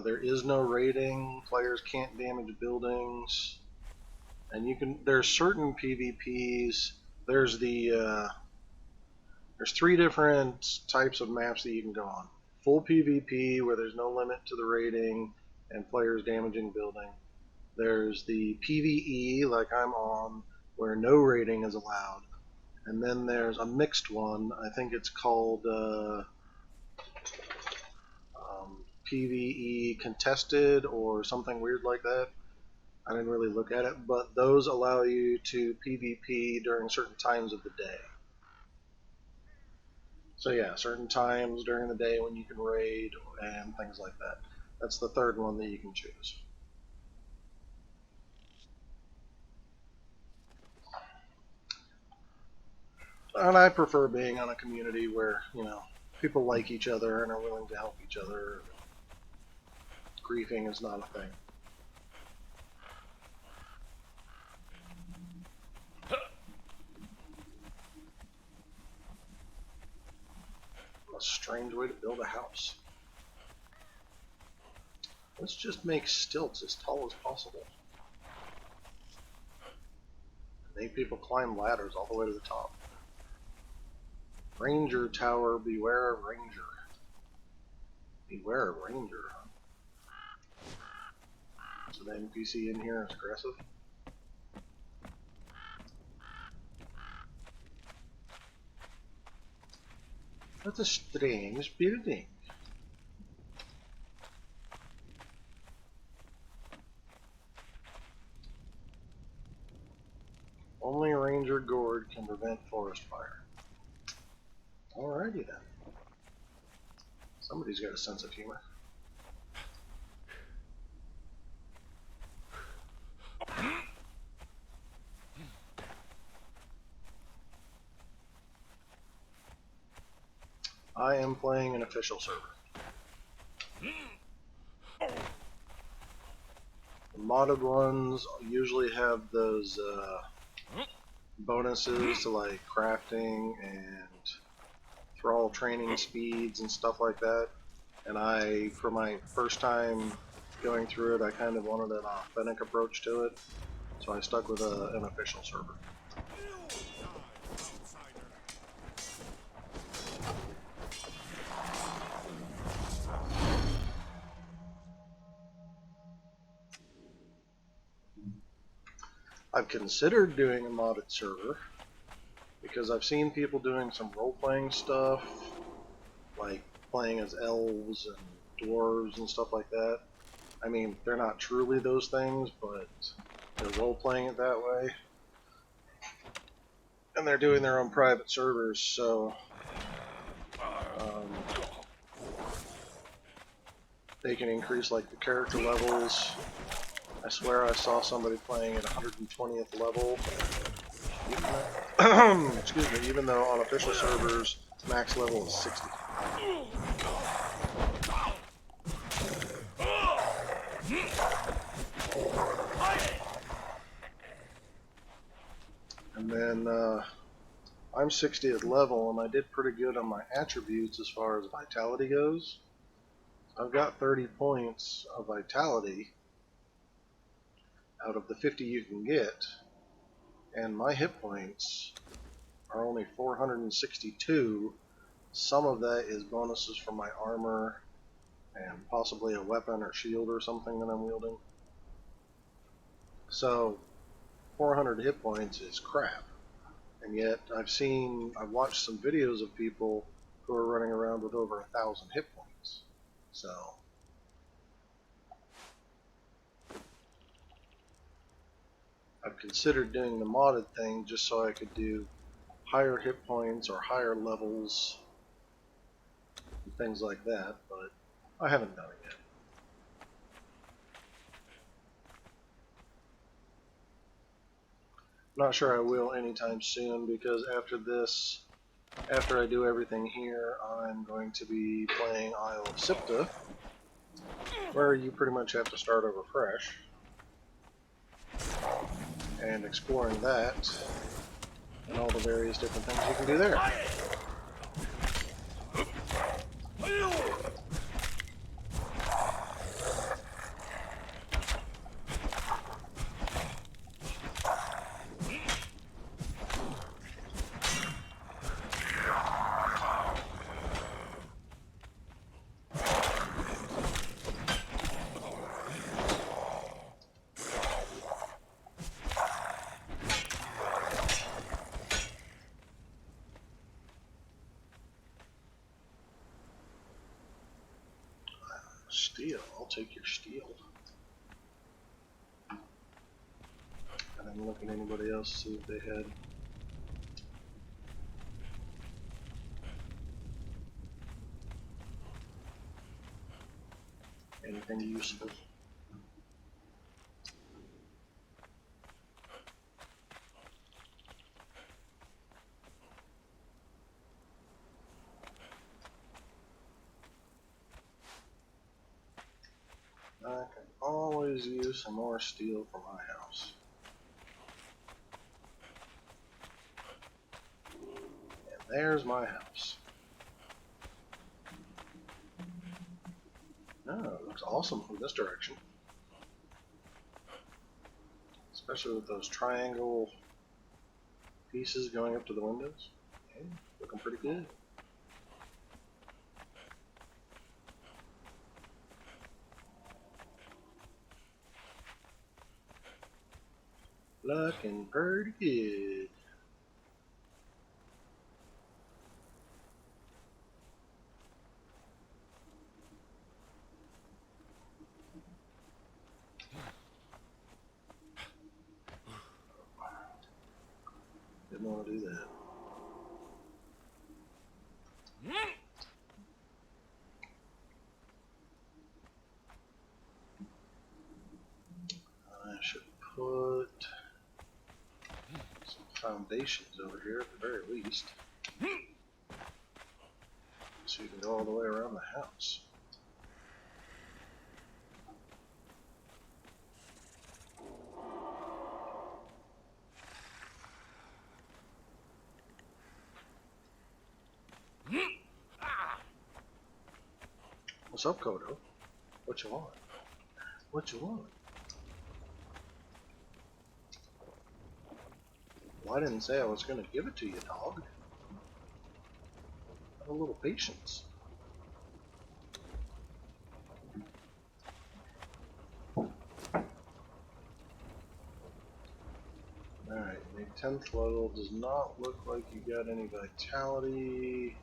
[SPEAKER 1] There is no raiding. Players can't damage buildings, and you can. There's certain PvPs. There's there's 3 different types of maps that you can go on. Full PvP, where there's no limit to the raiding and players damaging building. There's the PvE, like I'm on, where no raiding is allowed. And then there's a mixed one. I think it's called PvE contested or something weird like that. I didn't really look at it, but those allow you to PvP during certain times of the day. So yeah, certain times during the day when you can raid and things like that. That's the third one that you can choose. And I prefer being on a community where, people like each other and are willing to help each other. Griefing is not a thing. A strange way to build a house. Let's just make stilts as tall as possible. Make people climb ladders all the way to the top. Ranger tower, beware of ranger. Beware of ranger. So the NPC in here is aggressive. That's a strange building. Only Ranger Gourd can prevent forest fire. Alrighty then. Somebody's got a sense of humor. I am playing an official server. The modded ones usually have those bonuses to like crafting and thrall training speeds and stuff like that. And I, for my first time going through it, I kind of wanted an authentic approach to it, so I stuck with an official server. I've considered doing a modded server because I've seen people doing some role-playing stuff, like playing as elves and dwarves and stuff like that. I mean, they're not truly those things, but they're role-playing it that way. And they're doing their own private servers, so they can increase like the character levels. I swear I saw somebody playing at 120th level. Excuse me, even though on official servers, max level is 60. And then I'm 60th level, and I did pretty good on my attributes as far as vitality goes. I've got 30 points of vitality out of the 50 you can get, and my hit points are only 462. Some of that is bonuses from my armor and possibly a weapon or shield or something that I'm wielding. So 400 hit points is crap. And yet I've watched some videos of people who are running around with over 1,000 hit points. So I've considered doing the modded thing just so I could do higher hit points or higher levels and things like that, but I haven't done it yet. Not sure I will anytime soon, because after I do everything here, I'm going to be playing Isle of Sipta, where you pretty much have to start over fresh, and exploring that, and all the various different things you can do there. Steel, I'll take your steel. And I'm looking at anybody else to see if they had anything useful. some more steel for my house. And there's my house. Oh, it looks awesome from this direction. Especially with those triangle pieces going up to the windows. Okay, looking pretty good. Looking pretty good. Didn't want to do that. I should put some foundations over here at the very least. So you can go all the way around the house. What's up, Kodo? What you want? What you want? Well, I didn't say I was going to give it to you, dog. Have a little patience. Alright, the 10th level does not look like you got any vitality.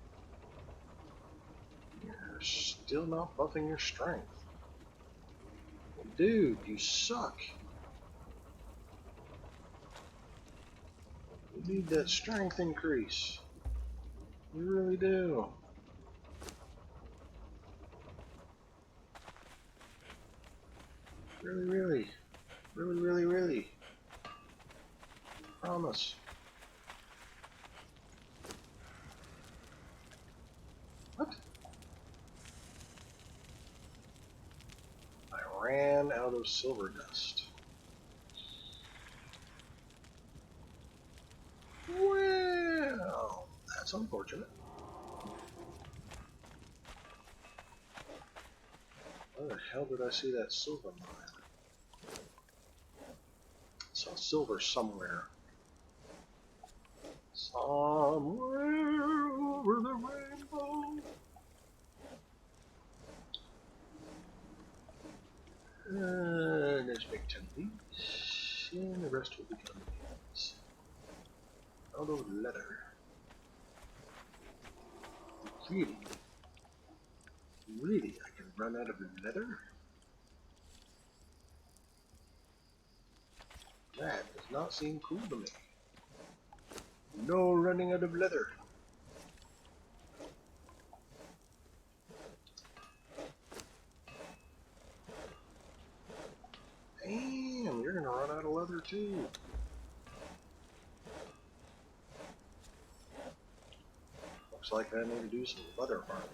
[SPEAKER 1] You're still not buffing your strength. Dude, you suck. You need that strength increase. You really do. Really. Promise. What? I ran out of silver dust. Well, that's unfortunate. Where the hell did I see that silver mine? I saw silver somewhere. Somewhere over the rainbow. Let's make 10 these, and the rest will become these. Out of leather. Really, I can run out of leather? That does not seem cool to me. No running out of leather. Damn, you're gonna run out of leather too. Looks like I need to do some leather farming.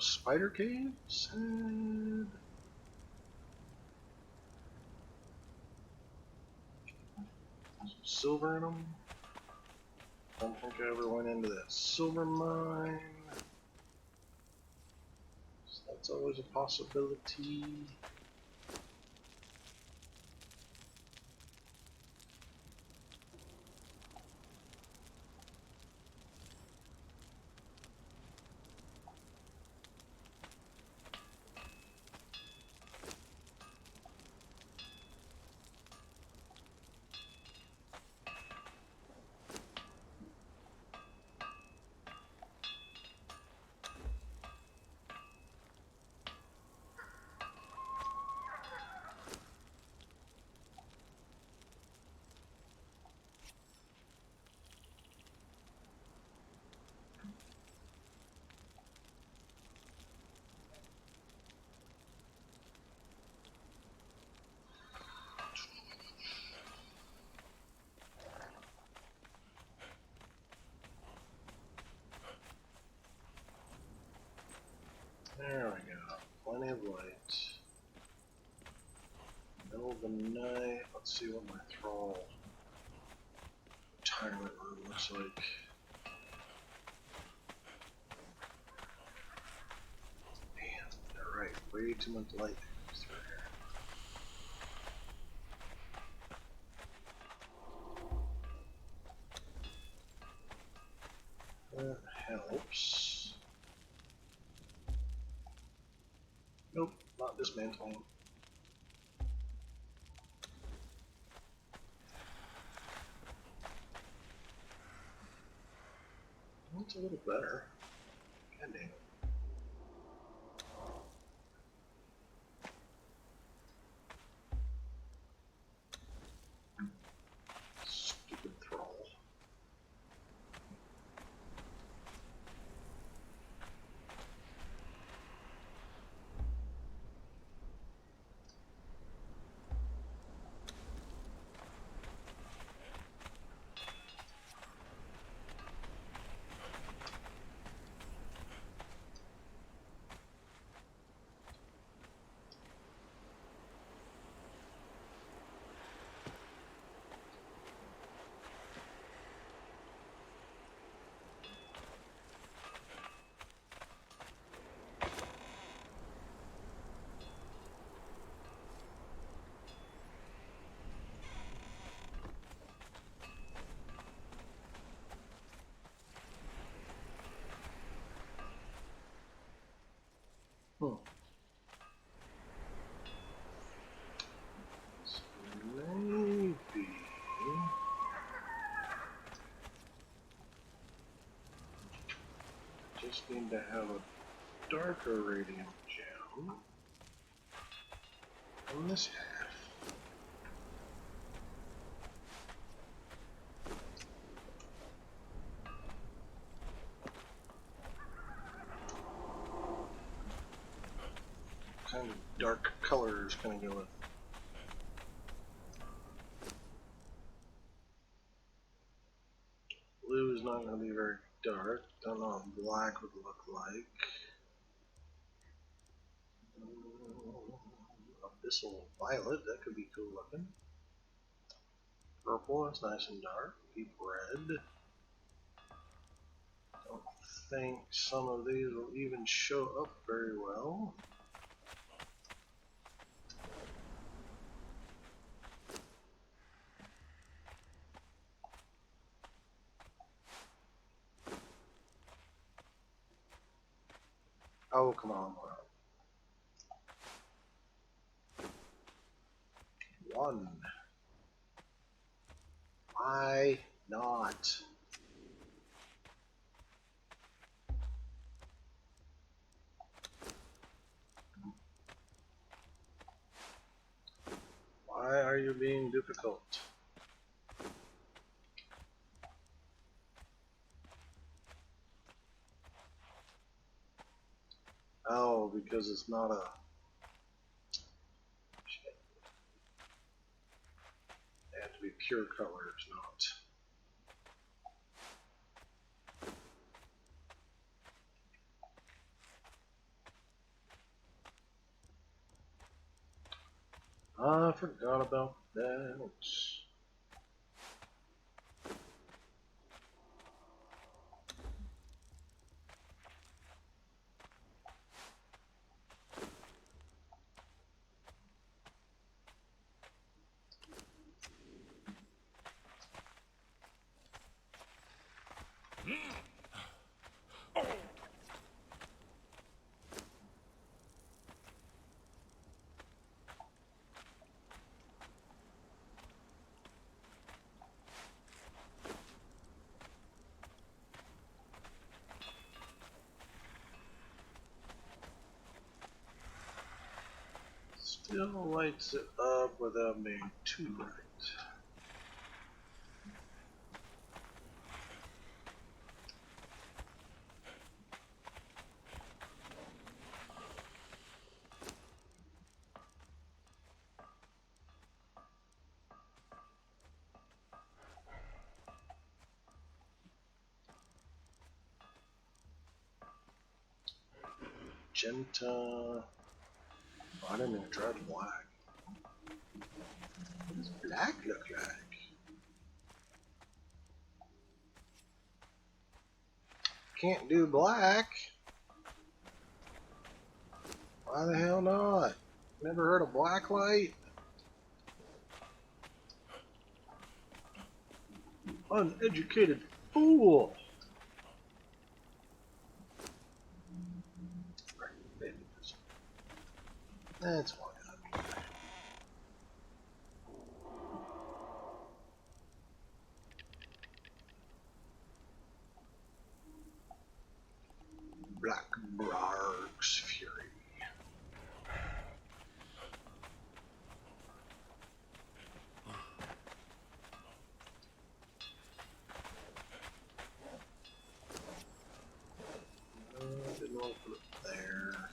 [SPEAKER 1] Spider caves and some silver in them. Don't think I ever went into that silver mine. So that's always a possibility. There we go. Plenty of light. Middle of the night. Let's see what my thrall retirement room looks like. Man, they're right. Way too much light comes through here. That helps. Nope, not dismantling. That's a little better. God damn it. Stupid thrall. So maybe just need to have a darker radium gem on this half. What kind of dark colors can I go with? Blue is not going to be very dark. Don't know what black would look like. Abyssal violet, that could be cool looking. Purple, that's nice and dark. Deep red. Don't think some of these will even show up very well. Oh, come on. One. Why not? Why are you being difficult? Oh, because it's not a... Shit. They have to be pure colors, not... I forgot about that. Still lights it up without being too bright. Magenta. Oh, I didn't even try the black. What does black look like? Can't do black. Why the hell not? Never heard of black light? Uneducated fool. That's why. Black Brarg's Fury. Didn't want to put it there.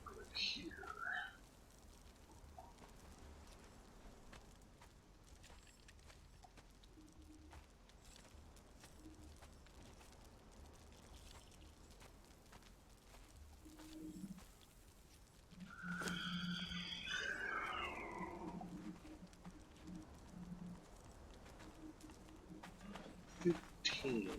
[SPEAKER 1] Put it here. $15.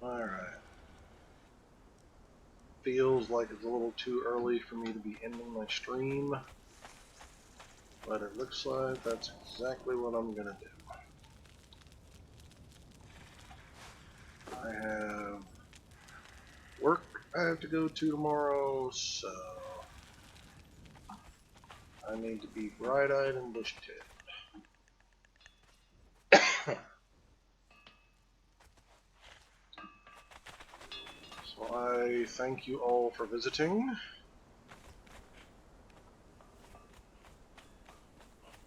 [SPEAKER 1] Alright. Feels like it's a little too early for me to be ending my stream, but it looks like that's exactly what I'm gonna do. I have work I have to go to tomorrow, so I need to be bright-eyed and bushy-tailed. So I thank you all for visiting,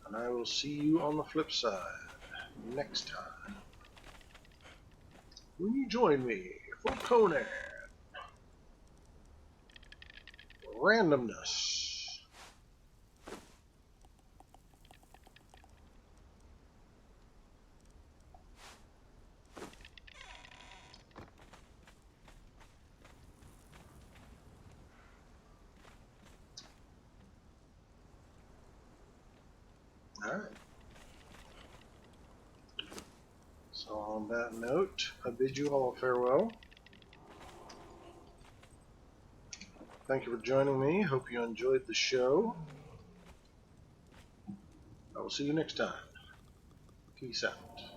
[SPEAKER 1] and I will see you on the flip side next time when you join me for Conan Randomness. Alright. So on that note, I bid you all farewell. Thank you for joining me. Hope you enjoyed the show. I will see you next time. Peace out.